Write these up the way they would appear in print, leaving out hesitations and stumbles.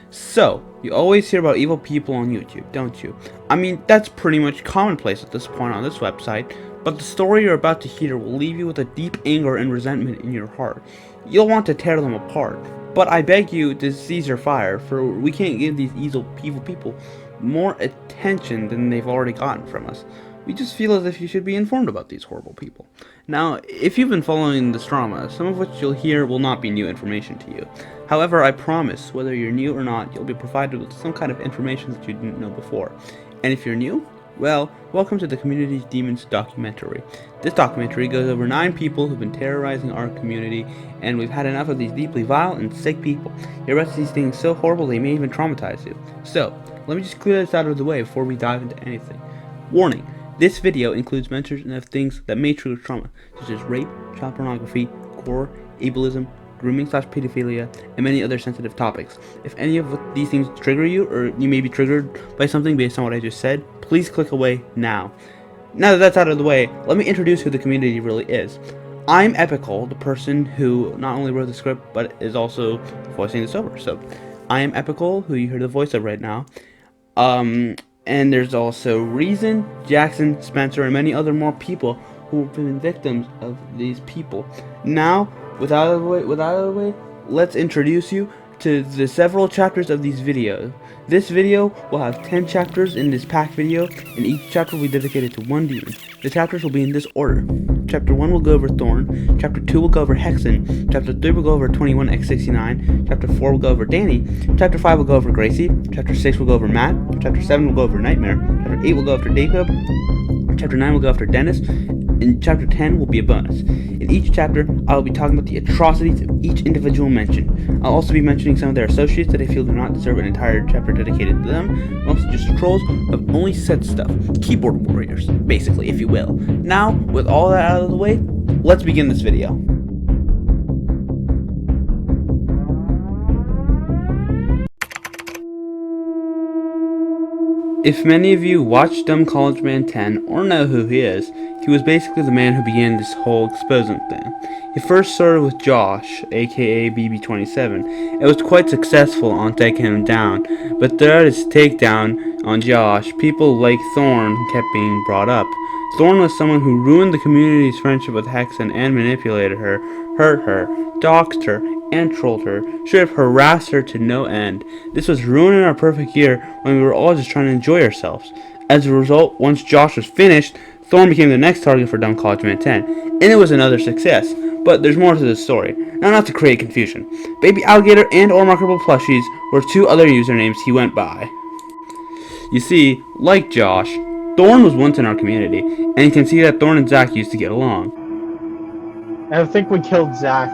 So, you always hear about evil people on YouTube, don't you? I mean, that's pretty much commonplace at this point on this website, but the story you're about to hear will leave you with a deep anger and resentment in your heart. You'll want to tear them apart, but I beg you to cease your fire, for we can't give these evil people more attention than they've already gotten from us. We just feel as if you should be informed about these horrible people. Now, if you've been following this drama, some of what you'll hear will not be new information to you. However, I promise, whether you're new or not, you'll be provided with some kind of information that you didn't know before. And if you're new, well, welcome to the Community's Demons documentary. This documentary goes over 9 people who've been terrorizing our community, and we've had enough of these deeply vile and sick people. You're about to see things so horrible they may even traumatize you. So, let me just clear this out of the way before we dive into anything. Warning! This video includes mention of things that may trigger trauma, such as rape, child pornography, gore, ableism, grooming/pedophilia, and many other sensitive topics. If any of these things trigger you, or you may be triggered by something based on what I just said, please click away now. Now that that's out of the way, let me introduce who the community really is. I'm Epical, the person who not only wrote the script, but is also voicing this over. So, I am Epical, who you hear the voice of right now. And there's also Reason, Jackson, Spencer, and many other more people who have been victims of these people. Now, without out of the way, let's introduce you to the several chapters of these videos. This video will have 10 chapters in this packed video, and each chapter will be dedicated to one demon. The chapters will be in this order. Chapter 1 will go over Thorn, Chapter 2 will go over Hexen, Chapter 3 will go over 21X69, Chapter 4 will go over Danny, Chapter 5 will go over Gracie, Chapter 6 will go over Matt, Chapter 7 will go over Nightmare, Chapter 8 will go after Jacob, Chapter 9 will go after Dennis, and Chapter 10 will be a bonus. In each chapter, I will be talking about the atrocities of each individual mentioned. I'll also be mentioning some of their associates that I feel do not deserve an entire chapter dedicated to them, and also just trolls who have only said stuff. Keyboard warriors, basically, if you will. Now, with all that out of the way, let's begin this video. If many of you watched Dumb College Man 10 or know who he is, he was basically the man who began this whole exposing thing. He first started with Josh, aka BB27. It was quite successful on taking him down, but throughout his takedown on Josh, people like Thorn kept being brought up. Thorn was someone who ruined the community's friendship with Hexen and manipulated her, hurt her, doxed her, and trolled her, should have harassed her to no end. This was ruining our perfect year when we were all just trying to enjoy ourselves. As a result, once Josh was finished, Thorn became the next target for Dumb College Man 10, and it was another success. But there's more to this story. Now, not to create confusion, Baby Alligator and or Marketable Plushies were 2 other usernames he went by. You see, like Josh, Thorn was once in our community, and you can see that Thorn and Zack used to get along. I think we killed Zack.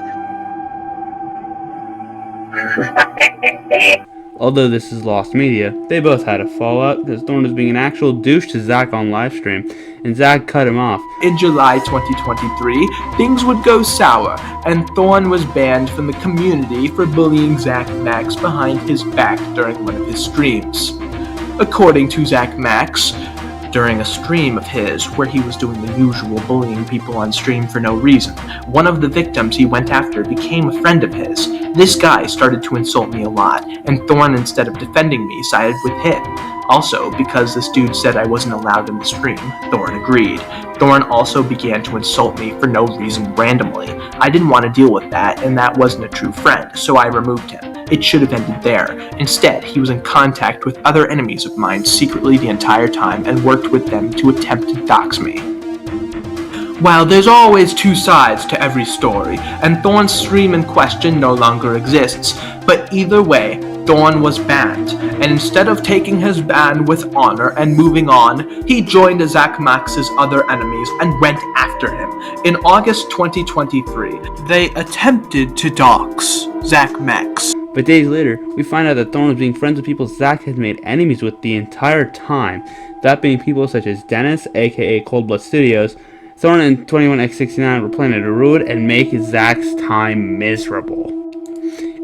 Although this is lost media, they both had a fallout because Thorn was being an actual douche to Zack on livestream, and Zack cut him off. In July 2023, things would go sour, and Thorn was banned from the community for bullying Zack Max behind his back during one of his streams. According to Zack Max, during a stream of his where he was doing the usual bullying people on stream for no reason, one of the victims he went after became a friend of his. This guy started to insult me a lot, and Thorn, instead of defending me, sided with him. Also, because this dude said I wasn't allowed in the stream, Thorn agreed. Thorn also began to insult me for no reason randomly. I didn't want to deal with that, and that wasn't a true friend, so I removed him. It should have ended there. Instead, he was in contact with other enemies of mine secretly the entire time and worked with them to attempt to dox me. While there's always 2 sides to every story, and Thorn's stream in question no longer exists, but either way, Thorn was banned, and instead of taking his ban with honor and moving on, he joined Zack Max's other enemies and went after him. In August 2023, they attempted to dox Zack Max. But days later, we find out that Thorn was being friends with people Zack had made enemies with the entire time, that being people such as Dennis, aka Cold Blood Studios. Thorn and 21X69 were planning to ruin and make Zack's time miserable.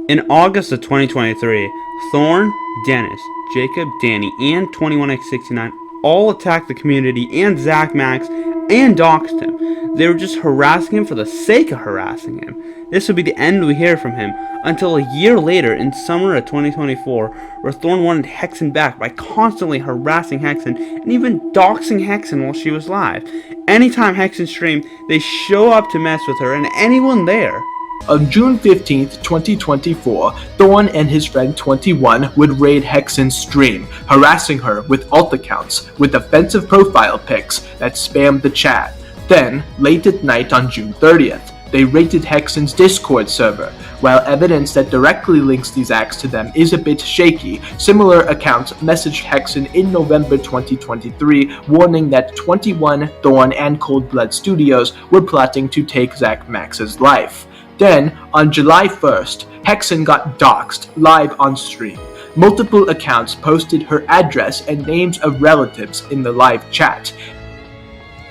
In August of 2023, Thorn, Dennis, Jacob, Danny, and 21X69 all attacked the community and Zack Max and doxed him. They were just harassing him for the sake of harassing him. This would be the end we hear from him, until a year later in summer of 2024, where Thorn wanted Hexen back by constantly harassing Hexen and even doxing Hexen while she was live. Anytime Hexen streamed, they show up to mess with her and anyone there. On June 15th, 2024, Thorn and his friend 21 would raid Hexen's stream, harassing her with alt accounts with offensive profile pics that spammed the chat. Then, late at night on June 30th, they raided Hexen's Discord server. While evidence that directly links these acts to them is a bit shaky, similar accounts messaged Hexen in November 2023, warning that 21, Thorn, and Cold Blood Studios were plotting to take Zack Max's life. Then, on July 1st, Hexen got doxed live on stream. Multiple accounts posted her address and names of relatives in the live chat.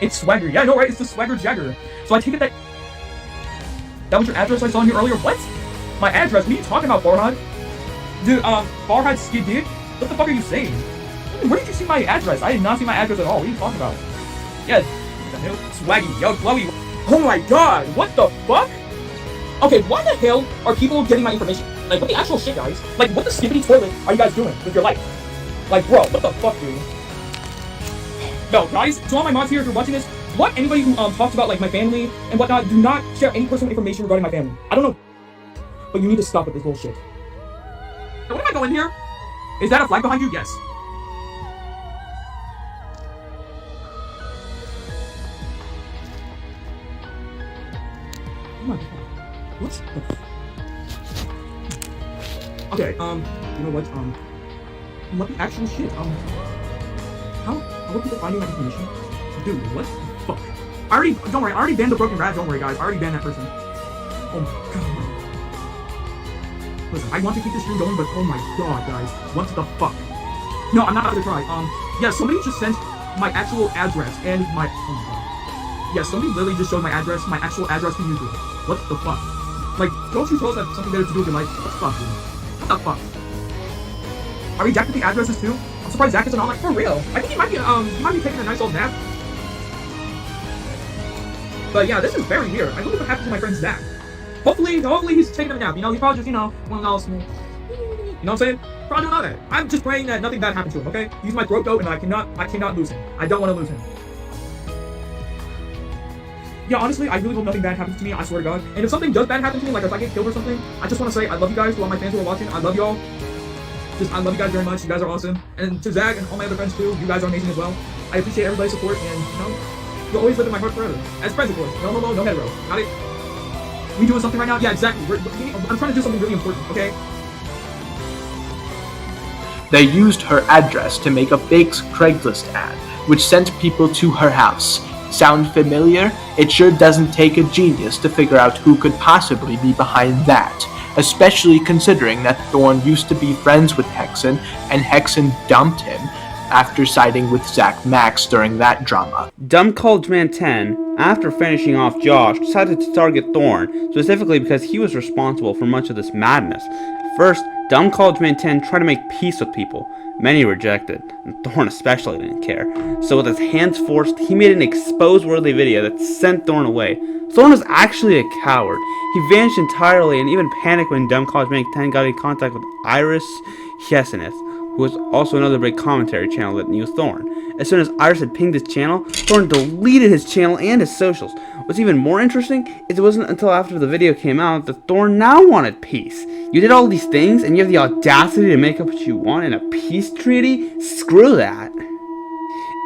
It's Swagger. Yeah, I know, right? It's the Swagger Jagger. So I take it that was your address I saw in here earlier? What? My address? What are you talking about, Farhad? Dude, Farhad Skid Dude? What the fuck are you saying? Where did you see my address? I did not see my address at all. What are you talking about? Yeah, Swaggy, yo, Glowy. Oh my god, what the fuck? Okay, why the hell are people getting my information? Like, what the actual shit, guys? Like, what the skibbity toilet are you guys doing with your life? Like, bro, what the fuck, dude? No, guys, to all my mods here, if you're watching this, what anybody who talks about, like, my family and whatnot, do not share any personal information regarding my family. I don't know, but you need to stop with this bullshit. Now, what am I going here? Is that a flag behind you? Yes. Oh my god. What the okay, you know what the actual shit, how are people finding my information? Dude, what the fuck? Don't worry, I already banned the broken rat, don't worry guys, I already banned that person. Oh my god. Listen, I want to keep this stream going, but oh my god, guys, what the fuck? No, I'm not about to try, yeah, somebody just sent my actual address, and my, oh my god. Yeah, somebody literally just showed my address, my actual address to YouTube. What the fuck? Like, don't you trolls have something better to do with your life? What the fuck, dude? What the fuck? Are we jacked with the addresses too? I'm surprised Zach isn't on, like, for real. I think he might be taking a nice old nap. But yeah, this is very weird. I wonder what happened to my friend Zach. Hopefully he's taking a nap. You know, he's probably just, you know, one of those, you know what I'm saying? Probably doing all that. I'm just praying that nothing bad happens to him, okay? He's my throat goat and I cannot lose him. I don't want to lose him. Yeah, honestly, I really hope nothing bad happens to me, I swear to God. And if something does bad happen to me, like if I get killed or something, I just want to say I love you guys, to all my fans who are watching. I love y'all. I love you guys very much. You guys are awesome. And to Zach and all my other friends too, you guys are amazing as well. I appreciate everybody's support, and you know, you'll always live in my heart forever. As friends, of course. No hetero. Got it? We doing something right now? Yeah, exactly. I'm trying to do something really important, okay? They used her address to make a fake Craigslist ad, which sent people to her house. Sound familiar? It sure doesn't take a genius to figure out who could possibly be behind that, especially considering that Thorn used to be friends with Hexen, and Hexen dumped him after siding with Zack Max during that drama. Dumb College Man 10, after finishing off Josh, decided to target Thorn, specifically because he was responsible for much of this madness. First, Dumb College Man 10 tried to make peace with people. Many rejected, and Thorn especially didn't care. So with his hands forced, he made an expose-worthy video that sent Thorn away. Thorn was actually a coward. He vanished entirely and even panicked when Dumb College Man 10 got in contact with Iris Hexen, who was also another big commentary channel that knew Thorn. As soon as Iris had pinged his channel, Thorn deleted his channel and his socials. What's even more interesting is it wasn't until after the video came out that Thorn now wanted peace. You did all these things and you have the audacity to make up what you want in a peace treaty? Screw that.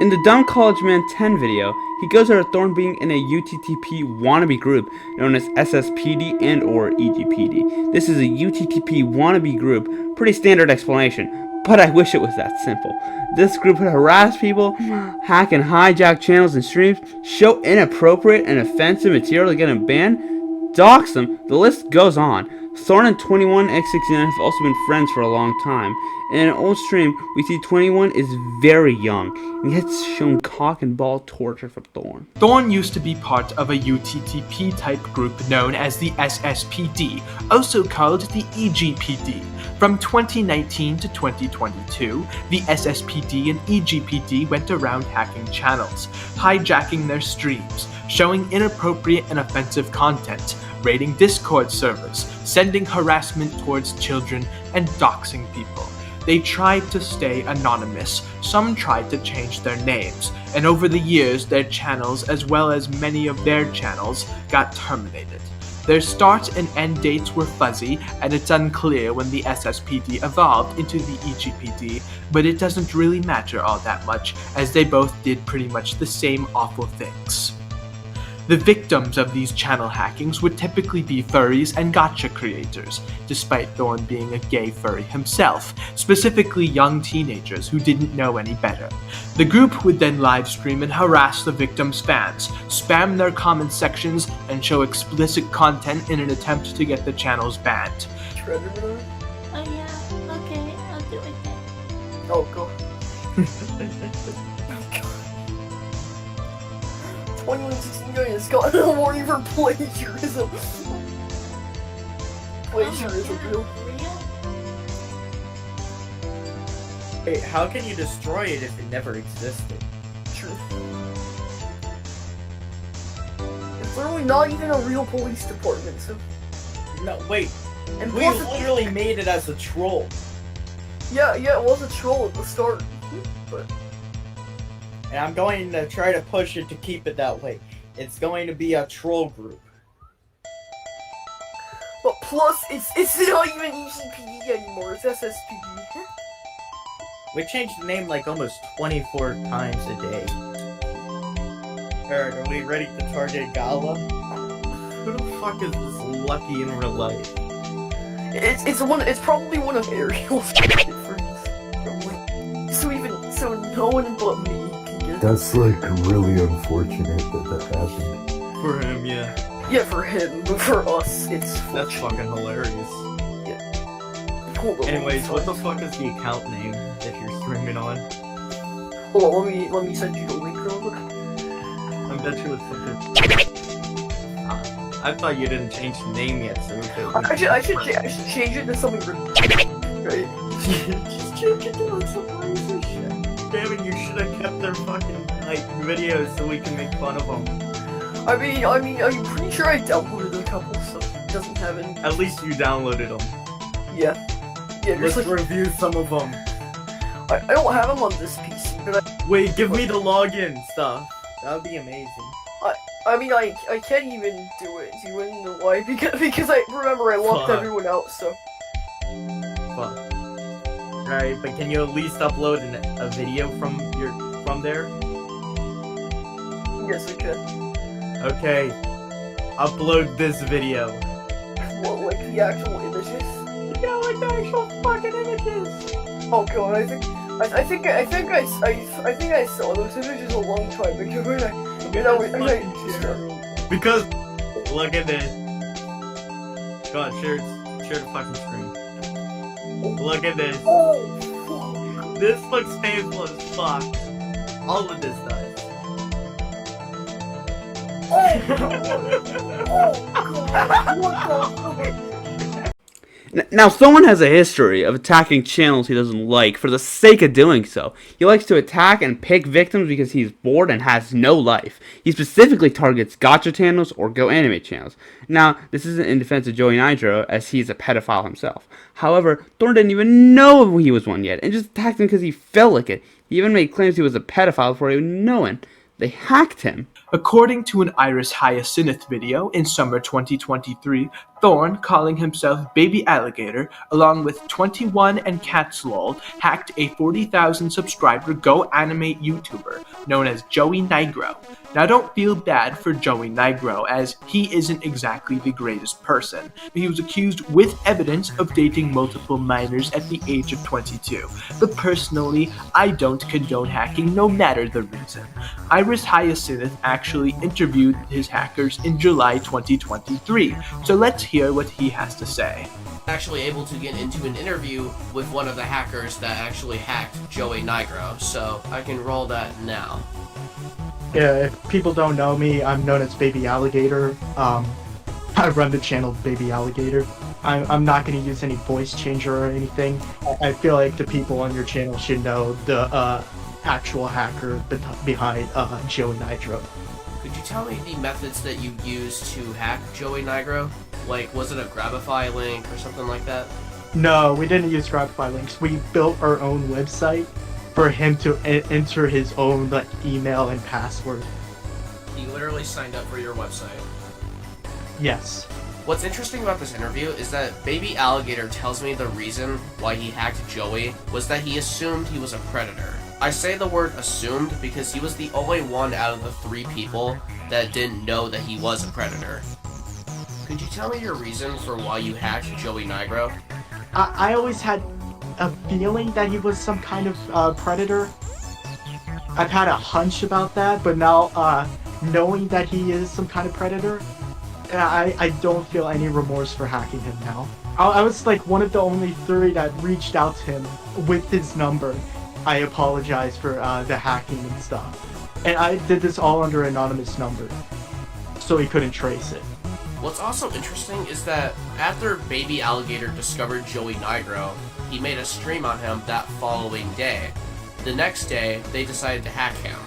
In the Dumb College Man 10 video, he goes over Thorn being in a UTTP wannabe group known as SSPD and or EGPD. This is a UTTP wannabe group, pretty standard explanation. But I wish it was that simple. This group would harass people, hack and hijack channels and streams, show inappropriate and offensive material to get them banned, dox them, the list goes on. Thorn and 21x69 have also been friends for a long time. In an old stream, we see 21 is very young, and gets shown cock and ball torture from Thorn. Thorn used to be part of a UTTP type group known as the SSPD, also called the EGPD. From 2019 to 2022, the SSPD and EGPD went around hacking channels, hijacking their streams, showing inappropriate and offensive content, raiding Discord servers, sending harassment towards children, and doxing people. They tried to stay anonymous, some tried to change their names, and over the years their channels, as well as many of their channels, got terminated. Their start and end dates were fuzzy, and it's unclear when the SSPD evolved into the EGPD, but it doesn't really matter all that much, as they both did pretty much the same awful things. The victims of these channel hackings would typically be furries and gacha creators, despite Thorn being a gay furry himself, specifically young teenagers who didn't know any better. The group would then livestream and harass the victims' fans, spam their comment sections, and show explicit content in an attempt to get the channels banned. Oh yeah, okay, I'll do it then. Oh, go. 2169's got an award for plagiarism. Plagiarism, real. Wait, how can you destroy it if it never existed? True. It's literally not even a real police department, so... No, wait. And We plus literally made it as a troll. yeah, it was a troll at the start, but... And I'm going to try to push it to keep it that way. It's going to be a troll group. But plus, it's not even EGPD anymore, it's SSPD. We changed the name like almost 24 times a day. Alright, are we ready to target Gala? Who the fuck is this lucky in real life? It's probably one of Ariel's friends. Probably. So no one but me can get it. That's like really unfortunate that happened. For him, yeah. Yeah, for him, but for us, it's That's fucking hilarious. Hold on, Anyways, what the fuck is the account name that you're streaming on? Hold on, let me send you the link real quick. I bet you it's something. I thought you didn't change the name yet, so I should change it to something right? just change it to like some racist shit. Damn it, you should have kept their fucking like videos so we can make fun of them. I mean, I'm pretty sure I downloaded a couple, so it doesn't have any. At least you downloaded them. Yeah, Let's just like, review some of them. I don't have them on this PC, but Wait, give me the login stuff. That would be amazing. I mean, I can't even do it. Do you want to know why? Because I remember I locked Fuck. everyone out, so. Fuck. Alright, but can you at least upload a video from there? Yes, I can. Okay. Upload this video. What, like the actual images? Yeah, like the actual fucking images. Oh god, I think I saw those images a long time ago. Because look at this. Go on, share the fucking screen. Look at this. Oh, This looks painful as fuck. All of this does. Now, Thorn has a history of attacking channels he doesn't like for the sake of doing so. He likes to attack and pick victims because he's bored and has no life. He specifically targets gacha channels or Go Anime channels. Now, this isn't in defense of Joey Nitro, as he's a pedophile himself. However, Thorn didn't even know he was one yet, and just attacked him because he felt like it. He even made claims he was a pedophile before even knowing. They hacked him. According to an Iris Hyacinth video in summer 2023, Thorn, calling himself Baby Alligator, along with 21 and Catzlol, hacked a 40,000 subscriber Go Anime YouTuber known as Joey Nigro. Now don't feel bad for Joey Nigro, as he isn't exactly the greatest person. He was accused with evidence of dating multiple minors at the age of 22. But personally, I don't condone hacking no matter the reason. Iris Hyacinth actually interviewed his hackers in July 2023, so let's hear what he has to say. Actually able to get into an interview with one of the hackers that actually hacked Joey Nigro, so I can roll that now. Yeah, if people don't know me, I'm known as Baby Alligator. I run the channel Baby Alligator. I'm not going to use any voice changer or anything. I feel like the people on your channel should know the actual hacker behind Joey Nitro. Could you tell me the methods that you used to hack Joey Nitro? Like, was it a Grabify link or something like that? No, we didn't use Grabify links. We built our own website for him to enter his own like email and password. He literally signed up for your website. Yes. What's interesting about this interview is that Baby Alligator tells me the reason why he hacked Joey was that he assumed he was a predator. I say the word assumed because he was the only one out of the 3 people that didn't know that he was a predator. Could you tell me your reason for why you hacked Joey Nitro? I always had a feeling that he was some kind of predator. I've had a hunch about that, but now knowing that he is some kind of predator, I don't feel any remorse for hacking him now. I was like one of the only 3 that reached out to him with his number. I apologize for the hacking and stuff. And I did this all under anonymous number, so he couldn't trace it. What's also interesting is that after Baby Alligator discovered Joey Nitro, he made a stream on him that following day. The next day, they decided to hack him.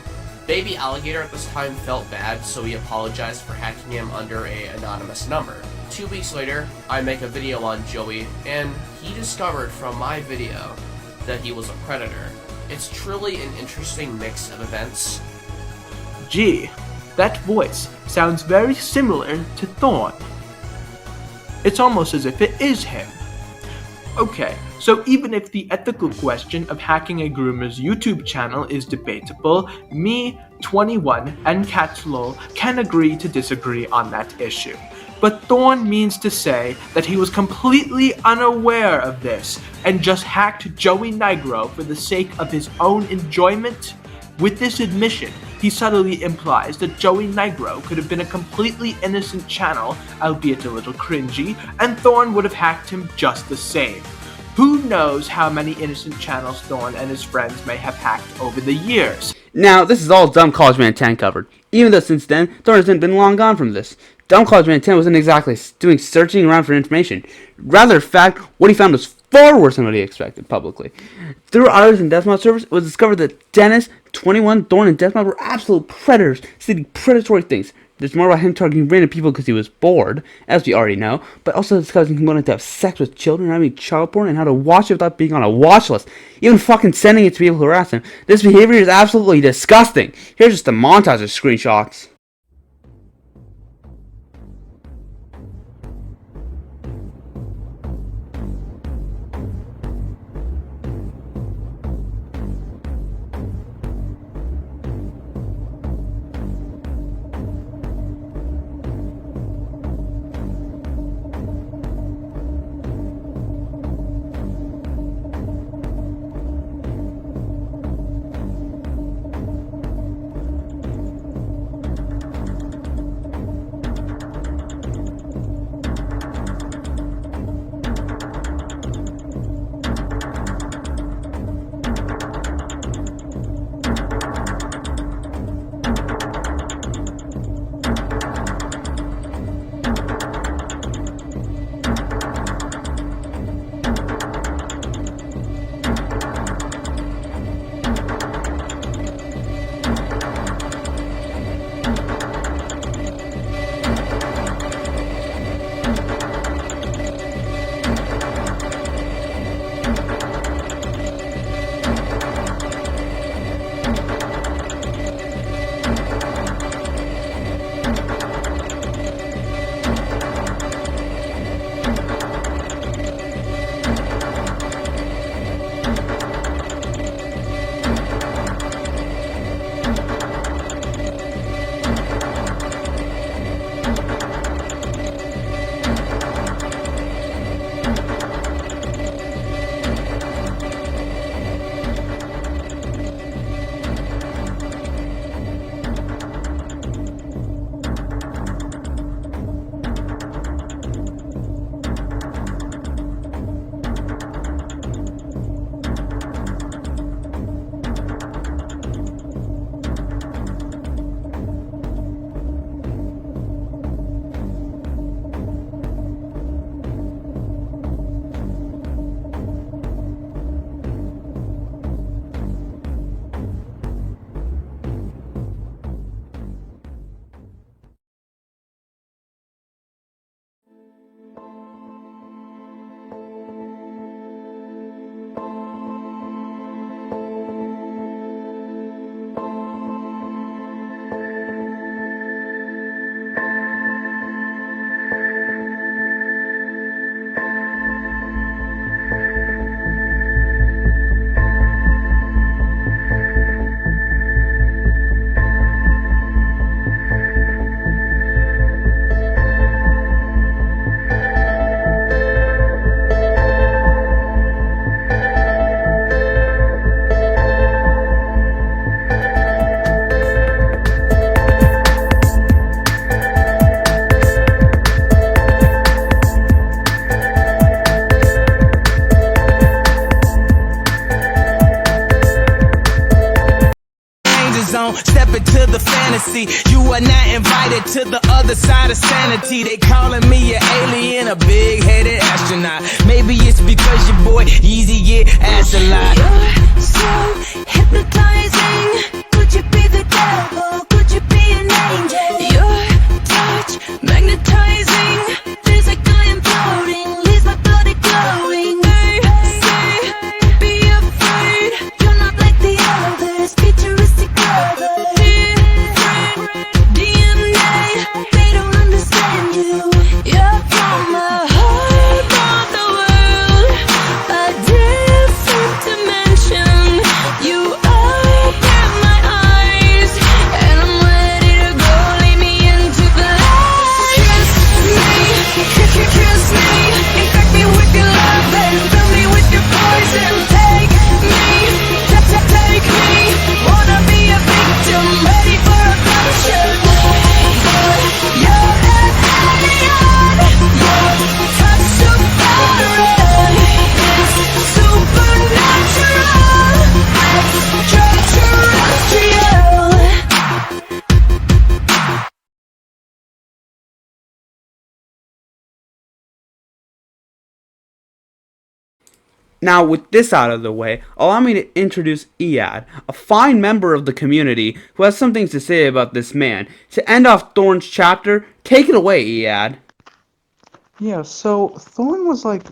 Baby Alligator at this time felt bad, so he apologized for hacking him under an anonymous number. 2 weeks later, I make a video on Joey, and he discovered from my video that he was a predator. It's truly an interesting mix of events. Gee, that voice sounds very similar to Thorn. It's almost as if it is him. Okay, so even if the ethical question of hacking a groomer's YouTube channel is debatable, me, 21, and Catzlol can agree to disagree on that issue. But Thorn means to say that he was completely unaware of this and just hacked Joey Nitro for the sake of his own enjoyment? With this admission, he subtly implies that Joey Nitro could have been a completely innocent channel, albeit a little cringy, and Thorn would have hacked him just the same. Who knows how many innocent channels Thorn and his friends may have hacked over the years? Now, this is all Dumb College Man 10 covered, even though since then, Thorn hasn't been long gone from this. Dumb College Man 10 wasn't exactly doing searching around for information. Rather, in fact, what he found was far worse than what he expected publicly. Through ours and Deathmod servers, it was discovered that Dennis, 21, Thorn, and Deathmod were absolute predators, stating predatory things. There's more about him targeting random people because he was bored, as we already know, but also discussing he wanted to have sex with children, having child porn, and how to watch it without being on a watch list, even fucking sending it to people who harass him. This behavior is absolutely disgusting. Here's just a montage of screenshots. it to the fantasy. You are not invited to the other side of sanity. They calling me an alien, a big-headed astronaut. Maybe it's because your boy Yeezy get asked a lot. You're so hypnotizing. Could you be the devil? Could you be an angel? Your touch magnetizing. Feels like I am floating. Leaves my body glowing. They say, be afraid. You're not like the others. Futuristic brothers. DNA. They don't understand you. You're from a whole other world. A different dimension. You open my eyes, and I'm ready to go. Lead me into the light. Kiss me, infect me with your love and fill me with your poison. Take me, wanna be a victim, ready for a passion. You're an alien, your touch so foreign. It's supernatural, extraterrestrial. Now, with this out of the way, allow me to introduce Iyad, a fine member of the community who has some things to say about this man. To end off Thorn's chapter, take it away, Iyad. Yeah, so Thorn was like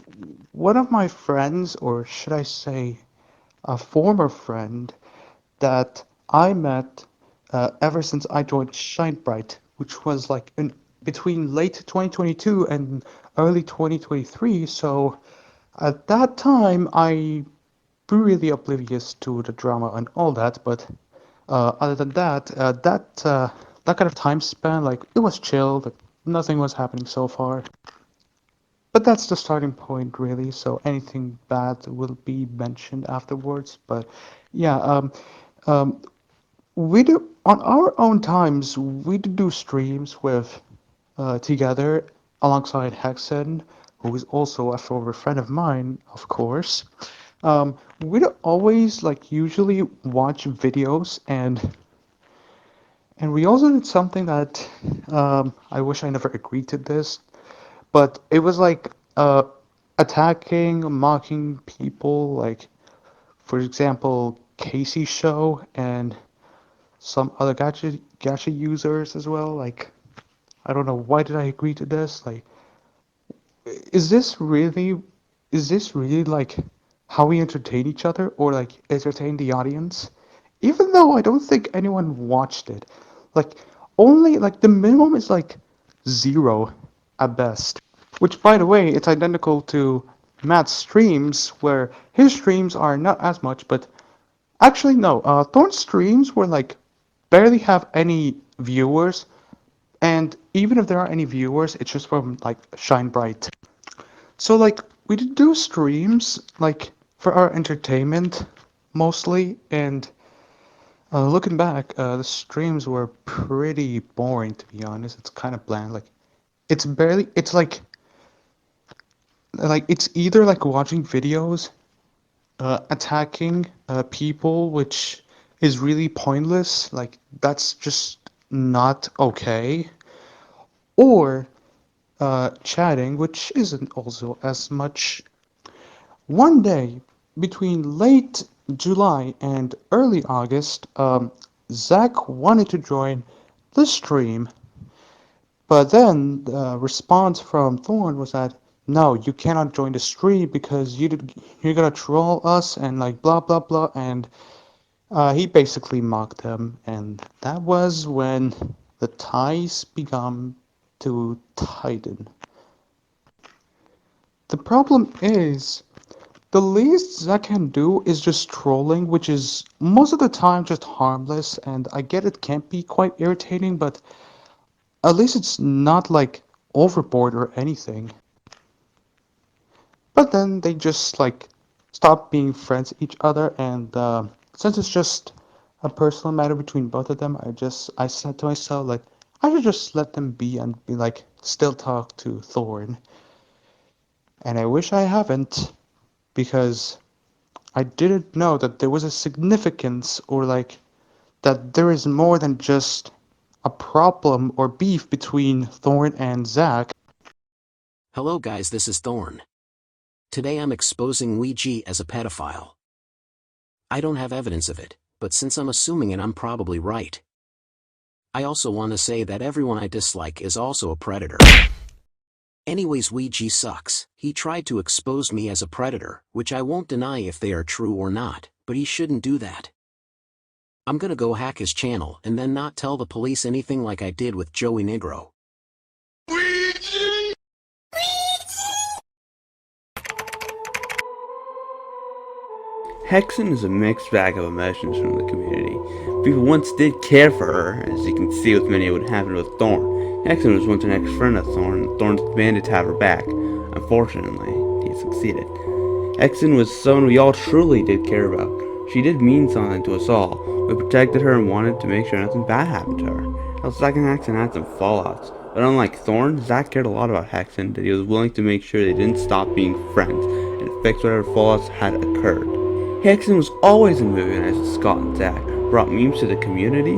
one of my friends, or should I say, a former friend that I met ever since I joined Bright, which was like between late 2022 and early 2023. So at that time, I really oblivious to the drama and all that, but other than that, that kind of time span, like it was chill, like nothing was happening so far. But that's the starting point, really. So anything bad will be mentioned afterwards. But yeah, we do on our own times. We do streams with together alongside Hexen, who is also a former friend of mine, of course. We'd always like usually watch videos and we also did something that I wish I never agreed to this, but it was like attacking, mocking people, like for example, Casey's show and some other gacha users as well. Like I don't know why did I agree to this? Like is this really like how we entertain each other or like entertain the audience? Even though I don't think anyone watched it. Like only like the minimum is like 0 at best. Which by the way, it's identical to Matt's streams where his streams are not as much, but actually no, Thorn's streams were like barely have any viewers, and even if there are any viewers, it's just from like Shine Bright. So like we did do streams like for our entertainment mostly, and looking back, the streams were pretty boring to be honest. It's kind of bland. Like it's like it's either like watching videos, attacking people, which is really pointless. Like that's just not okay, or chatting, which isn't also as much. One day, between late July and early August, Zach wanted to join the stream, but then the response from Thorn was that, no, you cannot join the stream because you're gonna troll us and like blah blah blah, and he basically mocked them, and that was when the ties began to tighten. The problem is, the least Zack can do is just trolling, which is most of the time just harmless, and I get it can be quite irritating, but at least it's not like overboard or anything. But then they just like stop being friends with each other, and since it's just a personal matter between both of them, I said to myself like I should just let them be and be like still talk to Thorn. And I wish I haven't, because I didn't know that there was a significance or like that there is more than just a problem or beef between Thorn and Zack. Hello guys, this is Thorn. Today I'm exposing Ouija as a pedophile. I don't have evidence of it, but since I'm assuming it, I'm probably right. I also want to say that everyone I dislike is also a predator. Anyways, Ouija sucks. He tried to expose me as a predator, which I won't deny if they are true or not, but he shouldn't do that. I'm gonna go hack his channel and then not tell the police anything like I did with Joey Negro. Hexen is a mixed bag of emotions from the community. People once did care for her, as you can see with many of what happened with Thorn. Hexen was once an ex-friend of Thorn, and Thorn demanded to have her back. Unfortunately, he succeeded. Hexen was someone we all truly did care about. She did mean something to us all. We protected her and wanted to make sure nothing bad happened to her. Now, Zack and Hexen had some fallouts, but unlike Thorn, Zack cared a lot about Hexen, that he was willing to make sure they didn't stop being friends, and fix whatever fallouts had occurred. Hexen was always in movie nights with Scott and Zack, brought memes to the community,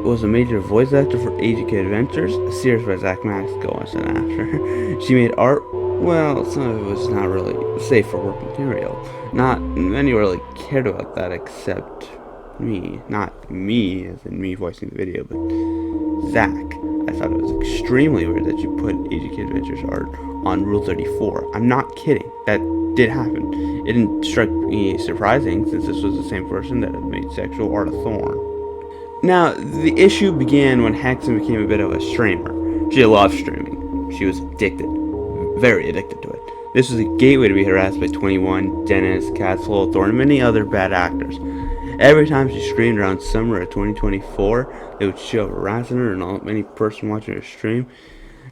was a major voice actor for AGK Adventures, a series by Zack Max go on and after. She made art, well, some of it was not really safe for work material. Not many really cared about that except me. Not me, as in me voicing the video, but Zack. I thought it was extremely weird that you put AGK Adventures art on Rule 34. I'm not kidding. That did happen. It didn't strike me surprising, since this was the same person that had made sexual art of Thorn. Now, the issue began when Hexen became a bit of a streamer. She loved streaming. She was addicted. Very addicted to it. This was a gateway to be harassed by 21, Dennis, Catzlol, Thorn, and many other bad actors. Every time she streamed around summer of 2024, they would show harassing her and all many person watching her stream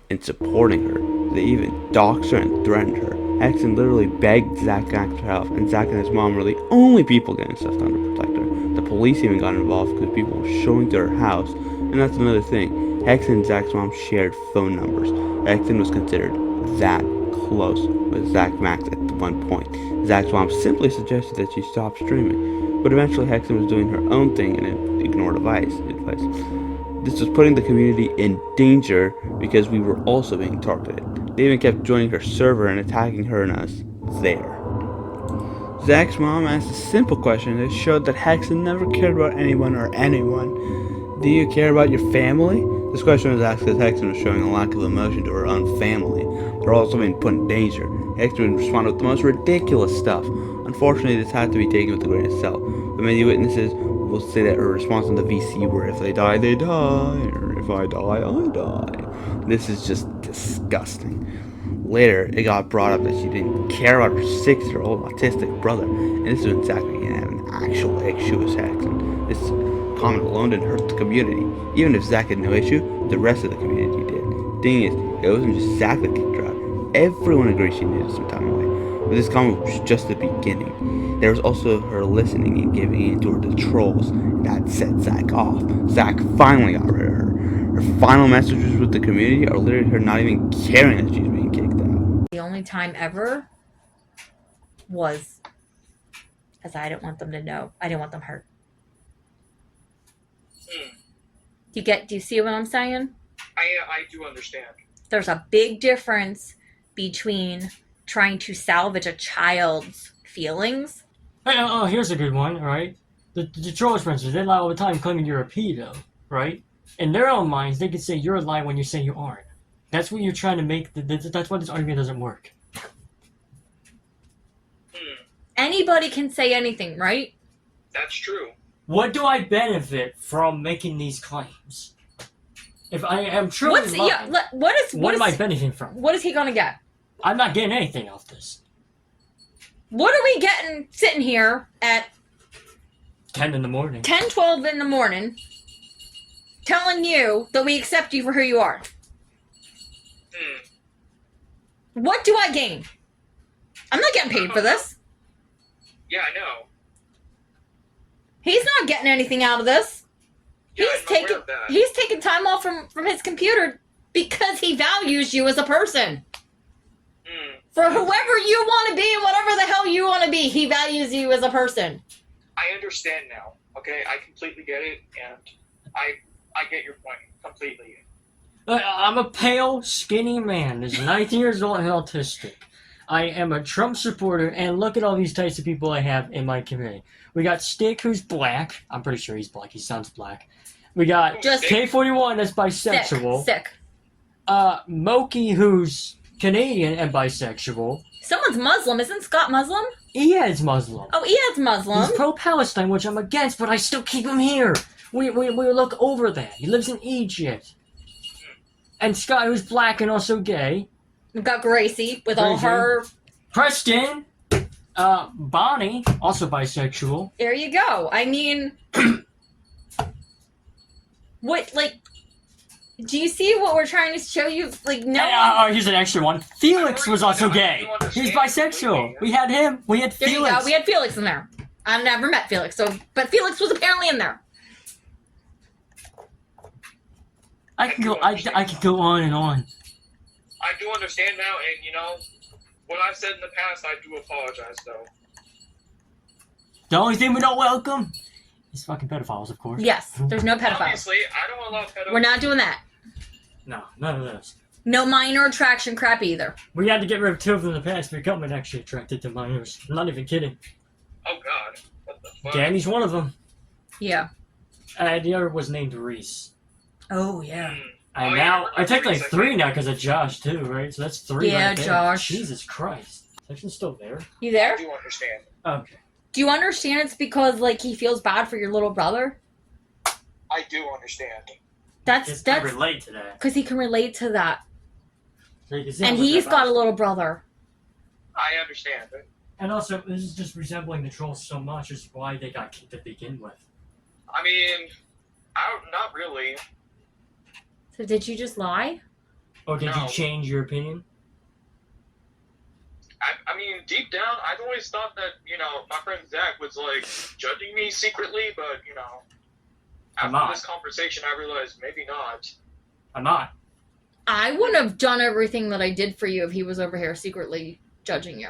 and supporting her. They even doxed her and threatened her. Hexen literally begged Zack Max for help, and Zack and his mom were the only people getting stuff done to protect her. The police even got involved because people were showing to her house. And that's another thing. Hexen and Zack's mom shared phone numbers. Hexen was considered that close with Zack Max at one point. Zack's mom simply suggested that she stop streaming, but eventually Hexen was doing her own thing and ignored advice. This was putting the community in danger because we were also being targeted. They even kept joining her server and attacking her and us there. Zack's mom asked a simple question that showed that Hexen never cared about anyone or anyone. Do you care about your family? This question was asked because Hexen was showing a lack of emotion to her own family. They're also being put in danger. Hexen responded with the most ridiculous stuff. Unfortunately, this had to be taken with a grain of salt. But many witnesses will say that her response on the VC were, if they die, they die, or if I die, I die. This is just disgusting. Later, it got brought up that she didn't care about her 6-year-old autistic brother, and this is when Zack began having an actual issue with Hexen. This comment alone didn't hurt the community. Even if Zack had no issue, the rest of the community did. Thing is, it wasn't just Zack that kicked her out. Everyone agreed she needed some time away. But this comment was just the beginning. There was also her listening and giving in to her trolls, and that set Zack off. Zack finally got rid of her. Her final messages with the community are literally her not even caring that she's being kicked out. The only time ever was because I didn't want them to know. I didn't want them hurt. Do you see what I'm saying? I do understand. There's a big difference between trying to salvage a child's feelings. Hey, here's a good one, right? The trolls, for instance, they lie all the time claiming you're a pedo, right? In their own minds, they can say you're a lie when you say you aren't. That's what you're trying to make. That's why this argument doesn't work. Anybody can say anything, right? That's true. What do I benefit from making these claims? If I am truly lying, what am I benefiting from? What is he gonna get? I'm not getting anything off this. What are we getting sitting here at 10 in the morning? 10, 12 in the morning, telling you that we accept you for who you are? What do I gain? I'm not getting paid for this. Yeah, I know. He's not getting anything out of this. Yeah, he's taking time off from his computer because he values you as a person. For whoever you want to be and whatever the hell you want to be, he values you as a person. I understand now. Okay, I completely get it, and I get your point completely. I'm a pale, skinny man. That's 19 years old and autistic. I am a Trump supporter, and look at all these types of people I have in my community. We got Stick, who's black. I'm pretty sure he's black. He sounds black. We got K41, that's bisexual. Sick. Moki, who's Canadian and bisexual. Someone's Muslim. Isn't Scott Muslim? Iyad's Muslim. Oh, Iyad's Muslim. He's pro-Palestine, which I'm against, but I still keep him here. We look over that. He lives in Egypt. And Scott, who's black and also gay. We've got Gracie with all her... Preston. Bonnie, also bisexual. There you go. I mean... what, like... Do you see what we're trying to show you? Like, no. Here's an extra one. Felix was also gay. He's bisexual. We had him. We had Felix. There you go. We had Felix in there. I've never met Felix, but Felix was apparently in there. I can go on and on. I do understand now, and you know, what I've said in the past, I do apologize, though. The only thing we don't welcome is fucking pedophiles, of course. Yes, there's no pedophiles. Obviously, I don't allow pedophiles. We're not doing that. No, none of this. No minor attraction crap either. We had to get rid of 2 of them in the past. We got actually attracted to minors. I'm not even kidding. Oh God, what the fuck? Danny's one of them. Yeah. And the other was named Reese. Oh yeah. And now I take like 3 now because of Josh too, right? So that's 3. Yeah, right there. Josh. Jesus Christ. Section's still there. You there? I do understand. Okay. Do you understand it's because like he feels bad for your little brother? I do understand. That's I relate to that. because he can relate to that. So you can see And how much he's that got a bothers little brother. I understand. And also, this is just resembling the trolls so much is why they got kicked to begin with. I mean, not really. So did you just lie? Or did No. you change your opinion? I mean, deep down, I've always thought that, you know, my friend Zach was, like, judging me secretly, but, you know, after this conversation, I realized maybe not. I'm not. I wouldn't have done everything that I did for you if he was over here secretly judging you.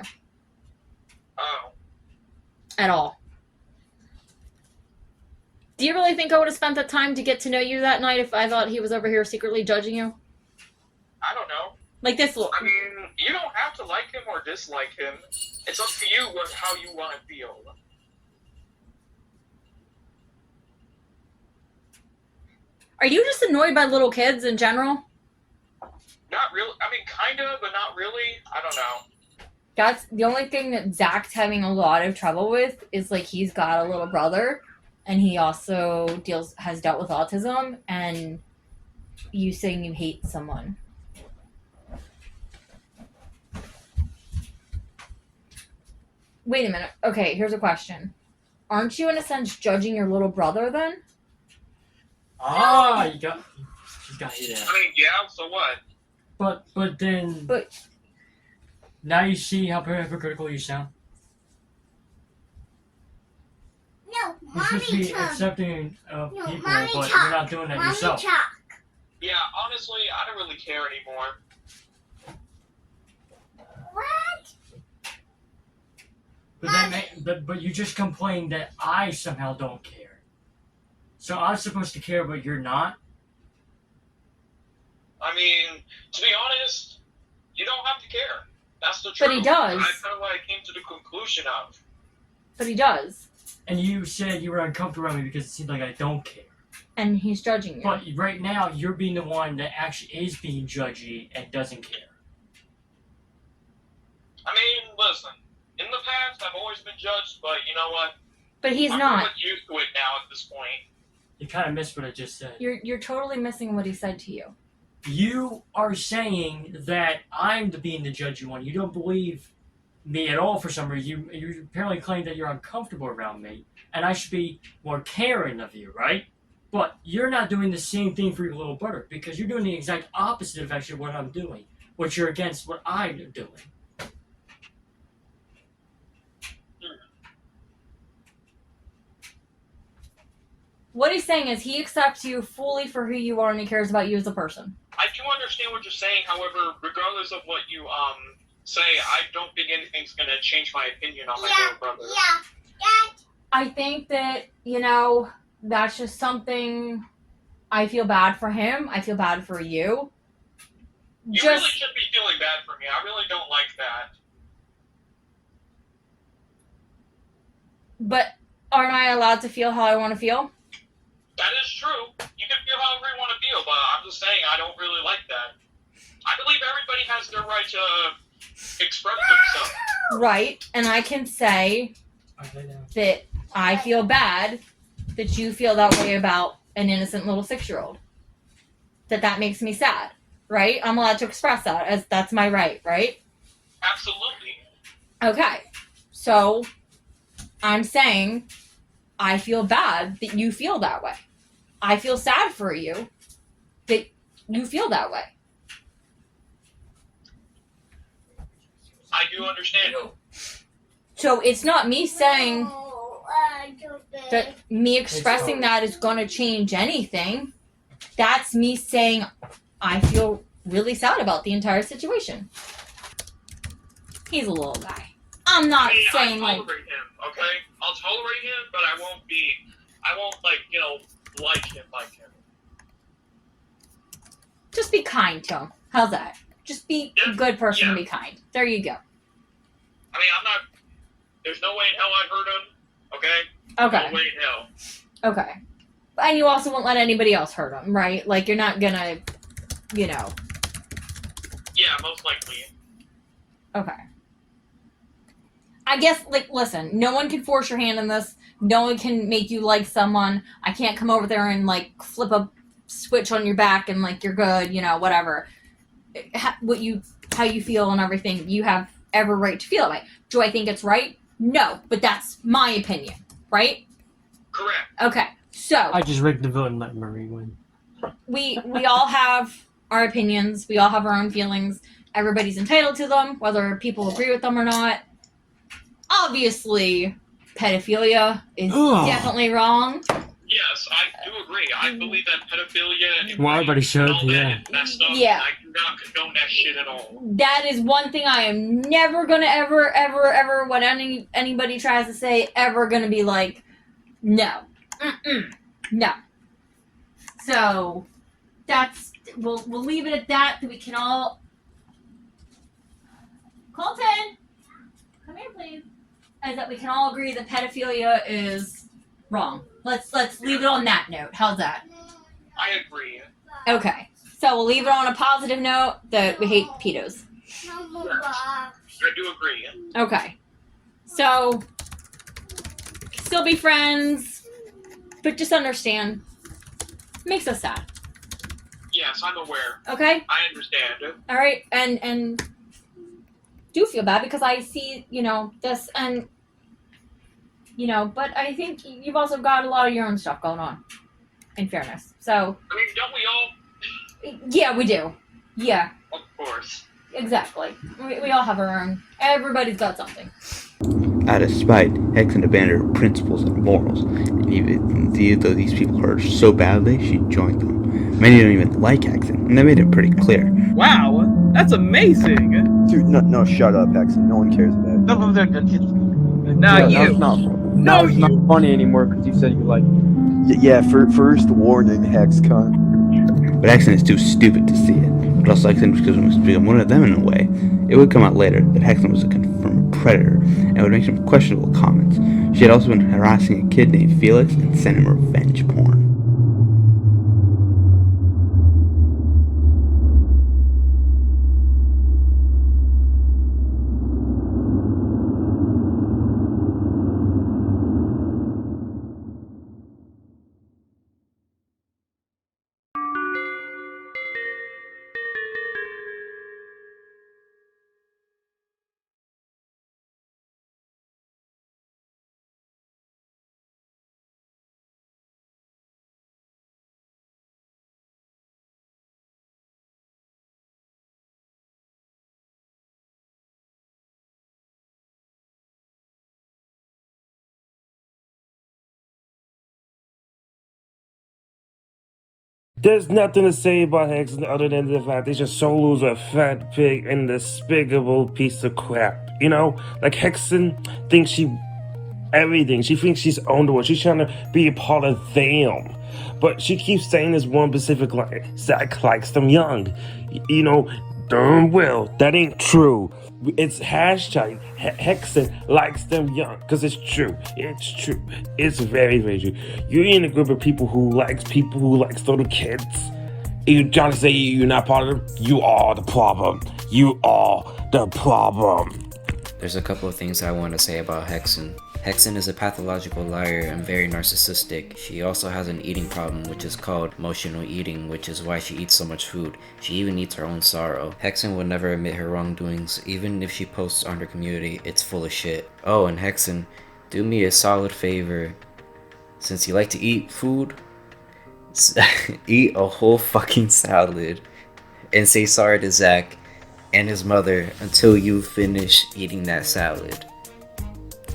Oh. At all. Do you really think I would have spent the time to get to know you that night if I thought he was over here secretly judging you? I don't know. Like this. I mean, you don't have to like him or dislike him. It's up to you how you want to feel. Are you just annoyed by little kids in general? Not really. I mean, kind of, but not really. I don't know. That's the only thing that Zach's having a lot of trouble with is like he's got a little brother and he also has dealt with autism and you saying you hate someone. Wait a minute. Okay, here's a question. Aren't you in a sense judging your little brother then? She's got you there. I mean, yeah, so what? But then now you see how hypocritical you sound. No, You're supposed to be accepting of people, but you're not doing that yourself. Yeah, honestly, I don't really care anymore. What? But you just complained that I somehow don't care. So I'm supposed to care, but you're not? I mean, to be honest, you don't have to care. That's the truth. But he does. That's kind of what I came to the conclusion of. But he does. And you said you were uncomfortable around me because it seemed like I don't care. And he's judging you. But right now, you're being the one that actually is being judgy and doesn't care. I mean, listen, in the past, I've always been judged, but you know what? But he's I'm not. pretty used to it now at this point. You kind of missed what I just said. You're totally missing what he said to you. You are saying that I'm being the judgy one. You don't believe me at all for some reason. You apparently claim that you're uncomfortable around me, and I should be more caring of you, right? But you're not doing the same thing for your little brother because you're doing the exact opposite of actually what I'm doing, which you're against what I'm doing. What he's saying is he accepts you fully for who you are and he cares about you as a person. I do understand what you're saying, however, regardless of what you say, I don't think anything's gonna change my opinion on my little brother. I think that, you know, that's just something. I feel bad for him. I feel bad for you. You really should be feeling bad for me. I really don't like that. But aren't I allowed to feel how I want to feel? That is true. You can feel however you want to feel, but I'm just saying I don't really like that. I believe everybody has their right to express themselves. Right, and I can say that I feel bad that you feel that way about an innocent little 6-year-old. That makes me sad, right? I'm allowed to express that, as that's my right, right? Absolutely. Okay, so I'm saying I feel bad that you feel that way. I feel sad for you that you feel that way. I do understand. So it's not me saying that me expressing that is going to change anything. That's me saying I feel really sad about the entire situation. He's a little guy. I'm not saying I'll tolerate him, okay? I'll tolerate him, but I won't like him. Just be kind to him. How's that? Just be a good person and be kind. There you go. I mean, there's no way in hell I hurt him, okay? Okay. No way in hell. Okay. And you also won't let anybody else hurt him, right? Like, you're not gonna, you know. Yeah, most likely. Okay. I guess, like, listen, no one can force your hand in this. No one can make you like someone. I can't come over there and, like, flip a switch on your back and, like, you're good, you know, whatever. How you feel and everything, you have every right to feel that way. Do I think it's right? No, but that's my opinion, right? Correct. Okay, so I just rigged the vote and let Marie win. we all have our opinions. We all have our own feelings. Everybody's entitled to them, whether people agree with them or not. Obviously, pedophilia is definitely wrong. Yes, I do agree. I believe that pedophilia Well, everybody should, yeah. messed up. Yeah. I do not condone that shit at all. That is one thing I am never gonna ever, when anybody tries to say, ever gonna be like, no. No. So, we'll leave it at that we can all... Colton! Come here, please. Is that we can all agree that pedophilia is wrong. Let's leave it on that note. How's that? I agree. Okay. So we'll leave it on a positive note that we hate pedos. I do agree. Okay. So, still be friends, but just understand. Makes us sad. Yes, I'm aware. Okay? I understand. Alright, and do feel bad because I see, you know, this and, you know, but I think you've also got a lot of your own stuff going on, in fairness. So. I mean, don't we all? Yeah, we do. Yeah. Of course. Exactly. We all have our own. Everybody's got something. Out of spite, Hexen abandoned her principles and morals, and even though these people hurt her so badly, she joined them. Many don't even like Hexen, and they made it pretty clear. Wow, that's amazing! Dude, no, shut up, Hexen. No one cares about it. Now Yeah, you. Now it's not funny anymore because you said you like it. Yeah, first warning, Hexcon. But Hexen is too stupid to see it. But also Hexen must become one of them in a way. It would come out later that Hexen was a confirmed predator, and would make some questionable comments. She had also been harassing a kid named Felix and sent him revenge porn. There's nothing to say about Hexen other than the fact that your soul is a fat pig and a despicable piece of crap. You know, like Hexen thinks she everything. She thinks she's owned the world. She's trying to be a part of them. But she keeps saying this one specific line, Zack likes them young. You know, darn well, that ain't true. It's hashtag Hexen likes them young, because it's true. It's true. It's very, very true. You're in a group of people who likes little kids. You trying to say you're not part of them? You are the problem. You are the problem. There's a couple of things I want to say about Hexen. Hexen is a pathological liar and very narcissistic. She also has an eating problem, which is called emotional eating, which is why she eats so much food. She even eats her own sorrow. Hexen would never admit her wrongdoings. Even if she posts on her community, it's full of shit. Oh, and Hexen, do me a solid favor. Since you like to eat food, eat a whole fucking salad and say sorry to Zack and his mother until you finish eating that salad.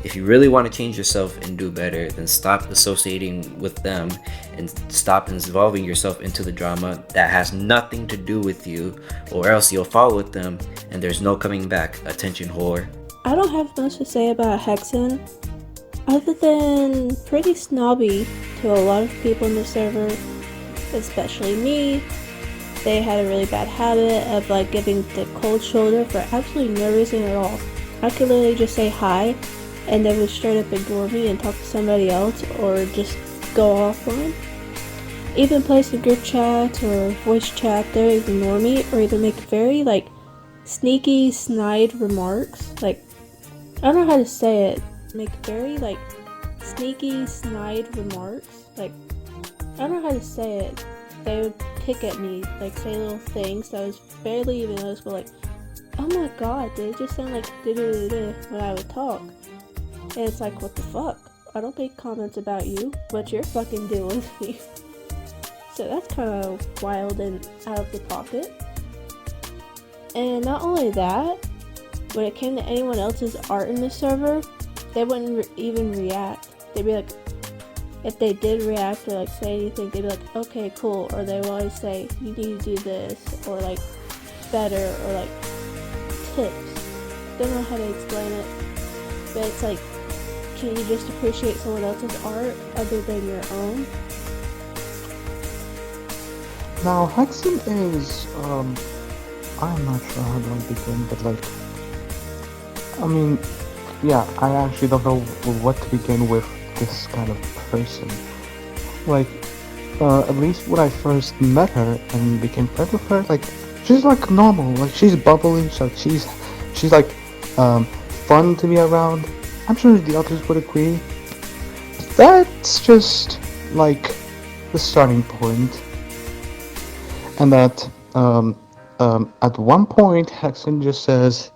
If you really want to change yourself and do better, then stop associating with them and stop involving yourself into the drama that has nothing to do with you, or else you'll fall with them and there's no coming back. Attention, whore. I don't have much to say about Hexen, other than pretty snobby to a lot of people in the server, especially me. They had a really bad habit of like giving the cold shoulder for absolutely no reason at all. I could literally just say hi and they would straight up ignore me and talk to somebody else or just go offline. Even place a group chat or voice chat, they would ignore me or either make very like sneaky snide remarks. Like, I don't know how to say it. Make very like sneaky snide remarks. Like, I don't know how to say it. They would pick at me, like say little things that was barely even noticeable, like, oh my god, they just sound like da-da-da-da when I would talk. And it's like, what the fuck? I don't make comments about you, but you're fucking dealing with me. So that's kind of wild and out of the pocket. And not only that, when it came to anyone else's art in the server, they wouldn't even react. They'd be like, if they did react or like say anything, they'd be like, okay, cool. Or they would always say, you need to do this, or like better, or like tips. Don't know how to explain it, but it's like, can you just appreciate someone else's art other than your own? Now, Hexen is, I'm not sure how do I begin, but like, I mean, yeah, I actually don't know what to begin with this kind of person. Like, at least when I first met her and became friends with her, like, she's like normal, like, she's bubbly, so she's like, fun to be around. I'm sure the others would agree. That's just, like, the starting point. And that, at one point, Hexen just says,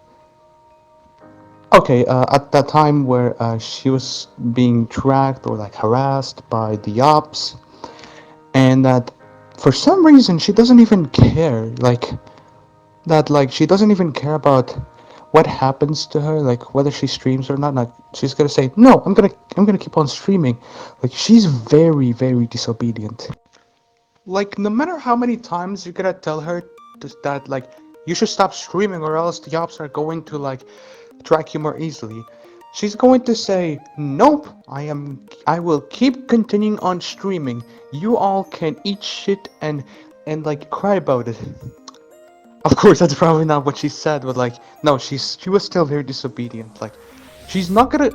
okay, at that time where she was being tracked or like harassed by the ops, and that for some reason she doesn't even care, like, that like she doesn't even care about what happens to her, like whether she streams or not. Like, she's gonna say, no, I'm gonna keep on streaming. Like, she's very, very disobedient. Like, no matter how many times you're gonna tell her that, like, you should stop streaming or else the ops are going to, like, track you more easily, she's going to say, nope, I will keep continuing on streaming. You all can eat shit and like cry about it. Of course, that's probably not what she said, but like, no, she was still very disobedient. Like, she's not gonna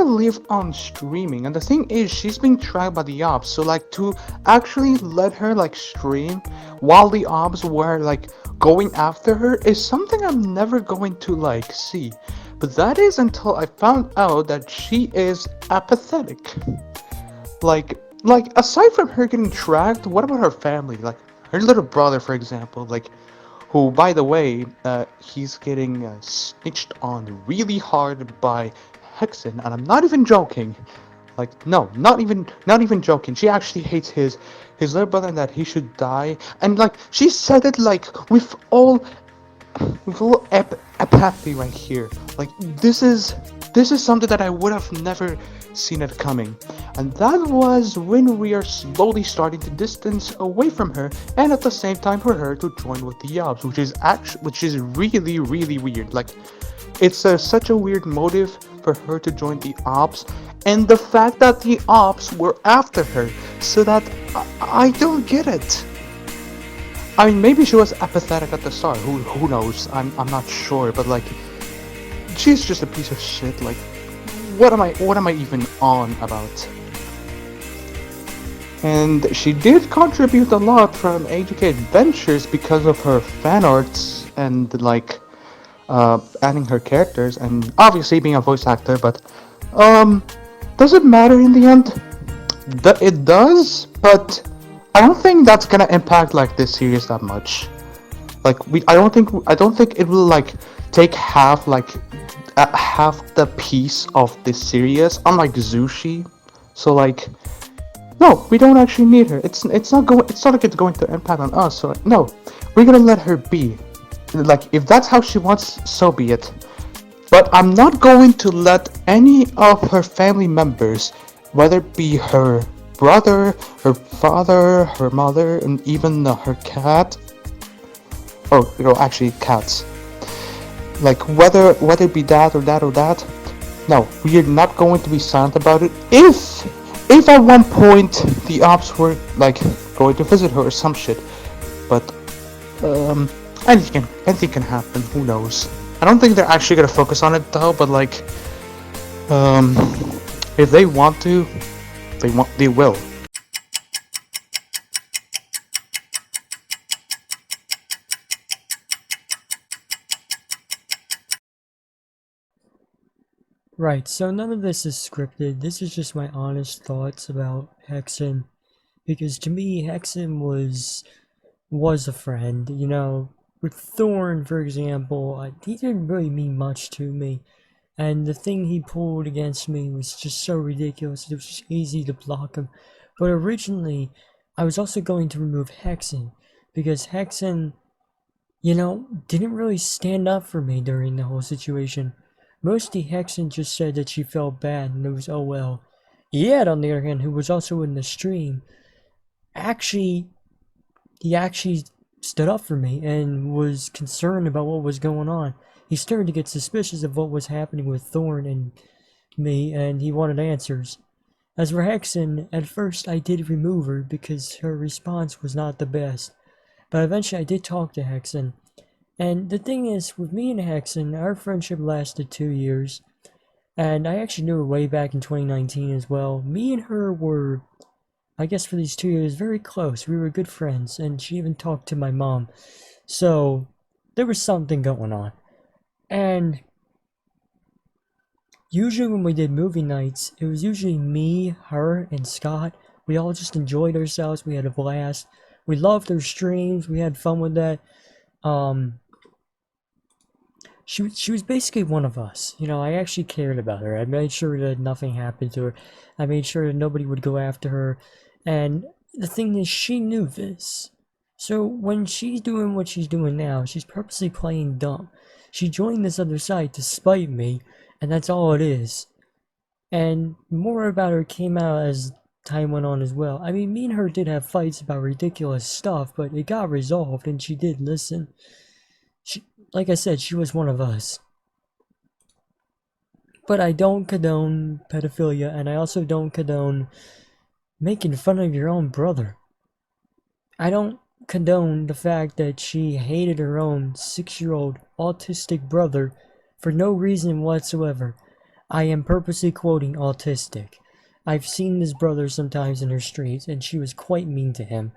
live on streaming, and the thing is, she's being tracked by the ops, so like, to actually let her like stream while the ops were like going after her is something I'm never going to like see. But that is until I found out that she is apathetic. Like aside from her getting tracked, what about her family? Like, her little brother, for example, like, who, by the way, he's getting snitched on really hard by Hexen, and I'm not even joking. Like, no, not even joking. She actually hates his little brother and that he should die. And like, she said it like with all apathy right here. Like, this is something that I would have never seen it coming. And that was when we are slowly starting to distance away from her, and at the same time for her to join with the ops, which is really, really weird. Like, it's such a weird motive for her to join the ops, and the fact that the ops were after her, so that I don't get it. I mean, maybe she was apathetic at the start. Who knows? I'm not sure. But like, she's just a piece of shit. Like, what am I even on about? And she did contribute a lot from AGK Adventures because of her fan arts and like adding her characters and obviously being a voice actor. But does it matter in the end? It does, but I don't think that's gonna impact like this series that much. Like I don't think it will like take half half the piece of this series, unlike Zushi. So like, no, we don't actually need her. It's not like it's going to impact on us. So like, no, we're gonna let her be. Like, if that's how she wants, so be it. But I'm not going to let any of her family members, whether it be her brother, her father, her mother, and even her cat. Oh, actually cats. Like, whether it be that or that or that. No, we are not going to be silent about it. If at one point the ops were like going to visit her or some shit. But anything can happen, who knows. I don't think they're actually gonna focus on it though, but like if they want to, they will. Right, so none of this is scripted. This is just my honest thoughts about Hexen. Because to me, Hexen was a friend, you know. With Thorn, for example, he didn't really mean much to me. And the thing he pulled against me was just so ridiculous, it was just easy to block him. But originally, I was also going to remove Hexen, because Hexen, you know, didn't really stand up for me during the whole situation. Mostly Hexen just said that she felt bad, and it was, oh well. Ed, on the other hand, who was also in the stream, he actually stood up for me and was concerned about what was going on. He started to get suspicious of what was happening with Thorn and me, and he wanted answers. As for Hexen, at first I did remove her because her response was not the best, but eventually I did talk to Hexen. And the thing is, with me and Hexen, our friendship lasted 2 years, and I actually knew her way back in 2019 as well. Me and her were, I guess for these 2 years, very close. We were good friends, and she even talked to my mom. So, there was something going on. And usually when we did movie nights, it was usually me, her, and Scott. We all just enjoyed ourselves. We had a blast. We loved her streams. We had fun with that. She was basically one of us. You know, I actually cared about her. I made sure that nothing happened to her. I made sure that nobody would go after her. And the thing is, she knew this. So when she's doing what she's doing now, she's purposely playing dumb. She joined this other side to spite me, and that's all it is. And more about her came out as time went on as well. I mean, me and her did have fights about ridiculous stuff, but it got resolved, and she did listen. Like I said, she was one of us. But I don't condone pedophilia, and I also don't condone making fun of your own brother. I don't condone the fact that she hated her own 6-year-old autistic brother for no reason whatsoever. I am purposely quoting autistic. I've seen this brother sometimes in her streets, and she was quite mean to him.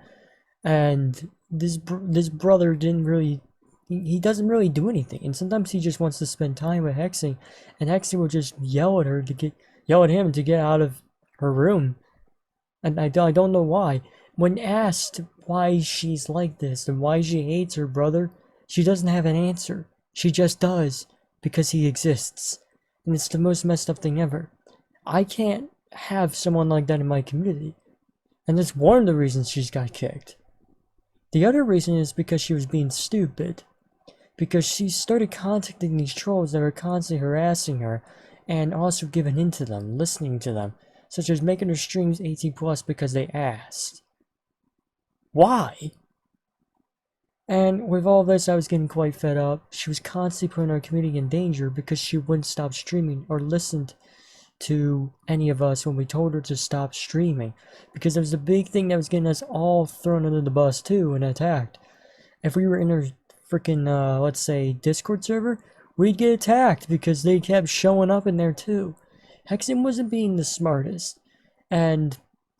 And this brother didn't really... He doesn't really do anything, and sometimes he just wants to spend time with Hexen, and Hexen will just yell at him to get out of her room. And I don't know why. When asked why she's like this and why she hates her brother, she doesn't have an answer. She just does, because he exists. And it's the most messed up thing ever. I can't have someone like that in my community. And that's one of the reasons she's got kicked. The other reason is because she was being stupid. Because she started contacting these trolls that are constantly harassing her, and also giving in to them, listening to them, such as making her streams 18+ because they asked. Why? And with all this, I was getting quite fed up. She was constantly putting our community in danger because she wouldn't stop streaming or listened to any of us when we told her to stop streaming. Because there was a big thing that was getting us all thrown under the bus too and attacked. If we were in her freaking, let's say, Discord server, we'd get attacked because they kept showing up in there too. Hexen wasn't being the smartest. And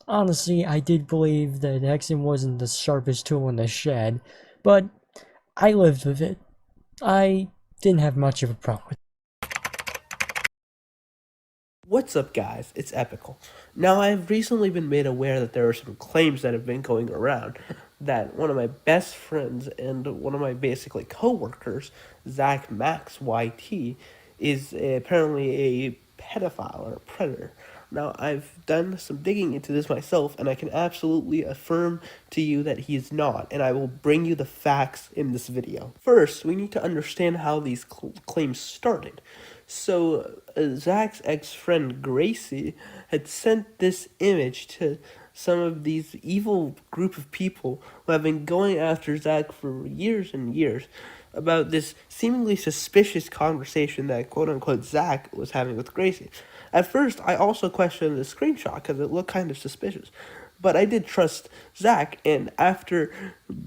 honestly, I did believe that Hexen wasn't the sharpest tool in the shed. But I lived with it. I didn't have much of a problem with it. What's up, guys? It's Epical. Now, I've recently been made aware that there are some claims that have been going around that one of my best friends and one of my basically co-workers, Zack Max YT, is apparently a pedophile or a predator. Now, I've done some digging into this myself, and I can absolutely affirm to you that he is not, and I will bring you the facts in this video. First, we need to understand how these claims started. So, Zack's ex-friend Gracie had sent this image to some of these evil group of people who have been going after Zack for years and years about this seemingly suspicious conversation that quote-unquote Zack was having with Gracie. At first, I also questioned the screenshot because it looked kind of suspicious. But I did trust Zack, and after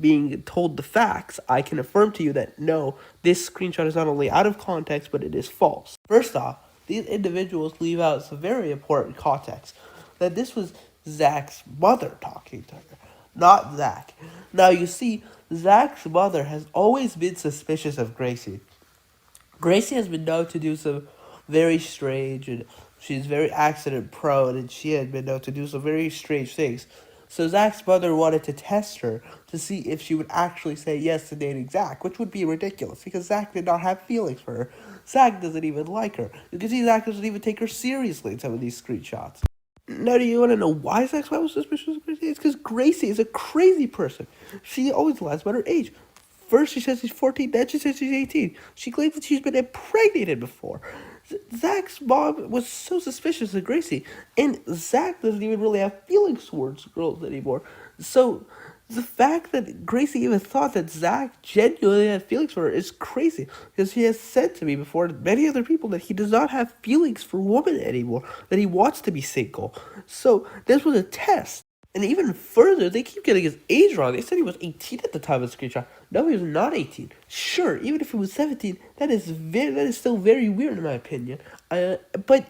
being told the facts, I can affirm to you that no, this screenshot is not only out of context, but it is false. First off, these individuals leave out some very important context, that this was Zack's mother talking to her, not Zack. Now, you see, Zack's mother has always been suspicious of Gracie. Gracie has been known to do some very strange, and she's very accident prone, and she had been known to do some very strange things. So Zack's mother wanted to test her to see if she would actually say yes to dating Zack, which would be ridiculous because Zack did not have feelings for her. Zack doesn't even like her. You can see Zack doesn't even take her seriously in some of these screenshots. Now, do you want to know why Zack's mom was suspicious of Gracie? It's because Gracie is a crazy person. She always lies about her age. First she says she's 14, then she says she's 18. She claims that she's been impregnated before. Zack's mom was so suspicious of Gracie, and Zack doesn't even really have feelings towards girls anymore. So the fact that Gracie even thought that Zack genuinely had feelings for her is crazy, because he has said to me before, and many other people, that he does not have feelings for women anymore, that he wants to be single. So this was a test. And even further, they keep getting his age wrong. They said he was 18 at the time of the screenshot. No, he was not 18. Sure, even if he was 17, that is still very weird in my opinion. But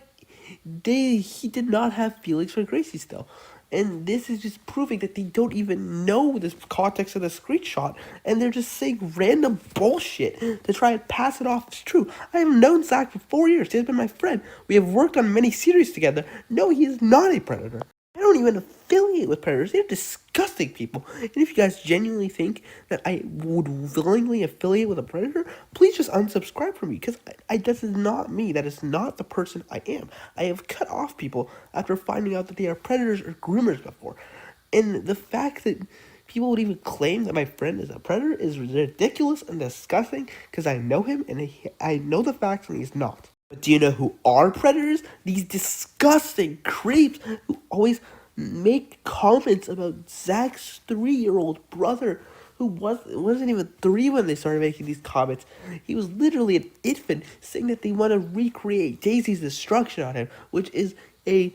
he did not have feelings for Gracie still. And this is just proving that they don't even know the context of the screenshot, and they're just saying random bullshit to try and pass it off as true. I have known Zack for 4 years. He has been my friend. We have worked on many series together. No, he is not a predator. I don't even affiliate with predators. They're disgusting people. And if you guys genuinely think that I would willingly affiliate with a predator, please just unsubscribe from me, because that is not me. That is not the person I am. I have cut off people after finding out that they are predators or groomers before. And the fact that people would even claim that my friend is a predator is ridiculous and disgusting, because I know him and I know the facts and he's not. But do you know who are predators? These disgusting creeps who always make comments about Zack's 3-year-old brother, who wasn't even 3 when they started making these comments. He was literally an infant, saying that they want to recreate Daisy's destruction on him, which is a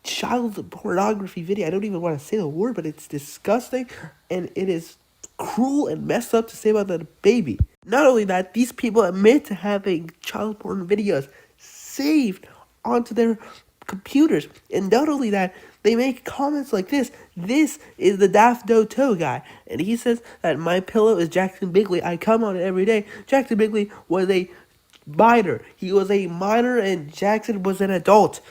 child pornography video. I don't even want to say the word, but it's disgusting, and it is cruel and messed up to say about that baby. Not only that, these people admit to having child porn videos saved onto their computers. And not only that, they make comments like this. This is the Daft Doto guy, and he says that my pillow is Jackson Bigley. I come on it every day. Jackson Bigley was a minor. He was a minor, and Jackson was an adult.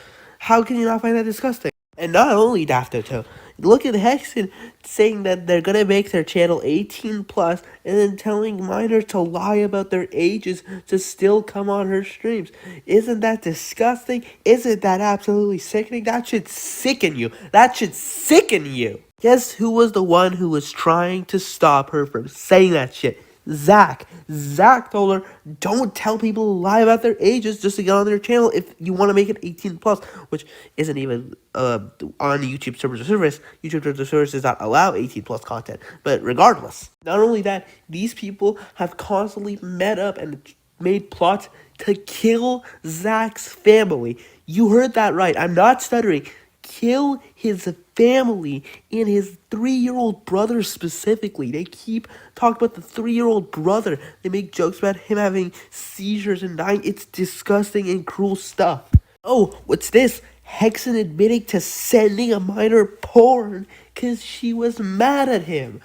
How can you not find that disgusting? And not only Daft Doto, look at Hexen saying that they're gonna make their channel 18 plus, and then telling minors to lie about their ages to still come on her streams. Isn't that disgusting? Isn't that absolutely sickening? That should sicken you. That should sicken you. Guess who was the one who was trying to stop her from saying that shit? Zach. Zach told her, don't tell people to lie about their ages just to get on their channel if you want to make it 18 plus, which isn't even on YouTube Terms of Service. YouTube Terms of Service does not allow 18 plus content. But regardless, not only that, these people have constantly met up and made plots to kill Zach's family. You heard that right. I'm not stuttering. Kill his family and his 3-year-old brother specifically. They keep talking about the 3-year-old brother. They make jokes about him having seizures and dying. It's disgusting and cruel stuff. Oh, what's this? Hexen admitting to sending a minor porn because she was mad at him.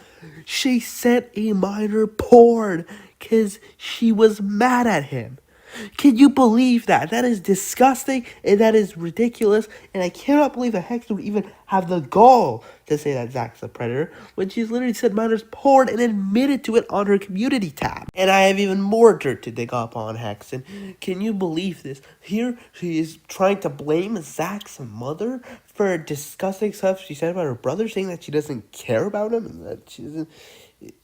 She sent a minor porn because she was mad at him. Can you believe that? That is disgusting and that is ridiculous. And I cannot believe that Hexen would even have the gall to say that Zach's a predator when she's literally said minor's porn and admitted to it on her community tab. And I have even more dirt to dig up on Hexen. Can you believe this? Here she is trying to blame Zach's mother for disgusting stuff she said about her brother, saying that she doesn't care about him and that she doesn't.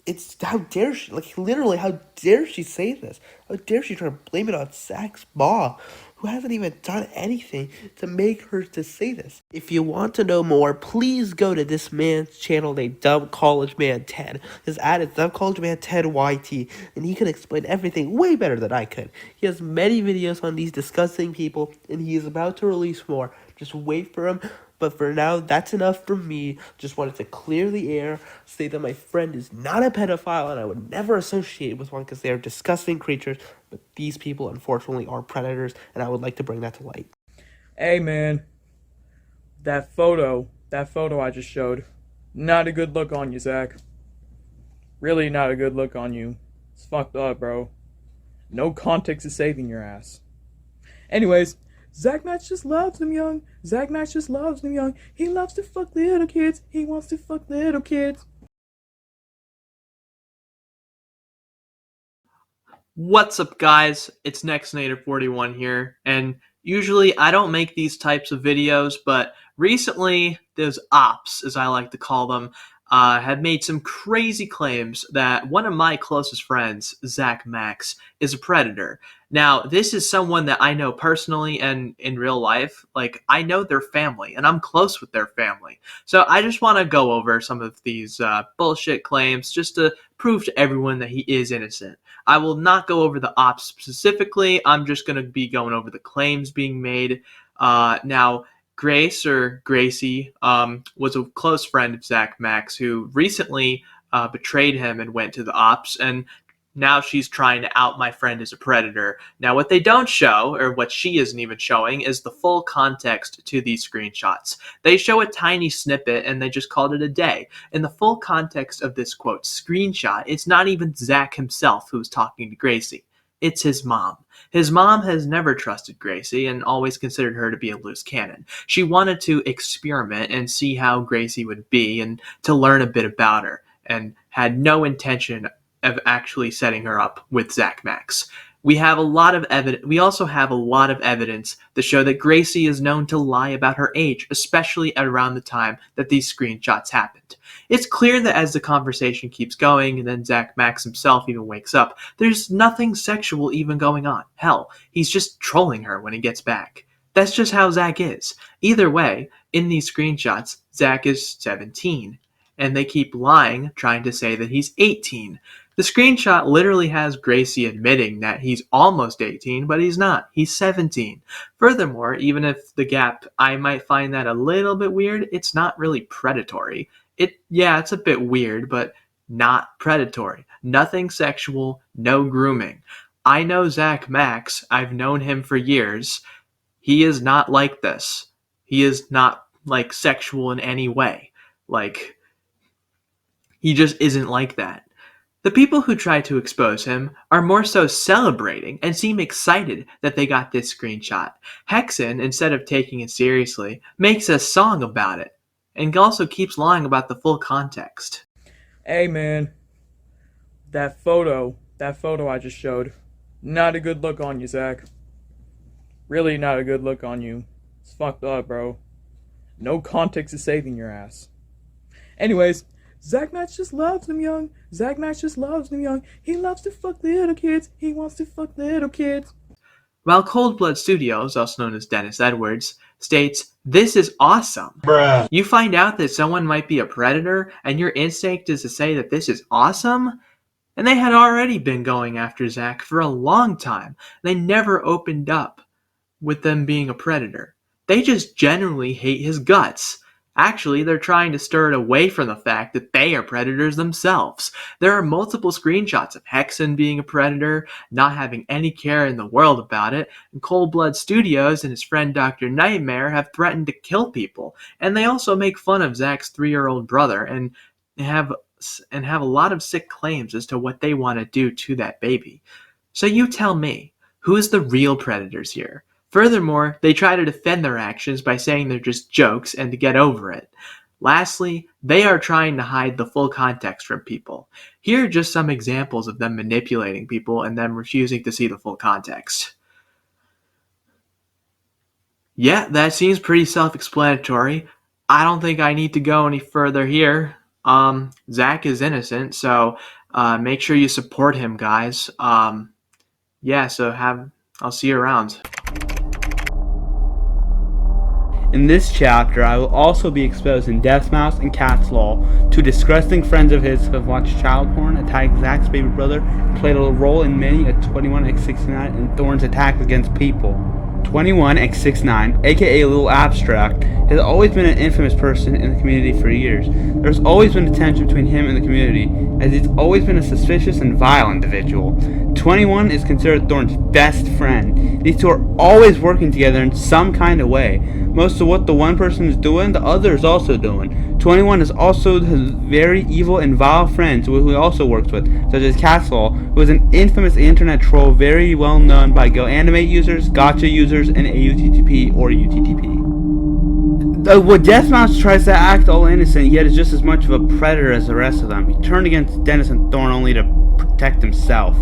It's how dare she, like literally, how dare she say this? How dare she try to blame it on Zach's mom, who hasn't even done anything to make her to say this? If you want to know more, please go to this man's channel named Dumb College Man Ted. His ad is Dumb College Man Ted YT, and he can explain everything way better than I could. He has many videos on these disgusting people, and he is about to release more. Just wait for him. But for now, that's enough from me. Just wanted to clear the air, say that my friend is not a pedophile, and I would never associate with one because they are disgusting creatures. But these people, unfortunately, are predators, and I would like to bring that to light. Hey, man. That photo I just showed, not a good look on you, Zach. Really not a good look on you. It's fucked up, bro. No context is saving your ass. Anyways, Zack Max just loves them young. Zack Max just loves them young. He loves to fuck little kids. He wants to fuck little kids. What's up, guys? It's NextNative41 here, and usually I don't make these types of videos, but recently those ops, as I like to call them, have made some crazy claims that one of my closest friends, Zack Max, is a predator. Now, this is someone that I know personally and in real life. Like, I know their family, and I'm close with their family. So I just want to go over some of these bullshit claims just to prove to everyone that he is innocent. I will not go over the ops specifically. I'm just going to be going over the claims being made. Now, Gracie was a close friend of Zack Max who recently betrayed him and went to the ops, and now she's trying to out my friend as a predator. Now, what they don't show, or what she isn't even showing, is the full context to these screenshots. They show a tiny snippet, and they just called it a day. In the full context of this, quote, screenshot, it's not even Zack himself who's talking to Gracie. It's his mom. His mom has never trusted Gracie and always considered her to be a loose cannon. She wanted to experiment and see how Gracie would be and to learn a bit about her, and had no intention of actually setting her up with Zack Max. We have a lot of evidence. We also have a lot of evidence to show that Gracie is known to lie about her age, especially at around the time that these screenshots happened. It's clear that as the conversation keeps going, and then Zack Max himself even wakes up, there's nothing sexual even going on. Hell, he's just trolling her when he gets back. That's just how Zack is. Either way, in these screenshots, Zack is 17, and they keep lying, trying to say that he's 18. The screenshot literally has Gracie admitting that he's almost 18, but he's not. He's 17. Furthermore, even if the gap, I might find that a little bit weird, it's not really predatory. It's a bit weird, but not predatory. Nothing sexual, no grooming. I know Zack Max. I've known him for years. He is not like this. He is not, like, sexual in any way. Like, he just isn't like that. The people who try to expose him are more so celebrating and seem excited that they got this screenshot. Hexen, instead of taking it seriously, makes a song about it, and also keeps lying about the full context. Hey, man. That photo I just showed, not a good look on you, Zach. Really not a good look on you. It's fucked up, bro. No context is saving your ass. Anyways, Zack Max just loves them young. Zack Max just loves them young. He loves to fuck little kids. He wants to fuck little kids. While Cold Blood Studios, also known as Dennis Edwards, states, "This is awesome." Bruh. You find out that someone might be a predator, and your instinct is to say that this is awesome? And they had already been going after Zack for a long time. They never opened up with them being a predator. They just generally hate his guts. Actually, they're trying to stir it away from the fact that they are predators themselves. There are multiple screenshots of Hexen being a predator, not having any care in the world about it, and Cold Blood Studios and his friend Dr. Nightmare have threatened to kill people. And they also make fun of Zack's 3-year-old brother and have a lot of sick claims as to what they want to do to that baby. So you tell me, who's the real predators here? Furthermore, they try to defend their actions by saying they're just jokes and to get over it. Lastly, they are trying to hide the full context from people. Here are just some examples of them manipulating people and them refusing to see the full context. Yeah, that seems pretty self-explanatory. I don't think I need to go any further here. Zack is innocent, so make sure you support him, guys. Yeah, so I'll see you around. In this chapter, I will also be exposing Deathmouse and Catzlol, two disgusting friends of his who have watched child porn, attacked Zack's baby brother, and played a role in many a 21x69 and Thorn's attacks against people. 21x69, aka Little Abstract, has always been an infamous person in the community for years. There's always been a tension between him and the community, as he's always been a suspicious and vile individual. 21 is considered Thorn's best friend. These two are always working together in some kind of way. Most of what the one person is doing, the other is also doing. 21 is also his very evil and vile friends who he also works with, such as Catzlol, who is an infamous internet troll very well known by GoAnimate users, Gotcha users, and AUTTP or UTTP. What Deathmouse tries to act all innocent, yet is just as much of a predator as the rest of them. He turned against Dennis and Thorn only to protect himself.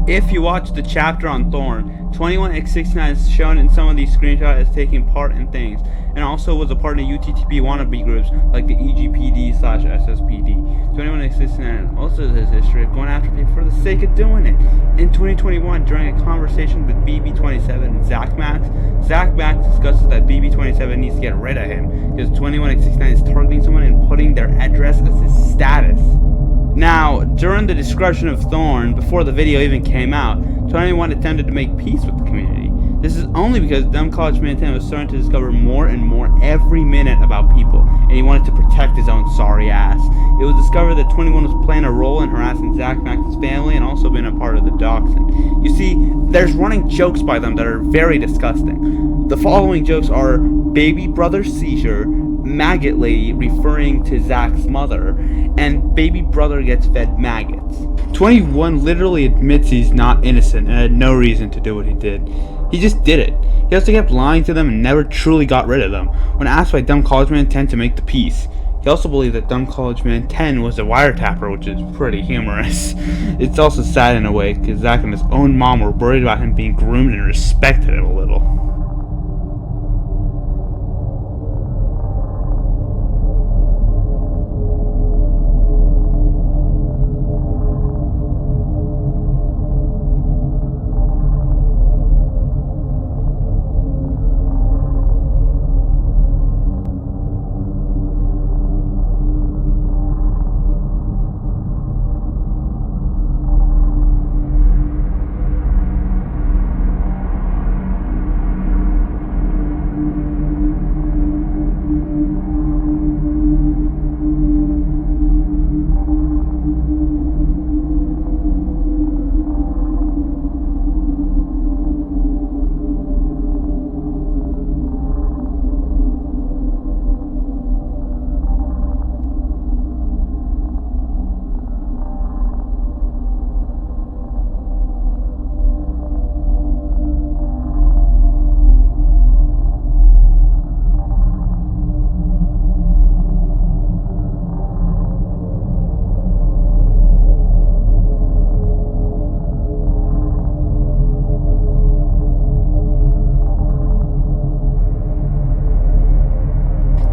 If you watch the chapter on Thorn, 21x69 is shown in some of these screenshots as taking part in things, and also was a part of UTTP wannabe groups like the EGPD/SSPD. 21x69 also has a history of going after people for the sake of doing it. In 2021, during a conversation with BB27 and Zack Max discusses that BB27 needs to get rid of him because 21x69 is targeting someone and putting their address as his status. Now, during the discussion of Thorn, before the video even came out, 21 attempted to make peace with the community. This is only because Dumb College Man 10 was starting to discover more and more every minute about people, and he wanted to protect his own sorry ass. It was discovered that 21 was playing a role in harassing Zack Max's family and also being a part of the doxing. You see, there's running jokes by them that are very disgusting. The following jokes are baby brother seizure, maggot lady referring to Zack's mother, and baby brother gets fed maggots. 21 literally admits he's not innocent and had no reason to do what he did. He just did it. He also kept lying to them and never truly got rid of them. When asked by Dumb College Man 10 to make the peace, he also believed that Dumb College Man 10 was a wiretapper, which is pretty humorous. It's also sad in a way, because Zack and his own mom were worried about him being groomed and respected him a little.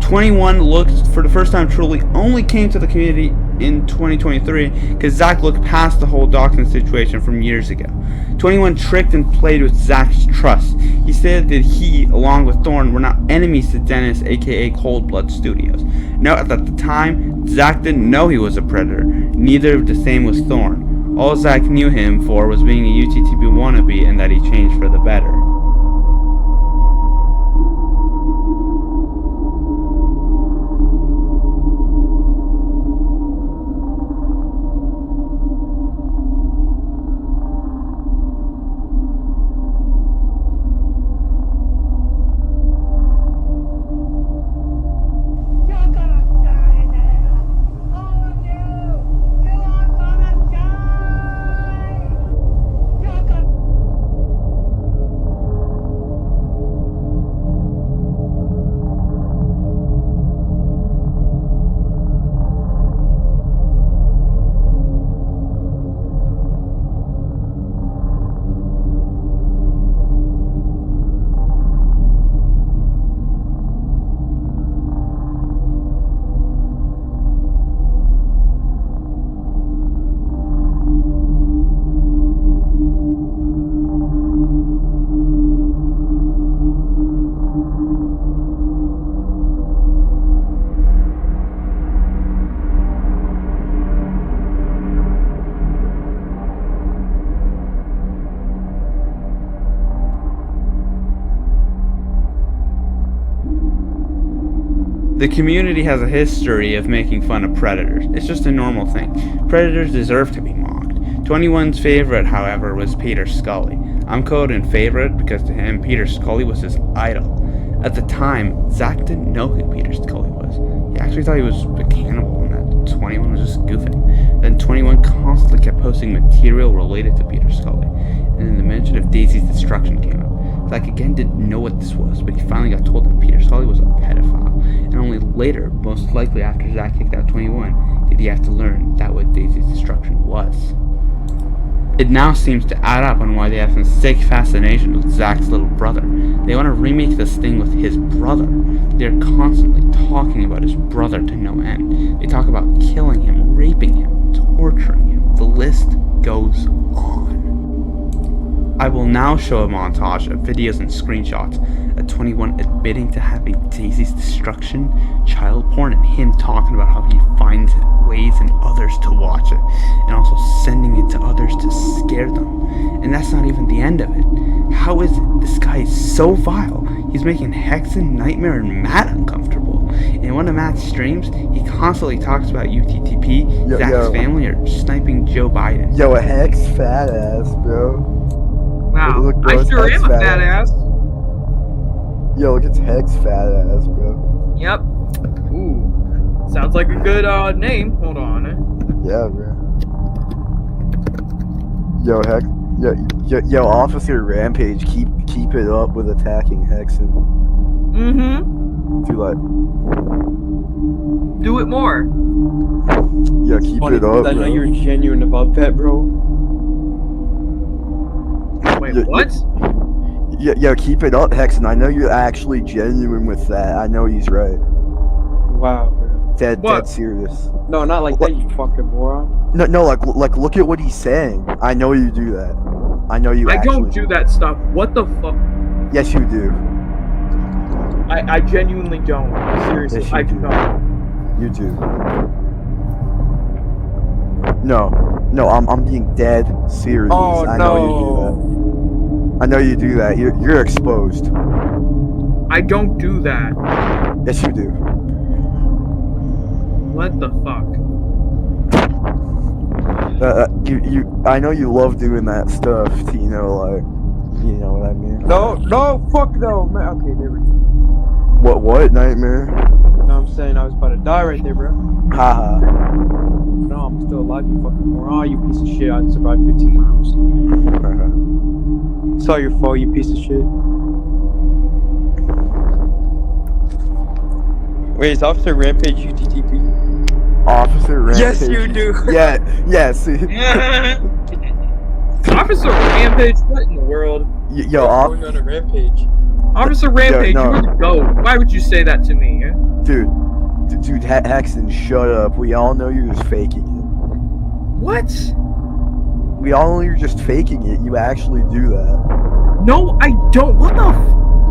.21 looked, for the first time truly, only came to the community in 2023 because Zack looked past the whole doxing situation from years ago. 21 tricked and played with Zack's trust. He said that he, along with Thorn, were not enemies to Dennis, aka Cold Blood Studios. Note that at the time, Zack didn't know he was a predator. Neither of the same was Thorn. All Zack knew him for was being a UTTB wannabe and that he changed for the better. The community has a history of making fun of predators. It's just a normal thing. Predators deserve to be mocked. 21's favorite, however, was Peter Scully. I'm coding favorite because to him, Peter Scully was his idol. At the time, Zack didn't know who Peter Scully was. He actually thought he was a cannibal and that 21 was just goofing. Then 21 constantly kept posting material related to Peter Scully. And then the mention of Daisy's destruction came up. Zack again didn't know what this was, but he finally got told that Peter Scully was a pedophile. And only later, most likely after Zack kicked out 21, did he have to learn that what Daisy's destruction was. It now seems to add up on why they have some sick fascination with Zack's little brother. They want to remake this thing with his brother. They're constantly talking about his brother to no end. They talk about killing him, raping him, torturing him. The list goes on. I will now show a montage of videos and screenshots of 21 admitting to having Daisy's destruction, child porn, and him talking about how he finds ways in others to watch it, and also sending it to others to scare them. And that's not even the end of it. How is it? This guy is so vile. He's making Hexen, Nightmare, and Matt uncomfortable. In one of Matt's streams, he constantly talks about UTTP, Zach's family, or sniping Joe Biden. Yo, a Hex fat ass, bro. Wow, Look, bro, I it's sure Hex am a fat ass. Yo, look, it's Hex fat ass, bro. Yep. Ooh. Sounds like a good name. Hold on. Yeah, bro. Yo, Hex. Yo, Officer Rampage, keep it up with attacking Hexen. Mm-hmm. Do it more. Yeah, keep Funny, it up, I know bro. you're genuine about that, bro. Wait, what? Yeah, keep it up, Hexen. I know you're actually genuine with that. I know he's right. Wow, bro. Dead serious. No, not like that, you fucking moron. No, like look at what he's saying. I know you do that. I know you. I don't do that stuff. What the fuck? Yes, you do. I genuinely don't. Seriously, Yes, you I do not. You do. No, I'm being dead serious. Oh, I know you do that. I know you do that. You're exposed. I don't do that. Yes, you do. What the fuck? I know you love doing that stuff, Tino. Like, you know what I mean? No, fuck no, man. Okay, there we go. What Nightmare? No, I'm saying I was about to die right there, bro. Haha. No, I'm still alive, you fucking moron. You piece of shit. I survived 15 miles. It's all your fault, you piece of shit. Wait, is Officer Rampage UTTP? Officer Rampage. Yes, you do. Yeah, see. Officer Rampage? What in the world? Yo, going on a rampage. Officer Rampage, no. you need to go. Why would you say that to me? Dude, Hexen, shut up. We all know you're just faking it. What? We all know you're just faking it. You actually do that. No, I don't. What the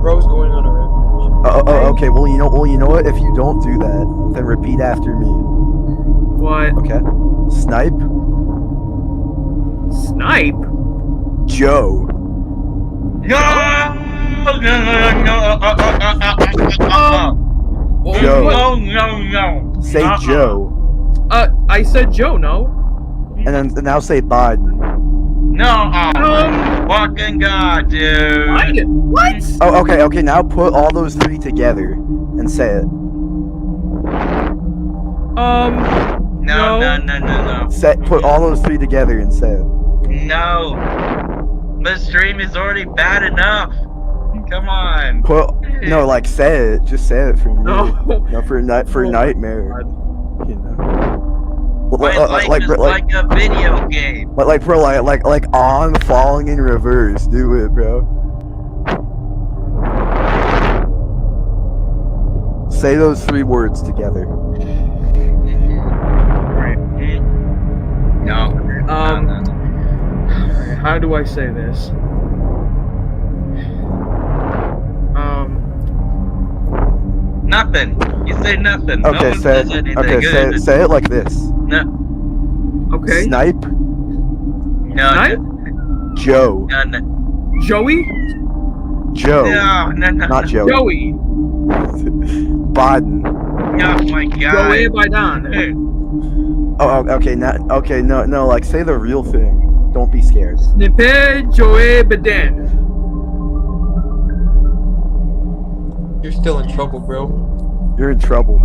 Bro's going on a rampage. Okay. Well, you know what? If you don't do that, then repeat after me. What? Okay. Snipe. Snipe? Joe. No! Joe. No. Say Joe. I said Joe, no? And now say Biden. No, fucking god, dude. What? Oh, okay. Now put all those three together and say it. No. Put all those three together and say it. No. The stream is already bad enough. Come on. Say it. Just say it for me. No. For Nightmare. You know. Like a video game. Like on falling in reverse. Do it, bro. Say those three words together. Right. No. How do I say this? Nothing. You say nothing. Okay, say it like this. No. Okay. Snipe. No. Snipe? Joe. No. Joey? Joe. No. Not Joey. Joey. Biden. Oh my god. Joey Biden. Oh, okay. No. Like, say the real thing. Don't be scared. Snippet Joey Biden. You're still in trouble, bro. You're in trouble.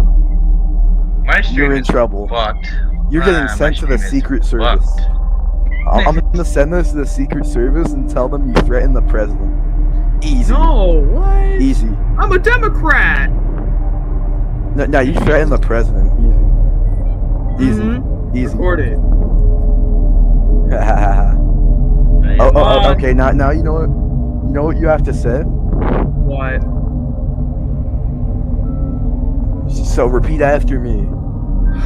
My stream You're in is trouble. fucked. You're getting sent to the Secret Service. I'm gonna send this to the Secret Service and tell them you threatened the president. Easy. No, what? Easy. I'm a Democrat. No, you threatened the president. Easy. Easy. Record it. Okay. Now you know what? You know what you have to say. What? So repeat after me.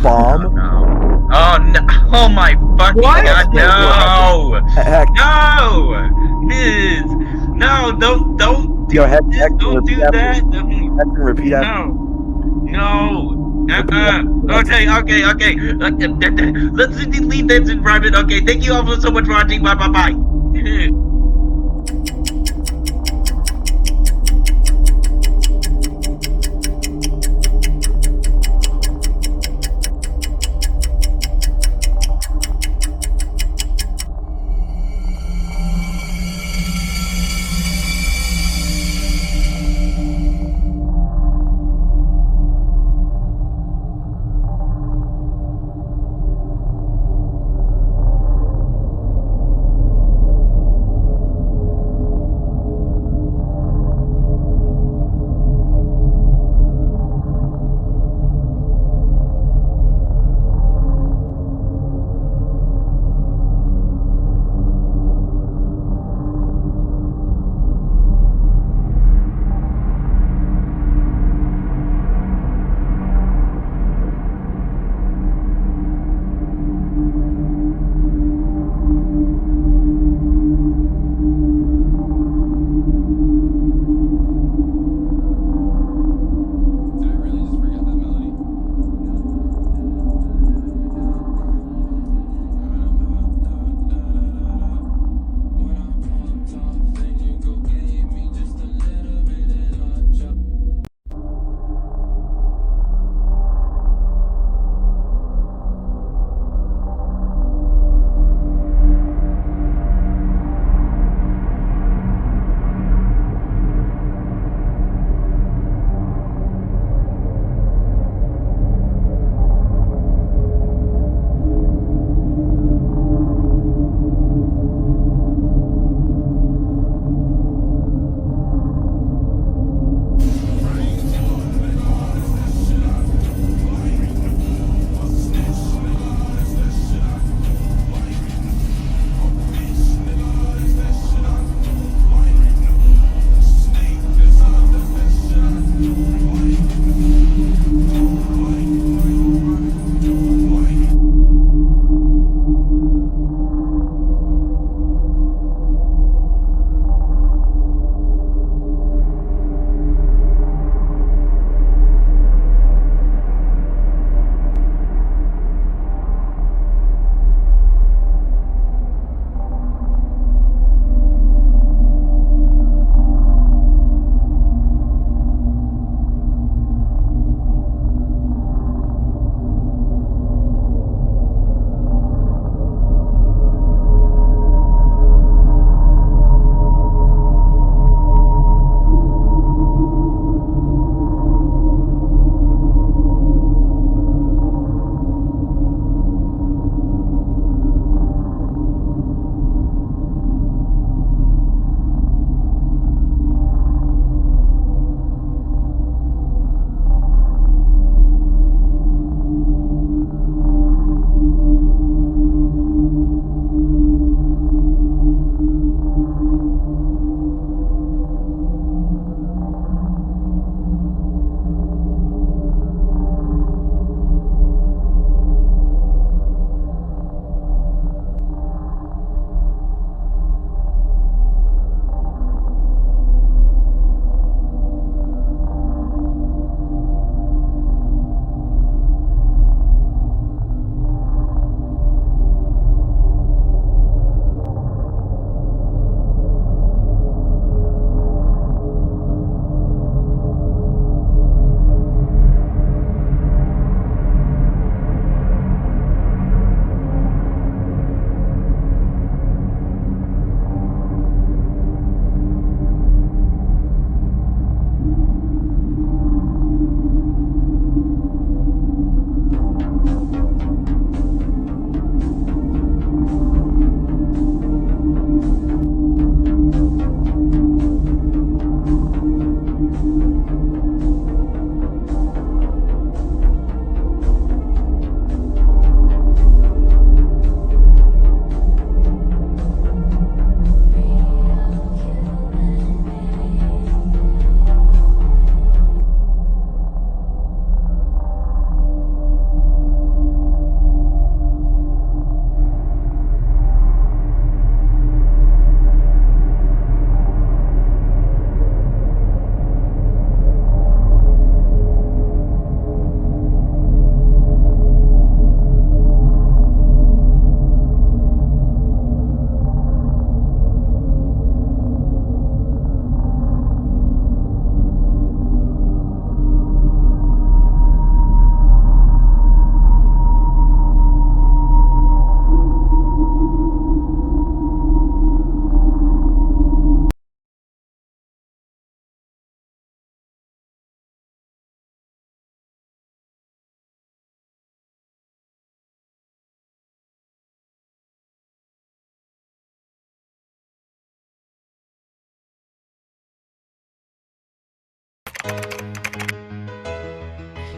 Bomb. Oh no! Oh my fucking god! No! Heck. No! No, don't Yo, Hexen, don't do repeat that. after me. Hexen, repeat after me. No. Okay. Let's delete this in private. Okay, thank you all so much for watching. Bye.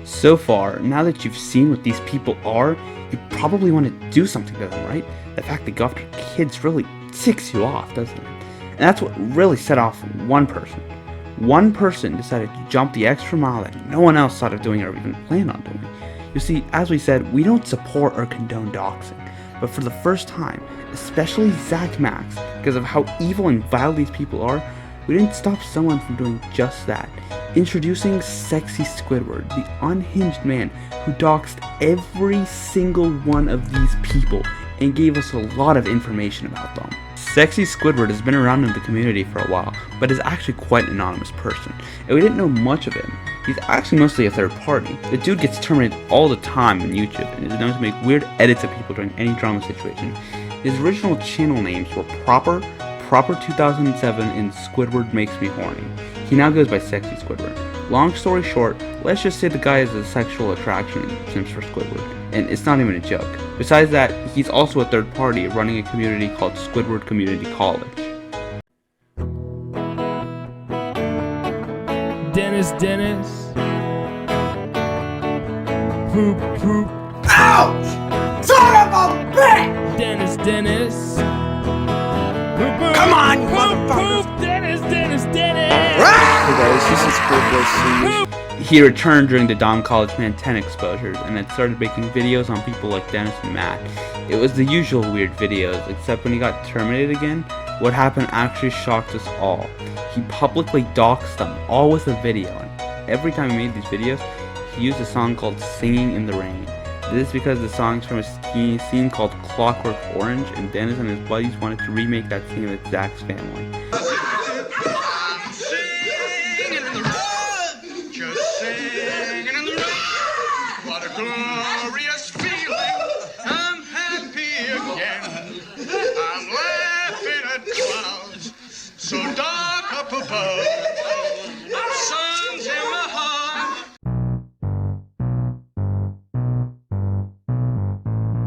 So far, now that you've seen what these people are, you probably want to do something to them, right? The fact they go after kids really ticks you off, doesn't it? And that's what really set off one person. One person decided to jump the extra mile that no one else thought of doing or even planned on doing. You see, as we said, we don't support or condone doxing, but for the first time, especially Zack Max, because of how evil and vile these people are, we didn't stop someone from doing just that. Introducing Sexy Squidward, the unhinged man who doxed every single one of these people and gave us a lot of information about them. Sexy Squidward has been around in the community for a while, but is actually quite an anonymous person, and we didn't know much of him. He's actually mostly a third party. The dude gets terminated all the time on YouTube and is known to make weird edits of people during any drama situation. His original channel names were Proper 2007, and Squidward Makes Me Horny. He now goes by Sexy Squidward. Long story short, let's just say the guy has a sexual attraction and sims for Squidward, and it's not even a joke. Besides that, he's also a third party running a community called Squidward Community College. Dennis. Poop. Ouch! Son of a bitch! Dennis. Come on, you motherfuckers! Dennis! Hey guys, this is Squidward. He returned during the Dom College Man 10 exposures and had started making videos on people like Dennis and Matt. It was the usual weird videos, except when he got terminated again, what happened actually shocked us all. He publicly doxed them, all with a video, and every time he made these videos, he used a song called Singing in the Rain. This is because the song's from a scene called Clockwork Orange, and Dennis and his buddies wanted to remake that scene with Zack's family. What a glorious feeling, I'm happy again. I'm laughing at clouds so dark up above. Sun's in my heart.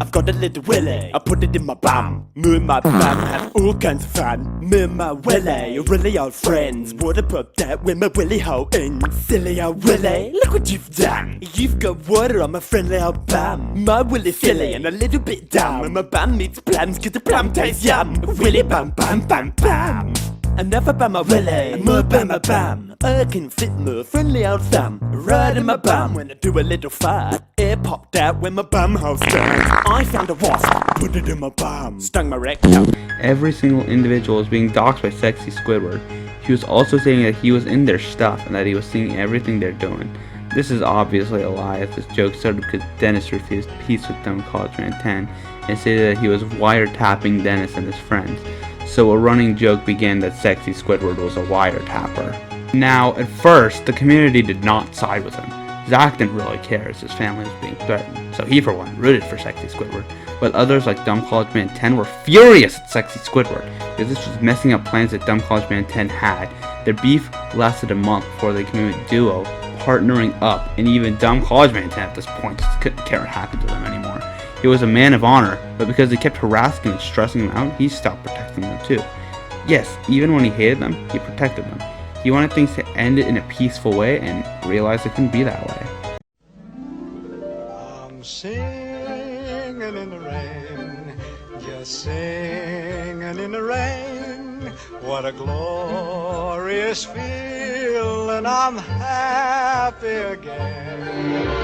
I've got a little willy, I put it in my bum. Me and my bum have all kinds of fun. Me and my willy are really old friends. What about that with my willy hole in? Silly old willy, look what you've done. You've got water on my friendly old bum. My willy's silly and a little bit dumb. And my bum needs plums cause the plum tastes yum. Willy bum bum bum bum. Another bum my willy, more bum my bum. I can fit my friendly old thumb right in my bum when I do a little fart. It popped out when my bum hole stung. I found a wasp, put it in my bum, stung my rectum. Every single individual is being doxxed by Sexy Squidward. He was also saying that he was in their stuff and that he was seeing everything they're doing. This is obviously a lie, as this joke started because Dennis refused peace with them College Man 10 and stated that he was wiretapping Dennis and his friends. So a running joke began that Sexy Squidward was a wiretapper. Now, at first, the community did not side with him. Zack didn't really care as his family was being threatened, so he for one rooted for Sexy Squidward. But others like Dumb College Man 10 were furious at Sexy Squidward, because this was messing up plans that Dumb College Man 10 had. Their beef lasted a month before they became a duo, partnering up, and even Dumb College Man 10 at this point just couldn't care what happened to them anymore. He was a man of honor, but because they kept harassing and stressing him out, he stopped protecting them too. Yes, even when he hated them, he protected them. He wanted things to end in a peaceful way and realized it couldn't be that way. I'm singing in the rain, just singing in the rain. What a glorious feeling, I'm happy again.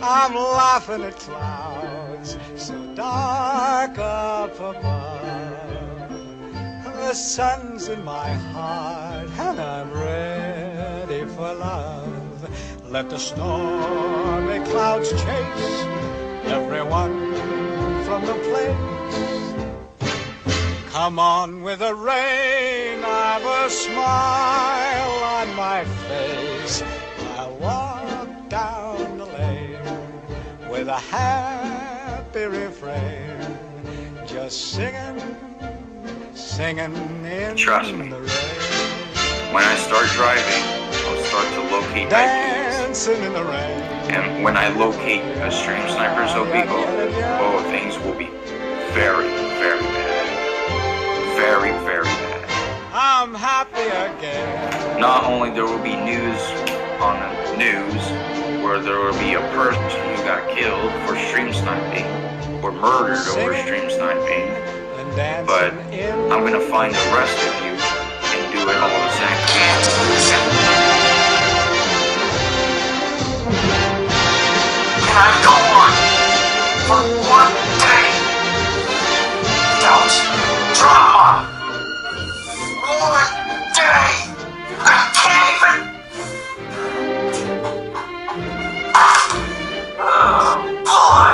I'm laughing at clouds so dark up above. The sun's in my heart and I'm ready for love. Let the stormy clouds chase everyone from the place. Come on with the rain, I've a smile on my face. I'll walk down the lane with a happy refrain, just singing in Trust me. the rain. When I start driving, I'll start to locate Dancing in the rain. and when I locate a stream sniper's Obigo, oh, things will be very, very bad. Very, very bad. I'm happy again. Not only there will be news on the news, where there will be a person who got killed for stream sniping, or murdered over stream sniping, but I'm gonna find the rest of you and do it all the same. Can I go on for one day without drama? One day! I can't even... Oh boy!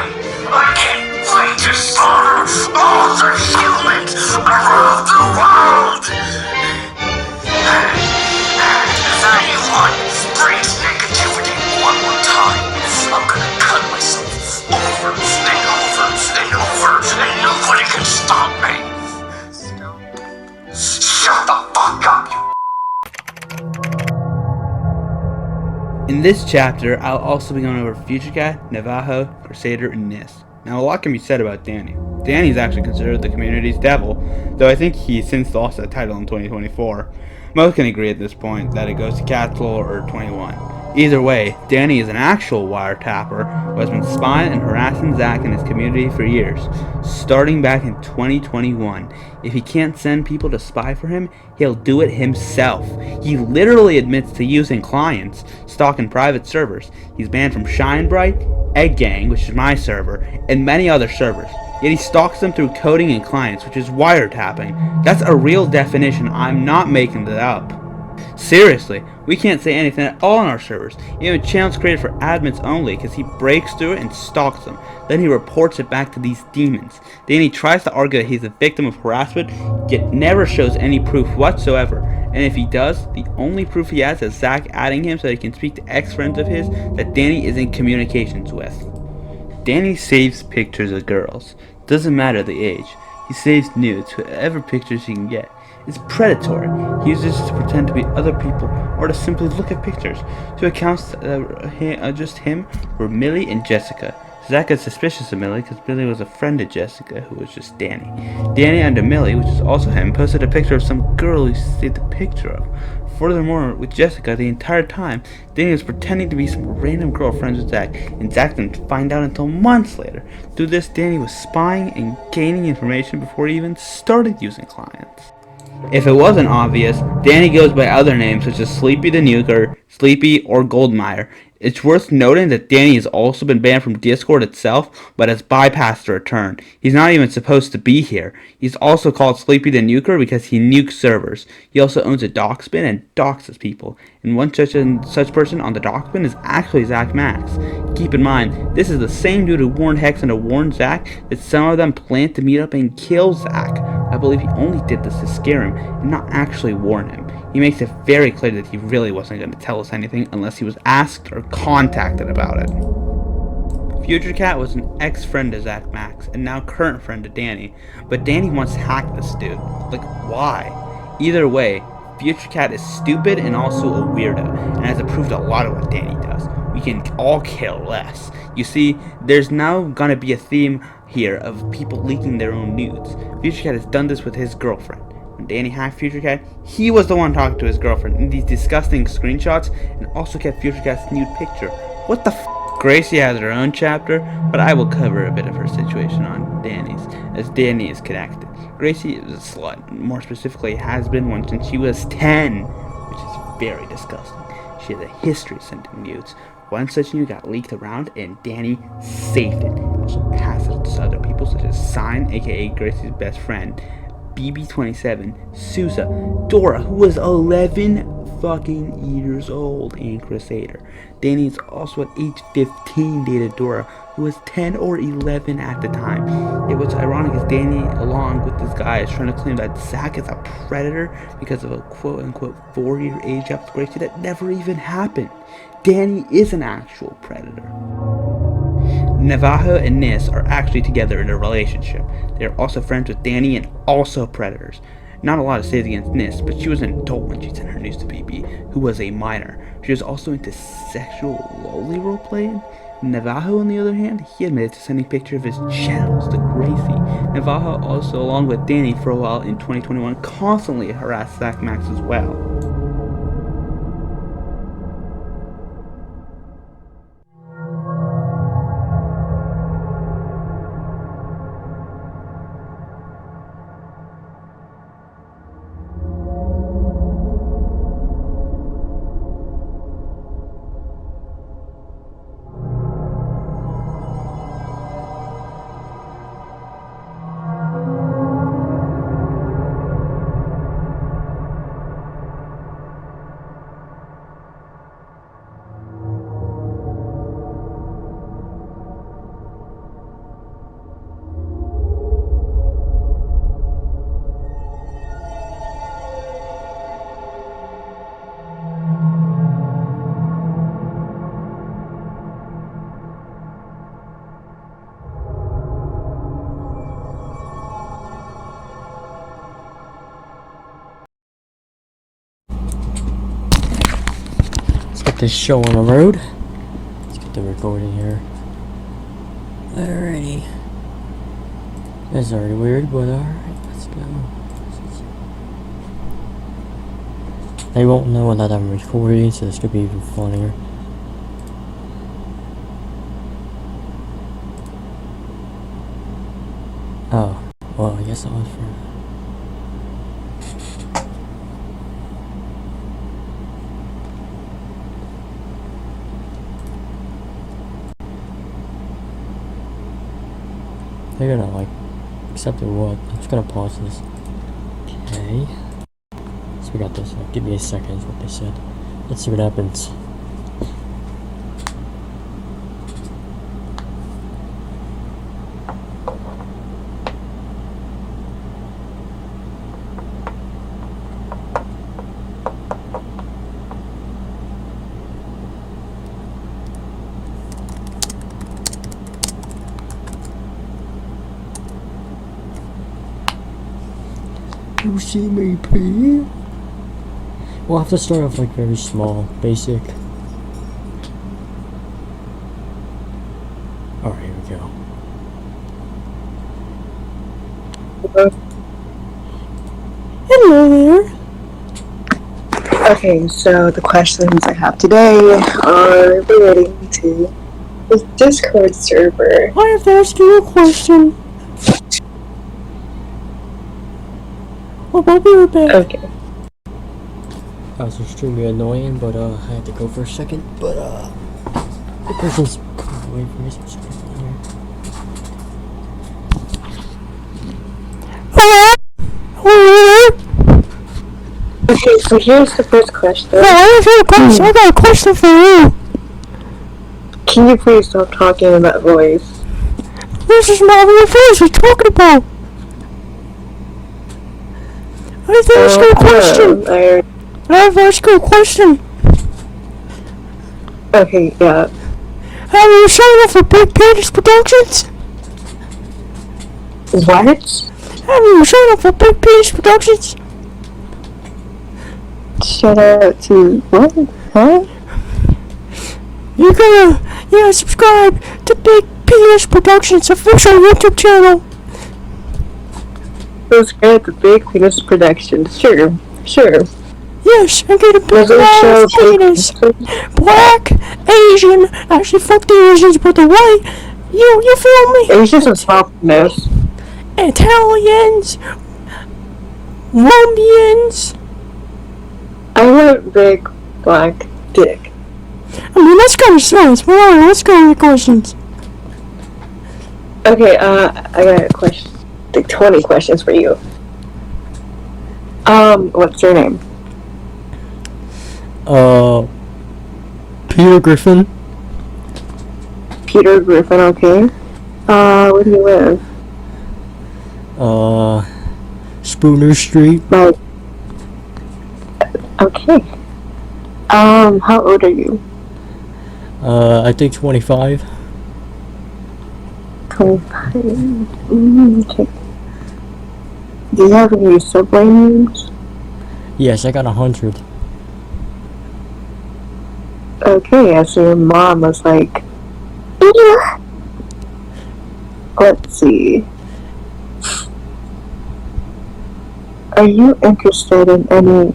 I can't wait to slaughter all the humans around the world! If anyone brings negativity one more time, I'm gonna cut myself over and over and over, and nobody can stop me! Shut the fuck up, you... In this chapter, I'll also be going over Futurecat, Navaho, Chrisader, and Nis. Now, a lot can be said about Danny. Danny is actually considered the community's devil, though I think he since lost that title in 2024. Most can agree at this point that it goes to Catzlol or 21. Either way, Danny is an actual wiretapper who has been spying and harassing Zack and his community for years, starting back in 2021. If he can't send people to spy for him, he'll do it himself. He literally admits to using clients, stalking private servers. He's banned from Shinebright, Egg Gang, which is my server, and many other servers. Yet he stalks them through coding and clients, which is wiretapping. That's a real definition, I'm not making that up. Seriously, we can't say anything at all on our servers. Even channels created for admins only, because he breaks through it and stalks them. Then he reports it back to these demons. Then he tries to argue that he's a victim of harassment, yet never shows any proof whatsoever. And if he does, the only proof he has is Zack adding him so that he can speak to ex-friends of his that Danny is in communications with. Danny saves pictures of girls. Doesn't matter the age. He saves nudes, whatever pictures he can get. It's predatory. He uses this to pretend to be other people or to simply look at pictures. Two accounts just him were Millie and Jessica. Zack got suspicious of Millie because Millie was a friend of Jessica who was just Danny. Danny under Millie, which is also him, posted a picture of some girl he saved the picture of. Furthermore, with Jessica, the entire time, Danny was pretending to be some random girl friends with Zack, and Zack didn't find out until months later. Through this, Danny was spying and gaining information before he even started using clients. If it wasn't obvious, Danny goes by other names such as Sleepy the Nuker, Sleepy, or Goldmire. It's worth noting that Danny has also been banned from Discord itself, but has bypassed the return. He's not even supposed to be here. He's also called Sleepy the Nuker because he nukes servers. He also owns a doxbin and doxes people. And one such person on the doxbin is actually Zack Max. Keep in mind, this is the same dude who warned Hexen to warn Zack that some of them planned to meet up and kill Zack. I believe he only did this to scare him and not actually warn him. He makes it very clear that he really wasn't going to tell us anything unless he was asked or contacted about it. Futurecat was an ex-friend of Zack Max and now current friend of Danny, but Danny wants to hack this dude. Like, why? Either way, Futurecat is stupid and also a weirdo, and has approved a lot of what Danny does. We can all care less. You see, there's now gonna be a theme here of people leaking their own nudes. Futurecat has done this with his girlfriend. When Danny hacked Futurecat, he was the one talking to his girlfriend in these disgusting screenshots, and also kept Futurecat's nude picture. What the f***? Gracie has her own chapter, but I will cover a bit of her situation on Danny's, as Danny is connected. Gracie is a slut, more specifically has been one since she was 10, which is very disgusting. She has a history of sending nudes. One such nude got leaked around, and Danny saved it. Also passed it to other people such as Sign, aka Gracie's best friend, BB27, Sousa, Dora, who was 11 fucking years old, and Chrisader. Danny is also at age 15 dated Dora, who was 10 or 11 at the time. What's ironic is Danny, along with this guy, is trying to claim that Zack is a predator because of a quote-unquote 4-year age gap to Gracie that never even happened. Danny is an actual predator. Navaho and Nis are actually together in a relationship. They are also friends with Danny and also predators. Not a lot to say against Nis, but she was an adult when she sent her news to BB, who was a minor. She was also into sexual lolly roleplaying. Navaho, on the other hand, he admitted to sending pictures of his channels to Gracie. Navaho also, along with Danny for a while in 2021, constantly harassed Zack Max as well. get this show on the road. Let's get the recording here. Alrighty. That's already weird, but alright, let's go. They won't know that I'm recording, so this could be even funnier. Oh, well, I guess that was for... They're gonna, like, accept it what? I'm just gonna pause this. Okay. So we got this. Give me a second, is what they said. Let's see what happens. You see me pee? We'll have to start off like very small, basic. Alright, here we go. Hello there. Okay, so the questions I have today are relating to the Discord server. I have to ask you a question. I'll be right back. Okay. That was extremely annoying, but I had to go for a second. But the person's coming away from me. So I'm just gonna Okay, so here's the first question. I got a question for you. Can you please stop talking in that voice? This is my real voice. What are you talking about? I have to ask you a question. I have to ask you a question. Okay, yeah. Have you signed up for Big Penis Productions? What? Have you signed up for Big Penis Productions? Shout out to what? Huh? You gotta, subscribe to Big Penis Productions official YouTube channel. Subscribe to Big Penis Productions. Sure. Yes, and get a big ass penis. Black, Asian, actually fuck the Asians, but the white, you feel me? Asians are softness. Italians, Colombians. I want big black dick. I mean, that's kind of sense, but alright, let's go with the questions. Okay, I got a question. Like 20 questions for you. What's your name? Peter Griffin. Peter Griffin, okay. Where do you live? Spooner Street. Like, okay. How old are you? I think 25. 25. Okay. Do you have any subway names? Yes, I got 100. Okay, so your mom was like, yeah. Let's see. Are you interested in any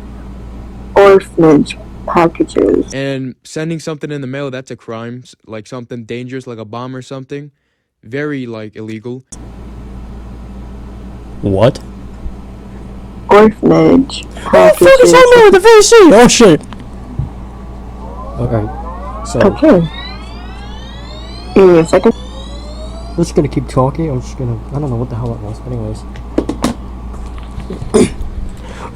orphanage packages? And sending something in the mail, that's a crime. Like something dangerous, like a bomb or something. Very, like, illegal. What? Orphanage packages. Oh, focus on me with the VC! Oh, shit! Okay, so... Okay. Give me a second. I'm just gonna keep talking, I don't know what the hell it was, but anyways. Who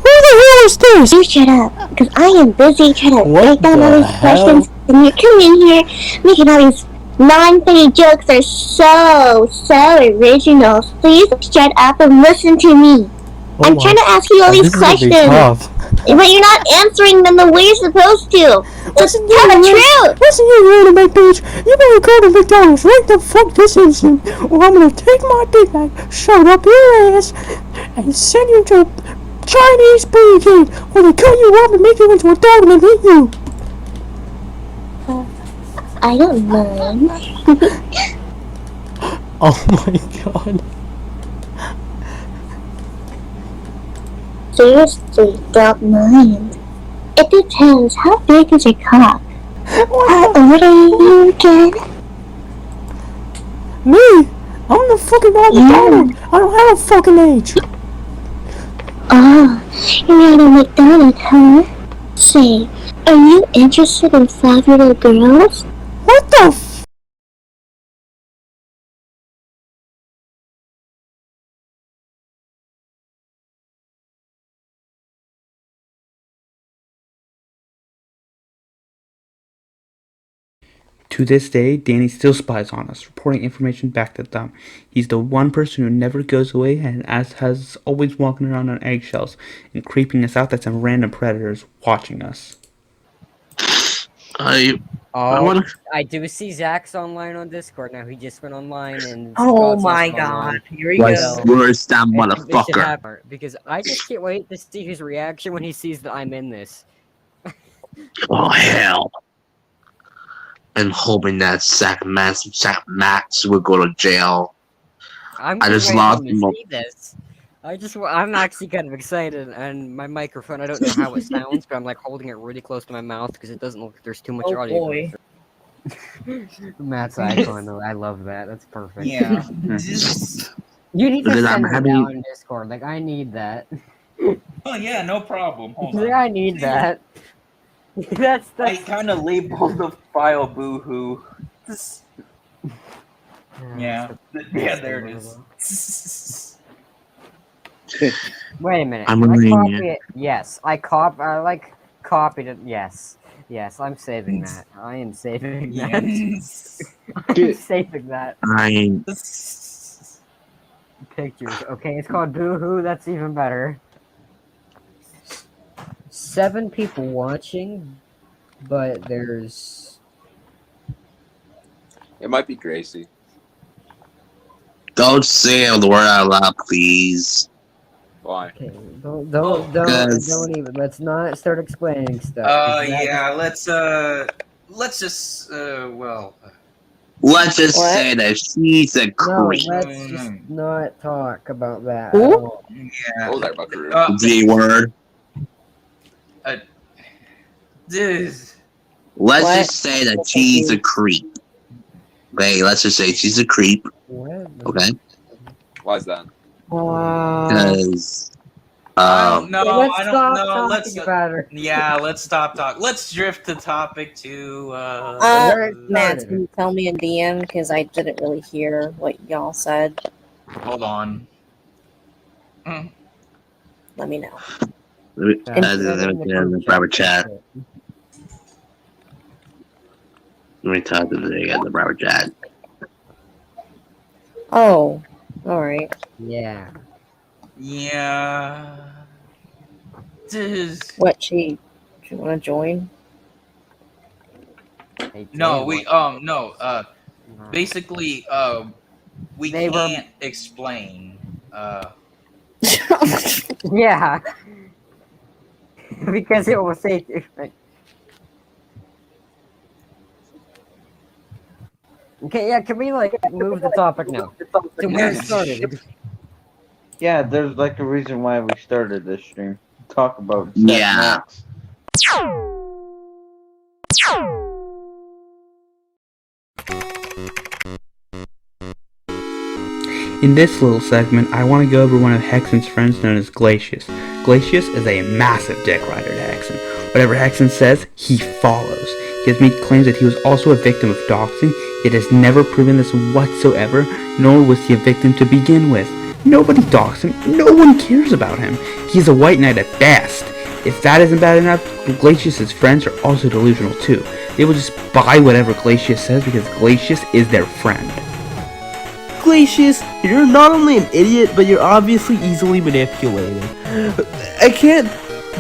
the hell is this? You shut up, because I am busy trying to write down all these questions, and you come in here making all these non-funny jokes that are so original. Please shut up and listen to me. I'm trying to ask you all these questions, but you're not answering them the way you're supposed to. Just tell the truth. Listen, you random bitch. You better go to McDonald's right the fuck this instant, or I'm gonna take my Big Mac, shove up your ass, and send you to Chinese Burger King, where they cut you up and make you into a dog and then eat you. I don't mind. Oh my god. Seriously, don't mind. It depends. How big is your cock? How old are you again? Me? I'm the fucking McDonald. I don't have a fucking age. Oh, you're not a McDonald, huh? Say, are you interested in 5-year-old girls? What the f- To this day, Danny still spies on us, reporting information back to them. He's the one person who never goes away and has always walking around on eggshells and creeping us out that some random predators watching us. I do see Zach's online on Discord now. He just went online and Oh Scott's my also god, online. here we So, go. Where's that I think we should motherfucker? have her, because I just can't wait to see his reaction when he sees that I'm in this. Oh hell! And hoping that Zack Max will go to jail. I'm I just waiting lost to see this. I'm actually kind of excited, and my microphone, I don't know how it sounds, but I'm like holding it really close to my mouth because it doesn't look like there's too much Oh audio. boy. Matt's icon, though. I love that. That's perfect. Yeah. You need to Because I'm send me having- that on Discord. Like, I need that. Oh yeah, no problem. Hold Like, on. I need that. that's I kind of labeled the file boohoo. Yeah. Yeah, there it is. Wait a minute. I'm I reading copy it. it. Yes, I copied it. Yes. Yes, I'm saving that. I am saving that. Yes. I'm saving that. Pictures. Okay, it's called Boohoo. That's even better. 7 people watching, but there's... It might be Gracie. Don't say the word out loud, please. Why? Okay, don't even. Let's not start explaining stuff. 'cause that- Yeah, let's just, well... Let's just What? say that she's a No, creep. let's just not talk about that. Who? at all. Yeah. What was that about career? The word. Let's What? just say that she's a creep. Okay, let's just say she's a creep. What? Okay? Why is that? Because, No, Let's I don't stop know. talking Let's about her. Yeah, let's stop talking. Let's drift the topic to Matt, can you tell me in DM because I didn't really hear what y'all said. Hold on. Let me know. the private chat. Let me talk to the private chat. Oh, all right. Yeah. Yeah. What she want to join? No, basically, we can't explain. Yeah. Because it will say. Okay, yeah, can we, like, move the topic now? To where it started. Yeah, there's like a reason why we started this stream. Talk about Zack Yeah. Max. In this little segment, I want to go over one of Hexen's friends known as Glacius. Glacius is a massive dick rider to Hexen. Whatever Hexen says, he follows. He has made claims that he was also a victim of doxing, yet has never proven this whatsoever, nor was he a victim to begin with. Nobody doxed him, no one cares about him. He's a white knight at best. If that isn't bad enough, Glacius' friends are also delusional too. They will just buy whatever Glacius says because Glacius is their friend. Glacius, you're not only an idiot, but you're obviously easily manipulated. I can't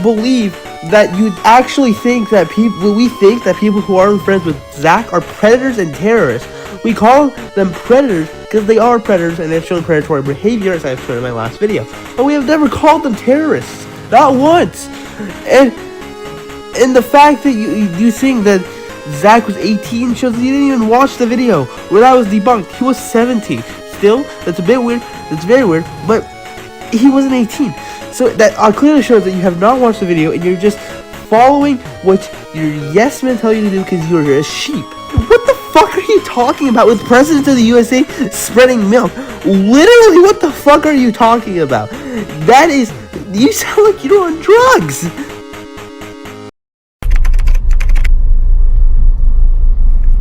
believe that you actually think that we think that people who aren't friends with Zack are predators and terrorists. We call them predators because they are predators and they've shown predatory behavior, as I've shown in my last video. But we have never called them terrorists, not once. And the fact that you think that Zack was 18 shows that he didn't even watch the video where that was debunked. He was 17. Still, that's a bit weird. That's very weird, but he wasn't 18. So that clearly shows that you have not watched the video and you're just following what your yes men tell you to do because you're a sheep. What the fuck are you talking about with President of the USA spreading milk? Literally, what the fuck are you talking about? That is, you sound like you're on drugs.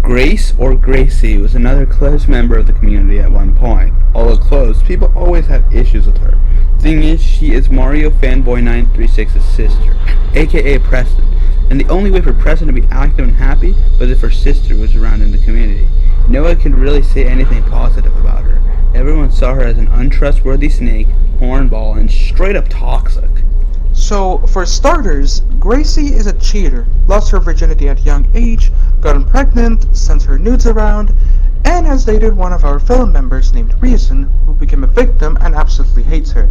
Grace or Gracie was another close member of the community at one point. Although close, people always had issues with her. Thing is, she is Mario Fanboy 936's sister, aka Preston, and the only way for Preston to be active and happy was if her sister was around in the community. No one could really say anything positive about her. Everyone saw her as an untrustworthy snake, hornball, and straight up toxic. So, for starters, Gracie is a cheater, lost her virginity at a young age, got pregnant, sent her nudes around, and has dated one of our fellow members named Reason, who became a victim and absolutely hates her.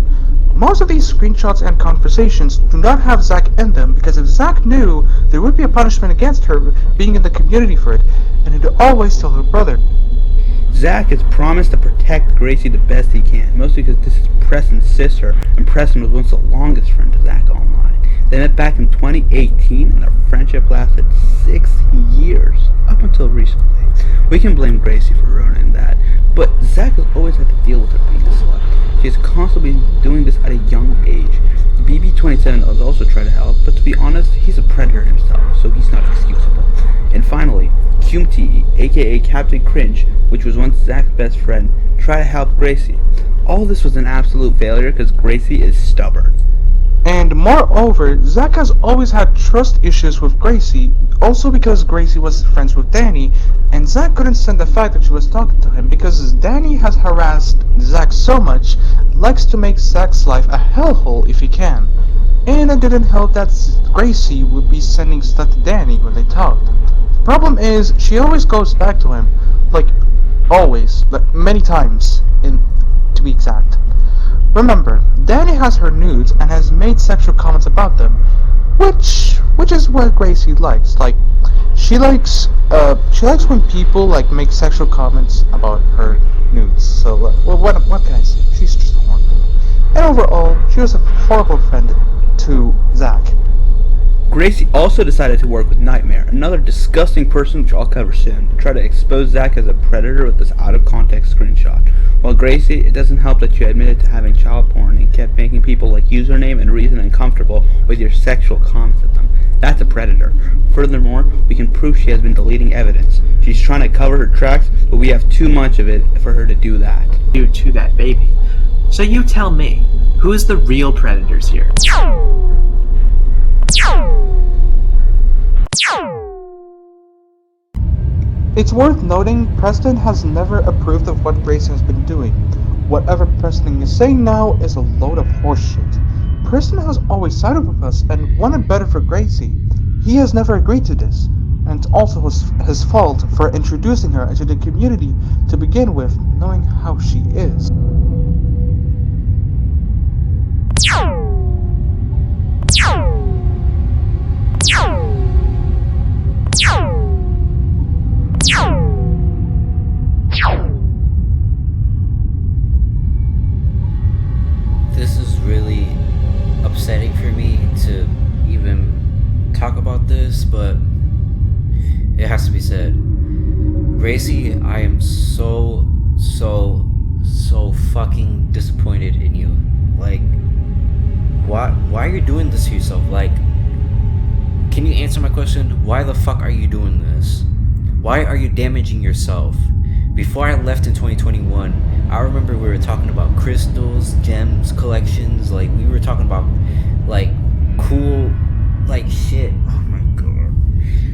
Most of these screenshots and conversations do not have Zack in them because if Zack knew, there would be a punishment against her being in the community for it, and he'd always tell her brother. Zack has promised to protect Gracie the best he can, mostly because this is Preston's sister, and Preston was once the longest friend to Zack online. They met back in 2018, and their friendship lasted 6 years, up until recently. We can blame Gracie for ruining that, but Zack has always had to deal with her being a slut. She has constantly been doing this at a young age. BB27 has also tried to help, but to be honest, he's a predator himself, so he's not excusable. And finally, C0MMUN17Y's, aka Captain Cringe, which was once Zack's best friend, tried to help Gracie. All this was an absolute failure because Gracie is stubborn. And moreover, Zack has always had trust issues with Gracie, also because Gracie was friends with Danny, and Zack couldn't stand the fact that she was talking to him because Danny has harassed Zack so much, likes to make Zack's life a hellhole if he can. And it didn't help that Gracie would be sending stuff to Danny when they talked. The problem is, she always goes back to him, like always, like many times, to be exact. Remember, Danny has her nudes and has made sexual comments about them, which is what Gracie likes. Like, she likes when people like make sexual comments about her nudes. So, well, what can I say? She's just a horrible. And overall, she was a horrible friend to Zack. Gracie also decided to work with Nightmare, another disgusting person which I'll cover soon, to try to expose Zack as a predator with this out-of-context screenshot. While Gracie, it doesn't help that you admitted to having child porn and kept making people like Username and Reason uncomfortable with your sexual comments at them. That's a predator. Furthermore, we can prove she has been deleting evidence. She's trying to cover her tracks, but we have too much of it for her to do that. You to that baby. So you tell me, who's the real predators here? It's worth noting, Preston has never approved of what Gracie has been doing. Whatever Preston is saying now is a load of horseshit. Preston has always sided with us and wanted better for Gracie. He has never agreed to this, and it's also his fault for introducing her into the community to begin with, knowing how she is. This is really upsetting for me to even talk about this, but it has to be said. Gracie, I am so fucking disappointed in you. Like, why are you doing this to yourself? Like, can you answer my question? Why the fuck are you doing this? Why are you damaging yourself? Before I left in 2021, I remember we were talking about crystals, gems, collections, like we were talking about like cool like shit. Oh my god.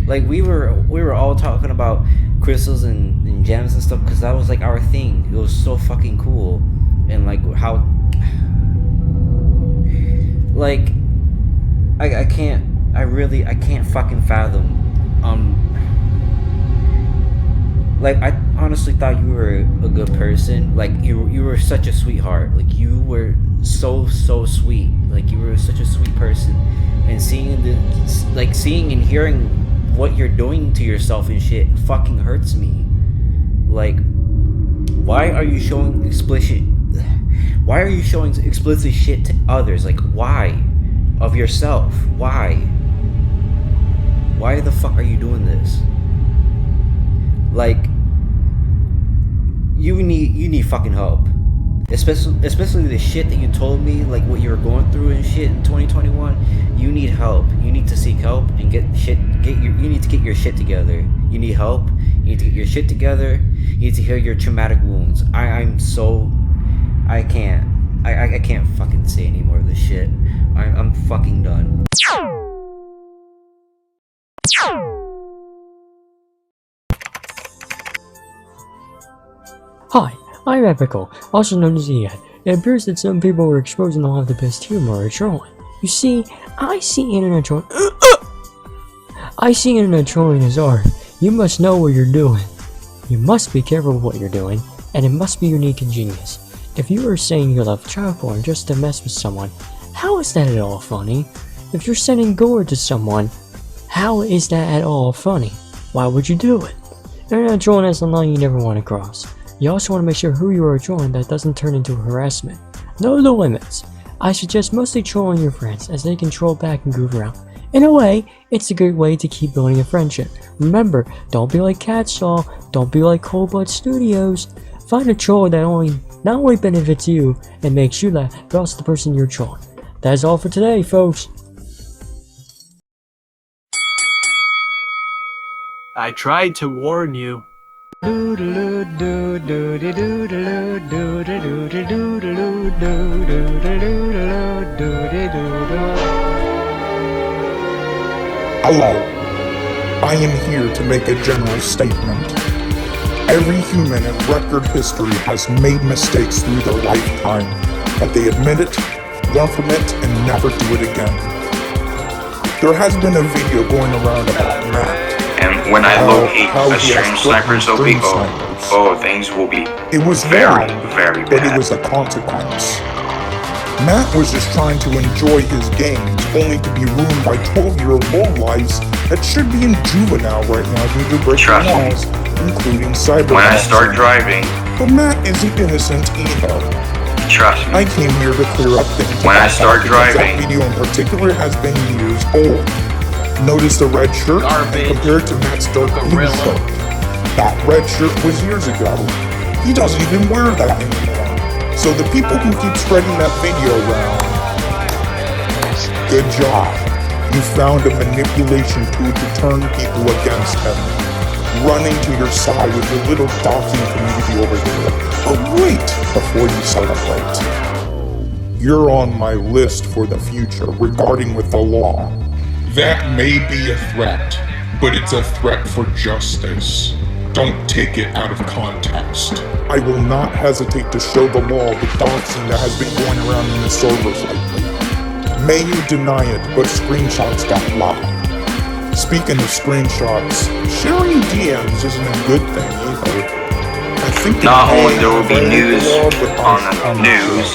Like we were all talking about crystals and gems and stuff because that was like our thing. It was so fucking cool. And like how like I can't fucking fathom like I honestly thought you were a good person. Like you were such a sweetheart. Like you were so sweet. Like you were such a sweet person. And seeing and hearing what you're doing to yourself and shit fucking hurts me. Like, why are you showing explicit shit to others? Like, why? Of yourself? Why? Why the fuck are you doing this? Like, you need fucking help. Especially the shit that you told me, like what you were going through and shit in 2021. You need help. You need to seek help and you need to get your shit together. You need help. You need to get your shit together. You need to heal your traumatic wounds. I can't fucking say any more of this shit. I'm fucking done. Hi, I'm Epical, also known as Ian. It appears that some people were exposed and don't have the best humor or trolling. You see, I see internet trolling as art. You must know what you're doing. You must be careful with what you're doing, and it must be unique and genius. If you are saying you love child porn just to mess with someone, how is that at all funny? If you're sending gore to someone, how is that at all funny? Why would you do it? Internet trolling is a line you never want to cross. You also want to make sure who you are trolling that doesn't turn into harassment. Know the limits. I suggest mostly trolling your friends as they can troll back and goof around. In a way, it's a good way to keep building a friendship. Remember, don't be like Catzlol, don't be like Cold Blood Studios. Find a troll that not only benefits you and makes you laugh, but also the person you're trolling. That is all for today, folks. I tried to warn you. Hello. I am here to make a general statement. Every human in record history has made mistakes through their lifetime, but they admit it, learn from it, and never do it again. There has been a video going around about Matt. And when I locate a stream sniper's OP, things will be it was very, wrong, very bad. but it was a consequence. Matt was just trying to enjoy his games, only to be ruined by 12-year-old lowlives that should be in juvenile right now due to breaking laws, including cyber. When I start driving, but Matt isn't innocent either. Trust me. I came here to clear up things. When I start driving, that video in particular has been years old. Notice the red shirt and compare it to Matt's dark blue shirt. That red shirt was years ago. He doesn't even wear that anymore. So the people who keep spreading that video around, good job. You found a manipulation tool to turn people against him. Running to your side with your little doxing community over there. But wait before you celebrate. You're on my list for the future regarding with the law. That may be a threat, but it's a threat for justice. Don't take it out of context. I will not hesitate to show the law the doxing that has been going around in the servers lately. May you deny it, but screenshots got live. Speaking of screenshots, sharing DMs isn't a good thing either. I think not only there will be news on the news,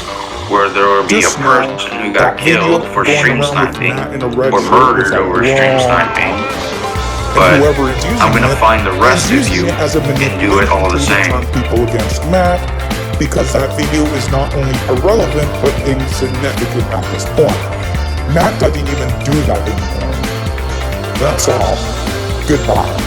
where there will be a person who got killed for stream sniping or murdered over stream sniping, but I'm gonna find the rest of you and do it all the same. Turn people against Matt because that video is not only irrelevant but insignificant at this point. Matt doesn't even do that anymore. That's all. Goodbye.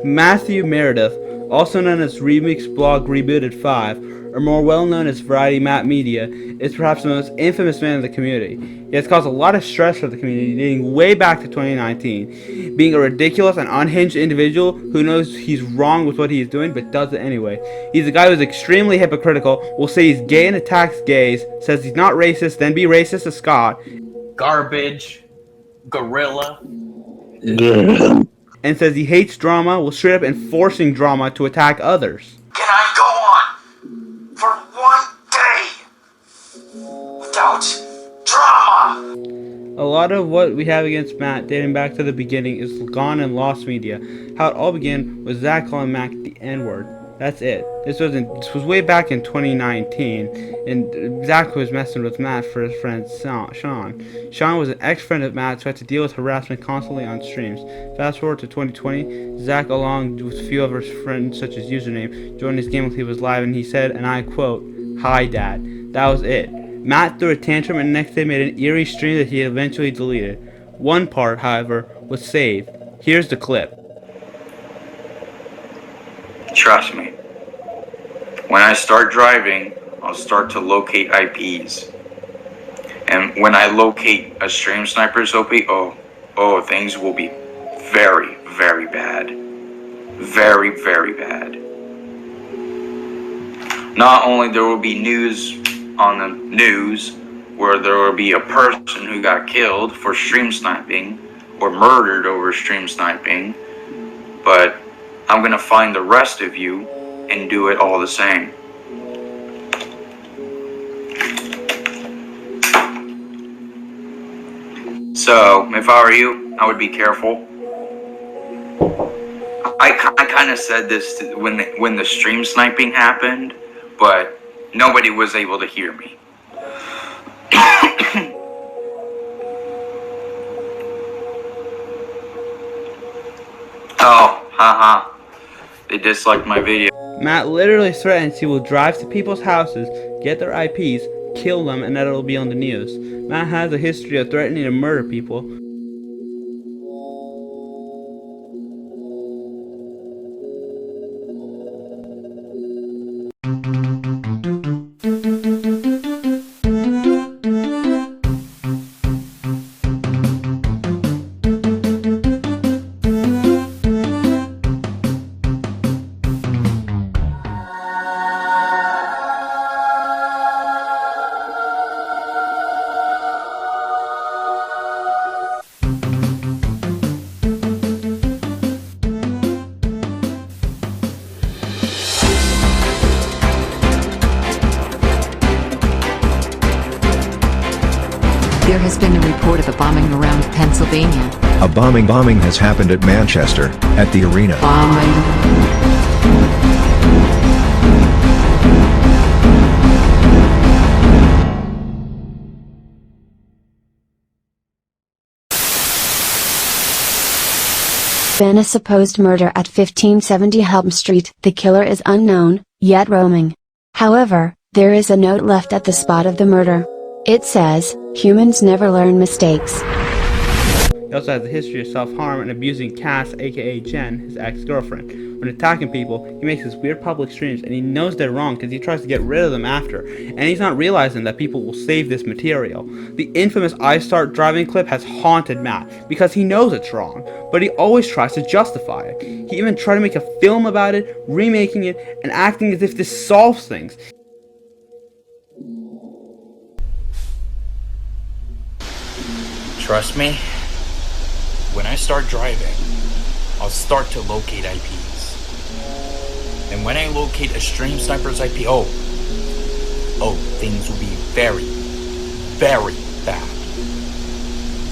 Matthew Meredith, also known as Remix Blog Rebooted 5, or more well known as Variety Map Media, is perhaps the most infamous man in the community. He has caused a lot of stress for the community dating way back to 2019, being a ridiculous and unhinged individual who knows he's wrong with what he is doing but does it anyway. He's a guy who is extremely hypocritical, will say he's gay and attacks gays, says he's not racist, then be racist to Scott. Garbage. Gorilla. And says he hates drama, will straight up enforcing drama to attack others. Can I go lot of what we have against Matt, dating back to the beginning, is gone and lost media. How it all began was Zack calling Mac the N-word. That's it. This was way back in 2019, and Zack was messing with Matt for his friend Sean. Sean was an ex-friend of Matt, so had to deal with harassment constantly on streams. Fast forward to 2020, Zack, along with a few of his friends, such as Username, joined his game while he was live, and he said, and I quote, "Hi, Dad." That was it. Matt threw a tantrum and the next day made an eerie stream that he eventually deleted. One part, however, was saved. Here's the clip. Trust me. When I start driving, I'll start to locate IPs. And when I locate a stream sniper's OP, things will be very, very bad. Very, very bad. Not only there will be news on the news where there will be a person who got killed for stream sniping or murdered over stream sniping, but I'm gonna find the rest of you and do it all the same. So, if I were you, I would be careful. I kind of said this when the stream sniping happened, but nobody was able to hear me. Oh, haha. They disliked my video. Matt literally threatens he will drive to people's houses, get their IPs, kill them, and that it'll be on the news. Matt has a history of threatening to murder people. There has been a report of a bombing around Pennsylvania. A bombing has happened at Manchester, at the arena. Been a supposed murder at 1570 Helm Street. The killer is unknown, yet roaming. However, there is a note left at the spot of the murder. It says, "Humans never learn mistakes." He also has a history of self-harm and abusing Cass, aka Jen, his ex-girlfriend. When attacking people, he makes his weird public streams and he knows they're wrong because he tries to get rid of them after. And he's not realizing that people will save this material. The infamous I Start Driving clip has haunted Matt because he knows it's wrong, but he always tries to justify it. He even tried to make a film about it, remaking it, and acting as if this solves things. Trust me, when I start driving, I'll start to locate IPs. And when I locate a stream sniper's IP, things will be very, very bad.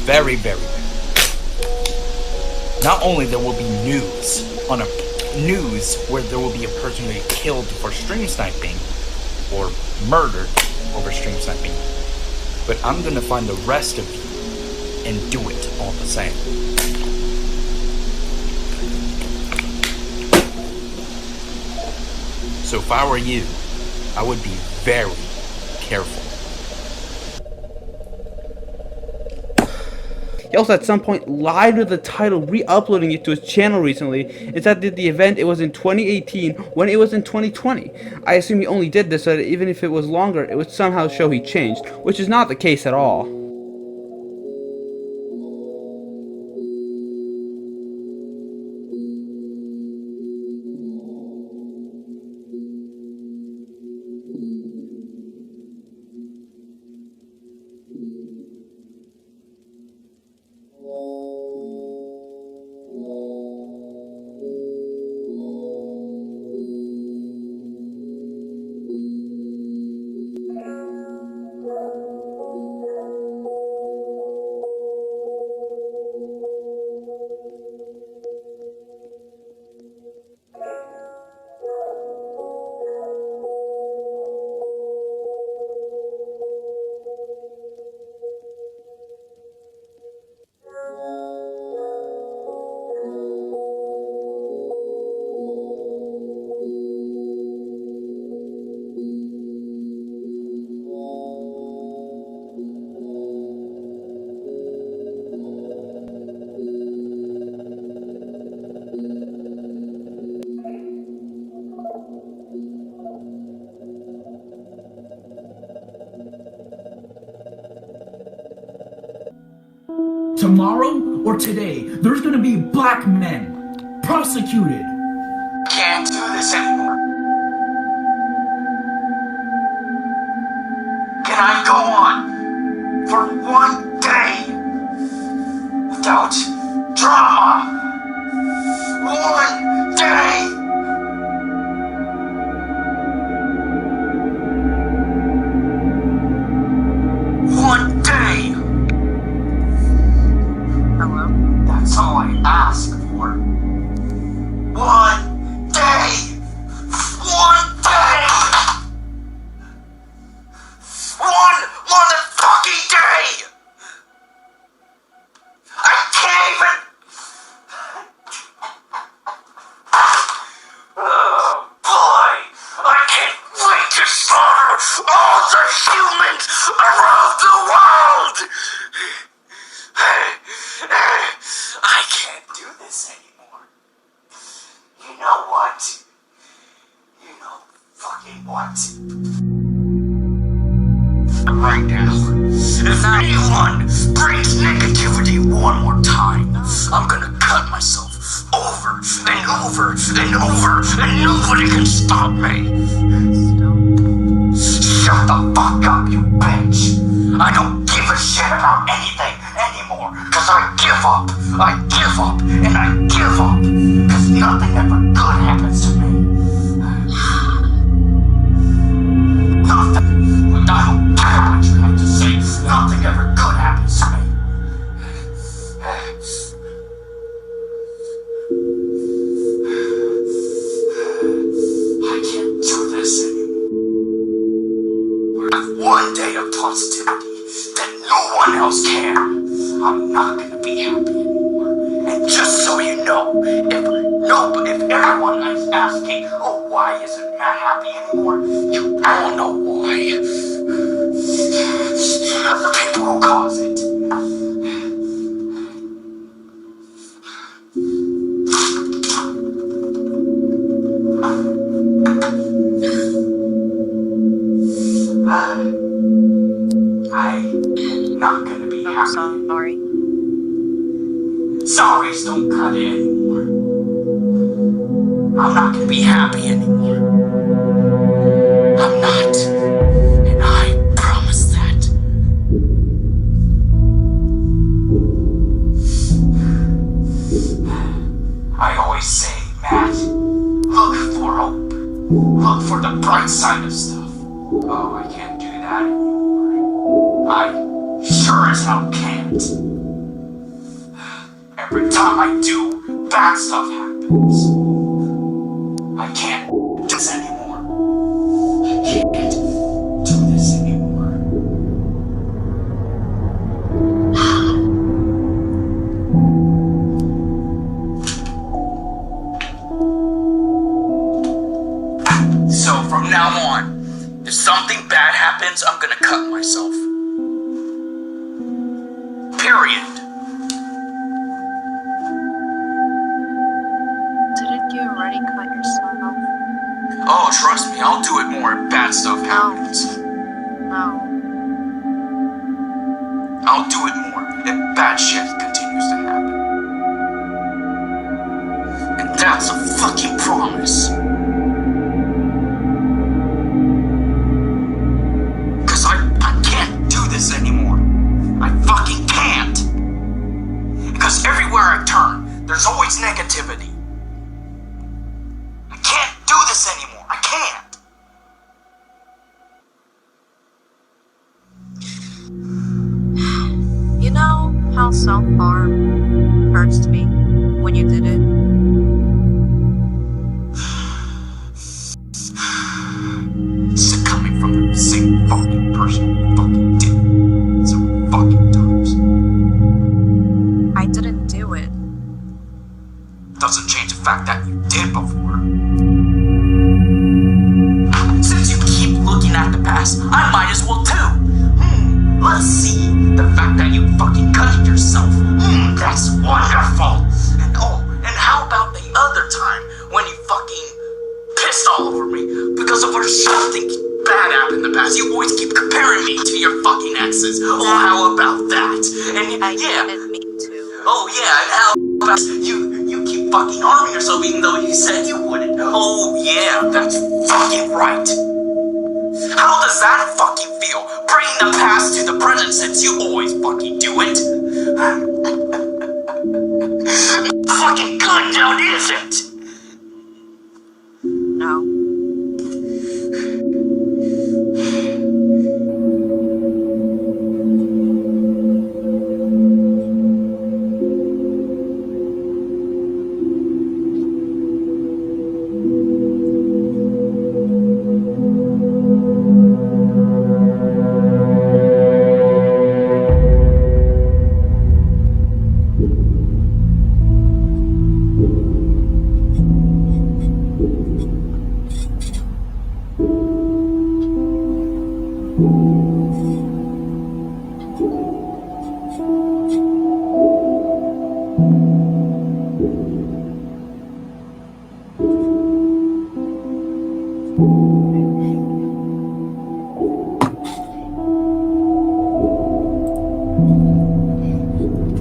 Very, very bad. Not only there will be news where there will be a person who get killed for stream sniping or murdered over stream sniping, but I'm gonna find the rest of you and do it all the same. So if I were you, I would be very careful. He also at some point lied with the title, re-uploading it to his channel recently. It said that the event it was in 2018 when it was in 2020. I assume he only did this so that even if it was longer, it would somehow show he changed, which is not the case at all. Tomorrow or today, there's gonna be black men prosecuted. Can't do this anymore. Can I go on for one day without drama? One day! One day! Hello? That's all I ask for. One day! One day! One motherfucking day! I can't even... Oh boy! I can't wait to slaughter all the humans around the world! I can't do this anymore. You know what? You know fucking what? Right now, if anyone brings negativity one more time, I'm gonna cut myself over and over and over and nobody can stop me. Shut the fuck up, you bitch. I don't give a shit about anything anymore, cause I give up, and I give up, cause nothing ever good happens to me. Nothing. I don't care what you have to say, nothing ever good happens to me. I can't do this anymore. I have one day of positivity that no one else can. I'm not gonna be happy anymore. And just so you know, if everyone is asking, oh, why isn't Matt happy anymore? You all know why. The people who cause it. I'm not gonna be happy. Sorry. Sorries don't cut it anymore. I'm not gonna be happy anymore. I'm not. And I promise that. I always say, Matt, look for hope. Look for the bright side of stuff. Oh, I can't do that anymore. I sure as hell can't. Every time I do, bad stuff happens. I can't do this anymore. I can't do this anymore. So from now on, if something bad happens, I'm gonna cut myself. Period. Didn't you already cut yourself? Oh, trust me, I'll do it more if bad stuff happens. No. I'll do it more if bad shit continues to happen. And that's a fucking promise. Cause I can't do this anymore. I fucking can't. Because everywhere I turn, there's always negativity. I can't do this anymore. I can't. You know how self-harm hurts me when you did it? This is coming from the same fucking person who fucking did it so fucking times. I didn't do it. Doesn't change the fact that you did before. Since you keep looking at the past, I might as well too. Let's see the fact that you fucking cut yourself. That's wonderful. And oh, and how about the other time when you fucking pissed all over me because of something bad happened in the past? You always keep comparing me to your fucking exes. Oh, how about that? And yeah. Oh yeah, and how about you keep fucking harming yourself even though you said you wouldn't. Oh yeah, that's fucking right. How does that fucking feel? Bringing the past to the present since you always fucking do it. Fucking good now, is it? No.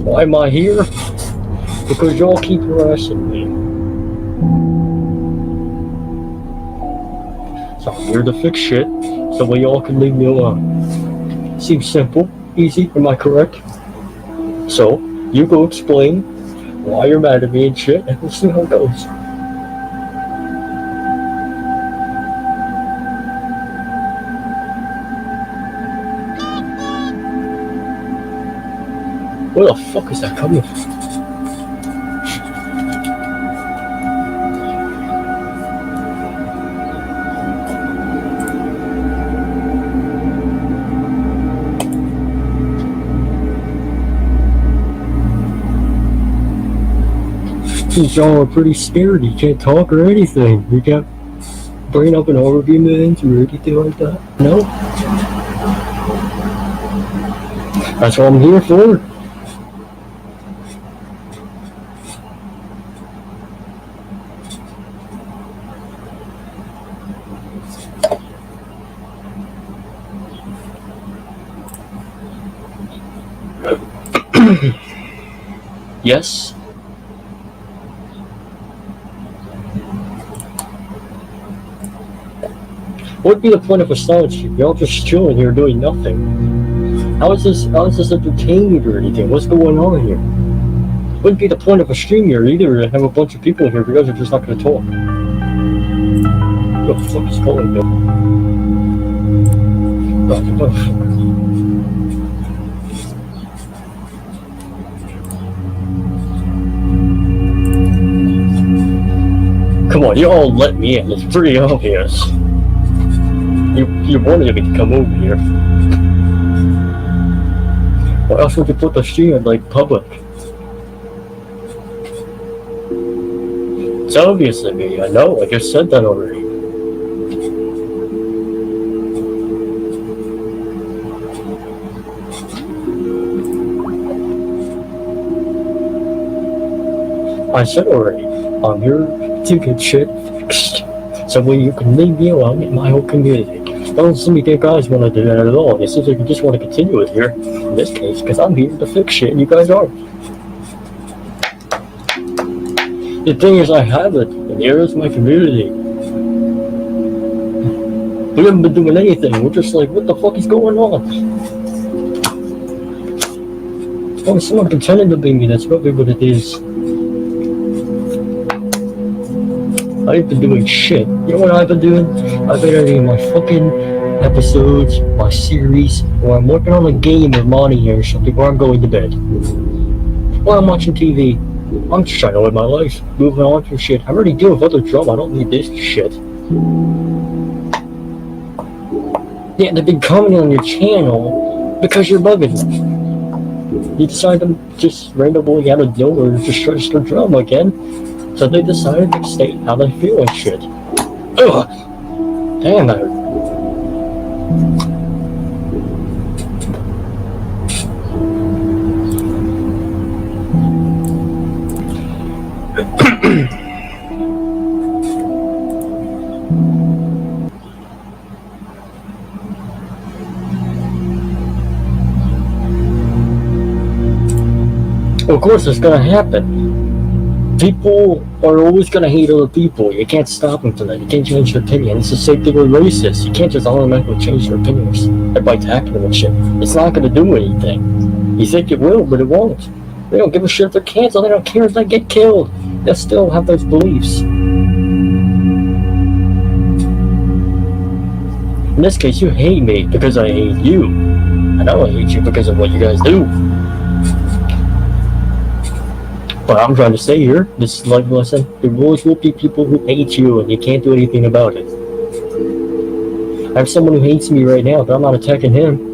Why am I here? Because y'all keep harassing me. So I'm here to fix shit, so way y'all can leave me alone. Seems simple, easy, am I correct? So, you go explain why you're mad at me and shit, and we'll see how it goes. Where the fuck is that coming from? Y'all are pretty scared. You can't talk or anything. You can't bring up an argument or anything like that. No? That's what I'm here for. Yes? What'd be the point of a silent stream? Y'all just chilling here doing nothing. How is this entertainment or anything? What's going on here? Wouldn't be the point of a stream here either to have a bunch of people here because they're just not gonna talk. What the fuck is calling me? Come on, you all let me in. It's pretty obvious. You wanted me to come over here. Why else would you put the stream in, like, public? It's obviously me, I know, I just said that already. I said already, I'm here to get shit fixed. So when you can leave me alone in my whole community. I don't seem you guys want to do that at all. It seems like you just want to continue it here. In this case, because I'm here to fix shit and you guys aren't. The thing is, I have it, and here is my community. We haven't been doing anything. We're just like, what the fuck is going on? Oh, someone pretending to be me. That's probably what it is. I ain't been doing shit. You know what I've been doing? I've been editing my fucking episodes, my series, or I'm working on a game or money or something, or I'm going to bed. Or I'm watching TV. I'm just trying to live my life, moving on through shit. I'm already dealing with other drama. I don't need this shit. Yeah, they've been commenting on your channel because you're bugging them. You decide to just randomly out of nowhere just try to start drama again. So they decided to state how they feel and shit. Ugh! Damn it. Of course it's gonna happen. People are always gonna hate other people. You can't stop them from that. You can't change their opinion. It's the same thing with racists. You can't just automatically change their opinions by attacking them and shit. It's not gonna do anything. You think it will, but it won't. They don't give a shit if they're canceled. They don't care if they get killed. They'll still have those beliefs. In this case, you hate me because I hate you. I know I hate you because of what you guys do. But I'm trying to say here, this is like a lesson. There always will be people who hate you and you can't do anything about it. I have someone who hates me right now, but I'm not attacking him.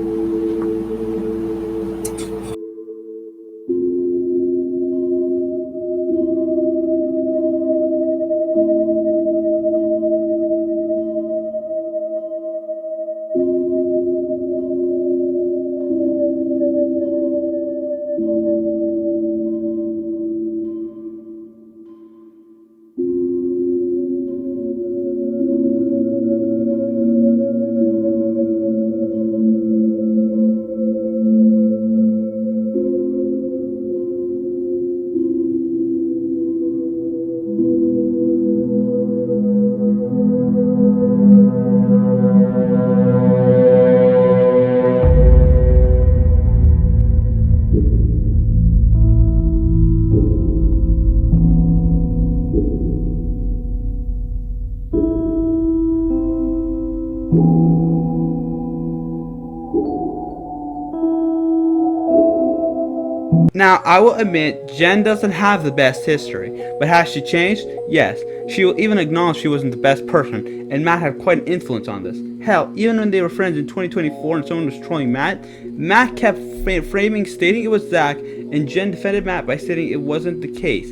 Now, I will admit, Jen doesn't have the best history, but has she changed? Yes. She will even acknowledge she wasn't the best person, and Matt had quite an influence on this. Hell, even when they were friends in 2024 and someone was trolling Matt kept framing stating it was Zack, and Jen defended Matt by stating it wasn't the case.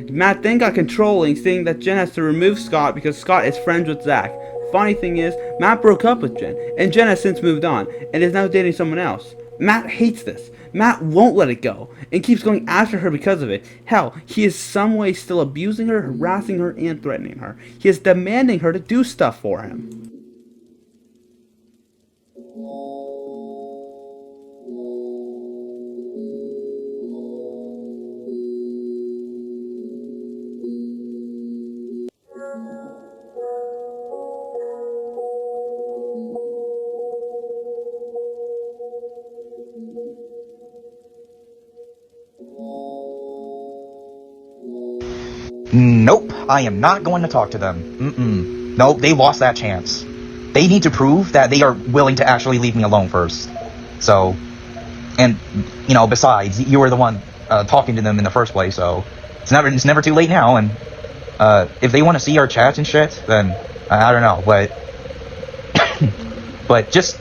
Matt then got controlling, stating that Jen has to remove Scott because Scott is friends with Zack. Funny thing is, Matt broke up with Jen, and Jen has since moved on, and is now dating someone else. Matt hates this. Matt won't let it go, and keeps going after her because of it. Hell, he is some way still abusing her, harassing her, and threatening her. He is demanding her to do stuff for him. Nope, I am not going to talk to them. Nope, they lost that chance. They need to prove that they are willing to actually leave me alone first. So, and, you know, besides, you were the one talking to them in the first place, so it's never too late now, and if they want to see our chats and shit, then I don't know, but just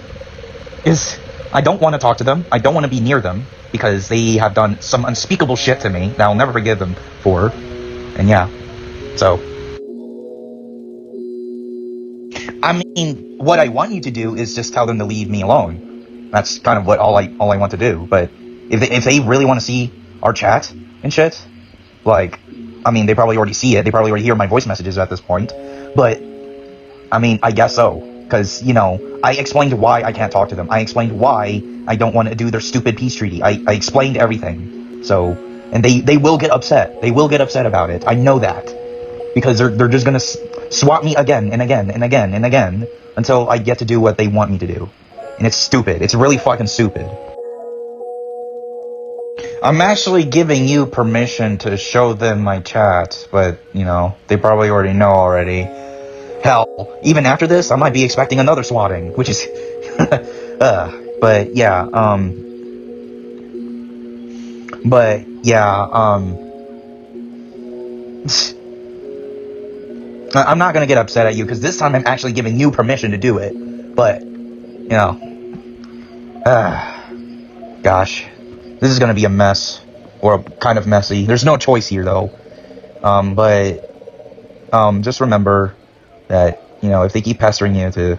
I don't want to talk to them. I don't want to be near them because they have done some unspeakable shit to me that I'll never forgive them for. And yeah, so I mean, what I want you to do is just tell them to leave me alone. That's kind of what all I want to do. But if they really want to see our chat and shit, like, I mean, they probably already see it. They probably already hear my voice messages at this point. But I mean, I guess so, because you know, I explained why I can't talk to them. I explained why I don't want to do their stupid peace treaty. I explained everything. So. And they will get upset. They will get upset about it. I know that. Because they're just gonna swap me again and again and again and again until I get to do what they want me to do. And it's stupid. It's really fucking stupid. I'm actually giving you permission to show them my chat, but, you know, they probably already know already. Hell, even after this, I might be expecting another swatting, which is... But, yeah, I'm not gonna get upset at you, because this time I'm actually giving you permission to do it. But, you know... gosh. This is gonna be a mess. Or kind of messy. There's no choice here, though. Just remember that, you know, if they keep pestering you to,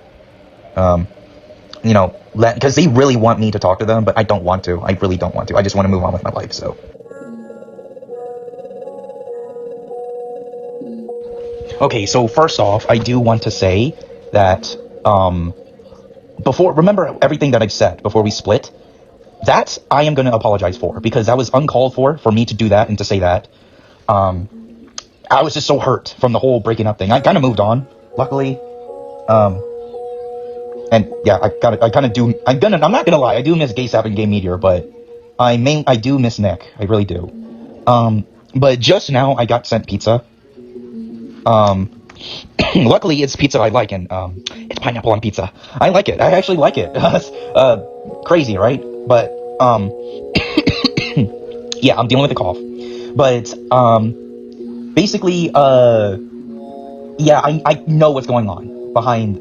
you know, because they really want me to talk to them, but I don't want to. I really don't want to. I just want to move on with my life, so. Okay, so first off, I do want to say that, remember everything that I've said before we split? that I am going to apologize for, because that was uncalled for me to do that and to say that. I was just so hurt from the whole breaking up thing. I kind of moved on, luckily. And yeah, I'm not gonna lie, I do miss GaySap and Gay Meteor, but I do miss Nick. I really do. But just now I got sent pizza. Luckily it's pizza I like, and it's pineapple on pizza. I like it. I actually like it. Crazy, right? But yeah, I'm dealing with a cough. But basically, yeah, I know what's going on behind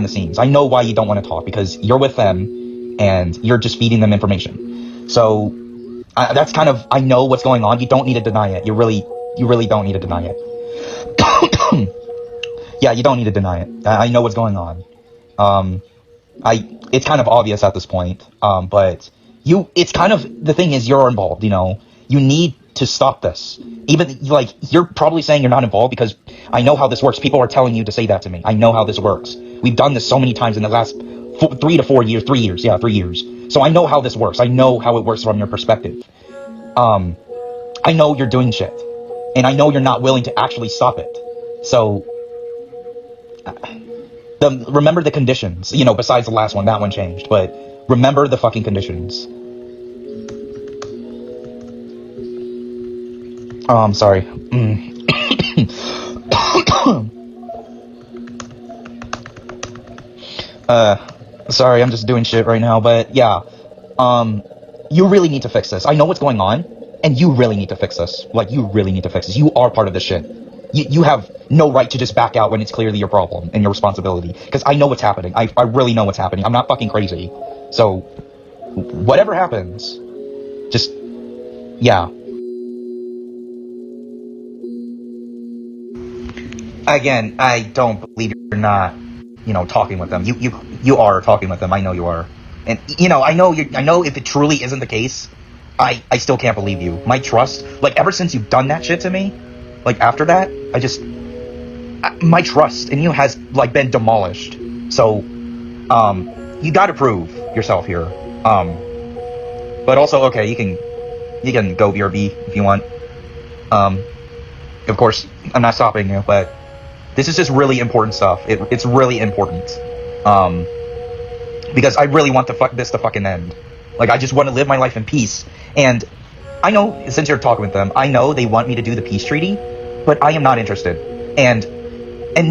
the scenes. I know why you don't want to talk, because you're with them and you're just feeding them information. So that's kind of, I know what's going on. You don't need to deny it. You really don't need to deny it. Yeah, you don't need to deny it. I know what's going on. It's kind of obvious at this point. But it's kind of, the thing is, you're involved, you know. You need to stop this. Even, like, you're probably saying you're not involved because I know how this works. People are telling you to say that to me. I know how this works. We've done this so many times in the last 3 to 4 years. 3 years. Yeah, 3 years. So I know how this works. I know how it works from your perspective. I know you're doing shit. And I know you're not willing to actually stop it. So, remember the conditions. You know, besides the last one, that one changed. But remember the fucking conditions. I'm sorry. Sorry, I'm just doing shit right now, but yeah. You really need to fix this. I know what's going on, and you really need to fix this. Like, you really need to fix this. You are part of this shit. You have no right to just back out when it's clearly your problem and your responsibility. Because I know what's happening. I really know what's happening. I'm not fucking crazy. So, whatever happens, just, yeah. Again, I don't believe you're not, you know, talking with them. You are talking with them. I know you are. And, you know, I know if it truly isn't the case, I still can't believe you. My trust, like, ever since you've done that shit to me, like, after that, my trust in you has, like, been demolished. So, you gotta prove yourself here. But also, okay, you can go BRB if you want. Of course, I'm not stopping you, but this is just really important stuff. It's really important. Because I really want this to fucking end. Like, I just want to live my life in peace. And I know, since you're talking with them, I know they want me to do the peace treaty, but I am not interested. And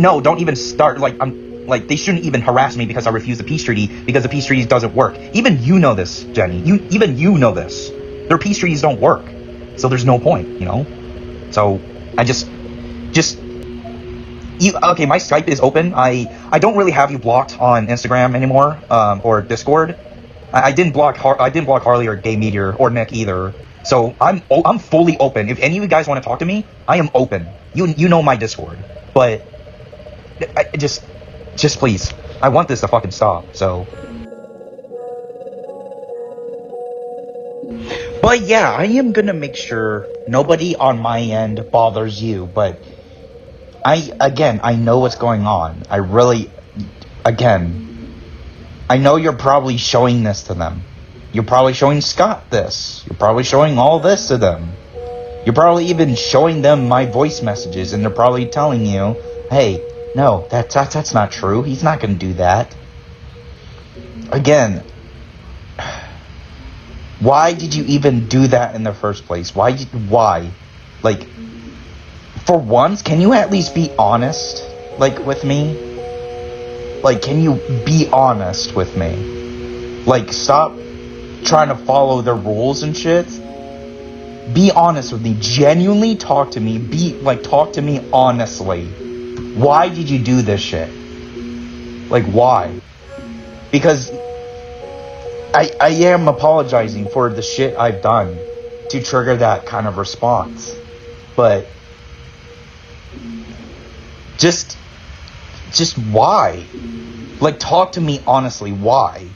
no, don't even start, they shouldn't even harass me because I refuse the peace treaty, because the peace treaty doesn't work. Even you know this, Jenny. Even you know this. Their peace treaties don't work. So there's no point, you know? So, okay, my Skype is open. I don't really have you blocked on Instagram anymore, or Discord. I didn't block Harley or Gay Meteor or Nick either. So I'm fully open. If any of you guys want to talk to me, I am open. You know my Discord. But just please, I want this to fucking stop. So, but yeah, I am gonna make sure nobody on my end bothers you. But I know what's going on. I know you're probably showing this to them. You're probably showing Scott this. You're probably showing all this to them. You're probably even showing them my voice messages, and they're probably telling you, hey, no, that's not true. He's not gonna do that. Again, why did you even do that in the first place? Why? Like, for once, can you at least be honest, like, with me? Like, can you be honest with me? Like, stop trying to follow the rules and shit. Be honest with me. Genuinely talk to me. Talk to me honestly. Why did you do this shit? Like, why? Because I am apologizing for the shit I've done to trigger that kind of response. But just why? Like, talk to me honestly. Why?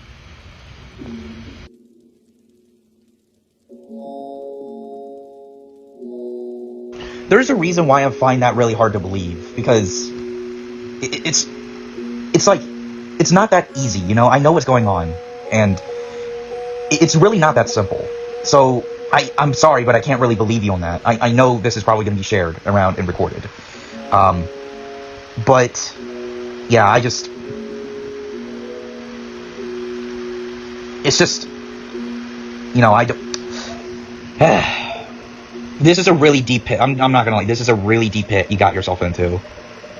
There's a reason why I find that really hard to believe, because it's like, it's not that easy, you know? I know what's going on, and It's really not that simple. So I'm sorry, but I can't really believe you on that. I know this is probably going to be shared around and recorded. But yeah, it's just, I don't. This is a really deep pit. I'm not gonna lie. This is a really deep pit you got yourself into.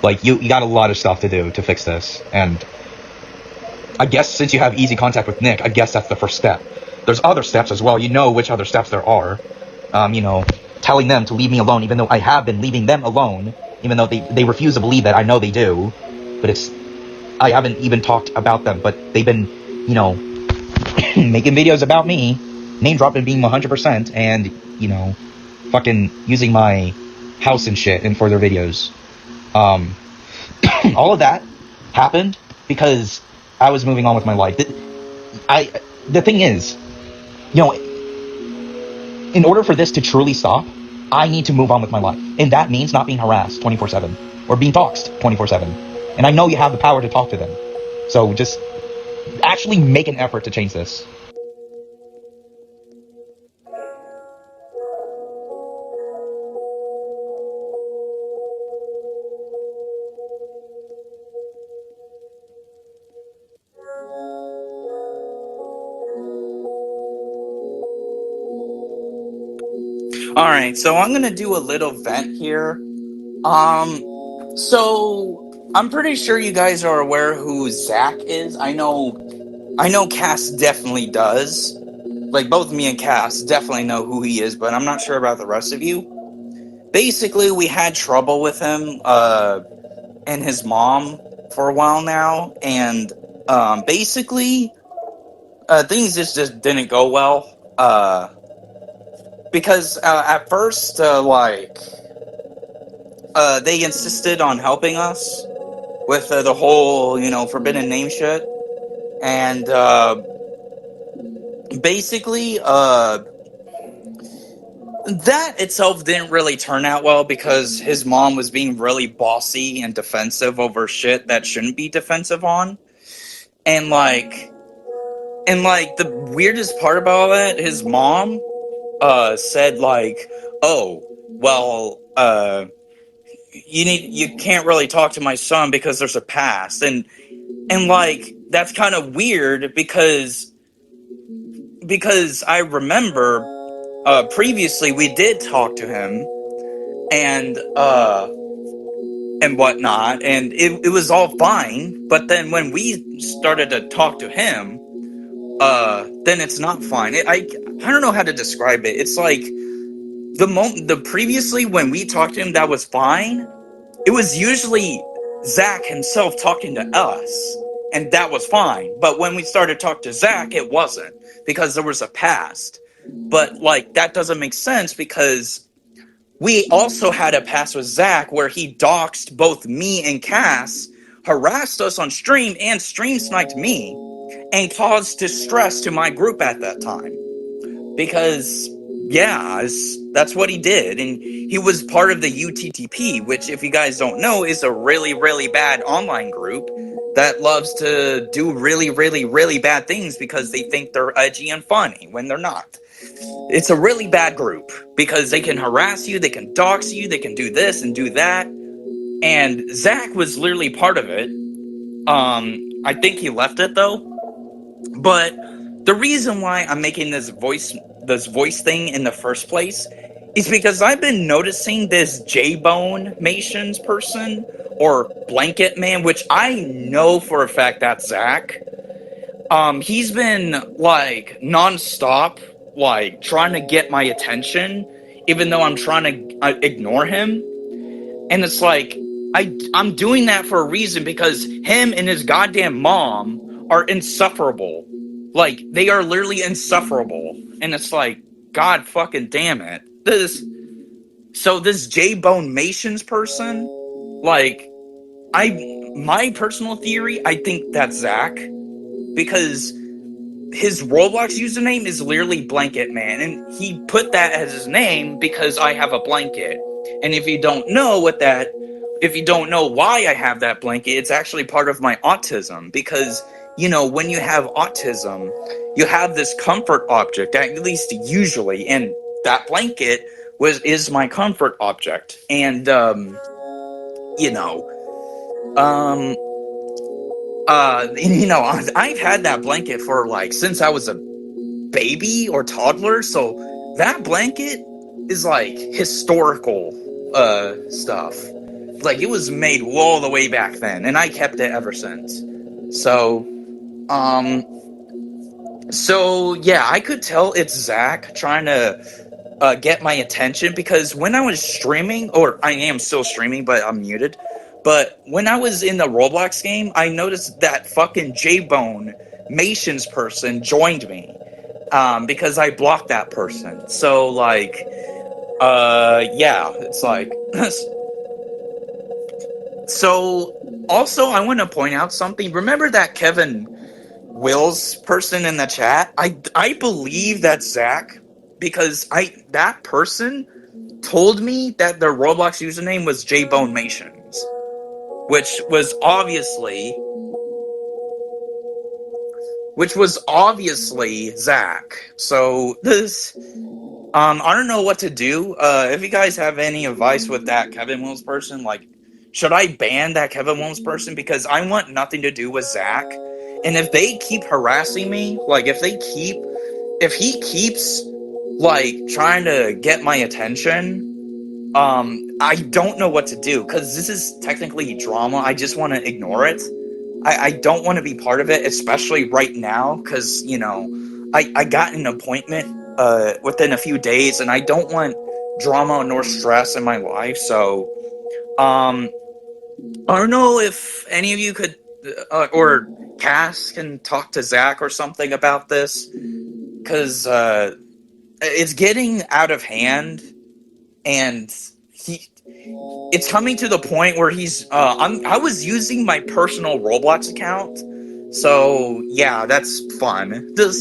Like, you got a lot of stuff to do to fix this. And I guess since you have easy contact with Nick, I guess that's the first step. There's other steps as well. You know which other steps there are. Telling them to leave me alone, even though I have been leaving them alone, even though they refuse to believe that. I know they do. But I haven't even talked about them, but they've been, making videos about me, name dropping being 100%, and, fucking using my house and shit and for their videos. All of that happened because I was moving on with my life. The thing is, in order for this to truly stop, I need to move on with my life. And that means not being harassed 24/7 or being doxxed 24/7. And I know you have the power to talk to them. So just actually make an effort to change this. Alright, so I'm gonna do a little vent here. So I'm pretty sure you guys are aware who Zack is. I know Cass definitely does. Like, both me and Cass definitely know who he is, but I'm not sure about the rest of you. Basically, we had trouble with him, and his mom for a while now, and, basically, things just didn't go well, because, at first, they insisted on helping us with, the whole, forbidden name shit, and, basically, that itself didn't really turn out well because his mom was being really bossy and defensive over shit that shouldn't be defensive on. And the weirdest part about all that, his mom, said oh, well, you can't really talk to my son because there's a past. And that's kind of weird because I remember, previously we did talk to him and whatnot, and it was all fine, but then when we started to talk to him, then it's not fine. I don't know how to describe it. It's like the previously when we talked to him that was fine, it was usually Zack himself talking to us, and that was fine. But when we started talking to Zack, it wasn't, because there was a past. But, that doesn't make sense because we also had a past with Zack where he doxed both me and Cass, harassed us on stream, and stream sniped me, and caused distress to my group at that time. Because, yeah, that's what he did. And he was part of the UTTP, which, if you guys don't know, is a really, really bad online group that loves to do really, really, really bad things because they think they're edgy and funny when they're not. It's a really bad group because they can harass you, they can dox you, they can do this and do that. And Zack was literally part of it. I think he left it though. But the reason why I'm making this voice thing in the first place is because I've been noticing this J-Bone-mations person, or Blanket Man, which I know for a fact that's Zack. He's been, non-stop, trying to get my attention, even though I'm trying to ignore him. And it's I'm doing that for a reason, because him and his goddamn mom are insufferable. They are literally insufferable. And it's God fucking damn it. This J-Bone-mations person, my personal theory, I think that's Zack, because his Roblox username is literally Blanket Man, and he put that as his name because I have a blanket. And if you don't know why I have that blanket, it's actually part of my autism, because you know, when you have autism, you have this comfort object, at least usually, and that blanket is my comfort object. And you know, I've had that blanket for like since I was a baby or toddler, so that blanket is like historical stuff. Like, it was made all the way back then, and I kept it ever since. So yeah, I could tell it's Zach trying to get my attention, because when I was streaming, or I am still streaming, but I'm muted, but when I was in the Roblox game, I noticed that fucking J-Bone-mations person joined me, because I blocked that person. So, like, yeah, it's like... So, also, I want to point out something. Remember that Kevin Wills person in the chat? I believe that's Zach, because that person told me that their Roblox username was JBoneMations, which was obviously Zach. So this, I don't know what to do. If you guys have any advice with that Kevin Wills person, like, should I ban that Kevin Wills person? Because I want nothing to do with Zach. And if they keep harassing me, like, if he keeps, like, trying to get my attention, I don't know what to do, because this is technically drama. I just want to ignore it. I don't want to be part of it, especially right now, because, you know, I got an appointment within a few days, and I don't want drama nor stress in my life. So, I don't know if any of you could, or Cass can talk to Zach or something about this, because it's getting out of hand, and it's coming to the point where he's, I was using my personal Roblox account, so yeah, that's fun. The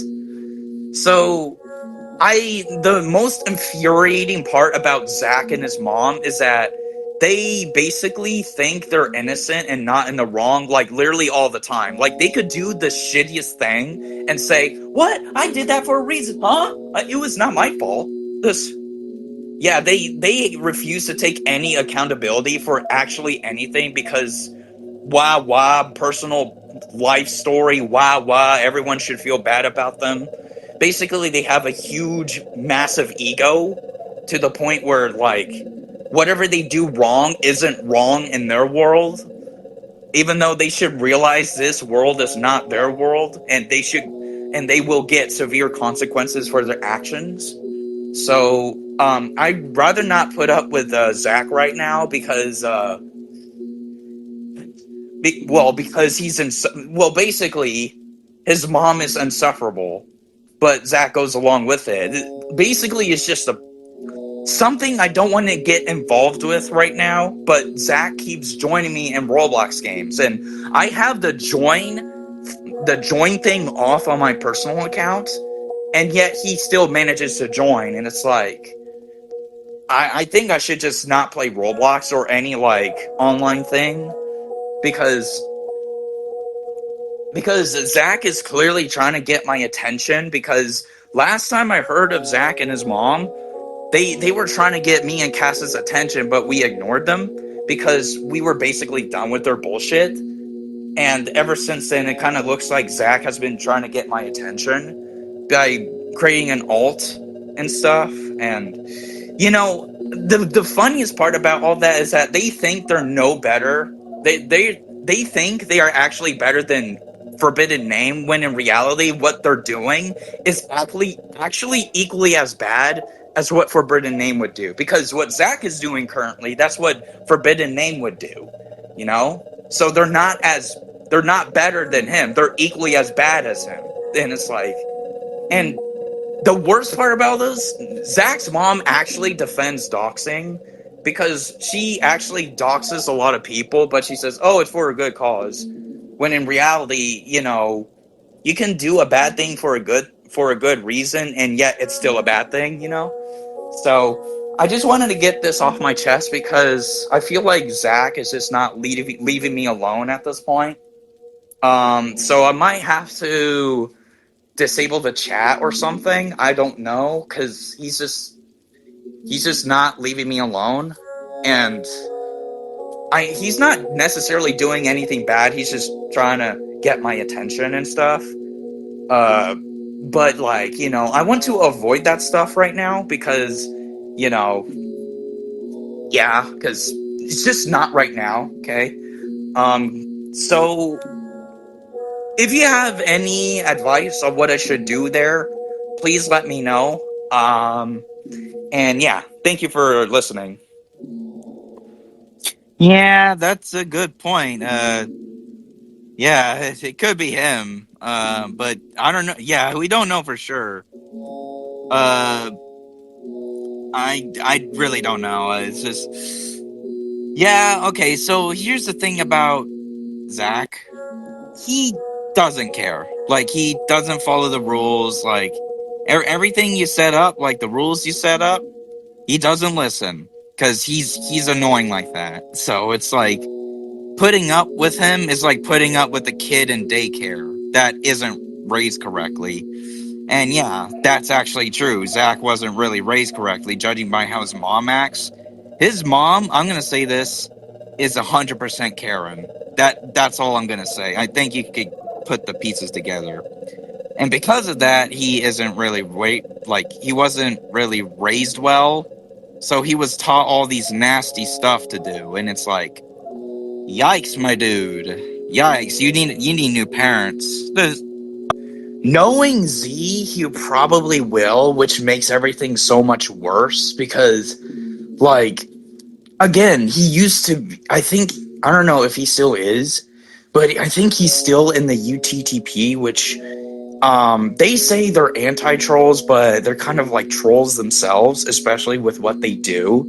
most infuriating part about Zach and his mom is that they basically think they're innocent and not in the wrong, like, literally all the time. Like, they could do the shittiest thing and say, "What? I did that for a reason, huh? It was not my fault." Yeah, they refuse to take any accountability for actually anything, because personal life story, everyone should feel bad about them. Basically, they have a huge, massive ego to the point where, like, whatever they do wrong isn't wrong in their world, even though they should realize this world is not their world, and they will get severe consequences for their actions. So, I'd rather not put up with Zach right now, because because basically, his mom is insufferable, but Zach goes along with it. Basically, it's just something I don't want to get involved with right now, but Zach keeps joining me in Roblox games, and I have the join thing off on my personal account, and yet he still manages to join, and it's like, I think I should just not play Roblox or any, like, online thing, because Zach is clearly trying to get my attention, because last time I heard of Zach and his mom, they were trying to get me and Cass's attention, but we ignored them, because we were basically done with their bullshit. And ever since then, it kind of looks like Zach has been trying to get my attention by creating an alt and stuff. And, you know, the funniest part about all that is that they think they're no better. They think they are actually better than Forbidden Name, when in reality, what they're doing is actually equally as bad as what Forbidden Name would do. Because what Zach is doing currently, that's what Forbidden Name would do, you know? So they're not better than him. They're equally as bad as him. And it's like, and the worst part about this, Zach's mom actually defends doxing, because she actually doxes a lot of people, but she says, "Oh, it's for a good cause." When in reality, you know, you can do a bad thing for a good reason, and yet it's still a bad thing, you know? So, I just wanted to get this off my chest, because I feel like Zach is just not leaving me alone at this point. So I might have to disable the chat or something. I don't know, because he's just not leaving me alone, and he's not necessarily doing anything bad. He's just trying to get my attention and stuff. But like, you know, I want to avoid that stuff right now because, you know, yeah, because it's just not right now. Okay. So if you have any advice on what I should do there, please let me know. And yeah, thank you for listening. Yeah, that's a good point. Yeah, it could be him. But I don't know. Yeah, we don't know for sure. I really don't know. It's just, yeah. Okay, so here's the thing about Zach. He doesn't care. Like, he doesn't follow the rules. Like, everything you set up, like the rules you set up, he doesn't listen because he's annoying like that. So it's like putting up with him is like putting up with a kid in daycare that isn't raised correctly. And yeah, that's actually true. Zach wasn't really raised correctly, judging by how his mom acts. His mom, I'm gonna say this, is 100% Karen. That's all I'm gonna say. I think you could put the pieces together. And because of that, he isn't really he wasn't really raised well. So he was taught all these nasty stuff to do, and it's like, yikes, my dude. Yikes, you need new parents. Knowing Z, he probably will, which makes everything so much worse because, like, again, he used to, I don't know if he still is, but I think he's still in the UTTP, which, they say they're anti-trolls, but they're kind of like trolls themselves, especially with what they do.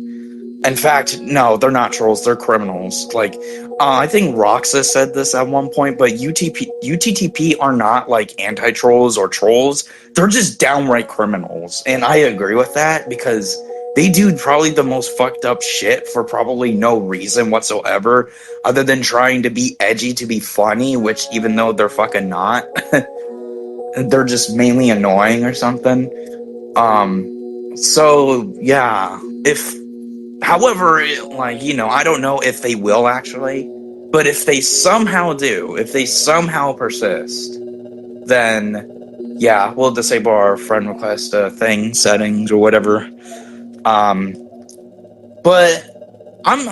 In fact, no, they're not trolls, they're criminals. Like, I think Roxa said this at one point, but UTTP are not like anti-trolls or trolls. They're just downright criminals. And I agree with that because they do probably the most fucked up shit for probably no reason whatsoever, other than trying to be edgy to be funny, which even though they're fucking not, they're just mainly annoying or something. So yeah, however, like, you know, I don't know if they will actually, but if they somehow do, if they somehow persist, then yeah, we'll disable our friend request settings or whatever. But I'm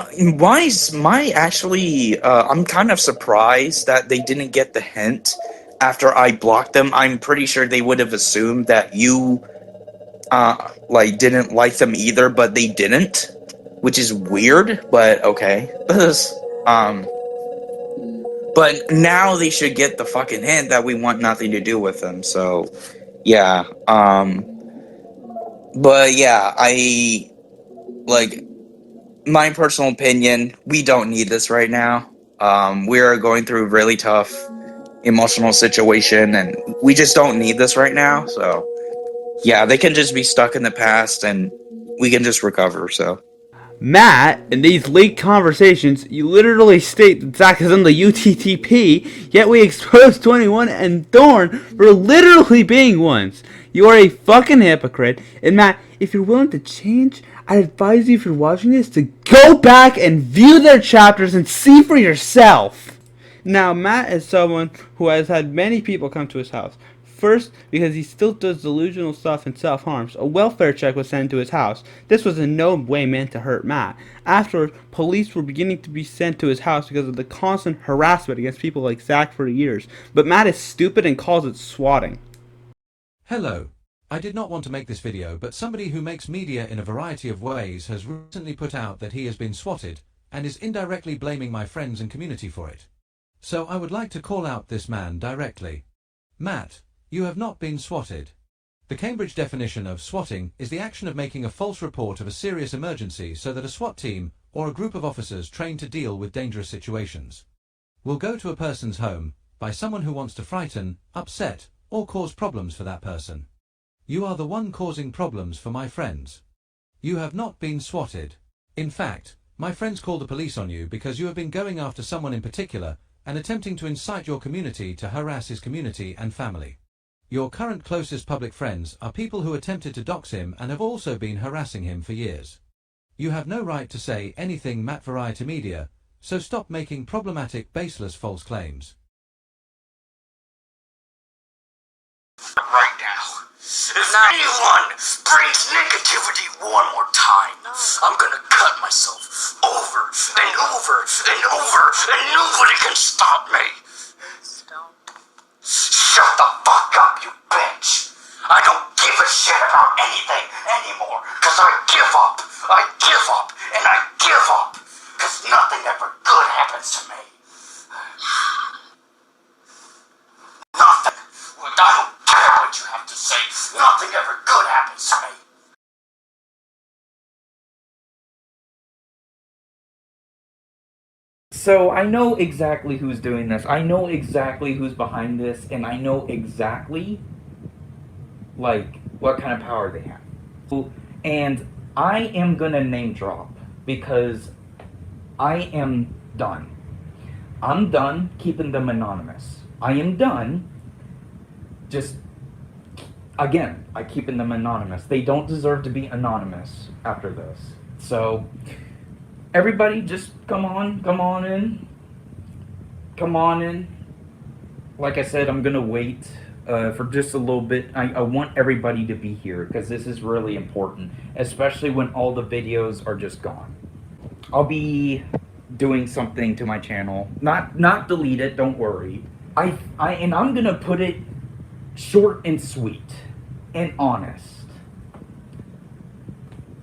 kind of surprised that they didn't get the hint after I blocked them. I'm pretty sure they would have assumed that you didn't like them either, but they didn't. Which is weird, but okay. But now they should get the fucking hint that we want nothing to do with them, so, yeah. But yeah, my personal opinion, we don't need this right now. We are going through a really tough emotional situation, and we just don't need this right now, so, yeah, they can just be stuck in the past, and we can just recover, so. Matt, in these leaked conversations, you literally state that Zack is in the UTTP, yet we exposed 21 and Thorn for literally being ones. You are a fucking hypocrite, and Matt, if you're willing to change, I advise you, if you're watching this, to go back and view their chapters and see for yourself. Now, Matt is someone who has had many people come to his house. First, because he still does delusional stuff and self-harms. A welfare check was sent to his house. This was in no way meant to hurt Matt. Afterwards, police were beginning to be sent to his house because of the constant harassment against people like Zack for years. But Matt is stupid and calls it swatting. Hello. I did not want to make this video, but somebody who makes media in a variety of ways has recently put out that he has been swatted, and is indirectly blaming my friends and community for it. So I would like to call out this man directly. Matt, you have not been swatted. The Cambridge definition of swatting is the action of making a false report of a serious emergency so that a SWAT team, or a group of officers trained to deal with dangerous situations, will go to a person's home by someone who wants to frighten, upset, or cause problems for that person. You are the one causing problems for my friends. You have not been swatted. In fact, my friends called the police on you because you have been going after someone in particular, and attempting to incite your community to harass his community and family. Your current closest public friends are people who attempted to dox him and have also been harassing him for years. You have no right to say anything Matt Variety Media, so stop making problematic, baseless false claims. Right now, if anyone brings negativity one more time, I'm gonna cut myself over and over and over, and nobody can stop me. Shut the fuck up, you bitch. I don't give a shit about anything anymore, cause I give up, and I give up, cause nothing ever good happens to me. Nothing. I don't care what you have to say. Nothing ever good happens to me. So I know exactly who's doing this. I know exactly who's behind this, and I know exactly, like, what kind of power they have. And I am gonna name drop because I am done. I'm done keeping them anonymous. I am done just, again, I keeping them anonymous. They don't deserve to be anonymous after this. So everybody just come on in. Come on in. Like I said, I'm gonna wait for just a little bit. I want everybody to be here because this is really important, especially when all the videos are just gone. I'll be doing something to my channel. Not delete it, don't worry. And I'm gonna put it short and sweet and honest.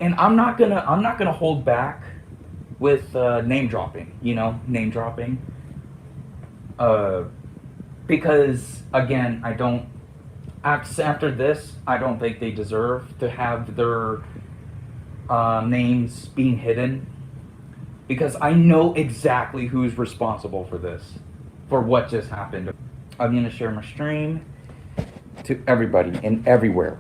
And I'm not gonna hold back with name dropping, name dropping. Because again, I don't, after this, I don't think they deserve to have their names being hidden, because I know exactly who's responsible for this, for what just happened. I'm gonna share my stream to everybody and everywhere.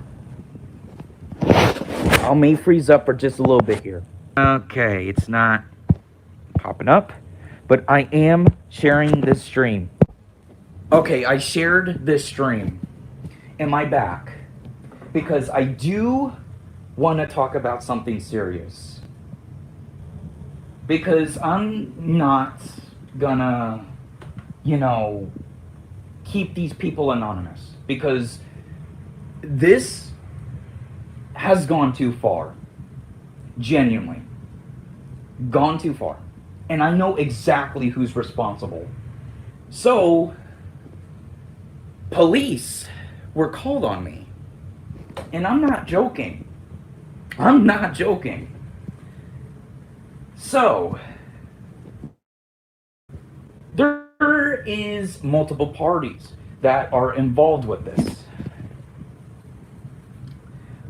I may freeze up for just a little bit here. Okay, it's not popping up, but I am sharing this stream. Okay, I shared this stream. Am I back? Because I do want to talk about something serious. Because I'm not gonna, keep these people anonymous. Because this has gone too far. Genuinely. Gone too far. And I know exactly who's responsible. So, police were called on me. And I'm not joking. I'm not joking. So, there is multiple parties that are involved with this.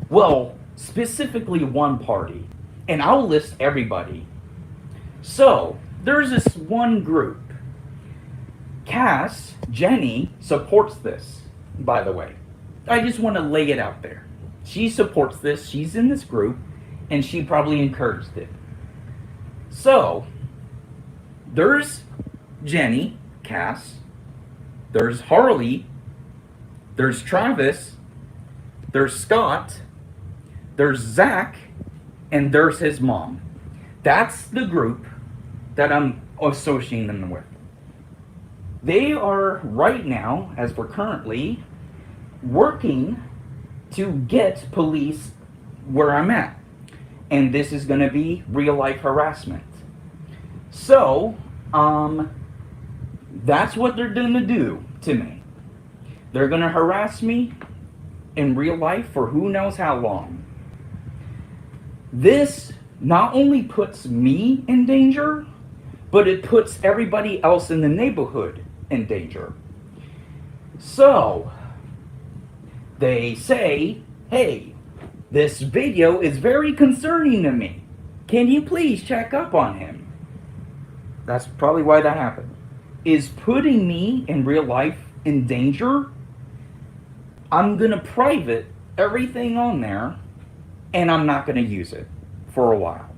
Well, specifically one party. And I'll list everybody. So, there's this one group. Cass, Jenny, supports this, by the way. I just want to lay it out there. She supports this, she's in this group, and she probably encouraged it. So, there's Jenny, Cass, there's Harley, there's Travis, there's Scott, there's Zach, and there's his mom. That's the group that I'm associating them with. They are right now, as we're currently, working to get police where I'm at. And this is going to be real life harassment. So, that's what they're going to do to me. They're going to harass me in real life for who knows how long. This not only puts me in danger, but it puts everybody else in the neighborhood in danger. So, they say, hey, this video is very concerning to me. Can you please check up on him? That's probably why that happened. Is putting me in real life in danger. I'm gonna private everything on there, and I'm not gonna use it for a while.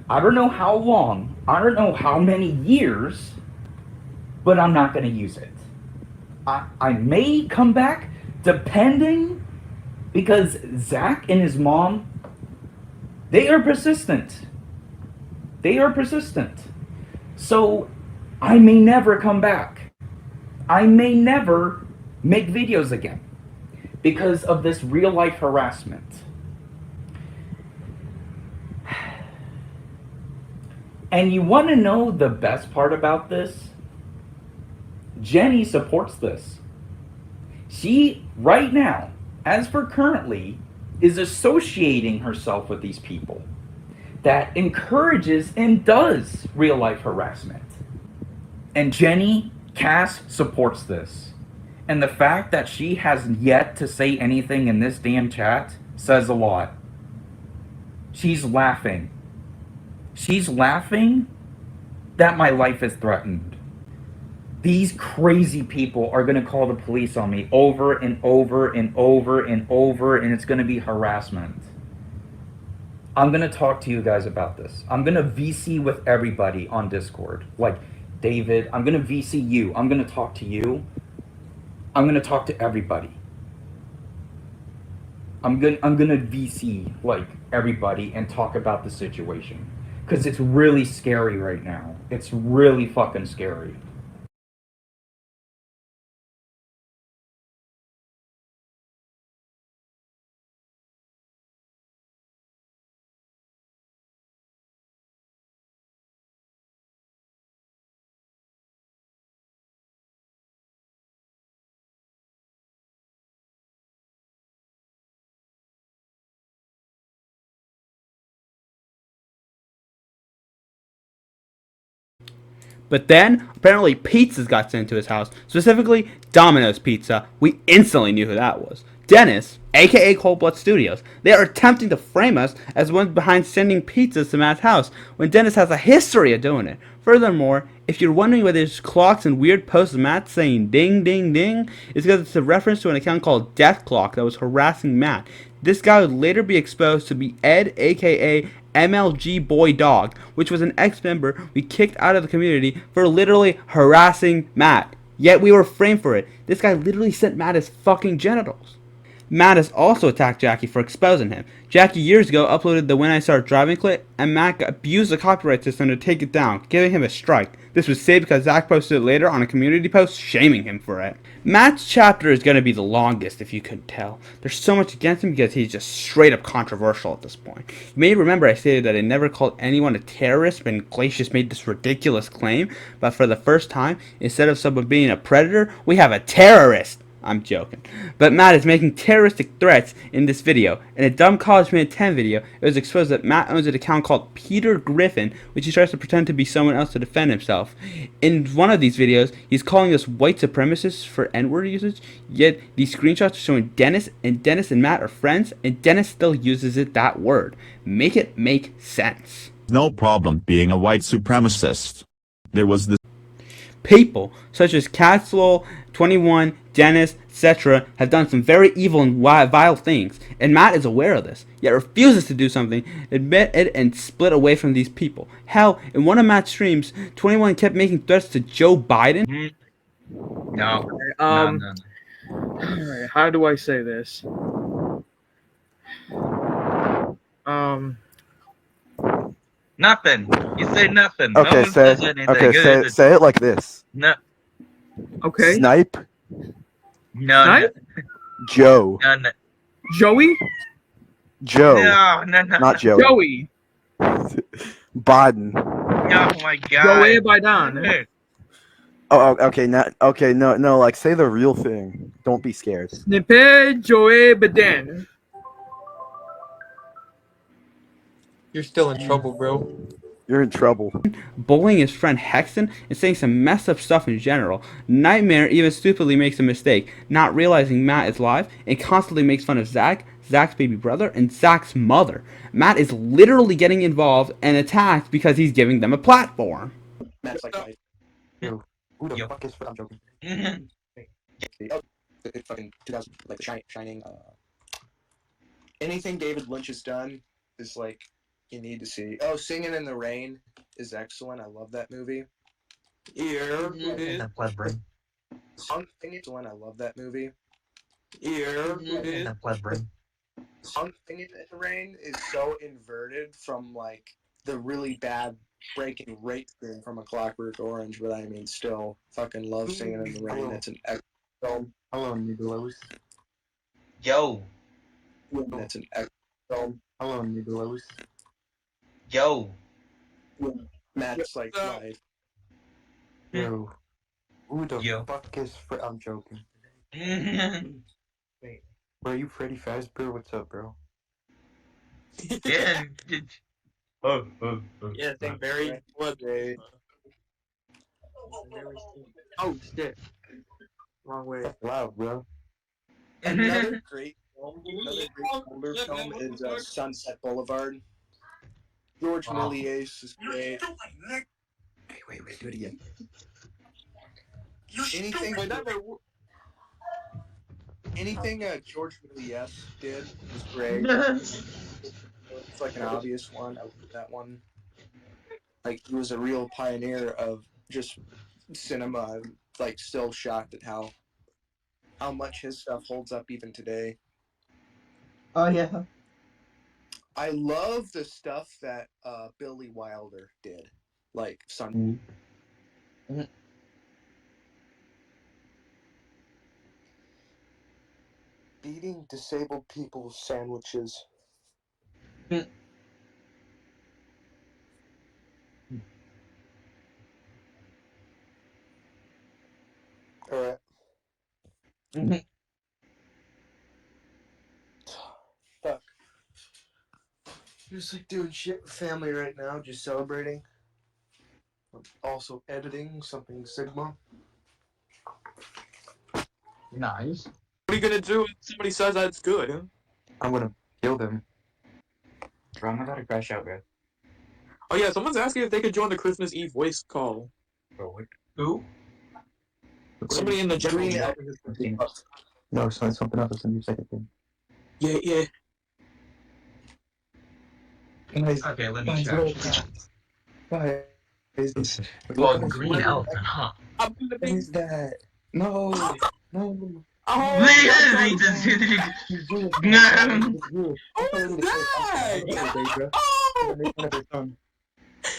I don't know how long, I don't know how many years, but I'm not going to use it. I may come back, depending, because Zack and his mom, they are persistent. They are persistent. So I may never come back. I may never make videos again because of this real life harassment. And you want to know the best part about this? Jenny supports this. She, right now, as for currently, is associating herself with these people that encourages and does real life harassment. And Jenny Cass supports this. And the fact that she has yet to say anything in this damn chat says a lot. She's laughing. She's laughing that my life is threatened. These crazy people are going to call the police on me over and over and over and over, and it's going to be harassment. I'm going to talk to you guys about this. I'm going to VC with everybody on Discord. Like, David, I'm going to VC you. I'm going to talk to you. I'm going to talk to everybody. I'm going to VC, like, everybody and talk about the situation. Because it's really scary right now. It's really fucking scary. But then, apparently pizzas got sent to his house, specifically Domino's Pizza. We instantly knew who that was. Dennis, aka Cold Blood Studios. They are attempting to frame us as the ones behind sending pizzas to Matt's house, when Dennis has a history of doing it. Furthermore, if you're wondering why there's clocks and weird posts of Matt saying ding ding ding, it's because it's a reference to an account called Death Clock that was harassing Matt. This guy would later be exposed to be Ed, aka Mlgboidawg, which was an ex-member we kicked out of the community for literally harassing Matt. Yet we were framed for it. This guy literally sent Matt his fucking genitals. Matt has also attacked Jackie for exposing him. Jackie years ago uploaded the When I Start Driving clip, and Matt abused the copyright system to take it down, giving him a strike. This was saved because Zack posted it later on a community post shaming him for it. Matt's chapter is going to be the longest, if you couldn't tell. There's so much against him because he's just straight up controversial at this point. You may remember I stated that I never called anyone a terrorist when Glacius made this ridiculous claim, but for the first time, instead of someone being a predator, we have a terrorist. I'm joking. But Matt is making terroristic threats in this video. In a Dumb College Man 10 video, it was exposed that Matt owns an account called Peter Griffin, which he tries to pretend to be someone else to defend himself. In one of these videos, he's calling us white supremacists for N-word usage, yet these screenshots are showing Dennis and Matt are friends, and Dennis still uses that word. Make it make sense. No problem being a white supremacist. There was this people such as Catzlol, 21, Dennis, etc. have done some very evil and vile things, and Matt is aware of this, yet refuses to do something, admit it, and split away from these people. Hell, in one of Matt's streams, 21 kept making threats to Joe Biden. No. Alright, how do I say this? Nothing. You say nothing. Okay, no one says anything. Say it like this. No. Okay. Snipe. No. Snipe? Joe. No. Joey? Joe. No. Not Joey. Joey. Biden. Oh my god. Joey Biden. Oh, okay. No. Like, say the real thing. Don't be scared. Snippet Joey Biden. You're still in trouble, bro. You're in trouble. Bullying his friend Hexen and saying some messed up stuff in general. Nightmare even stupidly makes a mistake, not realizing Matt is live, and constantly makes fun of Zack, Zack's baby brother, and Zack's mother. Matt is literally getting involved and attacked because he's giving them a platform. Matt's like, who the fuck is? I'm joking. It's fucking 2000, like the Shining. Anything David Lynch has done is like you need to see. Oh, Singing in the Rain is excellent. I love that movie. Here That blood brain. Song Singing When I love that movie. That blood brain. Song Singing in the Rain is so inverted from like the really bad breaking rape thing from A Clockwork Orange, but I mean still fucking love Singing in the Rain. It's an excellent film. Hello, Nicholas. Yo. It's an excellent film. Hello, Nicholas. Yo. Matt's like life. Yo. Who the Yo. fuck is I'm joking. Wait. Bro, you Freddy Fazbear? What's up, bro? Yeah. Yeah, thank very much. Oh shit. Wrong way. That's loud, bro. Another great older film is Sunset Boulevard. George Méliès is great. Wait, do it again. Anything George Méliès did was great. It's like an obvious one. I love that one. Like he was a real pioneer of just cinema. I'm, like still shocked at how much his stuff holds up even today. Oh yeah. I love the stuff that Billy Wilder did, like Sun. Eating disabled people's sandwiches. Alright. Fuck. Just like doing shit with family right now, just celebrating. I'm also editing something Sigma. Nice. What are you gonna do if somebody says that's good? Huh? I'm gonna kill them. Bro, I'm about to crash out, bro. Oh yeah, someone's asking if they could join the Christmas Eve voice call. Bro, what? Who? Somebody in the general. No, so it's something else. It's a new second thing. Yeah. Okay, let me check. Guys, Well, green elephant, huh? what is that? No. Oh,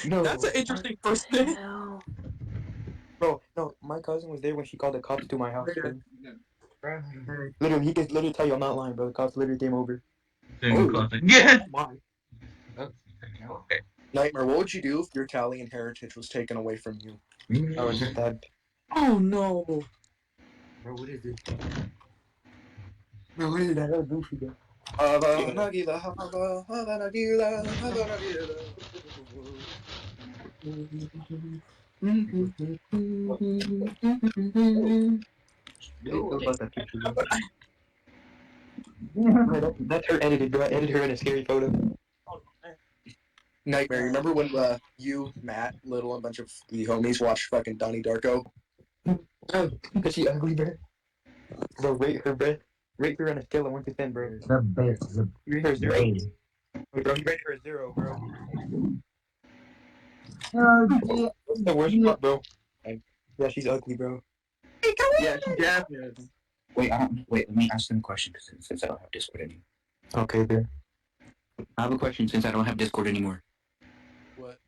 No. that's an interesting first thing. Bro, no, my cousin was there when she called the cops to my house. Literally, he can literally tell you I'm not lying, bro. The cops literally came over. Yeah. Okay. Nightmare, what would you do if your Italian heritage was taken away from you? I was stabbed. Oh no. Bro, what is this? Bro, what is that? That goofy, bro. That's her edited, bro. I edited her in a scary photo. Nightmare, remember when you, Matt, Little, and a bunch of the homies watched fucking Donnie Darko? Bro, is she ugly, bro? Bro, rate her, bro. Rate her on a scale of 1 to 10, bro. You rate her 0. Wait, bro, you rate her a 0, bro. What's the worst part, bro? Yeah, she's ugly, bro. Yeah, she definitely. Wait, let me ask them a question since I don't have Discord anymore. Okay, there. I have a question since I don't have Discord anymore. What?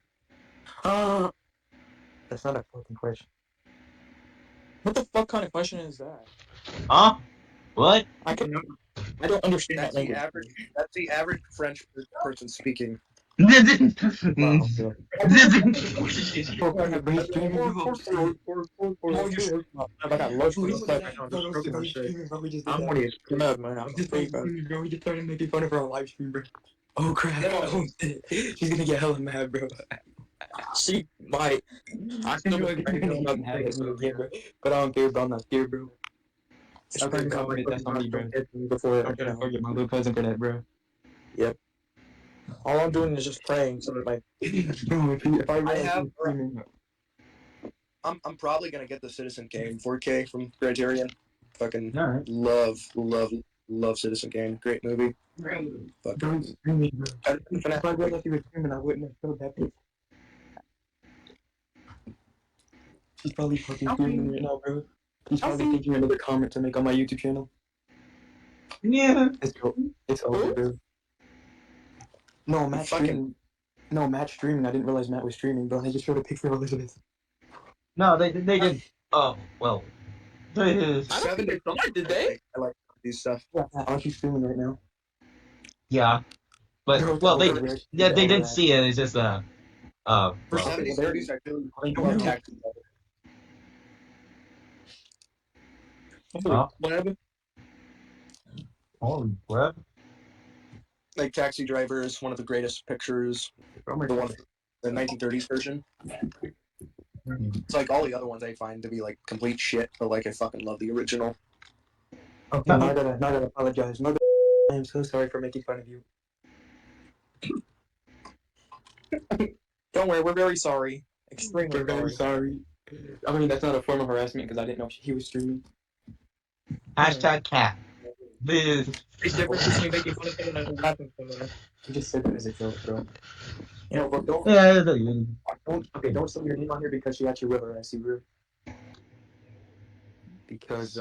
That's not a fucking question. What the fuck kind of question is that? Huh? What? I don't understand That's that the language. That's the average French person speaking. Wow, bro. I got lost in the I'm already mad, man. I'm just fake, bro. We just started making fun of her on live stream, bro. Oh crap. She's gonna get hella mad, bro. She might. I still bro. But I don't care, bro. I'm not scared, bro. I'm gonna comment that's on me, bro. Before I'm gonna forget my little cousin for that, bro. Yep. All I'm doing is just praying so that Bro, if I have, I'm probably gonna get the Citizen Kane 4K from Criterion. Fucking love Citizen Kane. Great movie. Fucking. If I realized he was streaming, I wouldn't have felt that. He's probably fucking streaming right now, bro. He's probably thinking another comment to make on my YouTube channel. Yeah. It's over, bro. No, Matt's streaming. No, Matt's streaming. I didn't realize Matt was streaming, bro. And I just showed a picture of Elizabeth. No, they did. Oh, well. I don't think they saw it, did they? I like these stuff. Yeah, Matt, aren't you streaming right now? Yeah. But, well, they didn't see it. It's just, For well. 70s, 30s, I feel like more taxi Huh? What happened? Holy crap. Like Taxi Driver is one of the greatest pictures. The 1930s version. It's like all the other ones I find to be like complete shit, but like I fucking love the original. Okay, now I gotta apologize. I am so sorry for making fun of you. Don't worry, we're very sorry. Extremely We're very sorry. I mean, that's not a form of harassment because I didn't know he was streaming. Hashtag cat. Biz. There's difference between making fun of him and laughing for him. You just said that as a joke, bro. You know, but don't. Yeah, Don't say your name on here because she actually will harass you, bro. Because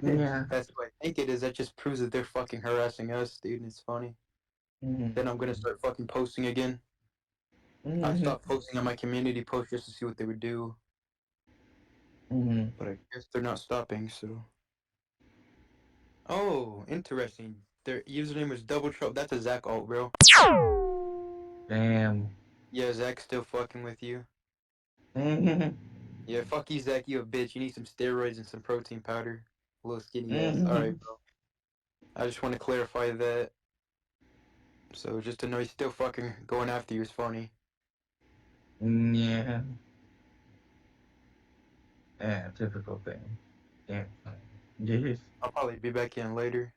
Yeah. that's what I think it is. That just proves that they're fucking harassing us, dude. And it's funny. Then I'm gonna start fucking posting again. I stopped posting on my community post just to see what they would do. But I guess they're not stopping, so. Oh, interesting. Their username was Double Trouble. That's a Zach alt, bro. Damn. Yeah, Zach's still fucking with you. Yeah, fuck you, Zach. You a bitch. You need some steroids and some protein powder. A little skinny ass. Alright, bro. I just want to clarify that. So, just to know he's still fucking going after you is funny. Yeah. Yeah, typical thing. Yeah. Yes. I'll probably be back in later.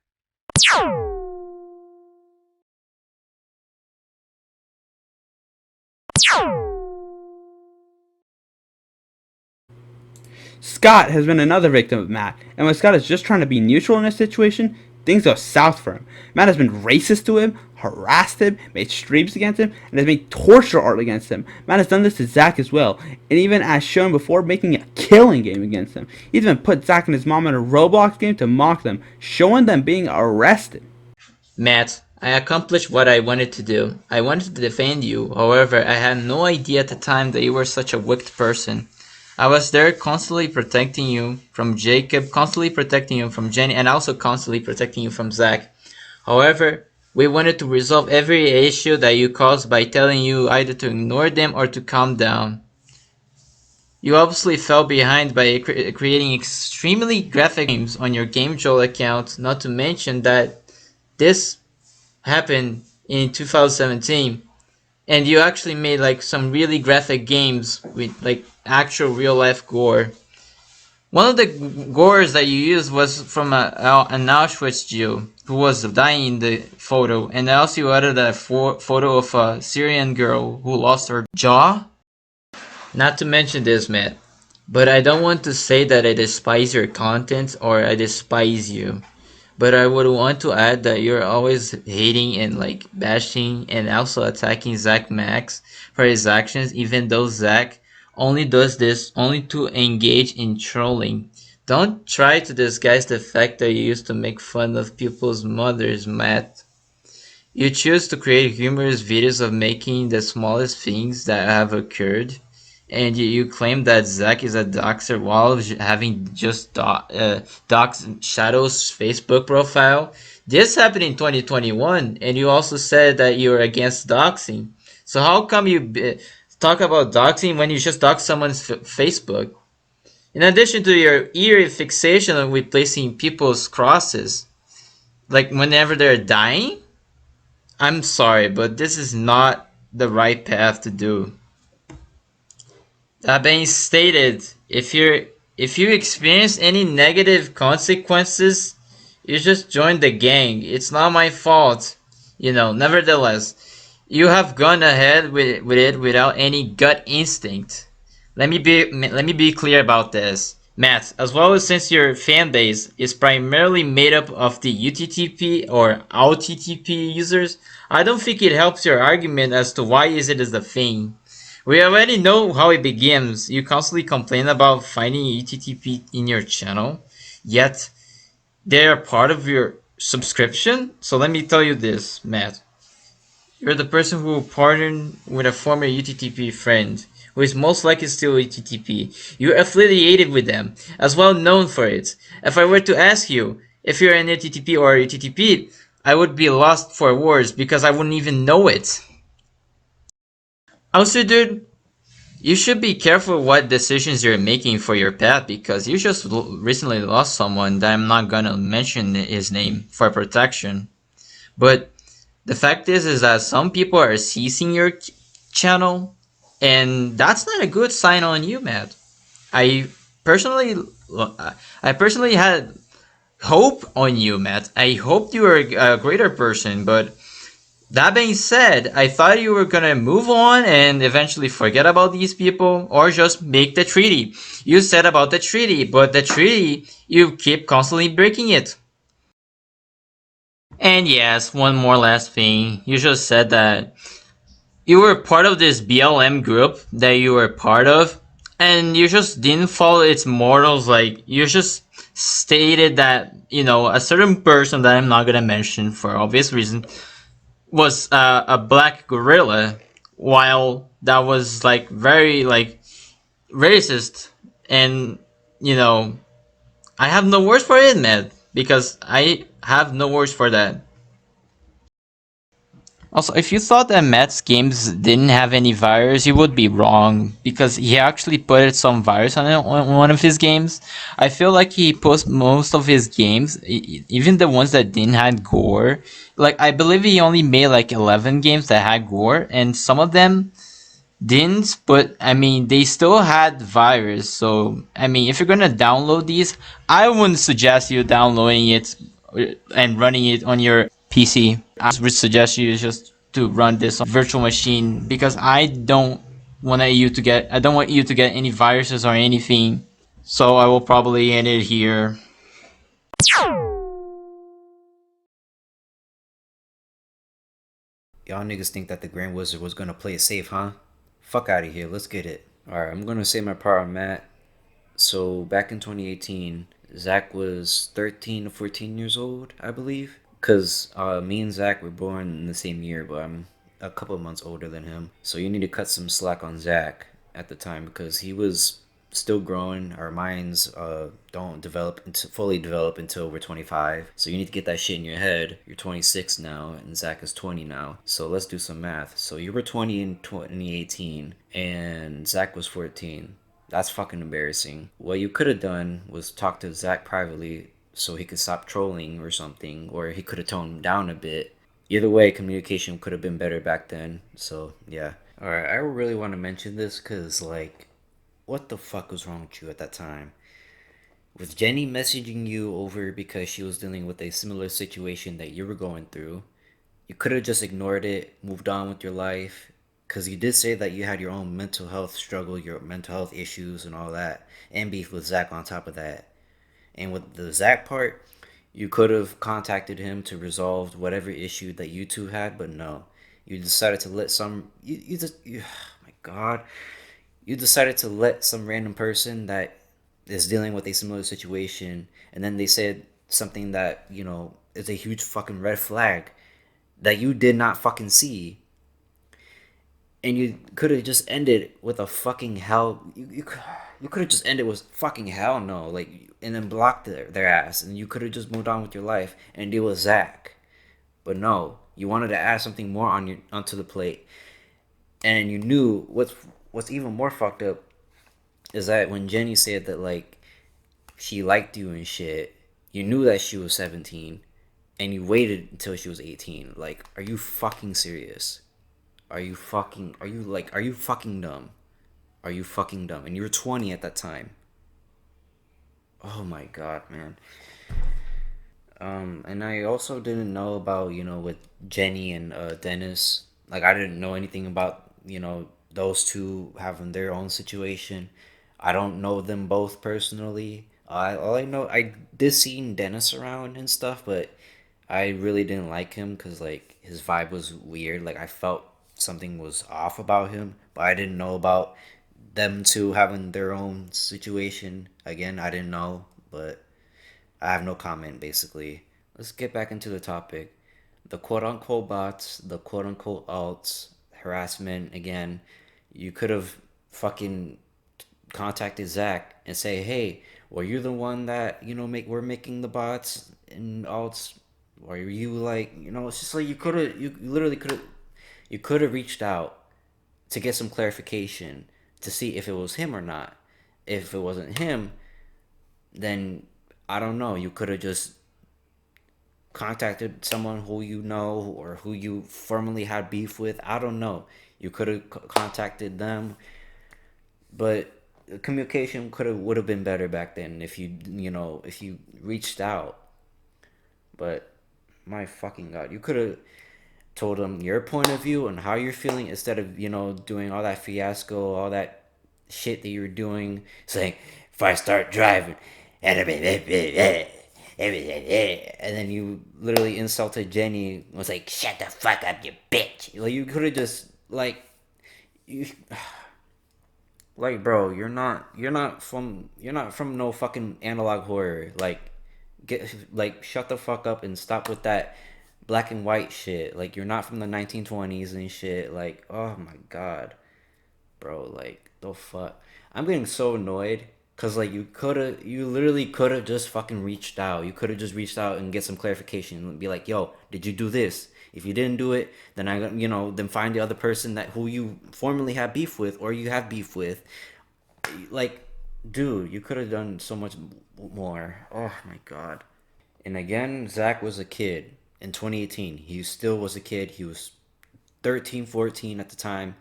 Scott has been another victim of Matt, and when Scott is just trying to be neutral in a situation, things go south for him. Matt has been racist to him, harassed him, made streams against him, and has made torture art against him. Matt has done this to Zach as well, and even as shown before, making a killing game against him. He's even put Zach and his mom in a Roblox game to mock them, showing them being arrested. Matt, I accomplished what I wanted to do. I wanted to defend you, however, I had no idea at the time that you were such a wicked person. I was there constantly protecting you from Jacob, constantly protecting you from Jenny, and also constantly protecting you from Zach. However, we wanted to resolve every issue that you caused by telling you either to ignore them or to calm down. You obviously fell behind by creating extremely graphic games on your GameJolt account, not to mention that this happened in 2017. And you actually made like some really graphic games with like actual real life gore. One of the gores that you used was from an Auschwitz Jew who was dying in the photo, and also you added a photo of a Syrian girl who lost her jaw. Not to mention this, Matt, but I don't want to say that I despise your content or I despise you. But I would want to add that you're always hating and like bashing and also attacking Zack Max for his actions, even though Zack only does this only to engage in trolling. Don't try to disguise the fact that you used to make fun of people's mothers, Matt. You choose to create humorous videos of making the smallest things that have occurred, and you claim that Zack is a doxer while having just doxed Shadow's Facebook profile. This happened in 2021, and you also said that you're against doxing. So how come you talk about doxing when you just dox someone's Facebook? In addition to your eerie fixation on replacing people's crosses, like whenever they're dying? I'm sorry, but this is not the right path to do. That being stated, if you experience any negative consequences, you just join the gang. It's not my fault. Nevertheless, you have gone ahead with it without any gut instinct. Let me be clear about this. Matt, as well as since your fan base is primarily made up of the UTTP or OutTTP users, I don't think it helps your argument as to why is it is a thing. We already know how it begins. You constantly complain about finding UTTP in your channel, yet they are part of your subscription. So let me tell you this, Matt. You're the person who partnered with a former UTTP friend, who is most likely still UTTP. You're affiliated with them, as well known for it. If I were to ask you if you're an UTTP or a UTTP, I would be lost for words because I wouldn't even know it. Also, dude, you should be careful what decisions you're making for your path because you just recently lost someone that I'm not gonna mention his name for protection. But the fact is that some people are seizing your channel, and that's not a good sign on you, Matt. I personally, I personally had hope on you, Matt. I hoped you were a greater person, but that being said, I thought you were gonna move on and eventually forget about these people or just make the treaty. You said about the treaty, but the treaty, you keep constantly breaking it. And yes, one more last thing. You just said that you were part of this BLM group that you were part of, and you just didn't follow its morals. Like, you just stated that, you know, a certain person that I'm not gonna mention for obvious reasons was a black gorilla, while that was like very like racist, and you know, I have no words for it, man, because I have no words for that. Also, if you thought that Matt's games didn't have any virus, you would be wrong, because he actually put some virus on it, on one of his games. I feel like he puts most of his games, even the ones that didn't have gore. Like, I believe he only made like 11 games that had gore, and some of them didn't, but I mean, they still had virus. So, I mean, if you're gonna download these, I wouldn't suggest you downloading it and running it on your PC. I would suggest you just to run this on virtual machine because I don't want you to get any viruses or anything. So I will probably end it here. Y'all niggas think that the Grand Wizard was gonna play it safe, huh? Fuck out of here, let's get it. Alright, I'm gonna say my part on Matt. So, back in 2018, Zach was 13 to 14 years old, I believe. Because me and Zach were born in the same year, but I'm a couple of months older than him. So you need to cut some slack on Zach at the time because he was still growing. Our minds don't fully develop until we're 25. So you need to get that shit in your head. You're 26 now, and Zach is 20 now. So let's do some math. So you were 20 in 2018, and Zach was 14. That's fucking embarrassing. What you could have done was talk to Zach privately so he could stop trolling or something, or he could have toned down a bit. Either way, communication could have been better back then. So, yeah. Alright, I really want to mention this because, like, what the fuck was wrong with you at that time? Was Jenny messaging you over because she was dealing with a similar situation that you were going through? You could have just ignored it, moved on with your life, because you did say that you had your own mental health struggle, your mental health issues and all that, and beef with Zach on top of that. And with the Zach part, you could have contacted him to resolve whatever issue that you two had, but no. You decided to let oh my god. You decided to let some random person that is dealing with a similar situation, and then they said something that, you know, is a huge fucking red flag that you did not fucking see. And you could have just ended with a fucking hell. You could have just ended with fucking hell no, like, and then blocked their ass, and you could have just moved on with your life and deal with Zach. But no, you wanted to add something more onto the plate, and you knew what's even more fucked up is that when Jenny said that, like, she liked you and shit, you knew that she was 17, and you waited until she was 18. Like, are you fucking serious? Are you fucking dumb? Are you fucking dumb? And you were 20 at that time. Oh my god, man. And I also didn't know about, you know, with Jenny and Dennis. Like, I didn't know anything about, you know, those two having their own situation. I don't know them both personally. All I know, I did see Dennis around and stuff, but I really didn't like him because, like, his vibe was weird. Like, I felt something was off about him, but I didn't know about them two having their own situation. Again, I didn't know, but I have no comment basically. Let's get back into the topic. The quote unquote bots, the quote unquote alts, harassment again. You could have fucking contacted Zach and say, hey, were you the one that, we're making the bots and alts? Or were you like, it's just like you literally could have reached out to get some clarification to see if it was him or not. If it wasn't him, then I don't know. You could have just contacted someone who you know or who you formerly had beef with. I don't know. You could have contacted them, but communication would have been better back then if if you reached out. But my fucking god, you could have told them your point of view and how you're feeling instead of doing all that fiasco, all that shit that you're doing, saying if I start driving and then you literally insulted Jenny, was like, shut the fuck up, you bitch. Like, you could have just like bro, you're not from no fucking analog horror. Shut the fuck up and stop with that black and white shit. Like, you're not from the 1920s and shit. Like, oh my god, bro, like, the fuck. I'm getting so annoyed because, like, you literally could have just fucking reached out. You could have just reached out and get some clarification and be like, yo, did you do this? If you didn't do it, then then find the other person who you formerly had beef with or you have beef with. Like, dude, you could have done so much more. Oh my god. And again, Zach was a kid in 2018. He still was a kid. He was 13, 14 at the time,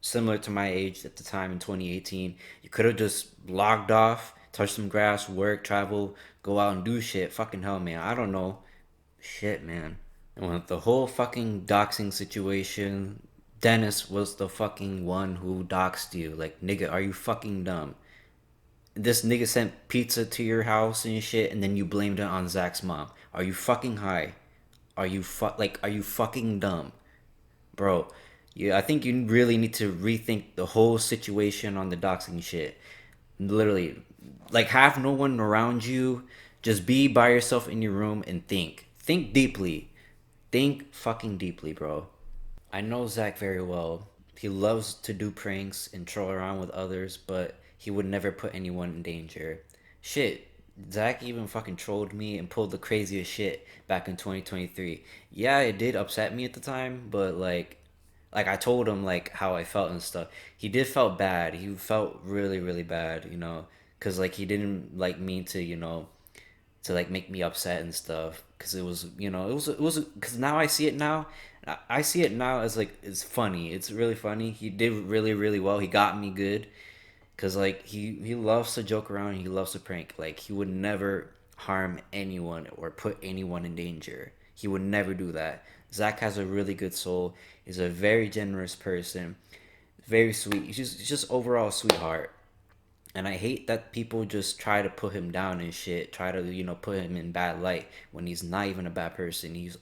similar to my age at the time in 2018. You could have just logged off, touched some grass, work, travel, go out and do shit. Fucking hell, man. I don't know. Shit, man. And with the whole fucking doxing situation, Dennis was the fucking one who doxed you. Like, nigga, are you fucking dumb? This nigga sent pizza to your house and shit, and then you blamed it on Zach's mom. Are you fucking high? Are you fucking dumb? Bro, I think you really need to rethink the whole situation on the doxing shit. Literally, like, have no one around you. Just be by yourself in your room and think. Think deeply. Think fucking deeply, bro. I know Zach very well. He loves to do pranks and troll around with others, but he would never put anyone in danger. Shit, Zach even fucking trolled me and pulled the craziest shit back in 2023. Yeah, it did upset me at the time, but like I told him like how I felt and stuff. He did felt bad. He felt really, really bad, cause like he didn't like mean to, to like make me upset and stuff. Cause it was, cause now I see it now. I see it now as like, it's funny. It's really funny. He did really, really well. He got me good. Cause like he loves to joke around and he loves to prank. Like, he would never harm anyone or put anyone in danger. He would never do that. Zach has a really good soul. He's a very generous person. Very sweet. He's just overall a sweetheart. And I hate that people just try to put him down and shit. Try to, put him in bad light when he's not even a bad person. He's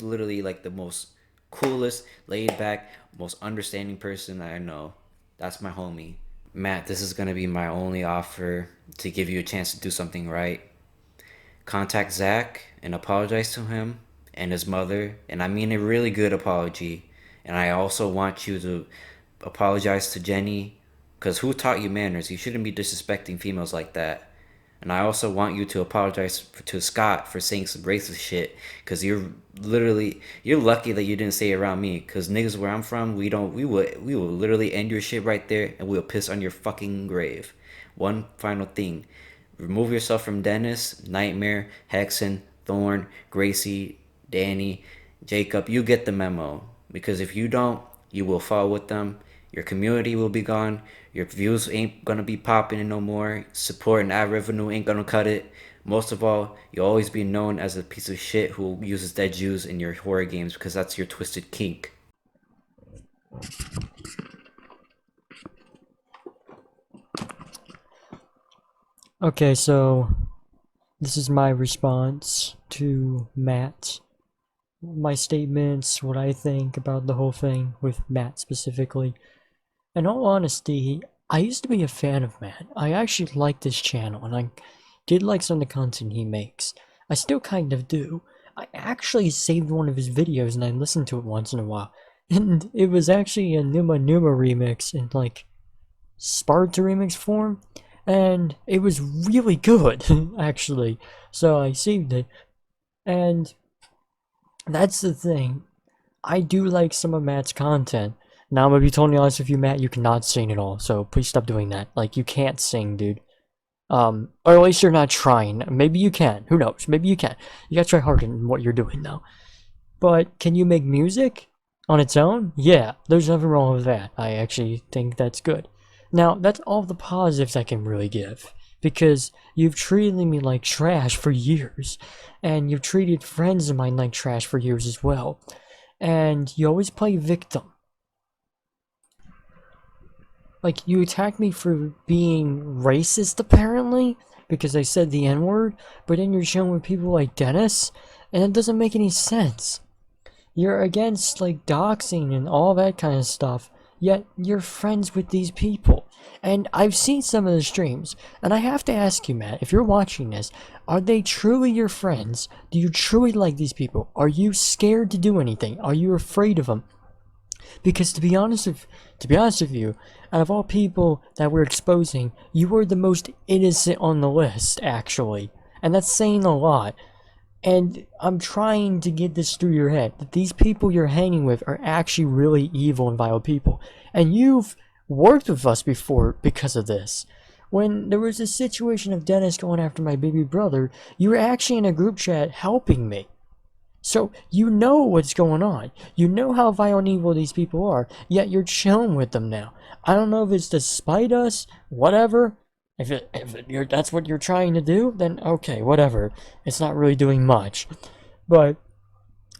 literally like the most coolest, laid back, most understanding person I know. That's my homie. Matt, this is going to be my only offer to give you a chance to do something right. Contact Zach and apologize to him and his mother. And I mean a really good apology. And I also want you to apologize to Jenny, because who taught you manners? You shouldn't be disrespecting females like that. And I also want you to apologize to Scott for saying some racist shit, because you're lucky that you didn't say it around me, because niggas where I'm from, we will literally end your shit right there, and we'll piss on your fucking grave. One final thing. Remove yourself from Dennis, Nightmare, Hexen, Thorn, Gracie, Danny, Jacob. You get the memo. Because if you don't, you will fall with them. Your community will be gone. Your views ain't gonna be popping no more. Support and ad revenue ain't gonna cut it. Most of all, you'll always be known as a piece of shit who uses dead Jews in your horror games, because that's your twisted kink. Okay, so this is my response to Matt. my statements, what I think about the whole thing with Matt specifically. In all honesty, I used to be a fan of Matt. I actually liked his channel, and I did like some of the content he makes. I still kind of do. I actually saved one of his videos and I listened to it once in a while. And it was actually a C0MMUN17Y remix in like Sprite remix form. And it was really good, actually. So I saved it. And that's the thing. I do like some of Matt's content. Now I'm gonna be totally honest with you, Matt, you cannot sing at all. So please stop doing that. Like, you can't sing, dude. Or at least you're not trying. Maybe you can. Who knows? Maybe you can. You gotta try harder in what you're doing, though. But can you make music on its own? Yeah, there's nothing wrong with that. I actually think that's good. Now, that's all the positives I can really give. Because you've treated me like trash for years. And you've treated friends of mine like trash for years as well. And you always play victim. Like, you attacked me for being racist, apparently, because I said the N-word, but then you're showing with people like Dennis, and it doesn't make any sense. You're against, like, doxing and all that kind of stuff, yet you're friends with these people. And I've seen some of the streams, and I have to ask you, Matt, if you're watching this, are they truly your friends? Do you truly like these people? Are you scared to do anything? Are you afraid of them? Because to be honest with you, out of all people that we're exposing, you were the most innocent on the list, actually. And that's saying a lot. And I'm trying to get this through your head, that these people you're hanging with are actually really evil and vile people. And you've worked with us before because of this. When there was a situation of Dennis going after my baby brother, you were actually in a group chat helping me. So, you know what's going on. You know how vile and evil these people are, yet you're chilling with them now. I don't know if it's to spite us, whatever. If that's what you're trying to do, then okay, whatever. It's not really doing much. But,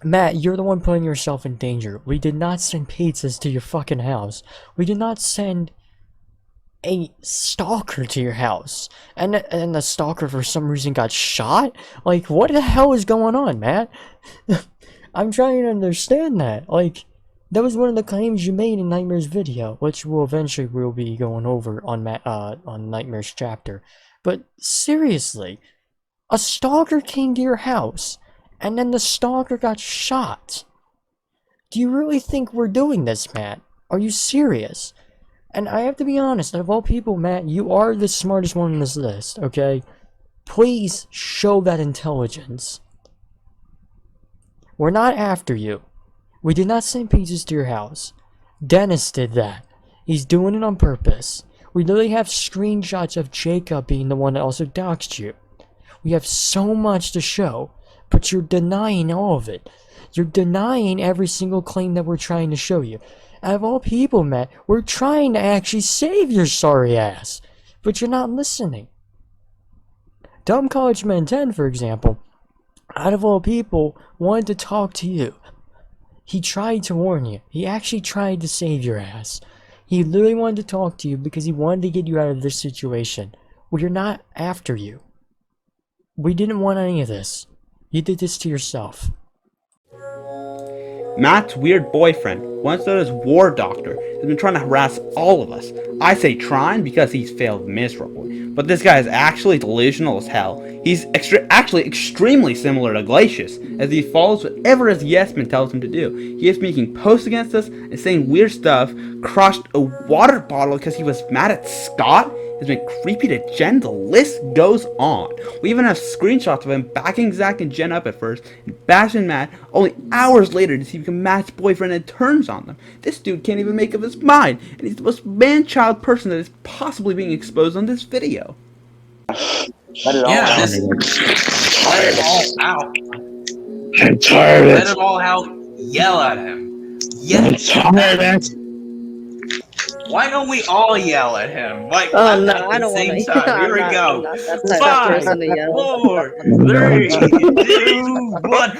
Matt, you're the one putting yourself in danger. We did not send pizzas to your fucking house. We did not send a stalker to your house. And the stalker for some reason got shot? Like, what the hell is going on, Matt? I'm trying to understand that. Like, that was one of the claims you made in Nightmare's video, which we'll eventually be going over on Nightmare's chapter. But seriously, a stalker came to your house, and then the stalker got shot. Do you really think we're doing this, Matt? Are you serious? And I have to be honest, out of all people, Matt, you are the smartest one on this list, okay? Please show that intelligence. We're not after you. We did not send pizzas to your house. Dennis did that. He's doing it on purpose. We literally have screenshots of Jacob being the one that also doxed you. We have so much to show, but you're denying all of it. You're denying every single claim that we're trying to show you. Out of all people, Matt, we're trying to actually save your sorry ass, but you're not listening. Dumb College Man 10, for example, out of all people, wanted to talk to you. He tried to warn you. He actually tried to save your ass. He literally wanted to talk to you because he wanted to get you out of this situation. We're not after you. We didn't want any of this. You did this to yourself. Matt's weird boyfriend, once known as Wardoctor, has been trying to harass all of us. I say trying because he's failed miserably, but this guy is actually delusional as hell. He's actually extremely similar to Glacius, as he follows whatever his yes-man tells him to do. He is making posts against us and saying weird stuff, crushed a water bottle because he was mad at Scott, has been creepy to Jen, the list goes on. We even have screenshots of him backing Zack and Jen up at first, and bashing Matt, only hours later does he become Matt's boyfriend and turns on them. This dude can't even make up his mind, and he's the most man-child person that is possibly being exposed on this video. Let it all out. Let it all out. I'm tired. Let it all out. Yell at him. I'm tired. Why don't we all yell at him? Like, Oh no, at I the don't want same to. time. Here we go. That's the type of person to yell. 5, 4, 3, 2, 1.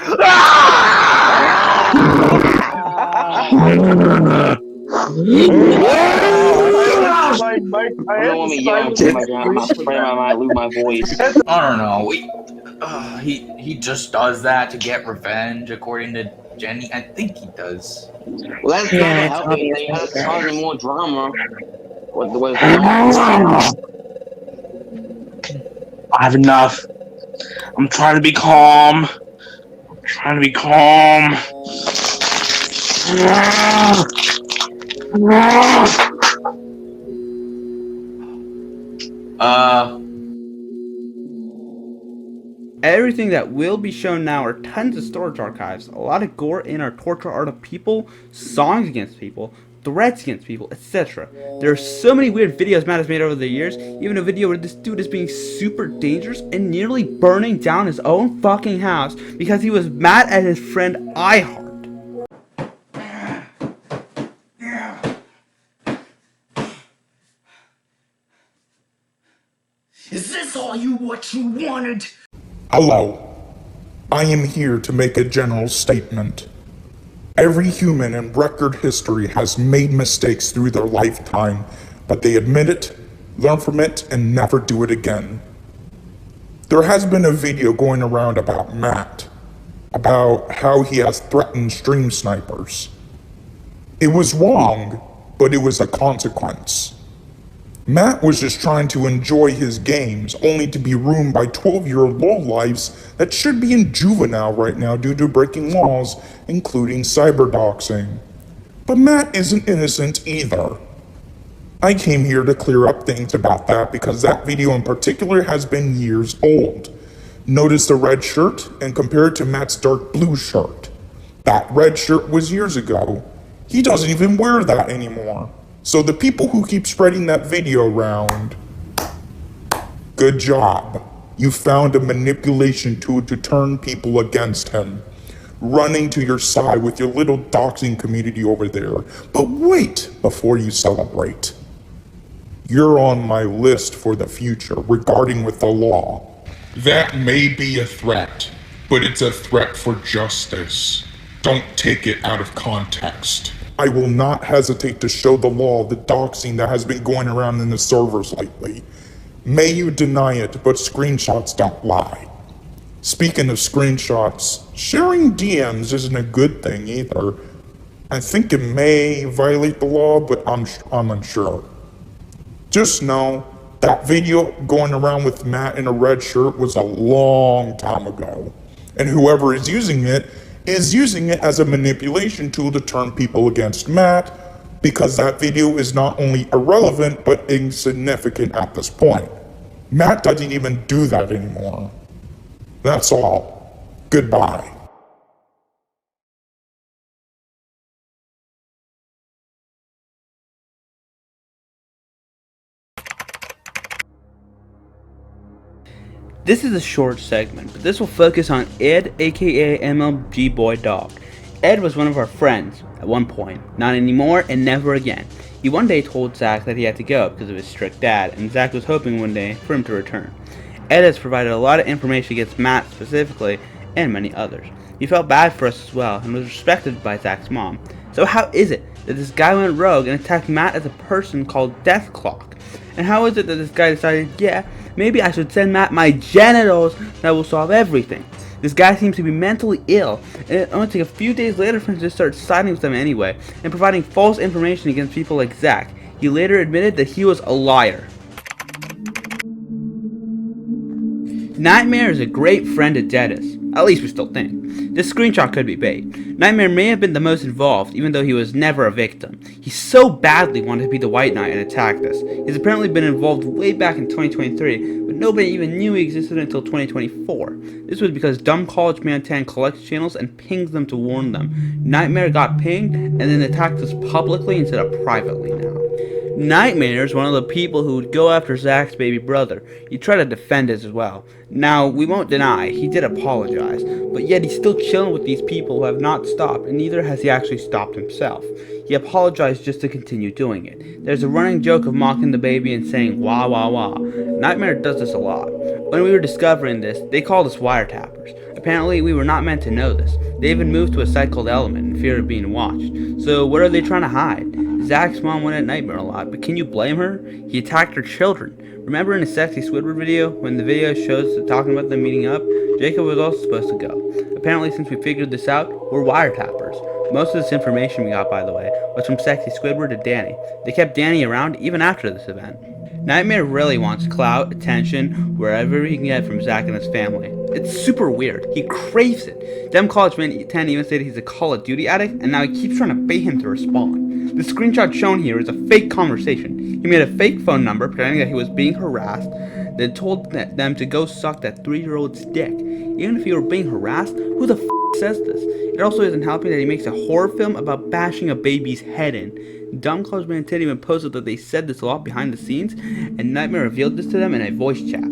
I don't want me yelling because I might lose my voice. I don't know. He just does that to get revenge, according to Jenny. I think he does. Well, that's Yeah, not it's helping. obvious They that have he does. causing more drama with the way going on. I have enough. I'm trying to be calm. I'm trying to be calm. Everything that will be shown now are tons of storage archives, a lot of gore in our torture art of people, songs against people, threats against people, etc. There are so many weird videos Matt has made over the years, even a video where this dude is being super dangerous and nearly burning down his own fucking house because he was mad at his friend iHeart. Is this all what you wanted? Hello. I am here to make a general statement. Every human in record history has made mistakes through their lifetime, but they admit it, learn from it, and never do it again. There has been a video going around about Matt, about how he has threatened stream snipers. It was wrong, but it was a consequence. Matt was just trying to enjoy his games, only to be ruined by 12-year-old lowlifes that should be in juvenile right now due to breaking laws, including cyberdoxing. But Matt isn't innocent either. I came here to clear up things about that because that video in particular has been years old. Notice the red shirt and compare it to Matt's dark blue shirt. That red shirt was years ago. He doesn't even wear that anymore. So the people who keep spreading that video around, good job. You found a manipulation tool to turn people against him, running to your side with your little doxing community over there. But wait before you celebrate. You're on my list for the future regarding with the law. That may be a threat, but it's a threat for justice. Don't take it out of context. I will not hesitate to show the law the doxing that has been going around in the servers lately. May you deny it, but screenshots don't lie. Speaking of screenshots, sharing DMs isn't a good thing either. I think it may violate the law, but I'm unsure. Just know that video going around with Matt in a red shirt was a long time ago, and whoever is using it as a manipulation tool to turn people against Matt, because that video is not only irrelevant, but insignificant at this point. Matt doesn't even do that anymore. That's all. Goodbye. This is a short segment, but this will focus on Ed, aka Mlgboidawg. Ed was one of our friends at one point, not anymore and never again. He one day told Zack that he had to go because of his strict dad, and Zack was hoping one day for him to return. Ed has provided a lot of information against Matt specifically, and many others. He felt bad for us as well, and was respected by Zack's mom. So how is it that this guy went rogue and attacked Matt as a person called Death Clock? And how is it that this guy decided, yeah, maybe I should send Matt my genitals that will solve everything? This guy seems to be mentally ill, and it only took a few days later for him to start siding with them anyway, and providing false information against people like Zack. He later admitted that he was a liar. Nightmare is a great friend of Dennis, at least we still think. This screenshot could be bait. Nightmare may have been the most involved, even though he was never a victim. He so badly wanted to be the White Knight and attack us. He's apparently been involved way back in 2023, but nobody even knew he existed until 2024. This was because dumb college man Tan collects channels and pings them to warn them. Nightmare got pinged, and then attacked us publicly instead of privately now. Nightmare is one of the people who would go after Zack's baby brother. He tried to defend us as well. Now, we won't deny, he did apologize, but yet he's still chilling with these people who have not stopped, and neither has he actually stopped himself. He apologized just to continue doing it. There's a running joke of mocking the baby and saying wah wah wah. Nightmare does this a lot. When we were discovering this, they called us wiretappers. Apparently, we were not meant to know this. They even moved to a site called Element in fear of being watched. So what are they trying to hide? Zack's mom went at Nightmare a lot, but can you blame her? He attacked her children. Remember in the sexy Squidward video, when the video shows talking about them meeting up? Jacob was also supposed to go. Apparently, since we figured this out, we're wiretappers. Most of this information we got, by the way, was from Sexy Squidward and Danny. They kept Danny around even after this event. Nightmare really wants clout, attention, wherever he can get from Zack and his family. It's super weird. He craves it. Dem College Man 10 even said he's a Call of Duty addict, and now he keeps trying to bait him to respond. The screenshot shown here is a fake conversation. He made a fake phone number pretending that he was being harassed, then told them to go suck that 3-year-old's dick. Even if he were being harassed, who the f says this? It also isn't helping that he makes a horror film about bashing a baby's head in. Dumb College Man 10 even posted that they said this a lot behind the scenes, and Nightmare revealed this to them in a voice chat.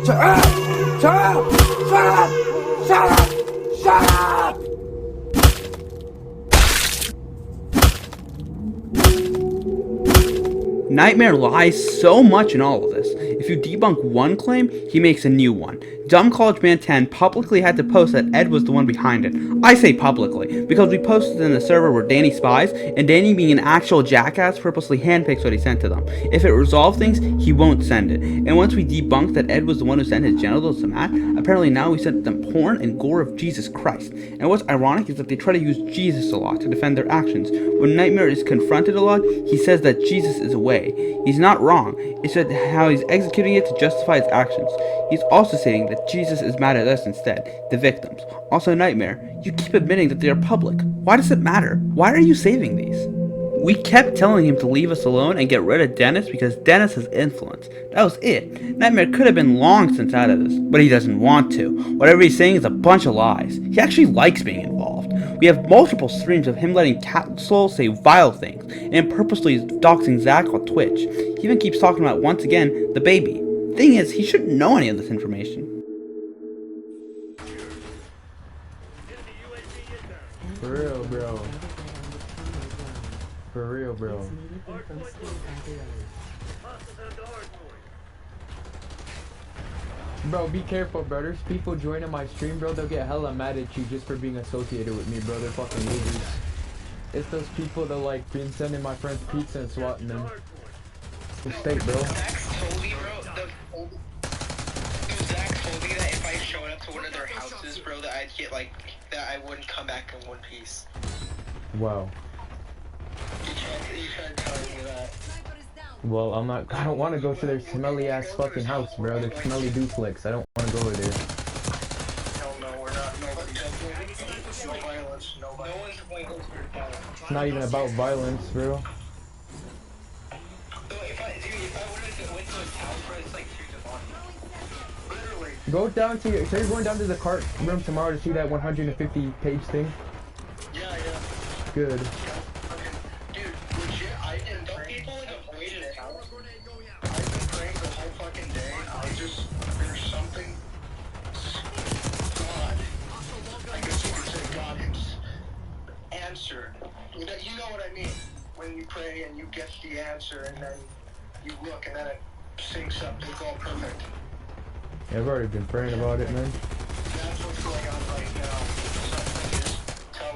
Shut up! Shut up! Shut up! Shut up! Shut up! Nightmare lies so much in all of this. If you debunk one claim, he makes a new one. Dumb College Man 10 publicly had to post that Ed was the one behind it. I say publicly, because we posted in the server where Danny spies, and Danny being an actual jackass purposely handpicks what he sent to them. If it resolves things, he won't send it. And once we debunked that Ed was the one who sent his genitals to Matt, apparently now we sent them porn and gore of Jesus Christ. And what's ironic is that they try to use Jesus a lot to defend their actions. When Nightmare is confronted a lot, he says that Jesus is away. He's not wrong, it's just how he's executing it to justify his actions. He's also saying that Jesus is mad at us instead, the victims. Also, Nightmare, you keep admitting that they are public. Why does it matter? Why are you saving these? We kept telling him to leave us alone and get rid of Dennis because Dennis has influence. That was it. Nightmare could have been long since out of this, but he doesn't want to. Whatever he's saying is a bunch of lies. He actually likes being involved. We have multiple streams of him letting Catzlol say vile things, and purposely doxing Zack on Twitch. He even keeps talking about, once again, the baby. Thing is, he shouldn't know any of this information. For real, bro. For real, bro. Bro, be careful, bro. There's people joining my stream, bro. They'll get hella mad at you just for being associated with me, bro. They're fucking losers. It's those people that like been sending my friends pizza and swatting them. It's fake, bro. Zach told me that if I showed up to one of their houses, bro, that I'd get like that I wouldn't come back in one piece. Wow. He tried telling me that. Well, I don't want to go to their smelly ass fucking house, bro. Their smelly duplex. I don't want to go over there. Hell no, we're not. No violence. No one's going to violence. It's not even about violence, bro. Go down to your. So you're going down to the cart room tomorrow to see that 150 page thing? Yeah. Good. Dude, legit, don't people like avoid it out? I've been praying the whole fucking day. There's something. God. I guess you could say God answered. You know what I mean? When you pray and you get the answer and then you look and then it syncs up. It's all perfect. Yeah, I've already been praying about it, man. That's what's going on right now.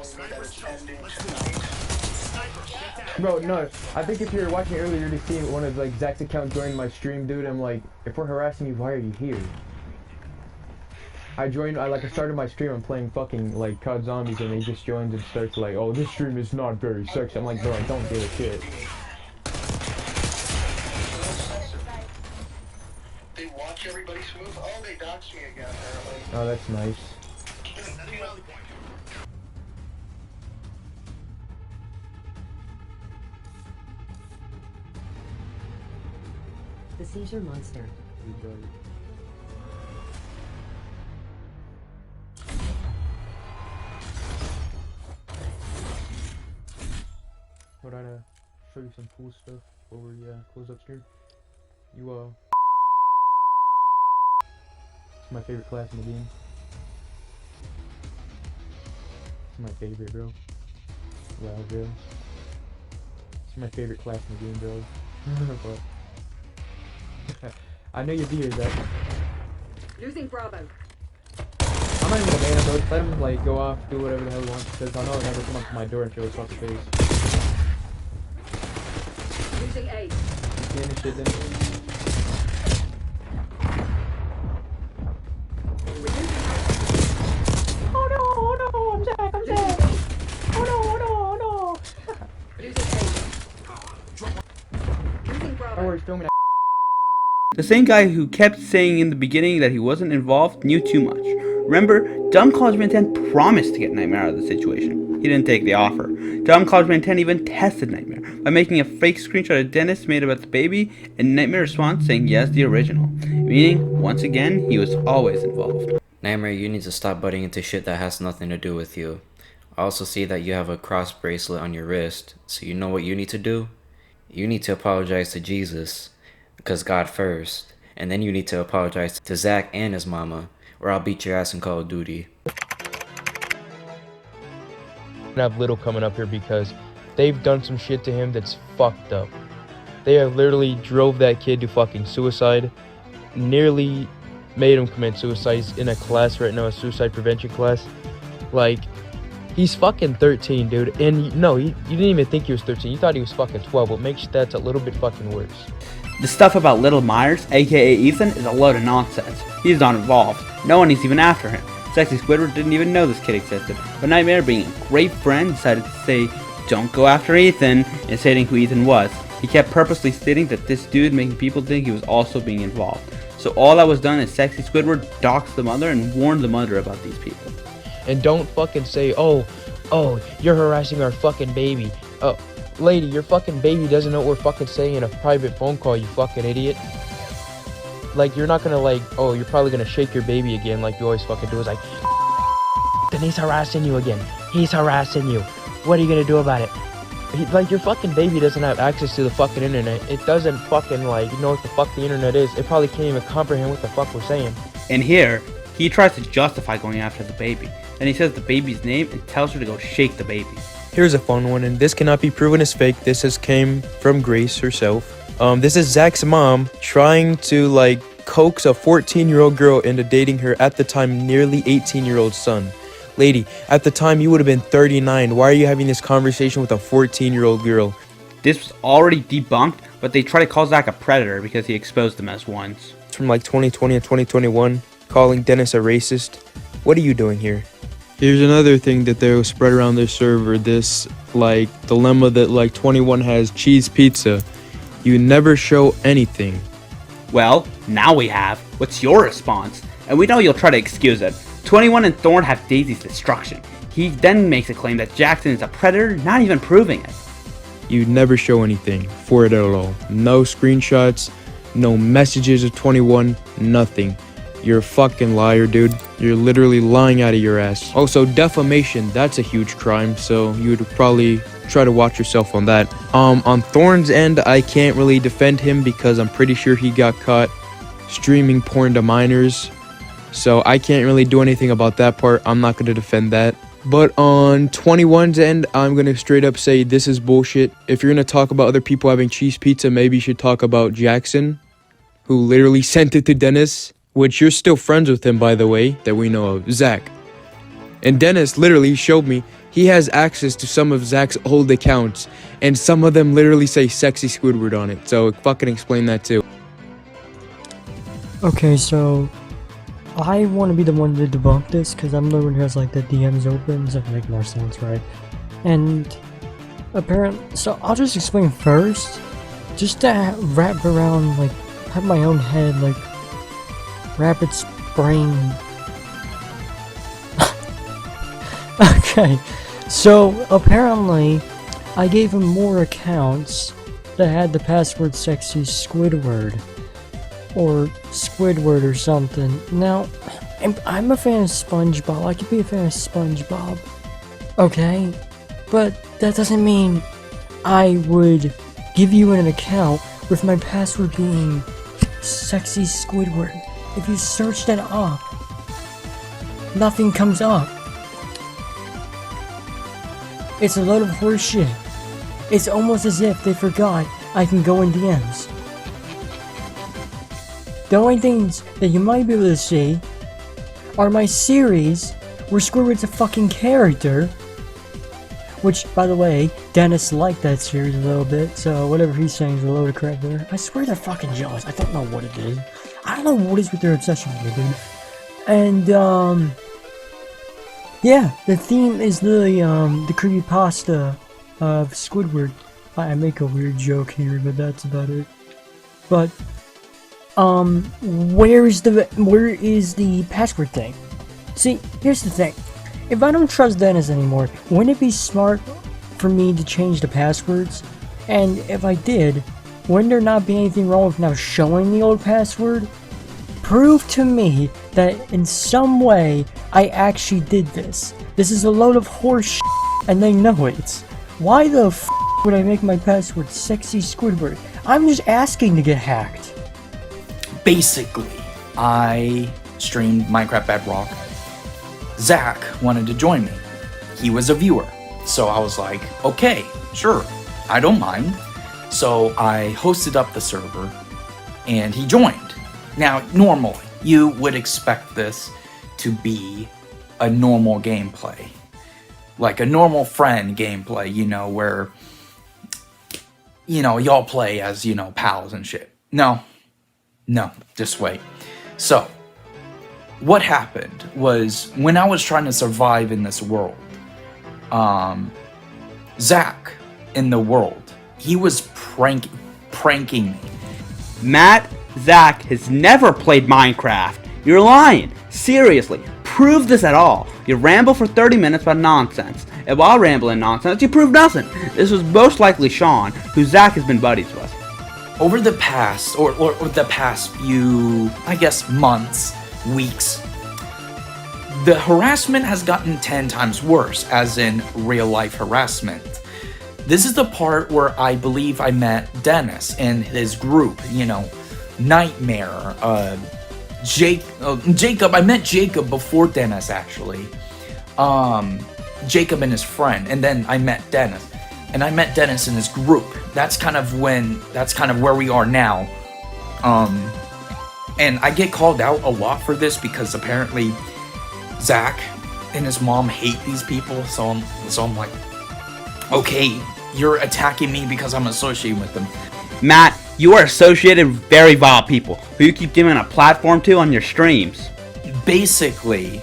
Something is telling me that it's ending tonight. Bro, no. I think if you're watching earlier, you're just seeing one of like Zach's account joined my stream, dude. I'm like, if we're harassing you, why are you here? I started my stream. I'm playing fucking like COD Zombies, and he just joins and starts like, oh, this stream is not very sexy. I'm like, bro, I don't give a shit. They watch everybody's move. Oh, they doxed me again, apparently. Oh, that's nice. The seizure monster. Thought I'd show you some cool stuff over close up stream. It's my favorite class in the game. It's my favorite, bro. Wow, bro. It's my favorite class in the game, bro. I know you'll be here, Zach. Losing Bravo. I'm not even gonna ban him, bro. Just let him like go off, do whatever the hell he wants, because I know he'll never come up to my door and show his fucking face. Losing A. You getting shit then? I'm Zach, I'm Zach. Oh no. Don't worry, film me. The same guy who kept saying in the beginning that he wasn't involved knew too much. Remember, Dumb College Man 10 promised to get Nightmare out of the situation. He didn't take the offer. Dumb College Man 10 even tested Nightmare by making a fake screenshot of Dennis made about the baby, and Nightmare responds saying yes, the original. Meaning, once again, he was always involved. Nightmare, you need to stop butting into shit that has nothing to do with you. I also see that you have a cross bracelet on your wrist, so you know what you need to do? You need to apologize to Jesus, because God first, and then you need to apologize to Zach and his mama, or I'll beat your ass in Call of Duty. I have Little coming up here because they've done some shit to him that's fucked up. They have literally drove that kid to fucking suicide, nearly made him commit suicide. He's in a class right now, a suicide prevention class. Like, he's fucking 13, dude. And no, you didn't even think he was 13. You thought he was fucking 12, what makes that a little bit fucking worse. The stuff about Little Myers, aka Ethan, is a load of nonsense. He's not involved. No one is even after him. Sexy Squidward didn't even know this kid existed, but Nightmare, being a great friend, decided to say, "Don't go after Ethan," and stating who Ethan was. He kept purposely stating that this dude making people think he was also being involved. So all that was done is Sexy Squidward doxed the mother and warned the mother about these people. And don't fucking say, oh, you're harassing our fucking baby. Oh, lady, your fucking baby doesn't know what we're fucking saying in a private phone call, you fucking idiot. Like, you're not gonna like, oh, you're probably gonna shake your baby again like you always fucking do. It's like, then he's harassing you again. He's harassing you. What are you gonna do about it? Like, your fucking baby doesn't have access to the fucking internet. It doesn't fucking, like, know what the fuck the internet is. It probably can't even comprehend what the fuck we're saying. And here, he tries to justify going after the baby. Then he says the baby's name and tells her to go shake the baby. Here's a fun one, and this cannot be proven as fake. This has came from Grace herself. This is Zach's mom trying to, like, coax a 14-year-old girl into dating her at the time nearly 18-year-old son. Lady, at the time you would have been 39. Why are you having this conversation with a 14-year-old girl? This was already debunked, but they try to call Zach a predator because he exposed them as ones. It's from like 2020 and 2021, calling Dennis a racist. What are you doing here? Here's another thing that they'll spread around their server, this, like, dilemma that, like, 21 has cheese pizza. You never show anything. Well, now we have. What's your response? And we know you'll try to excuse it. 21 and Thorn have Daisy's destruction. He then makes a claim that Jackson is a predator, not even proving it. You never show anything for it at all. No screenshots, no messages of 21, nothing. You're a fucking liar, dude. You're literally lying out of your ass. Also, defamation, that's a huge crime, so you would probably try to watch yourself on that. On Thorn's end, I can't really defend him because I'm pretty sure he got caught streaming porn to minors. So I can't really do anything about that part. I'm not going to defend that. But on 21's end, I'm going to straight up say this is bullshit. If you're going to talk about other people having cheese pizza, maybe you should talk about Jackson, who literally sent it to Dennis, which you're still friends with him, by the way, that we know of, Zach. And Dennis literally showed me he has access to some of Zach's old accounts, and some of them literally say Sexy Squidward on it. So fucking explain that too. Okay, so I want to be the one to debunk this because I'm the one who has like the DMs open, so it can make more sense, right? And apparently, so I'll just explain first, just to wrap around, like, have my own head, like, wrap its brain. Okay, so apparently I gave him more accounts that had the password Sexy Squidward. Or Squidward or something. Now, I'm a fan of SpongeBob. I could be a fan of SpongeBob. Okay? But that doesn't mean I would give you an account with my password being Sexy Squidward. If you search that up, nothing comes up. It's a load of horseshit. It's almost as if they forgot I can go in DMs. The only things that you might be able to see are my series where Squidward's a fucking character. Which, by the way, Dennis liked that series a little bit, so whatever he's saying is a load of crap there. I swear they're fucking jealous. I don't know what it is. I don't know what is with their obsession with me, dude. And, yeah, the theme is literally, the creepypasta of Squidward. I make a weird joke here, but that's about it. But, where is the password thing? See, here's the thing. If I don't trust Dennis anymore, wouldn't it be smart for me to change the passwords? And if I did, wouldn't there not be anything wrong with now showing the old password? Prove to me that in some way I actually did this. This is a load of horse shit, and they know it. Why the f would I make my password Sexy Squidward? I'm just asking to get hacked. Basically, I streamed Minecraft Bedrock. Zach wanted to join me. He was a viewer. So I was like, okay, sure, I don't mind. So I hosted up the server and he joined. Now, normally, you would expect this to be a normal gameplay. Like a normal friend gameplay, you know, where, you know, y'all play as, you know, pals and shit. No, just wait. So, what happened was when I was trying to survive in this world, Zach in the world, he was pranking me. Matt, Zach has never played Minecraft. You're lying. Seriously, prove this at all. You ramble for 30 minutes about nonsense. And while rambling nonsense, you prove nothing. This was most likely Sean, who Zach has been buddies with. Over the past, or the past few, I guess, months, weeks, the harassment has gotten 10 times worse, as in real life harassment. This is the part where I believe I met Dennis and his group, you know, Nightmare, Jacob, I met Jacob before Dennis actually. Jacob and his friend, and then I met Dennis. And I met Dennis and his group. That's kind of where we are now. And I get called out a lot for this because apparently Zach and his mom hate these people. So I'm like, okay, you're attacking me because I'm associated with them. Matt, you are associated with very vile people who you keep giving a platform to on your streams. Basically,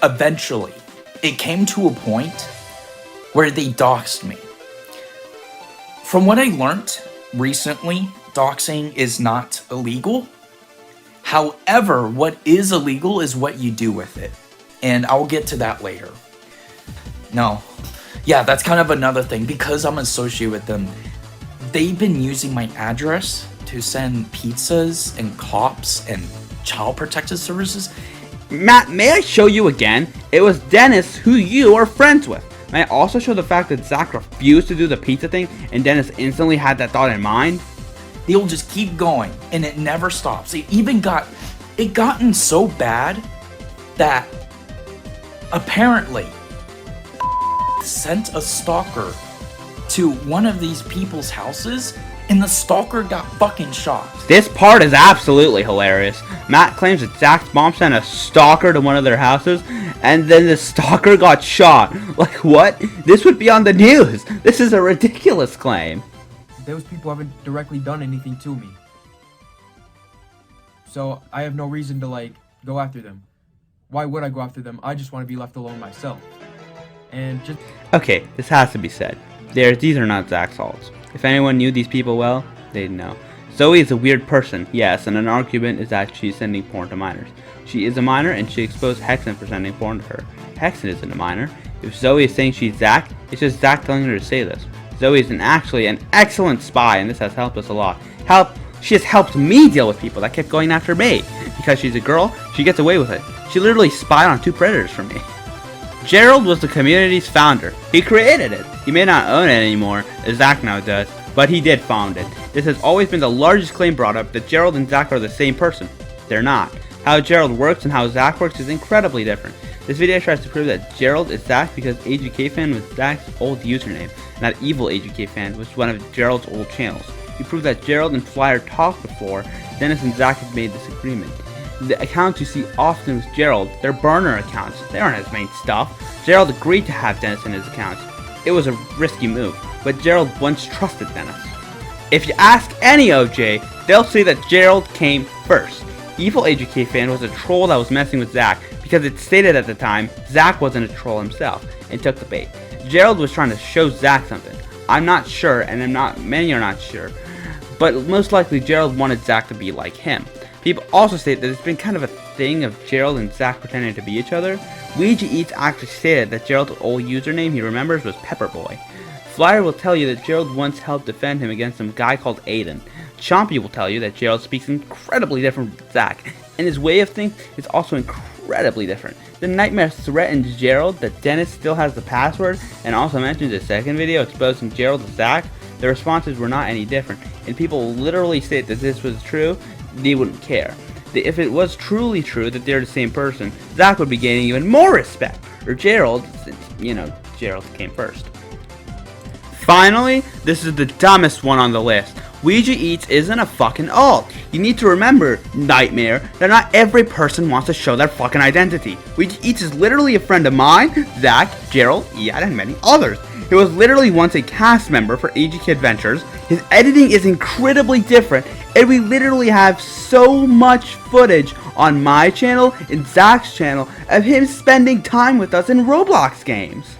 eventually, it came to a point where they doxed me. From what I learned recently, doxing is not illegal. However, what is illegal is what you do with it. And I'll get to that later. No. Yeah, that's kind of another thing. Because I'm associated with them, they've been using my address to send pizzas and cops and child protective services. Matt, may I show you again? It was Dennis who you are friends with. May I also show the fact that Zach refused to do the pizza thing and Dennis instantly had that thought in mind? They'll just keep going and it never stops. It gotten so bad that apparently sent a stalker to one of these people's houses and the stalker got fucking shot. This part is absolutely hilarious. Matt claims that Zach's mom sent a stalker to one of their houses and then the stalker got shot. Like what? This would be on the news. This is a ridiculous claim. Those people haven't directly done anything to me. So I have no reason to like go after them. Why would I go after them? I just want to be left alone myself. And just... Okay, this has to be said. These are not Zach's faults. If anyone knew these people well, they'd know. Zoe is a weird person, yes, and an argument is that she's sending porn to minors. She is a minor, and she exposed Hexen for sending porn to her. Hexen isn't a minor. If Zoe is saying she's Zach, it's just Zach telling her to say this. Zoe is actually an excellent spy, and this has helped us a lot. She has helped me deal with people that kept going after me. Because she's a girl, she gets away with it. She literally spied on 2 predators for me. Gerald was the community's founder. He created it. He may not own it anymore, as Zach now does, but he did found it. This has always been the largest claim brought up that Gerald and Zach are the same person. They're not. How Gerald works and how Zack works is incredibly different. This video tries to prove that Gerald is Zack because AGKFan was Zack's old username, and that Evil AGKFan was one of Gerald's old channels. We proved that Gerald and Flyer talked before Dennis and Zack had made this agreement. The accounts you see often with Gerald, they're burner accounts. They aren't his main stuff. Gerald agreed to have Dennis in his accounts. It was a risky move, but Gerald once trusted Dennis. If you ask any OJ, they'll say that Gerald came first. Evil AGKFan was a troll that was messing with Zack because it stated at the time Zack wasn't a troll himself and took the bait. Gerald was trying to show Zack something. I'm not sure, and many are not sure, but most likely Gerald wanted Zack to be like him. People also state that it's been kind of a thing of Gerald and Zack pretending to be each other. Ouija Eats actually stated that Gerald's old username he remembers was Pepperboy. Flyer will tell you that Gerald once helped defend him against some guy called Aiden. Chompy will tell you that Gerald speaks incredibly different from Zack, and his way of thinking is also incredibly different. The Nightmare threatens Gerald that Dennis still has the password, and also mentions a second video exposing Gerald to Zack. The responses were not any different, and people literally state that this was true, they wouldn't care. If it was truly true that they're the same person, Zack would be gaining even more respect, or Gerald, since, Gerald came first. Finally, this is the dumbest one on the list. Ouija Eats isn't a fucking alt. You need to remember, Nightmare, that not every person wants to show their fucking identity. Ouija Eats is literally a friend of mine, Zack, Gerald, Iad, and many others. He was literally once a cast member for AGK Adventures. His editing is incredibly different, and we literally have so much footage on my channel and Zack's channel of him spending time with us in Roblox games.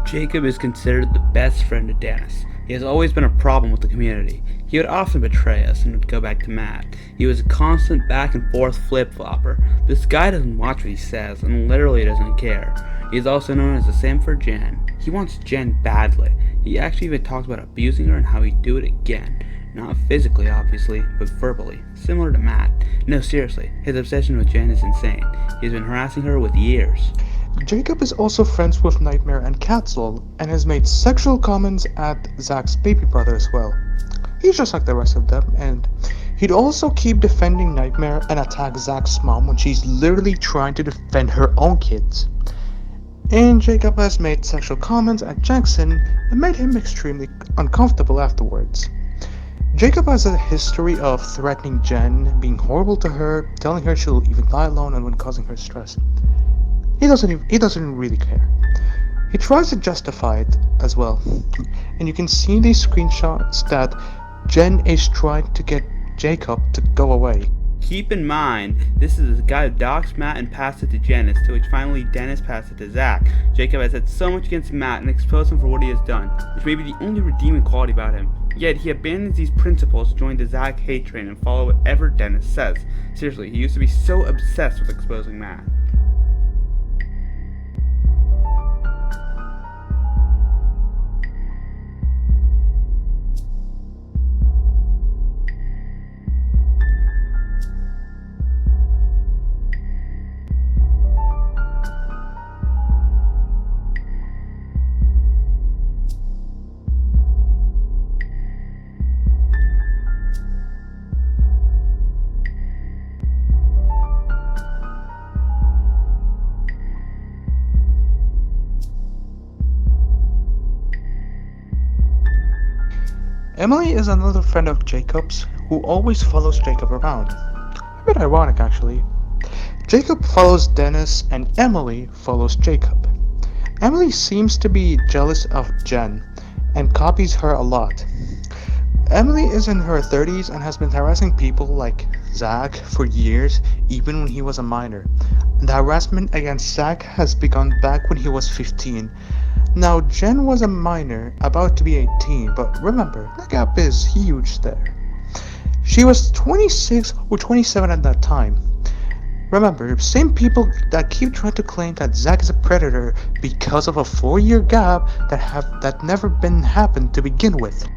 Jacob is considered the best friend to Dennis. He has always been a problem with the community. He would often betray us and would go back to Matt. He was a constant back and forth flip-flopper. This guy doesn't watch what he says and literally doesn't care. He is also known as the Sim for Jen. He wants Jen badly. He actually even talks about abusing her and how he'd do it again. Not physically, obviously, but verbally, similar to Matt. No, seriously, his obsession with Jen is insane. He has been harassing her with years. Jacob is also friends with Nightmare and Catzlol, and has made sexual comments at Zack's baby brother as well. He's just like the rest of them, and he'd also keep defending Nightmare and attack Zack's mom when she's literally trying to defend her own kids. And Jacob has made sexual comments at Jackson and made him extremely uncomfortable afterwards. Jacob has a history of threatening Jen, being horrible to her, telling her she'll even die alone and when causing her stress. He doesn't really care. He tries to justify it as well. And you can see these screenshots that Jen is trying to get Jacob to go away. Keep in mind, this is the guy who doxed Matt and passed it to Dennis, to which finally Dennis passed it to Zack. Jacob has said so much against Matt and exposed him for what he has done, which may be the only redeeming quality about him. Yet he abandons these principles to join the Zack hate train and follow whatever Dennis says. Seriously, he used to be so obsessed with exposing Matt. Emily is another friend of Jacob's who always follows Jacob around. A bit ironic actually. Jacob follows Dennis and Emily follows Jacob. Emily seems to be jealous of Jen and copies her a lot. Emily is in her 30s and has been harassing people like Zack for years, even when he was a minor. The harassment against Zack has begun back when he was 15. Now, Jen was a minor, about to be 18, but remember, the gap is huge there. She was 26 or 27 at that time. Remember, same people that keep trying to claim that Zack is a predator because of a 4-year gap that never been happened to begin with.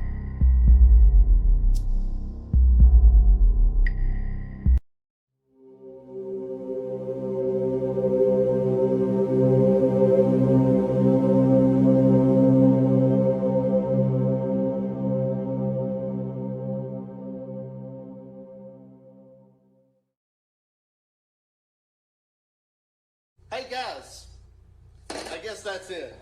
guess that's it.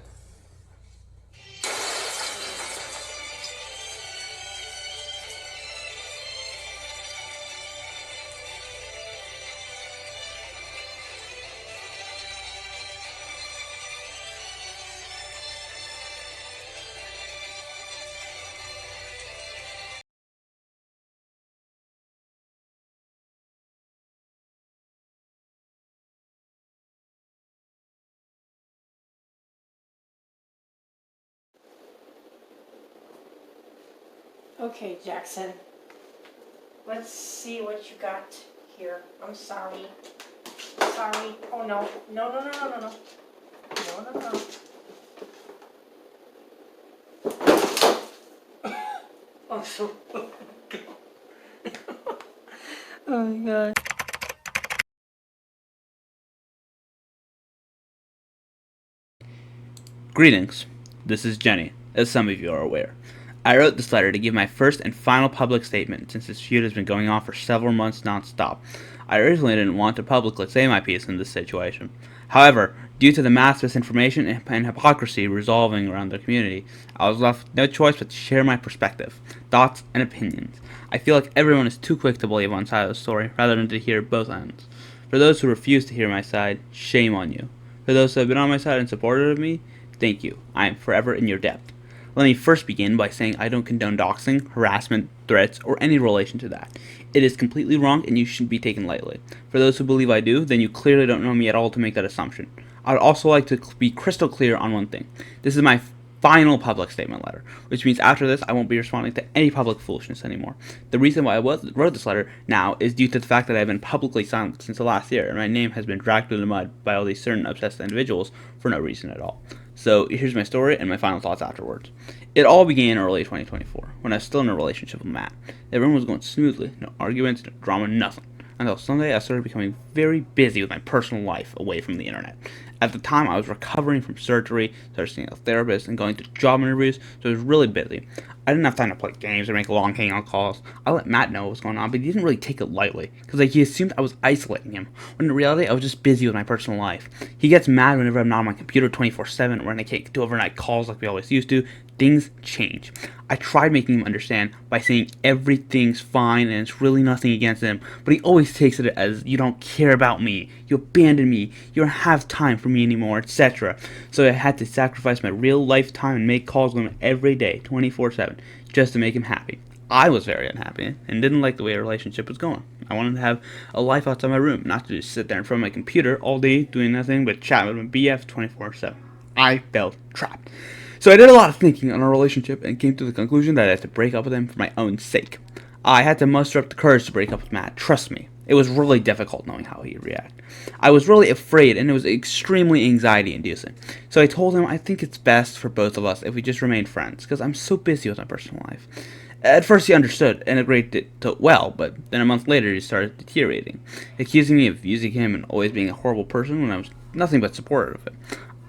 Okay, Jackson. Let's see what you got here. I'm sorry. Sorry. Oh no. No, no, no, no, no, no. No, no, no. Oh, so. Oh my god. Greetings. This is Jenny, as some of you are aware. I wrote this letter to give my first and final public statement since this feud has been going on for several months non-stop. I originally didn't want to publicly say my piece in this situation. However, due to the mass misinformation and hypocrisy resolving around the community, I was left with no choice but to share my perspective, thoughts, and opinions. I feel like everyone is too quick to believe one side of the story rather than to hear both ends. For those who refuse to hear my side, shame on you. For those who have been on my side and supported of me, thank you. I am forever in your debt. Let me first begin by saying I don't condone doxing, harassment, threats, or any relation to that. It is completely wrong and you shouldn't be taken lightly. For those who believe I do, then you clearly don't know me at all to make that assumption. I would also like to be crystal clear on one thing. This is my final public statement letter, which means after this I won't be responding to any public foolishness anymore. The reason why I wrote this letter now is due to the fact that I've been publicly silent since the last year, and my name has been dragged through the mud by all these certain obsessed individuals for no reason at all. So here's my story and my final thoughts afterwards. It all began in early 2024, when I was still in a relationship with Matt. Everyone was going smoothly, no arguments, no drama, nothing. Until Sunday, I started becoming very busy with my personal life away from the internet. At the time, I was recovering from surgery, started seeing a therapist, and going to job interviews, so I was really busy. I didn't have time to play games or make long hangout calls. I let Matt know what was going on, but he didn't really take it lightly, because he assumed I was isolating him, when in reality, I was just busy with my personal life. He gets mad whenever I'm not on my computer 24/7, or when I can't do overnight calls like we always used to. Things change. I tried making him understand by saying everything's fine and it's really nothing against him, but he always takes it as you don't care about me, you abandoned me, you don't have time for me anymore, etc. So I had to sacrifice my real life time and make calls with him every day, 24/7, just to make him happy. I was very unhappy and didn't like the way our relationship was going. I wanted to have a life outside my room, not to just sit there in front of my computer all day doing nothing but chat with my BF 24/7. I felt trapped. So I did a lot of thinking on our relationship and came to the conclusion that I had to break up with him for my own sake. I had to muster up the courage to break up with Matt, trust me. It was really difficult knowing how he'd react. I was really afraid and it was extremely anxiety inducing. So I told him I think it's best for both of us if we just remain friends, because I'm so busy with my personal life. At first he understood and agreed to well, but then a month later he started deteriorating, accusing me of using him and always being a horrible person when I was nothing but supportive of it.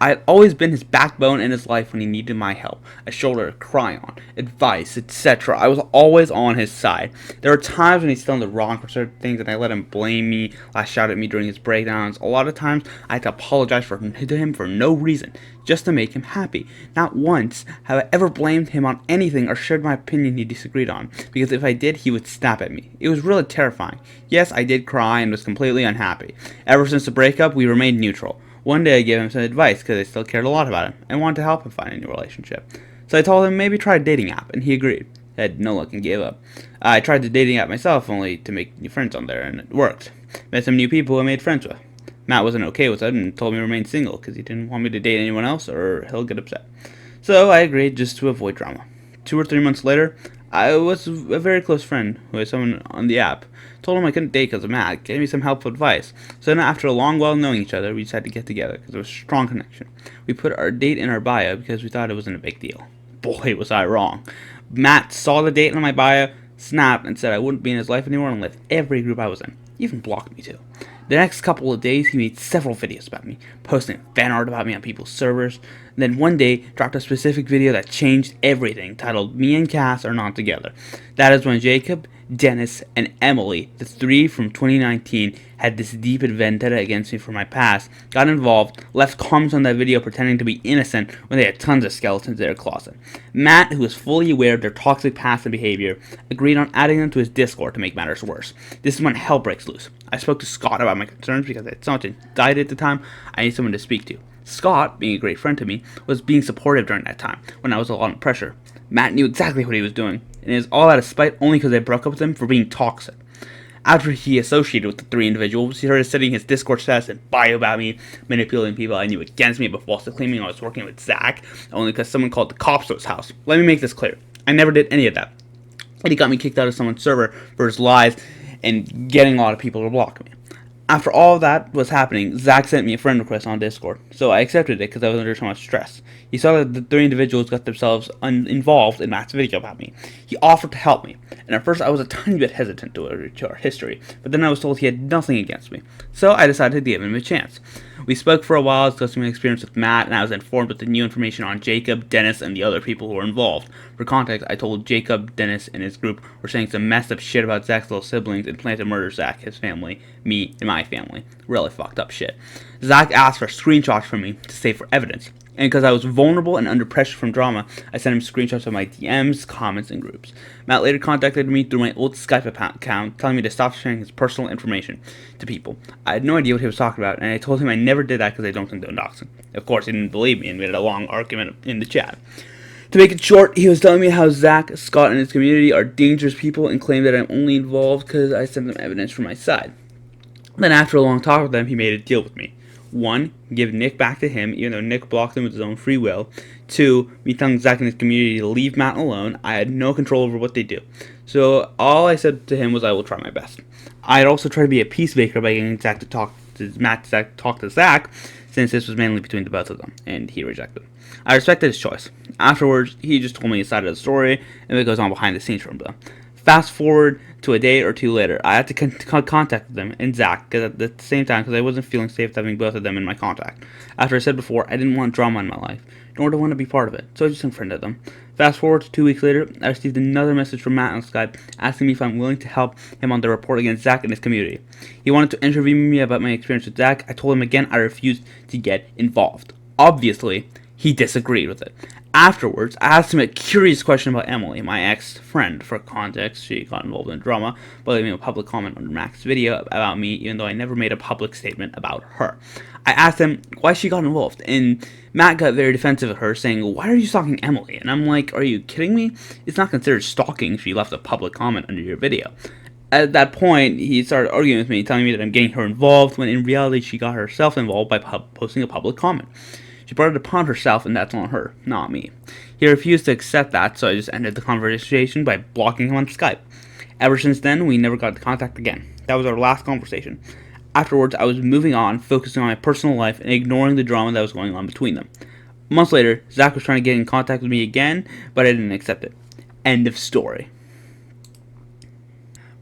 I had always been his backbone in his life when he needed my help, a shoulder to cry on, advice, etc. I was always on his side. There were times when he's still in the wrong for certain things and I let him blame me, lash out at me during his breakdowns. A lot of times I had to apologize to him for no reason, just to make him happy. Not once have I ever blamed him on anything or shared my opinion he disagreed on, because if I did, he would snap at me. It was really terrifying. Yes, I did cry and was completely unhappy. Ever since the breakup, we remained neutral. One day I gave him some advice because I still cared a lot about him and wanted to help him find a new relationship. So I told him maybe try a dating app, and he agreed. I had no luck and gave up. I tried the dating app myself only to make new friends on there, and it worked. Met some new people I made friends with. Matt wasn't okay with it and told me to remain single because he didn't want me to date anyone else or he'll get upset. So I agreed just to avoid drama. 2 or 3 months later, I was a very close friend who had someone on the app. Told him I couldn't date because of Matt, gave me some helpful advice. So then after a long while knowing each other, we decided to get together because there was a strong connection. We put our date in our bio because we thought it wasn't a big deal. Boy, was I wrong. Matt saw the date in my bio, snapped, and said I wouldn't be in his life anymore and left every group I was in. He even blocked me too. The next couple of days, he made several videos about me, posting fan art about me on people's servers. And then one day, dropped a specific video that changed everything, titled "Me and Cass are not together." That is when Jacob Dennis, and Emily, the three from 2019, had this deep vendetta against me for my past, got involved, left comments on that video pretending to be innocent when they had tons of skeletons in their closet. Matt, who was fully aware of their toxic past and behavior, agreed on adding them to his Discord to make matters worse. This is when hell breaks loose. I spoke to Scott about my concerns because I had so much anxiety at the time. I needed someone to speak to. Scott, being a great friend to me, was being supportive during that time, when I was a lot of pressure. Matt knew exactly what he was doing, and it was all out of spite only because I broke up with him for being toxic. After he associated with the three individuals, he started setting his Discord status and bio about me, manipulating people I knew against me, but falsely claiming I was working with Zack, only because someone called the cops to his house. Let me make this clear. I never did any of that. And he got me kicked out of someone's server for his lies and getting a lot of people to block me. After all that was happening, Zack sent me a friend request on Discord, so I accepted it because I was under so much stress. He saw that the three individuals got themselves involved in Matt's video about me. He offered to help me, and at first I was a tiny bit hesitant to our history, but then I was told he had nothing against me, so I decided to give him a chance. We spoke for a while discussing my experience with Matt, and I was informed with the new information on Jacob, Dennis, and the other people who were involved. For context, I told Jacob, Dennis, and his group were saying some messed up shit about Zack's little siblings and planned to murder Zack, his family, me, and my family. Really fucked up shit. Zack asked for screenshots from me to save for evidence, and because I was vulnerable and under pressure from drama, I sent him screenshots of my DMs, comments, and groups. Matt later contacted me through my old Skype account, telling me to stop sharing his personal information to people. I had no idea what he was talking about, and I told him I never did that because I don't condone doxing. Of course, he didn't believe me, and we had a long argument in the chat. To make it short, he was telling me how Zack, Scott, and his community are dangerous people and claimed that I'm only involved because I sent them evidence from my side. Then after a long talk with them, he made a deal with me. 1. Give Nick back to him, even though Nick blocked him with his own free will. 2. Me telling Zack and his community to leave Matt alone. I had no control over what they do. So all I said to him was I will try my best. I had also tried to be a peacemaker by getting Zack to talk to Matt to talk to Zack, since this was mainly between the both of them, and he rejected. I respected his choice. Afterwards, he just told me his side of the story, and what goes on behind the scenes from them. Fast forward to a day or two later, I had to contact them and Zack at the same time because I wasn't feeling safe having both of them in my contact. After I said before, I didn't want drama in my life, nor did I want to be part of it, so I just unfriended them. Fast forward to 2 weeks later, I received another message from Matt on Skype asking me if I'm willing to help him on the report against Zack and his community. He wanted to interview me about my experience with Zack. I told him again I refused to get involved. Obviously, he disagreed with it. Afterwards, I asked him a curious question about Emily, my ex-friend. For context, she got involved in drama by leaving a public comment under Max's video about me, even though I never made a public statement about her. I asked him why she got involved, and Matt got very defensive of her, saying, "Why are you stalking Emily?" And I'm like, "Are you kidding me? It's not considered stalking if she left a public comment under your video." At that point, he started arguing with me, telling me that I'm getting her involved, when in reality she got herself involved by posting a public comment. She brought it upon herself, and that's on her, not me. He refused to accept that, so I just ended the conversation by blocking him on Skype. Ever since then, we never got to contact again. That was our last conversation. Afterwards, I was moving on, focusing on my personal life, and ignoring the drama that was going on between them. Months later, Zack was trying to get in contact with me again, but I didn't accept it. End of story.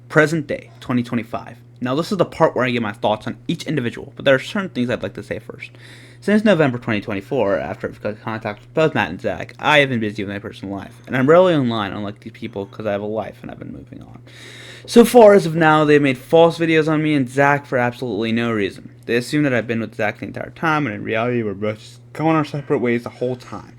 Present day, 2025. Now this is the part where I give my thoughts on each individual, but there are certain things I'd like to say first. Since November 2024, after I've got contact with both Matt and Zack, I have been busy with my personal life, and I'm rarely online unlike these people because I have a life and I've been moving on. So far as of now, they've made false videos on me and Zack for absolutely no reason. They assume that I've been with Zack the entire time, and in reality we're both just going our separate ways the whole time.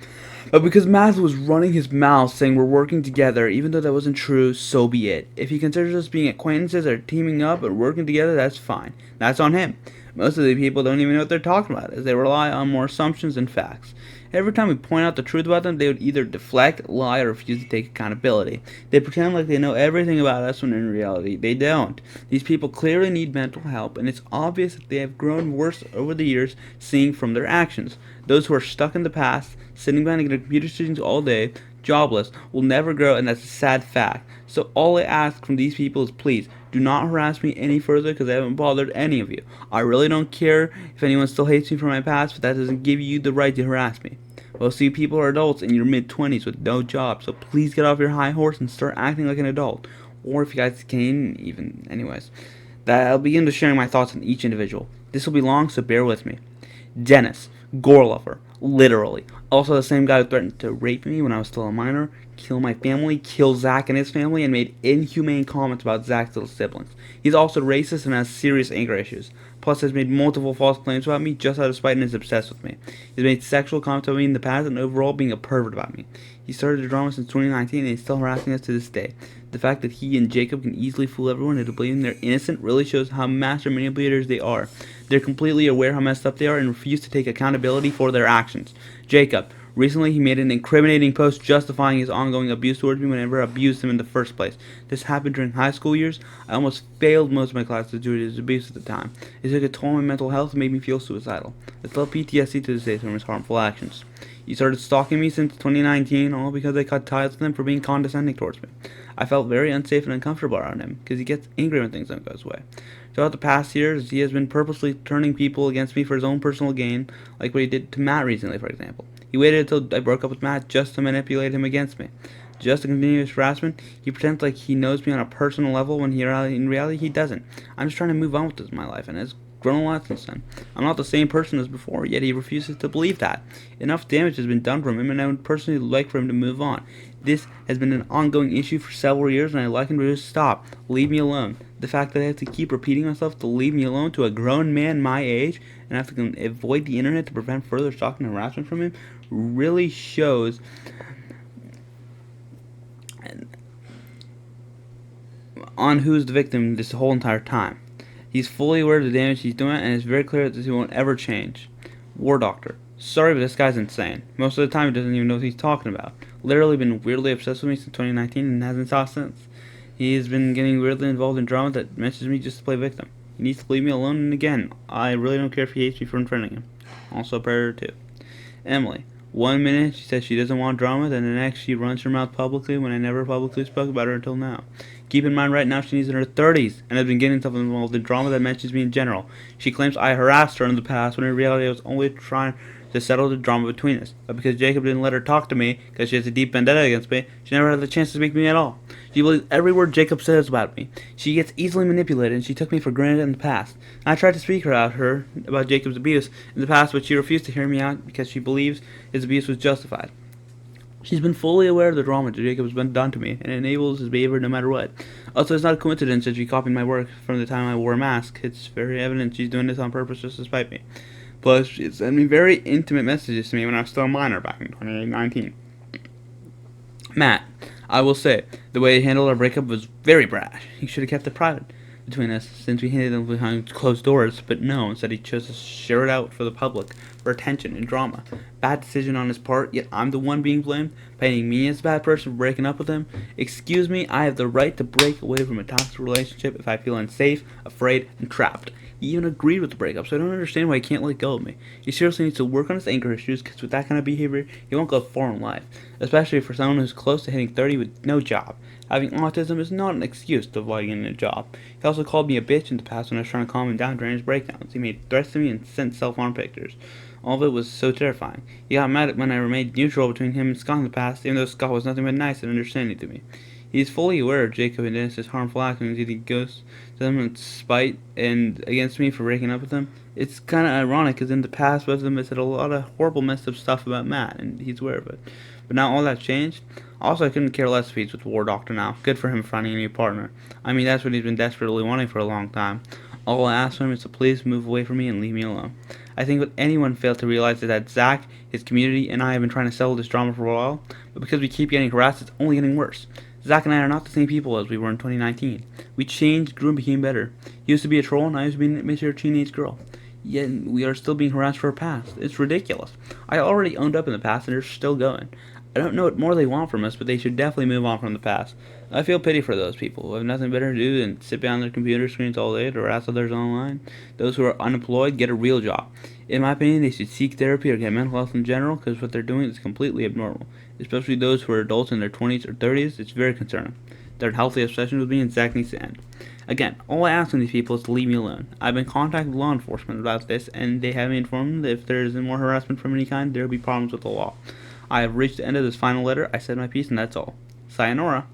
But because Matt was running his mouth saying we're working together, even though that wasn't true, so be it. If he considers us being acquaintances or teaming up or working together, that's fine. That's on him. Most of the people don't even know what they're talking about, as they rely on more assumptions than facts. Every time we point out the truth about them, they would either deflect, lie, or refuse to take accountability. They pretend like they know everything about us when in reality, they don't. These people clearly need mental help, and it's obvious that they have grown worse over the years, seeing from their actions. Those who are stuck in the past, sitting behind their computer screens all day, jobless, will never grow, and that's a sad fact. So all I ask from these people is please, do not harass me any further because I haven't bothered any of you. I really don't care if anyone still hates me for my past, but that doesn't give you the right to harass me. Most of you people are adults in your mid-20s with no job, so please get off your high horse and start acting like an adult. Or if you guys can, even, anyways. I'll begin to sharing my thoughts on each individual. This will be long, so bear with me. Dennis. Gore lover. Literally. Also the same guy who threatened to rape me when I was still a minor, kill my family, kill Zack and his family, and made inhumane comments about Zack's little siblings. He's also racist and has serious anger issues. Plus has made multiple false claims about me just out of spite and is obsessed with me. He's made sexual comments about me in the past and overall being a pervert about me. He started the drama since 2019 and he's still harassing us to this day. The fact that he and Jacob can easily fool everyone into believing they're innocent really shows how master manipulators they are. They're completely aware how messed up they are and refuse to take accountability for their actions. Jacob. Recently, he made an incriminating post justifying his ongoing abuse towards me whenever I abused him in the first place. This happened during high school years. I almost failed most of my classes due to his abuse at the time. It took a toll on my mental health and made me feel suicidal. I still have PTSD to this day from his harmful actions. He started stalking me since 2019, all because I cut ties with him for being condescending towards me. I felt very unsafe and uncomfortable around him, because he gets angry when things don't go his way. Throughout the past years, he has been purposely turning people against me for his own personal gain, like what he did to Matt recently, for example. He waited until I broke up with Matt just to manipulate him against me. Just to continue his harassment, he pretends like he knows me on a personal level when in reality he doesn't. I'm just trying to move on with this in my life, and it's grown a lot since then. I'm not the same person as before, yet he refuses to believe that. Enough damage has been done from him, and I would personally like for him to move on. This has been an ongoing issue for several years, and I'd like him to just stop. Leave me alone. The fact that I have to keep repeating myself to leave me alone to a grown man my age, and have to avoid the internet to prevent further stalking and harassment from him, really shows on who's the victim this whole entire time. He's fully aware of the damage he's doing, and it's very clear that he won't ever change. Wardoctor. Sorry, but this guy's insane. Most of the time, he doesn't even know what he's talking about. Literally been weirdly obsessed with me since 2019 and hasn't stopped since. He has been getting weirdly involved in drama that mentions me just to play victim. He needs to leave me alone, and again, I really don't care if he hates me for unfriending him. Also a predator too. Emily. 1 minute she says she doesn't want drama, then the next she runs her mouth publicly when I never publicly spoke about her until now. Keep in mind right now she's in her 30s and has been getting herself involved in drama that mentions me in general. She claims I harassed her in the past when in reality I was only trying to settle the drama between us. But because Jacob didn't let her talk to me because she has a deep vendetta against me, she never had the chance to speak to me at all. She believes every word Jacob says about me. She gets easily manipulated and she took me for granted in the past. I tried to speak about Jacob's abuse in the past, but she refused to hear me out because she believes his abuse was justified. She's been fully aware of the drama that Jacob has been done to me, and enables his behavior no matter what. Also, it's not a coincidence that she copied my work from the time I wore a mask. It's very evident she's doing this on purpose just to spite me. Plus, she sent me very intimate messages to me when I was still a minor back in 2019. Matt, I will say, the way he handled our breakup was very brash. He should have kept it private between us, since we handled it behind closed doors, but no, instead he chose to share it out for the public, for attention and drama. Bad decision on his part, yet I'm the one being blamed, painting me as a bad person for breaking up with him. Excuse me, I have the right to break away from a toxic relationship if I feel unsafe, afraid, and trapped. He even agreed with the breakup, so I don't understand why he can't let go of me. He seriously needs to work on his anger issues, because with that kind of behavior, he won't go far in life, especially for someone who's close to hitting 30 with no job. Having autism is not an excuse to avoid getting a job. He also called me a bitch in the past when I was trying to calm him down during his breakdowns. He made threats to me and sent self-harm pictures. All of it was so terrifying. He got mad when I remained neutral between him and Scott in the past, even though Scott was nothing but nice and understanding to me. He is fully aware of Jacob and Dennis's harmful actions, yet he goes to them in spite and against me for breaking up with them. It's kind of ironic, because in the past, both of them have said a lot of horrible, messed up stuff about Matt, and he's aware of it. But now all that's changed. Also, I couldn't care less if he's with Wardoctor now. Good for him finding a new partner. I mean, that's what he's been desperately wanting for a long time. All I ask for him is to please move away from me and leave me alone. I think what anyone failed to realize is that Zack, his community, and I have been trying to settle this drama for a while, but because we keep getting harassed, it's only getting worse. Zack and I are not the same people as we were in 2019. We changed, grew, and became better. He used to be a troll, and I used to be an immature teenage girl. Yet we are still being harassed for our past. It's ridiculous. I already owned up in the past, and they're still going. I don't know what more they want from us, but they should definitely move on from the past. I feel pity for those people who have nothing better to do than sit behind their computer screens all day to harass others online. Those who are unemployed, get a real job. In my opinion, they should seek therapy or get mental health in general, because what they're doing is completely abnormal. Especially those who are adults in their 20s or 30s, it's very concerning. Their unhealthy obsession with me and Zack needs to end. Again, all I ask from these people is to leave me alone. I've been contacting law enforcement about this, and they have me informed that if there is more harassment from any kind, there will be problems with the law. I have reached the end of this final letter. I said my piece, and that's all. Sayonara.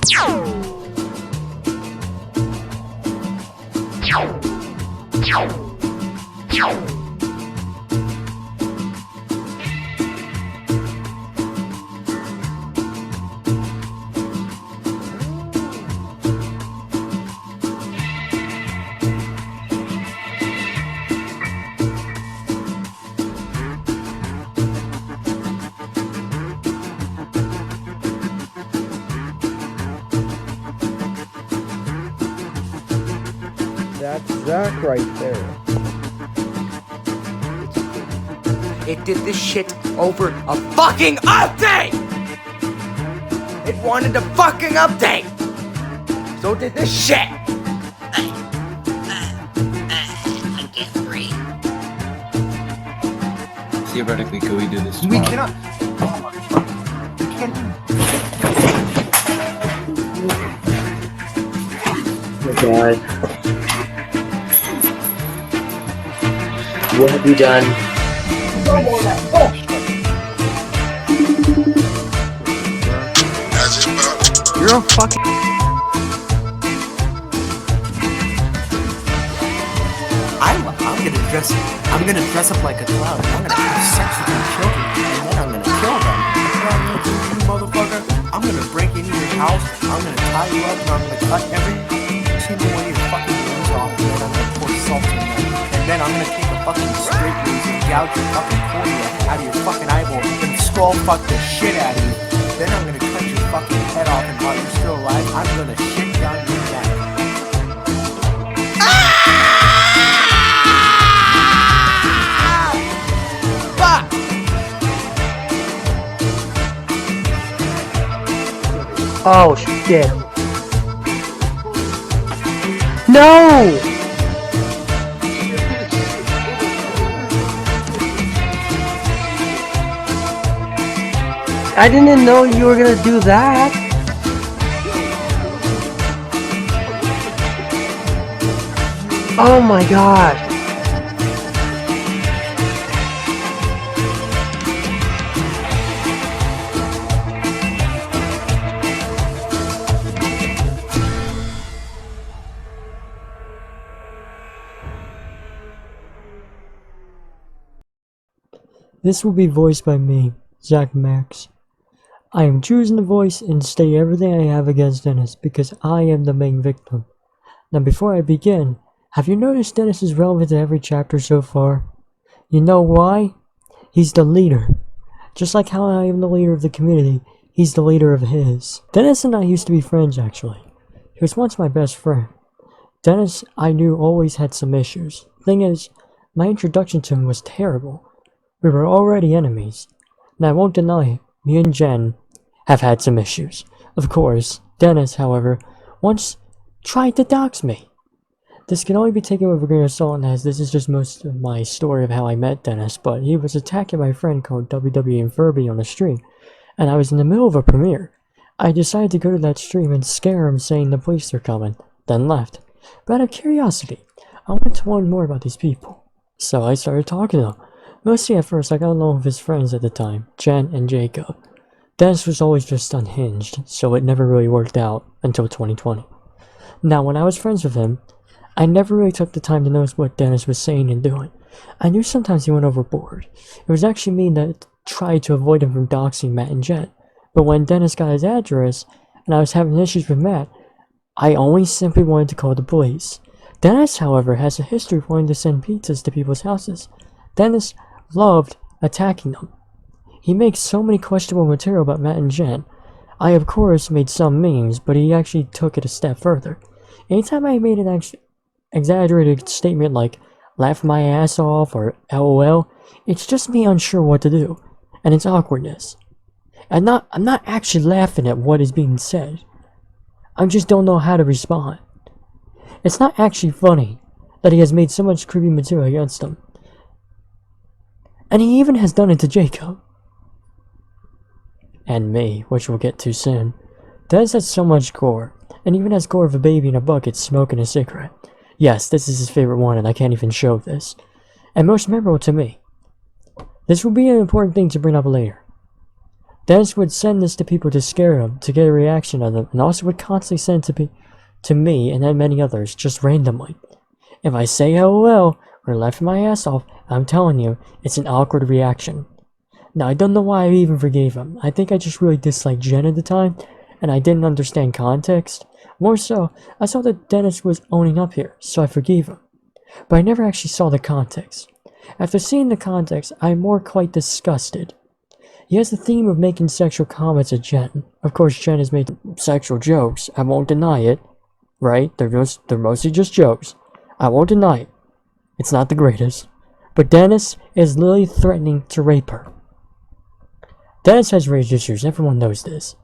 Ciao. That's Zack right there. It did this shit over a fucking update! It wanted a fucking update! So did this shit! I can't breathe. Theoretically, could we do this We tomorrow? cannot. We can't. Oh god. What have you done? You're a fucking. I'm gonna dress up like a clown. I'm gonna have sex with your children, and then I'm gonna kill them. And I'm gonna do you, motherfucker. I'm gonna break into your house. I'm gonna tie you up, and I'm gonna cut every single one of your fucking limbs off, and then I'm gonna pour salt in them. And then I'm gonna take a fucking straight razor and gouge your fucking cornea out of your fucking eyeball and skull fuck the shit out of you. Then I'm gonna cut your fucking head off, and while you're still alive, I'm gonna shit down your neck. Oh shit. No! I didn't know you were gonna do that. Oh my god. This will be voiced by me, Zack Max. I am choosing the voice and state everything I have against Dennis because I am the main victim. Now before I begin, have you noticed Dennis is relevant to every chapter so far? You know why? He's the leader. Just like how I am the leader of the community, he's the leader of his. Dennis and I used to be friends actually. He was once my best friend. Dennis, I knew, always had some issues. Thing is, my introduction to him was terrible. We were already enemies. And I won't deny it, me and Jen have had some issues. Of course, Dennis, however, once tried to dox me. This can only be taken with a grain of salt as this is just most of my story of how I met Dennis, but he was attacking my friend called WWE and Furby on the stream, and I was in the middle of a premiere. I decided to go to that stream and scare him saying the police are coming, then left. But out of curiosity, I wanted to learn more about these people. So I started talking to them. Mostly at first I got along with his friends at the time, Jen and Jacob. Dennis was always just unhinged, so it never really worked out until 2020. Now when I was friends with him, I never really took the time to notice what Dennis was saying and doing. I knew sometimes he went overboard. It was actually me that tried to avoid him from doxing Matt and Jen. But when Dennis got his address, and I was having issues with Matt, I only simply wanted to call the police. Dennis, however, has a history of wanting to send pizzas to people's houses. Dennis loved attacking them. He makes so many questionable material about Matt and Jen. I, of course, made some memes, but he actually took it a step further. Anytime I made an exaggerated statement like, laugh my ass off, or LOL, it's just me unsure what to do, and it's awkwardness. I'm not actually laughing at what is being said. I just don't know how to respond. It's not actually funny that he has made so much creepy material against him. And he even has done it to Jacob. And me, which we'll get to soon. Dennis has so much gore, and even has gore of a baby in a bucket smoking a cigarette. Yes, this is his favorite one, and I can't even show this. And most memorable to me. This will be an important thing to bring up later. Dennis would send this to people to scare them, to get a reaction on them, and also would constantly send it to me and then many others, just randomly. If I say LOL, or laughing my ass off, I'm telling you, it's an awkward reaction. Now, I don't know why I even forgave him. I think I just really disliked Jen at the time, and I didn't understand context. More so, I saw that Dennis was owning up here, so I forgave him. But I never actually saw the context. After seeing the context, I'm more quite disgusted. He has the theme of making sexual comments at Jen. Of course, Jen has made sexual jokes, I won't deny it. Right? They're mostly just jokes. I won't deny it. It's not the greatest. But Dennis is literally threatening to rape her. Dennis has rage issues, everyone knows this.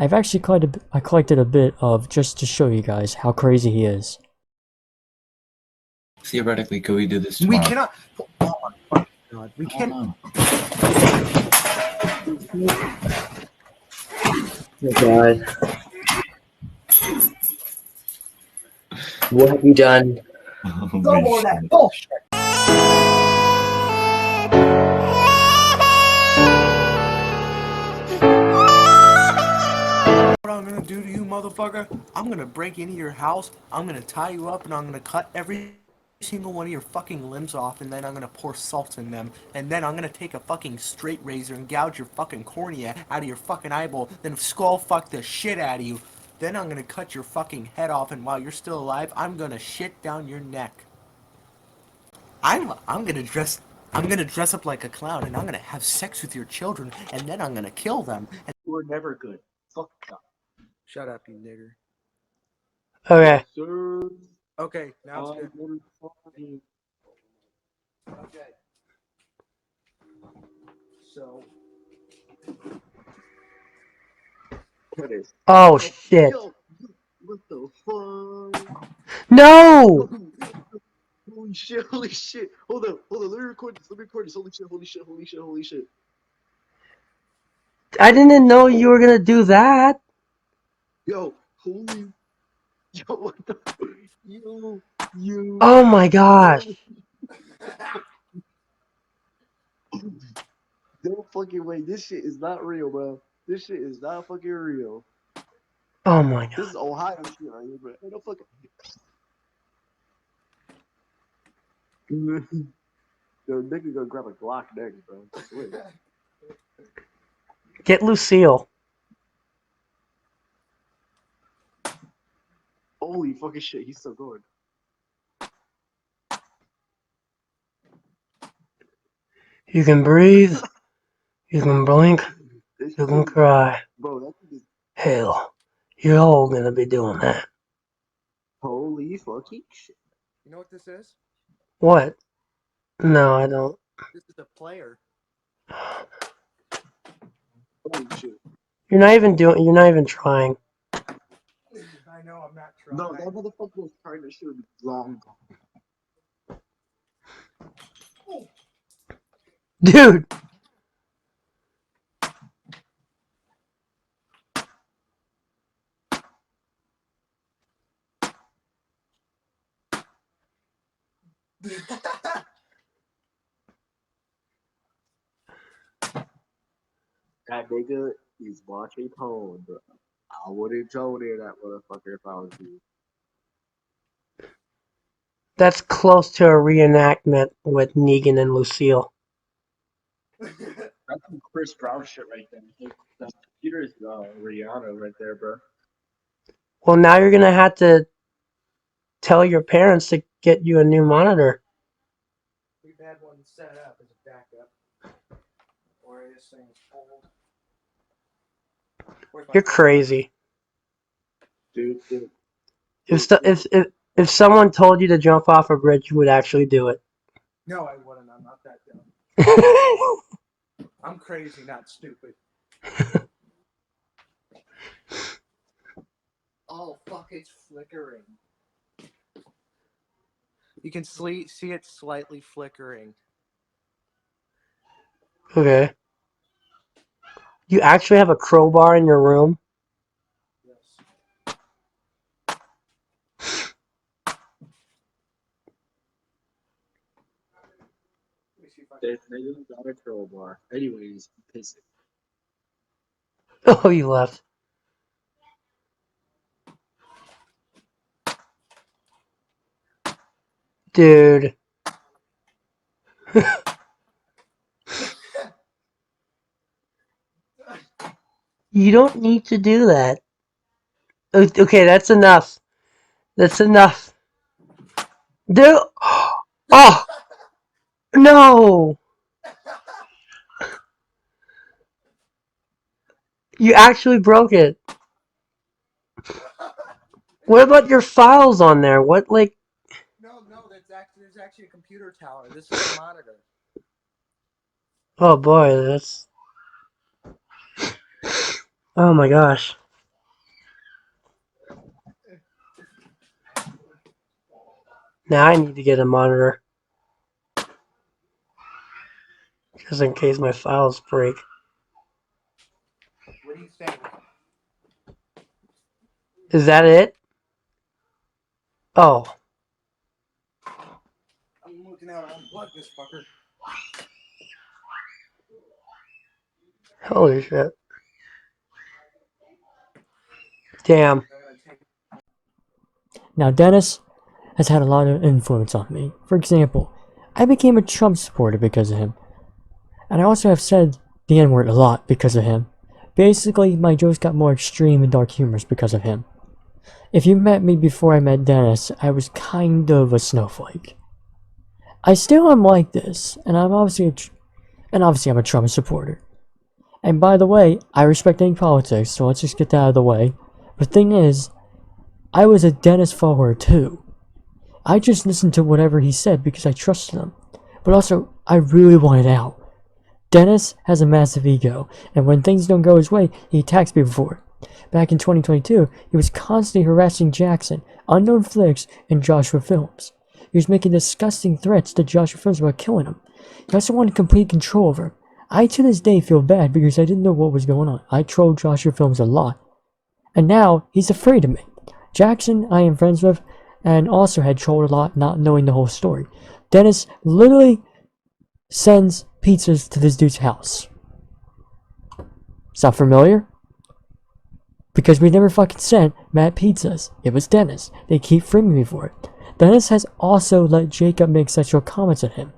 I've actually collected a bit of just to show you guys how crazy he is. Theoretically, could we do this We tomorrow? cannot. Oh my fucking god. We can't. Oh god. What have you done? No more of that bullshit. What I'm gonna do to you, motherfucker? I'm gonna break into your house, I'm gonna tie you up, and I'm gonna cut every single one of your fucking limbs off, and then I'm gonna pour salt in them, and then I'm gonna take a fucking straight razor and gouge your fucking cornea out of your fucking eyeball, then skull fuck the shit out of you. Then I'm gonna cut your fucking head off, and while you're still alive, I'm gonna shit down your neck. I'm gonna dress up like a clown, and I'm gonna have sex with your children, and then I'm gonna kill them. And we're never good. Fuck up. Shut up, you nigger. Okay. Okay, now it's good. Okay. So. Oh shit. Yo, what the fuck? No! Holy shit, holy shit. Hold up, let me record this, Holy shit, holy shit, holy shit, holy shit. I didn't know you were gonna do that. Yo, holy. Yo, what the fuck? Yo. Oh my gosh. No fucking way, this shit is not real, bro. This shit is not fucking real. Oh my god. This is Ohio shit right here, bro. Ain't no fucking. Yo, nigga gonna grab a Glock next, bro. I swear. Get Lucille. Holy fucking shit, he's still going. You can breathe. You can blink. You can cry. Bro, that thing is. Hell, you're all gonna be doing that. Holy fucking shit. You know what this is? What? No, I don't. This is a player. Holy shit. You're not even trying. I know, I'm not trying. No, that motherfucker was trying to shoot long. Dude! That nigga is watching porn, bro. I wouldn't go near that motherfucker if I was you. That's close to a reenactment with Negan and Lucille. That's some Chris Brown shit right there. That computer is Rihanna right there, bro. Well, now you're gonna have to tell your parents to get you a new monitor. We've had one set up as a backup. Or this thing's old. You're crazy. Dude. If someone told you to jump off a bridge, you would actually do it. No, I wouldn't. I'm not that dumb. I'm crazy, not stupid. Oh, fuck, it's flickering. You can see it slightly flickering. Okay. You actually have a crowbar in your room? Yes. There's not a crowbar. Anyways, I'm pissing. Oh, you left. Dude. You don't need to do that. Okay, that's enough. That's enough. Dude. Oh! No! You actually broke it. What about your files on there? What, like... No, is actually a computer tower. This is a monitor. Oh boy, that's... Oh my gosh. Now I need to get a monitor. Just in case my files break. What do you think? Is that it? Oh. I'm looking out. Unplug this fucker. Holy shit. Damn. Now, Dennis has had a lot of influence on me. For example, I became a Trump supporter because of him. And I also have said the N-word a lot because of him. Basically, my jokes got more extreme and dark humors because of him. If you met me before I met Dennis, I was kind of a snowflake. I still am like this, and obviously I'm a Trump supporter. And by the way, I respect any politics, so let's just get that out of the way. The thing is, I was a Dennis follower too. I just listened to whatever he said because I trusted him. But also, I really wanted out. Dennis has a massive ego, and when things don't go his way, he attacks people for it. Back in 2022, he was constantly harassing Jackson, Unknown Flicks, and Joshua Films. He was making disgusting threats to Joshua Films about killing him. He also wanted complete control over him. I to this day feel bad because I didn't know what was going on. I trolled Joshua Films a lot. And now, he's afraid of me. Jackson, I am friends with, and also had trolled a lot, not knowing the whole story. Dennis literally sends pizzas to this dude's house. Sound familiar? Because we never fucking sent Matt pizzas. It was Dennis. They keep framing me for it. Dennis has also let Jacob make sexual comments at him.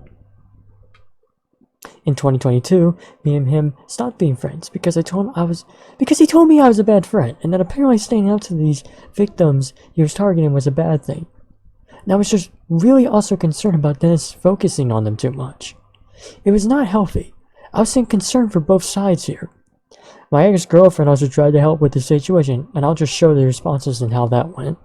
In 2022, me and him stopped being friends because he told me I was a bad friend, and that apparently standing up to these victims he was targeting was a bad thing. And I was just really also concerned about Dennis focusing on them too much. It was not healthy. I was saying concerned for both sides here. My ex-girlfriend also tried to help with the situation, and I'll just show the responses and how that went.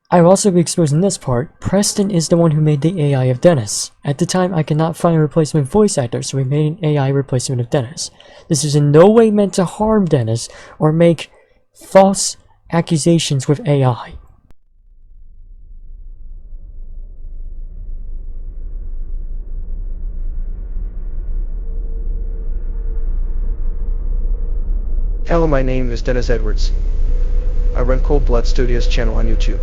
I will also be exposing this part. Preston is the one who made the AI of Dennis. At the time, I could not find a replacement voice actor, so we made an AI replacement of Dennis. This is in no way meant to harm Dennis or make false accusations with AI. Hello, my name is Dennis Edwards. I run Cold Blood Studios channel on YouTube.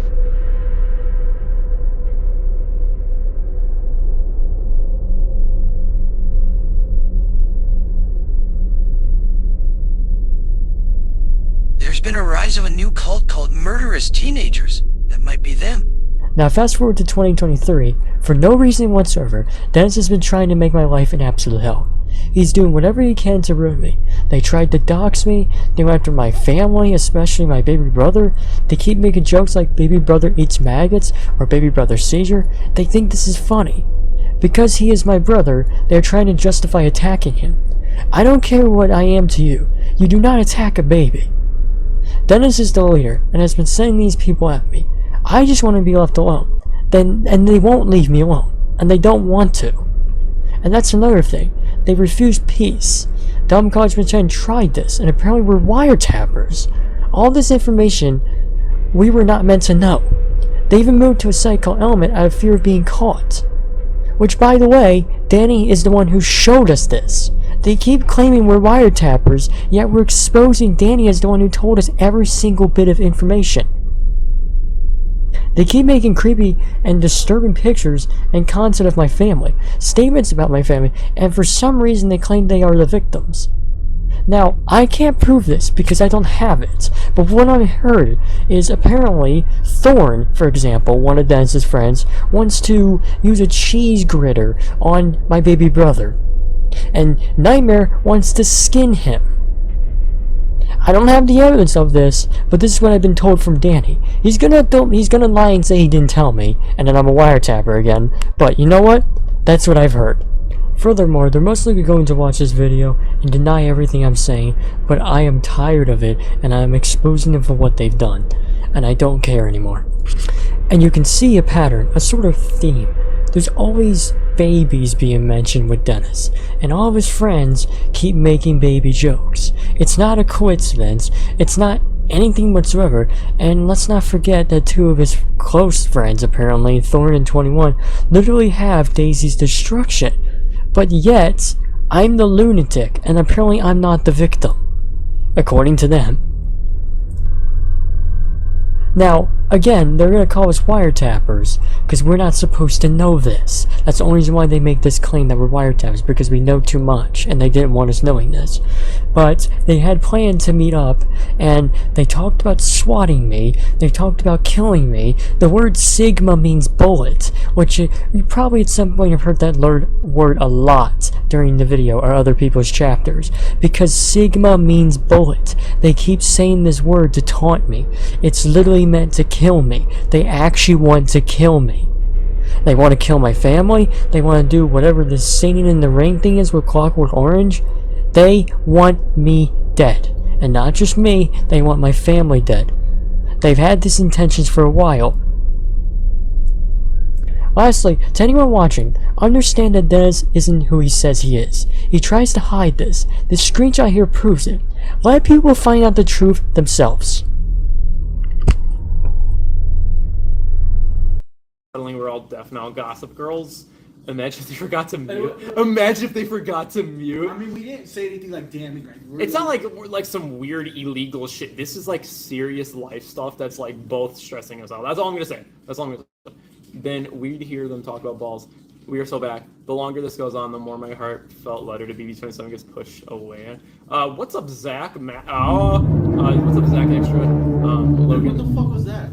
There's been a rise of a new cult called Murderous Teenagers. might be them. Now fast forward to 2023, for no reason whatsoever, Dennis has been trying to make my life an absolute hell. He's doing whatever he can to ruin me. They tried to dox me, they went after my family, especially my baby brother. They keep making jokes like baby brother eats maggots or baby brother seizure. They think this is funny. Because he is my brother, they are trying to justify attacking him. I don't care what I am to you. You do not attack a baby. Dennis is the leader and has been sending these people at me. I just want to be left alone. And they won't leave me alone. And they don't want to. And that's another thing. They refuse peace. Dumb College Chen tried this, and apparently we're wiretappers. All this information we were not meant to know. They even moved to a site called Element out of fear of being caught. Which, by the way, Danny is the one who showed us this. They keep claiming we're wiretappers, yet we're exposing Danny as the one who told us every single bit of information. They keep making creepy and disturbing pictures and content of my family, statements about my family, and for some reason they claim they are the victims. Now, I can't prove this because I don't have it, but what I heard is apparently Thorn, for example, one of Dennis's friends, wants to use a cheese grater on my baby brother, and Nightmare wants to skin him. I don't have the evidence of this, but this is what I've been told from Danny. He's gonna lie and say he didn't tell me, and then I'm a wiretapper again, but you know what? That's what I've heard. Furthermore, they're most likely going to watch this video and deny everything I'm saying, but I am tired of it, and I'm exposing them for what they've done, and I don't care anymore. And you can see a pattern, a sort of theme. There's always babies being mentioned with Dennis, and all of his friends keep making baby jokes. It's not a coincidence, it's not anything whatsoever, and let's not forget that two of his close friends, apparently, Thorn and 21, literally have Daisy's destruction. But yet, I'm the lunatic, and apparently I'm not the victim, according to them. Now, again, they're gonna call us wiretappers, because we're not supposed to know this. That's the only reason why they make this claim that we're wiretappers, because we know too much, and they didn't want us knowing this. But they had planned to meet up, and they talked about swatting me, they talked about killing me. The word Sigma means bullet, which you probably at some point have heard that word a lot during the video or other people's chapters, because Sigma means bullet. They keep saying this word to taunt me. It's literally meant to kill me. They actually want to kill me. They want to kill my family. They want to do whatever this singing in the ring thing is with Clockwork Orange. They want me dead. And not just me, they want my family dead. They've had these intentions for a while. Lastly, to anyone watching, understand that Dennis isn't who he says he is. He tries to hide this. This screenshot here proves it. Let people find out the truth themselves. We're all deaf now, Gossip Girls. Imagine if they forgot to mute. Imagine if they forgot to mute. I mean, we didn't say anything like damning. It's not like some weird illegal shit. This is like serious life stuff that's like both stressing us out. That's all I'm gonna say. That's all I'm gonna say. Then we'd hear them talk about balls. We are so back. The longer this goes on, the more my heart felt lighter to BB27 gets pushed away. What's up, Zack Max? What's up, Zack Extra? Logan. What the fuck was that?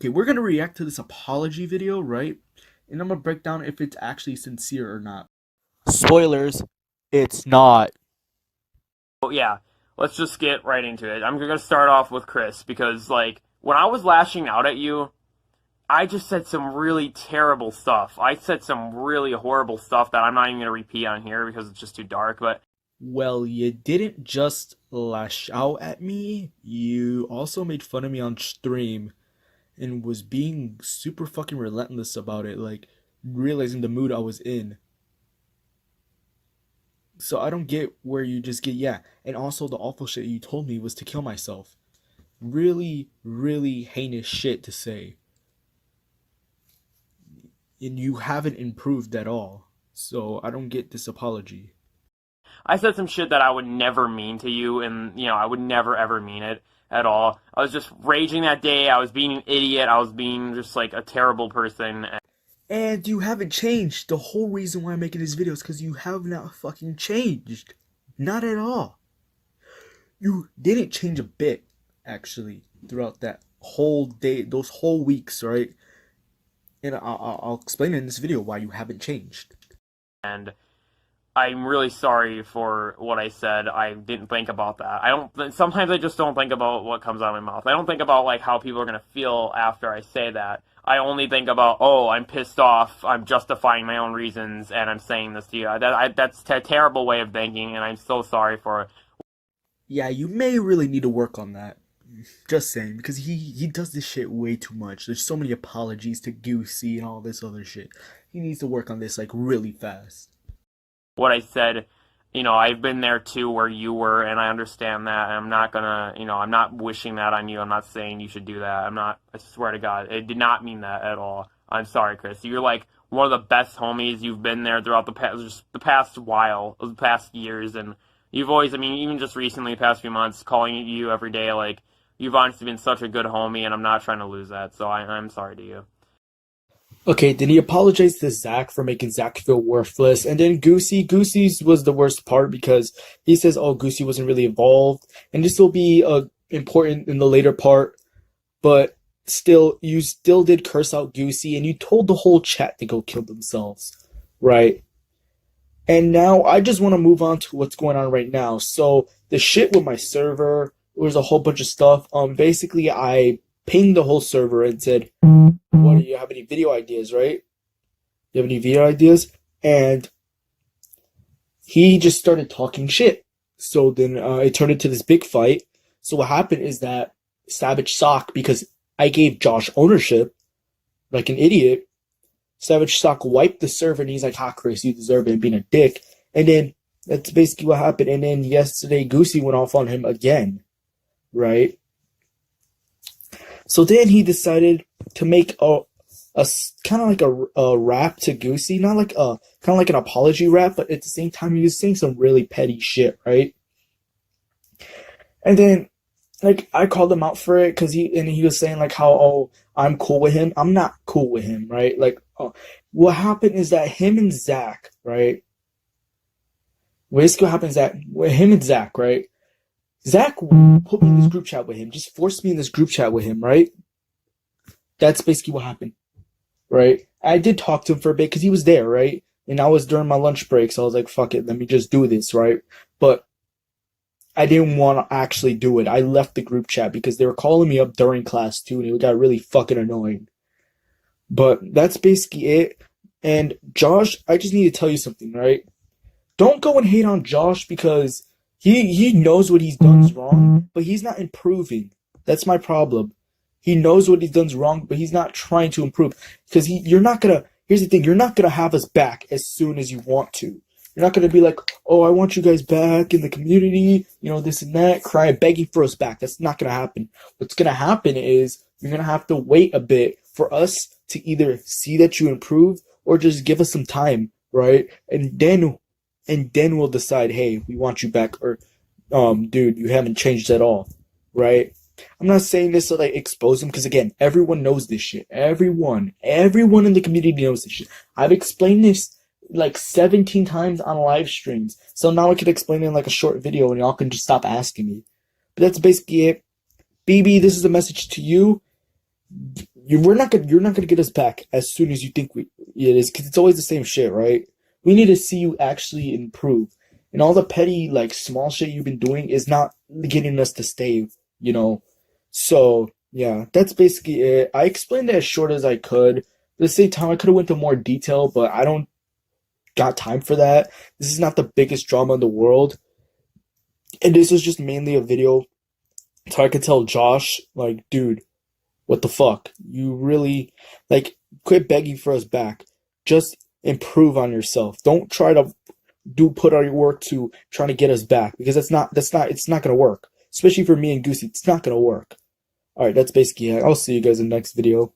Okay, we're gonna react to this apology video, right? And I'm gonna break down if it's actually sincere or not. Spoilers, it's not. Oh, yeah, let's just get right into it. I'm gonna start off with Chris, because, like, when I was lashing out at you, I just said some really terrible stuff. I said some really horrible stuff that I'm not even gonna repeat on here because it's just too dark, but... Well, you didn't just lash out at me, you also made fun of me on stream and was being super fucking relentless about it, like, realizing the mood I was in. So I don't get where you just get, yeah. And also the awful shit you told me was to kill myself. Really, really heinous shit to say. And you haven't improved at all. So I don't get this apology. I said some shit that I would never mean to you, and, you know, I would never ever mean it at all. I was just raging that day, I was being an idiot, I was being just, like, a terrible person. And you haven't changed. The whole reason why I'm making this video is because you have not fucking changed. Not at all. You didn't change a bit, actually, throughout that whole day, those whole weeks, right? And I'll explain in this video why you haven't changed. And I'm really sorry for what I said. I didn't think about that. Sometimes I just don't think about what comes out of my mouth. I don't think about, like, how people are gonna feel after I say that. I only think about, oh, I'm pissed off, I'm justifying my own reasons, and I'm saying this to you. That's a terrible way of thinking, and I'm so sorry for it. Yeah, you may really need to work on that. Just saying, because he does this shit way too much. There's so many apologies to Goosey and all this other shit. He needs to work on this, like, really fast. What I said, you know, I've been there too where you were, and I understand that, and I'm not gonna, you know, I'm not wishing that on you. I'm not saying you should do that. I swear to God, it did not mean that at all. I'm sorry, Chris. You're, like, one of the best homies. You've been there throughout the past years, and you've always, I mean, even just recently, the past few months, calling you every day, like, you've honestly been such a good homie, and I'm not trying to lose that, so I'm sorry to you. Okay, then he apologized to Zach for making Zach feel worthless, and then Goosey's was the worst part because he says, oh, Goosey wasn't really involved, and this will be important in the later part, but still, you still did curse out Goosey, and you told the whole chat to go kill themselves, right? And now, I just want to move on to what's going on right now. So, the shit with my server, there was a whole bunch of stuff. Basically, I pinged the whole server and said, what, do you have any video ideas, right? You have any video ideas? And he just started talking shit. So then it turned into this big fight. So what happened is that Savage Sock, because I gave Josh ownership, like an idiot, Savage Sock wiped the server and he's like, ha, Chris, you deserve it, being a dick. And then that's basically what happened. And then yesterday, Goosey went off on him again, right? So then he decided to make a kind of like a rap to Goosey, not like a kind of like an apology rap, but at the same time he was saying some really petty shit, right? And then, like, I called him out for it because he was saying like how, oh, I'm cool with him. I'm not cool with him, right? Like, what happened is that him and Zach, right? Basically, what happens is that with him and Zach, right? Zach put me in this group chat with him, just forced me in this group chat with him, right? That's basically what happened, right? I did talk to him for a bit because he was there, right? And I was during my lunch break, so I was like, fuck it, let me just do this, right? But I didn't want to actually do it. I left the group chat because they were calling me up during class too, and it got really fucking annoying. But that's basically it. And Josh, I just need to tell you something, right? Don't go and hate on Josh because he knows what he's done is wrong, but he's not improving. That's my problem. He knows what he's done is wrong, but he's not trying to improve. Because here's the thing, you're not gonna have us back as soon as you want to. You're not gonna be like, oh, I want you guys back in the community, you know, this and that, crying, begging for us back. That's not gonna happen. What's gonna happen is you're gonna have to wait a bit for us to either see that you improve or just give us some time, right? And then we'll decide, hey, we want you back, or dude, you haven't changed at all, right? I'm not saying this to like expose him, because again, everyone knows this shit. Everyone in the community knows this shit. I've explained this like 17 times on live streams, so now I could explain it in like a short video and y'all can just stop asking me. But that's basically it. BB, this is a message to you. You're not gonna get us back as soon as you think it is, because it's always the same shit, right? We need to see you actually improve, and all the petty like small shit you've been doing is not getting us to stay, you know. So yeah, that's basically it. I explained it as short as I could. At the same time, I could have went into more detail, but I don't got time for that. This is not the biggest drama in the world, and this is just mainly a video so I could tell Josh, like, dude, what the fuck? You really, like, quit begging for us back. Just improve on yourself. Don't try to put all your work to trying to get us back, because it's not gonna work. Especially for me and Goosey, it's not gonna work. Alright, that's basically it. I'll see you guys in the next video.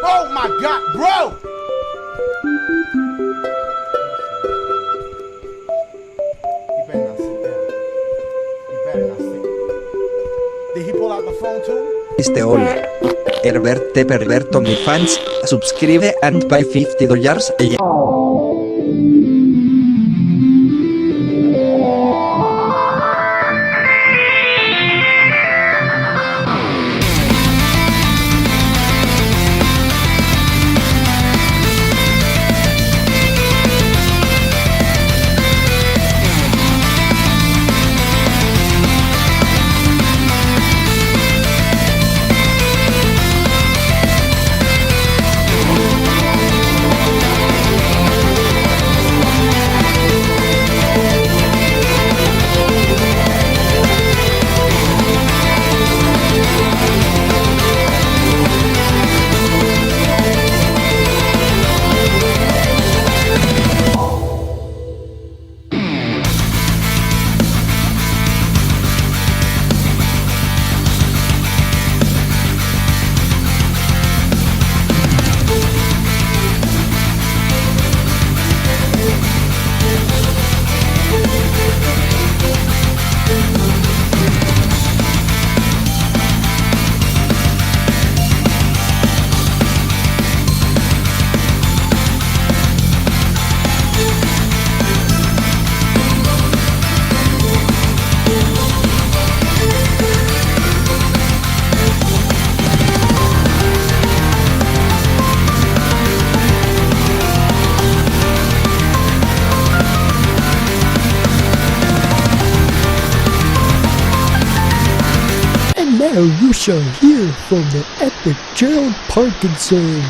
Oh my god, bro! You better not sit down. You better not sit. Did he pull out the phone too? Este Oli. Herberte perverto mi fans, subscribe and buy $50. Now you shall hear from the epic Gerald Parkinson.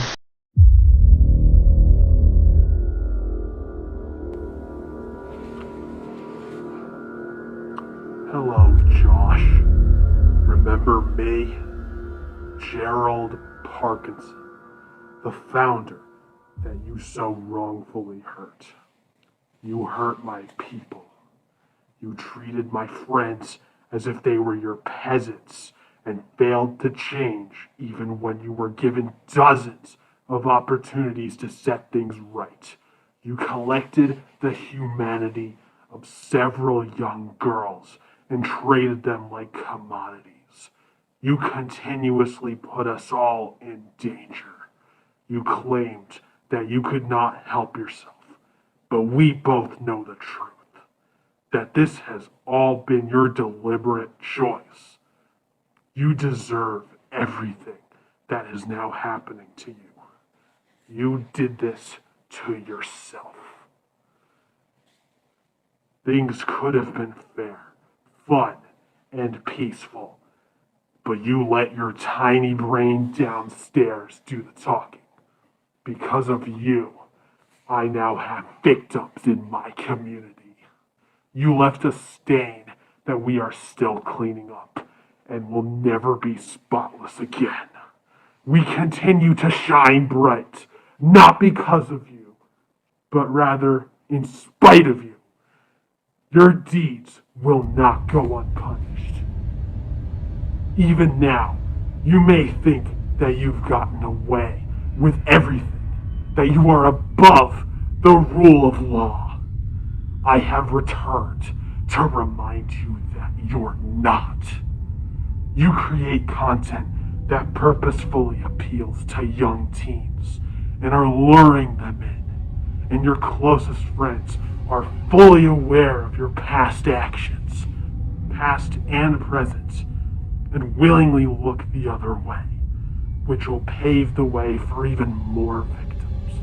Hello, Josh. Remember me? Gerald Parkinson, the founder that you so wrongfully hurt. You hurt my people. You treated my friends as if they were your peasants and failed to change even when you were given dozens of opportunities to set things right. You collected the humanity of several young girls and traded them like commodities. You continuously put us all in danger. You claimed that you could not help yourself, but we both know the truth, that this has all been your deliberate choice. You deserve everything that is now happening to you. You did this to yourself. Things could have been fair, fun, and peaceful, but you let your tiny brain downstairs do the talking. Because of you, I now have victims in my community. You left a stain that we are still cleaning up and will never be spotless again. We continue to shine bright, not because of you, but rather in spite of you. Your deeds will not go unpunished. Even now, you may think that you've gotten away with everything, that you are above the rule of law. I have returned to remind you that you're not. You create content that purposefully appeals to young teens and are luring them in, and your closest friends are fully aware of your past actions, past and present, and willingly look the other way, which will pave the way for even more victims.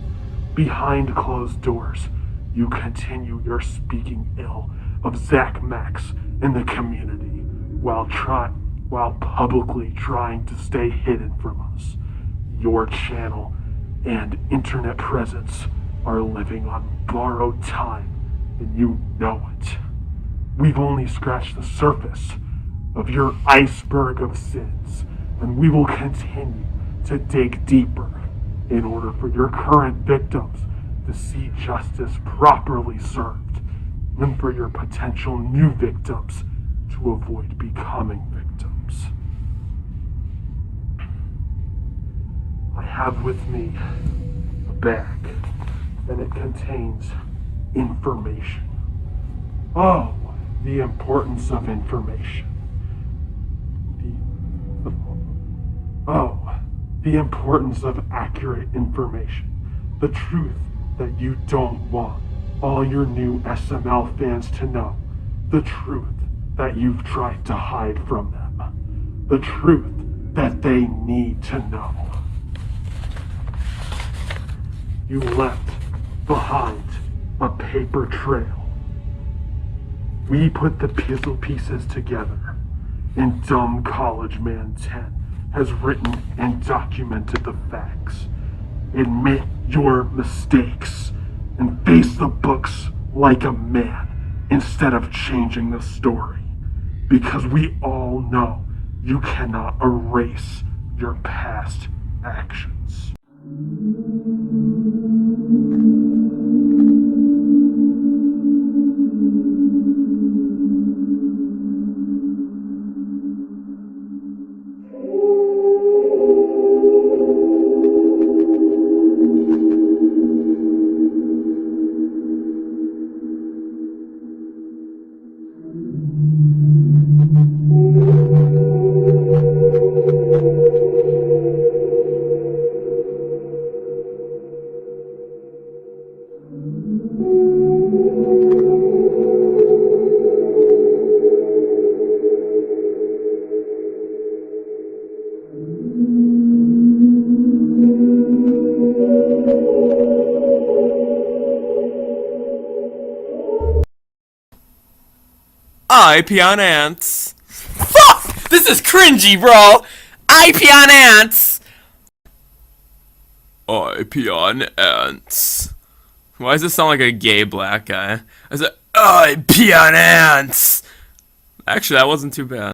Behind closed doors, you continue your speaking ill of Zack Max in the community while publicly trying to stay hidden from us. Your channel and internet presence are living on borrowed time, and you know it. We've only scratched the surface of your iceberg of sins, and we will continue to dig deeper in order for your current victims to see justice properly served, and for your potential new victims to avoid becoming victims. I have with me a bag, and it contains information. Oh, the importance of information. The importance of accurate information. The truth that you don't want all your new SML fans to know. The truth that you've tried to hide from them. The truth that they need to know. You left behind a paper trail. We put the puzzle pieces together, and dumb college man 10 has written and documented the facts. Admit your mistakes and face the books like a man instead of changing the story. Because we all know you cannot erase your past actions. IP on ants. Fuck! This is cringy, bro! IP on ants! IP on ants. Why does this sound like a gay black guy? I said, IP on ants! Actually, that wasn't too bad.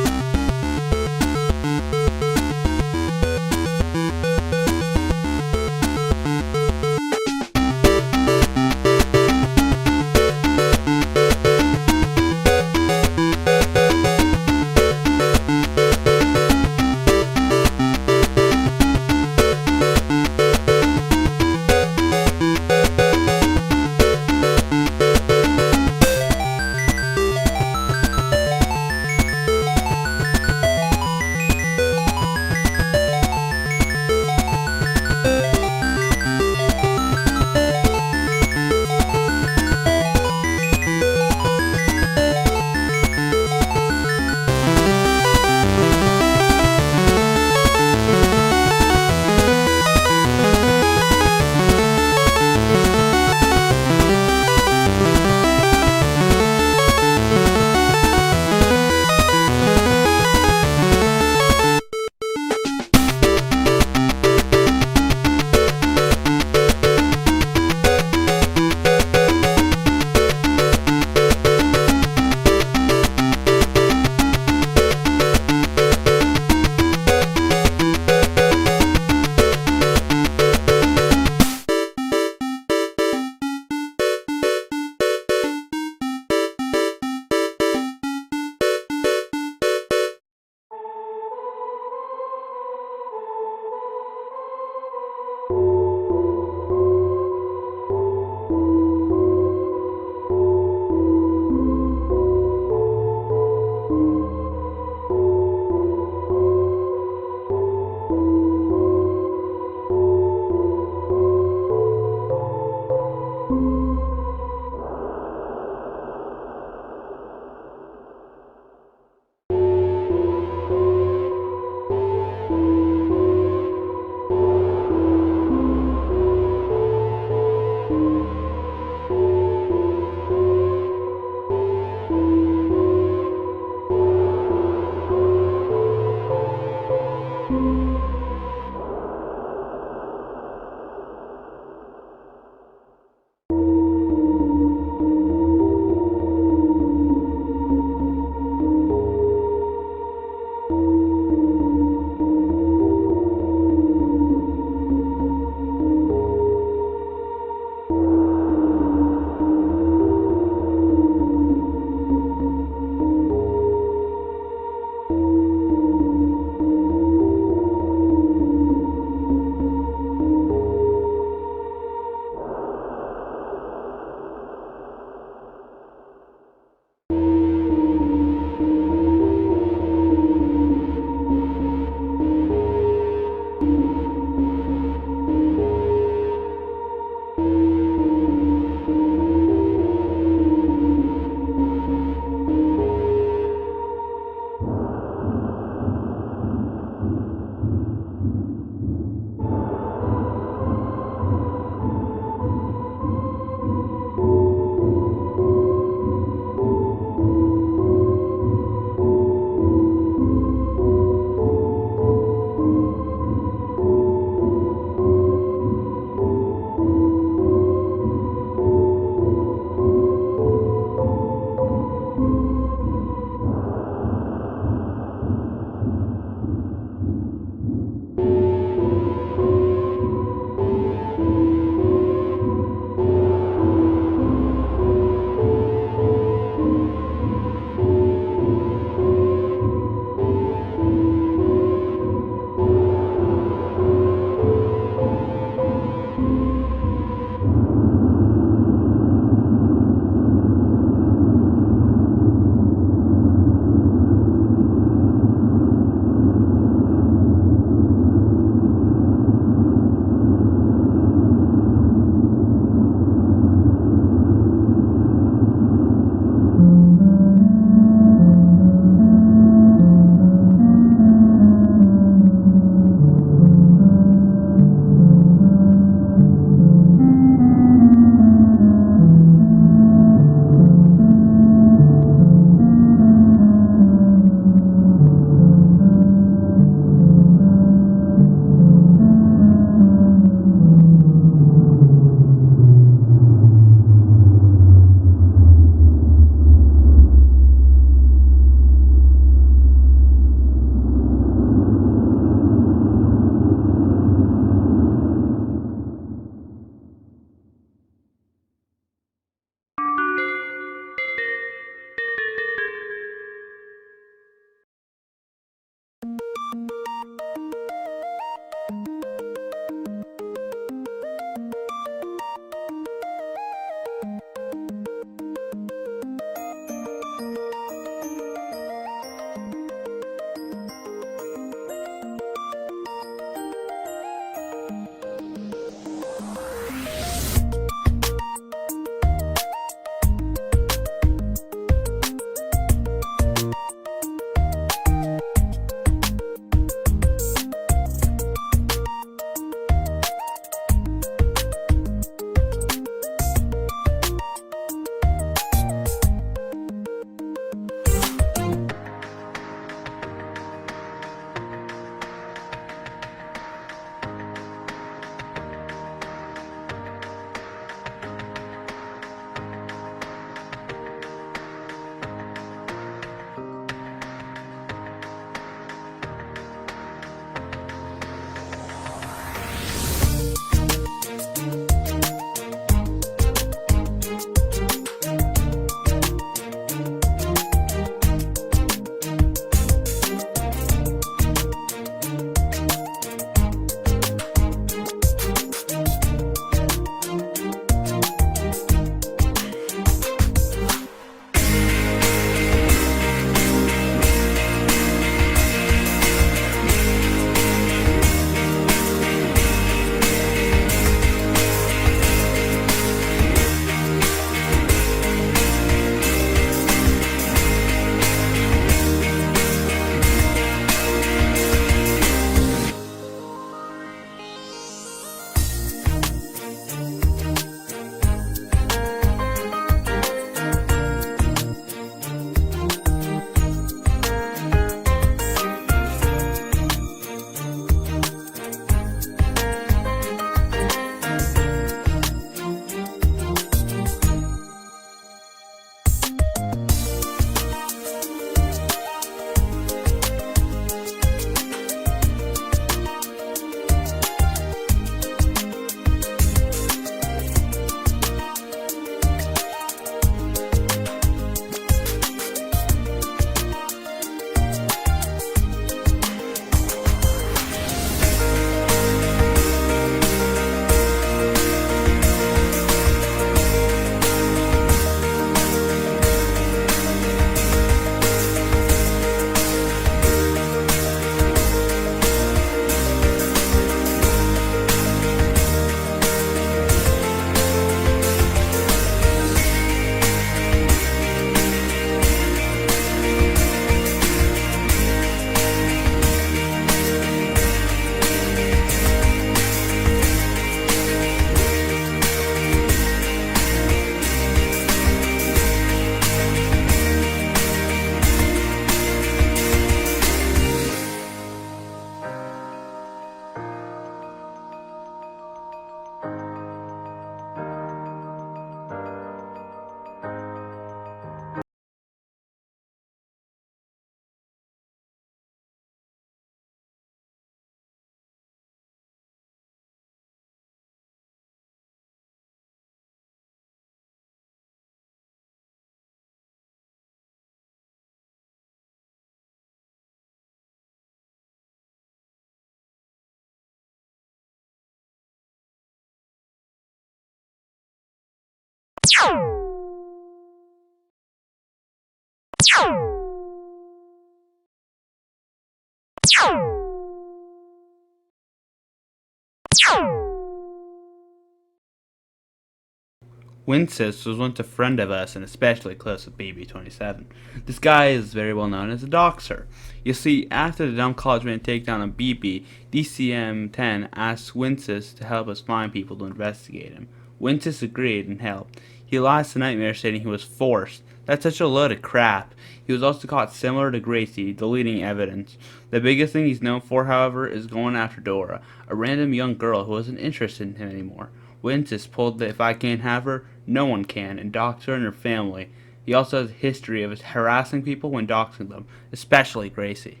Winsys was once a friend of us and especially close with BB-27. This guy is very well known as a doxer. You see, after the dumb college man takedown on BB, DCM-10 asked Winsys to help us find people to investigate him. Winsys agreed and helped. He lies to Nightmare stating he was forced. That's such a load of crap. He was also caught similar to Gracie, deleting evidence. The biggest thing he's known for, however, is going after Dora, a random young girl who wasn't interested in him anymore. Winsys pulled the "if I can't have her, no one can" and doxed her and her family. He also has a history of harassing people when doxing them, especially Gracie.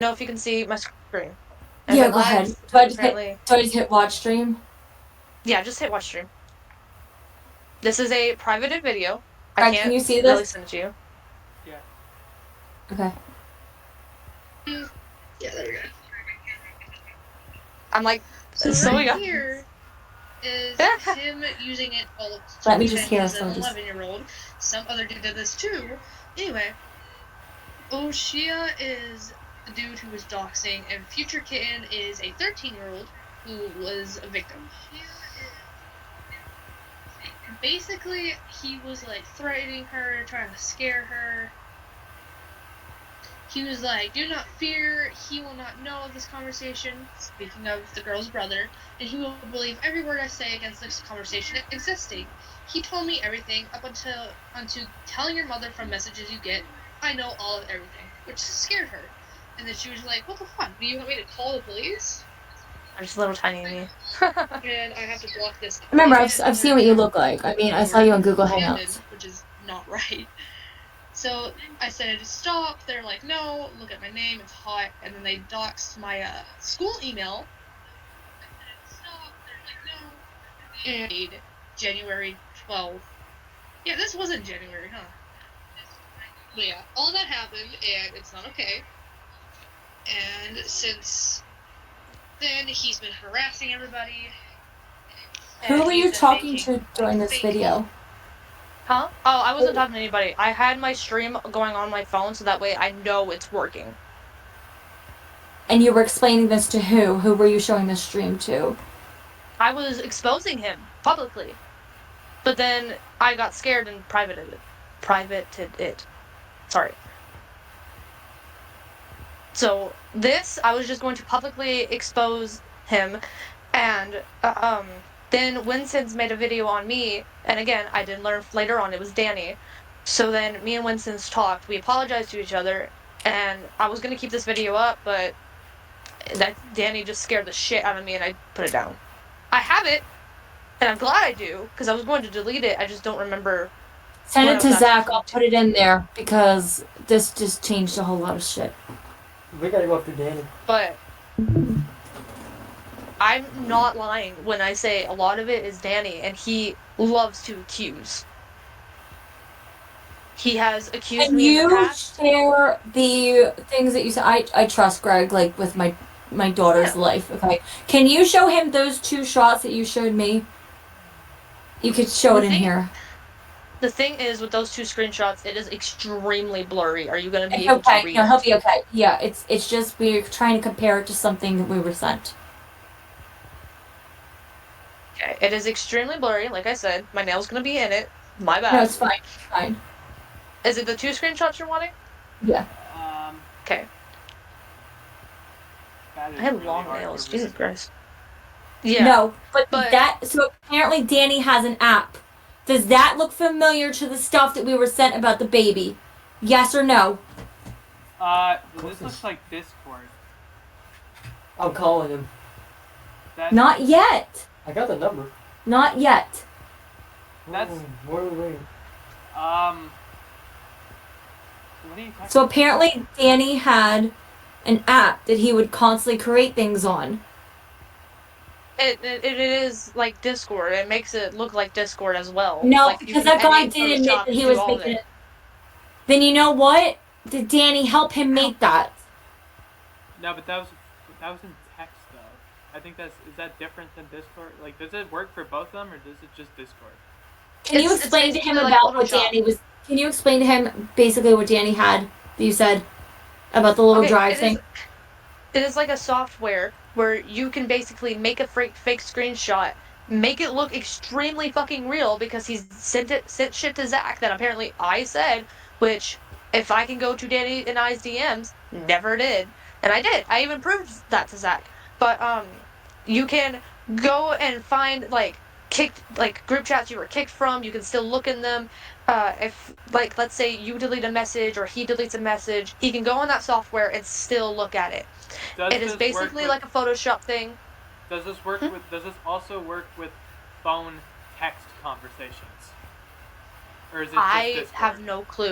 Know if you can see my screen. Yeah, go ahead. Do I just hit watch stream? Yeah, just hit watch stream. This is a privated video. I Greg, can't can you see really this? send it to you. Okay. Yeah, there we go. I'm like, So we got here is him using it all Let me just hear as some an just- 11-year-old. Some other dude did this too. Anyway, Oshia is the dude who was doxing, and Future Kitten is a 13-year-old who was a victim. Basically, he was like threatening her, trying to scare her. He was like, "Do not fear, he will not know of this conversation," speaking of the girl's brother, "and he will believe every word I say against this conversation existing. He told me everything up unto telling your mother from messages you get. I know all of everything," which scared her. And then she was like, "What the fuck? Do you want me to call the police?" I'm just a little tiny me. And I have to block this. Remember, I've seen what you look like. I mean, I saw you on Google Hangouts. Which is not right. So I said, "Stop." They're like, "No, look at my name, it's hot." And then they doxed my school email. And January 12th. Yeah, this wasn't January, huh? But yeah, all that happened, and it's not okay. And since then, he's been harassing everybody. Who were you talking to during this video? Huh? Oh, I wasn't talking to anybody. I had my stream going on my phone so that way I know it's working. And you were explaining this to who? Who were you showing the stream to? I was exposing him publicly. But then I got scared and privated it. Sorry. So this, I was just going to publicly expose him, and then Winsys made a video on me, and again, I did learn later on it was Danny. So then me and Winsys talked, we apologized to each other, and I was going to keep this video up, but that Danny just scared the shit out of me and I put it down. I have it, and I'm glad I do, because I was going to delete it, I just don't remember. Send it to Zach, I'll put it in there, because this just changed a whole lot of shit. We gotta go after Danny. But I'm not lying when I say a lot of it is Danny, and he loves to accuse. He has accused Can me in the you past. share the things that you said? I trust Greg, like, with my daughter's life, okay? Can you show him those 2 shots that you showed me? You could show it in here. The thing is, with those 2 screenshots, it is extremely blurry. Are you going to be able Okay, to read no, it? he'll be okay. Yeah, it's just we're trying to compare it to something that we were sent. Okay, it is extremely blurry, like I said. My nail's going to be in it. My bad. No, it's fine. It's fine. Is it the 2 screenshots you're wanting? Yeah. Okay. I have long nails. Jesus Christ. Yeah. No, but that, so apparently Danny has an app. Does that look familiar to the stuff that we were sent about the baby? Yes or no? This looks like Discord. I'm calling him. Not yet. I got the number. Not yet. That's. What are we waiting? What are you talking So apparently Danny had an app that he would constantly create things on. It is like Discord. It makes it look like Discord as well. No, Like, you because can that guy edit did admit Photoshop that he and was do all of making it. Then you know what? Did Danny help him make that? No, but that was in text though. I think is that different than Discord? Like, does it work for both of them, or does it just Discord? Can you It's explain to him basically like about what Photoshop. Danny was? Can you explain to him basically what Danny had that you said about the little Okay, drive thing? It is like a software where you can basically make a fake screenshot, make it look extremely fucking real because he's sent shit to Zach that apparently I said, which if I can go to Danny and I's DMs, never did. And I did. I even proved that to Zach. But you can go and find kicked group chats you were kicked from, you can still look in them. If let's say you delete a message or he deletes a message, he can go on that software and still look at it. It is basically like a Photoshop thing. Does this work with? Does this also work with phone text conversations? Or is it just I Discord? have no clue.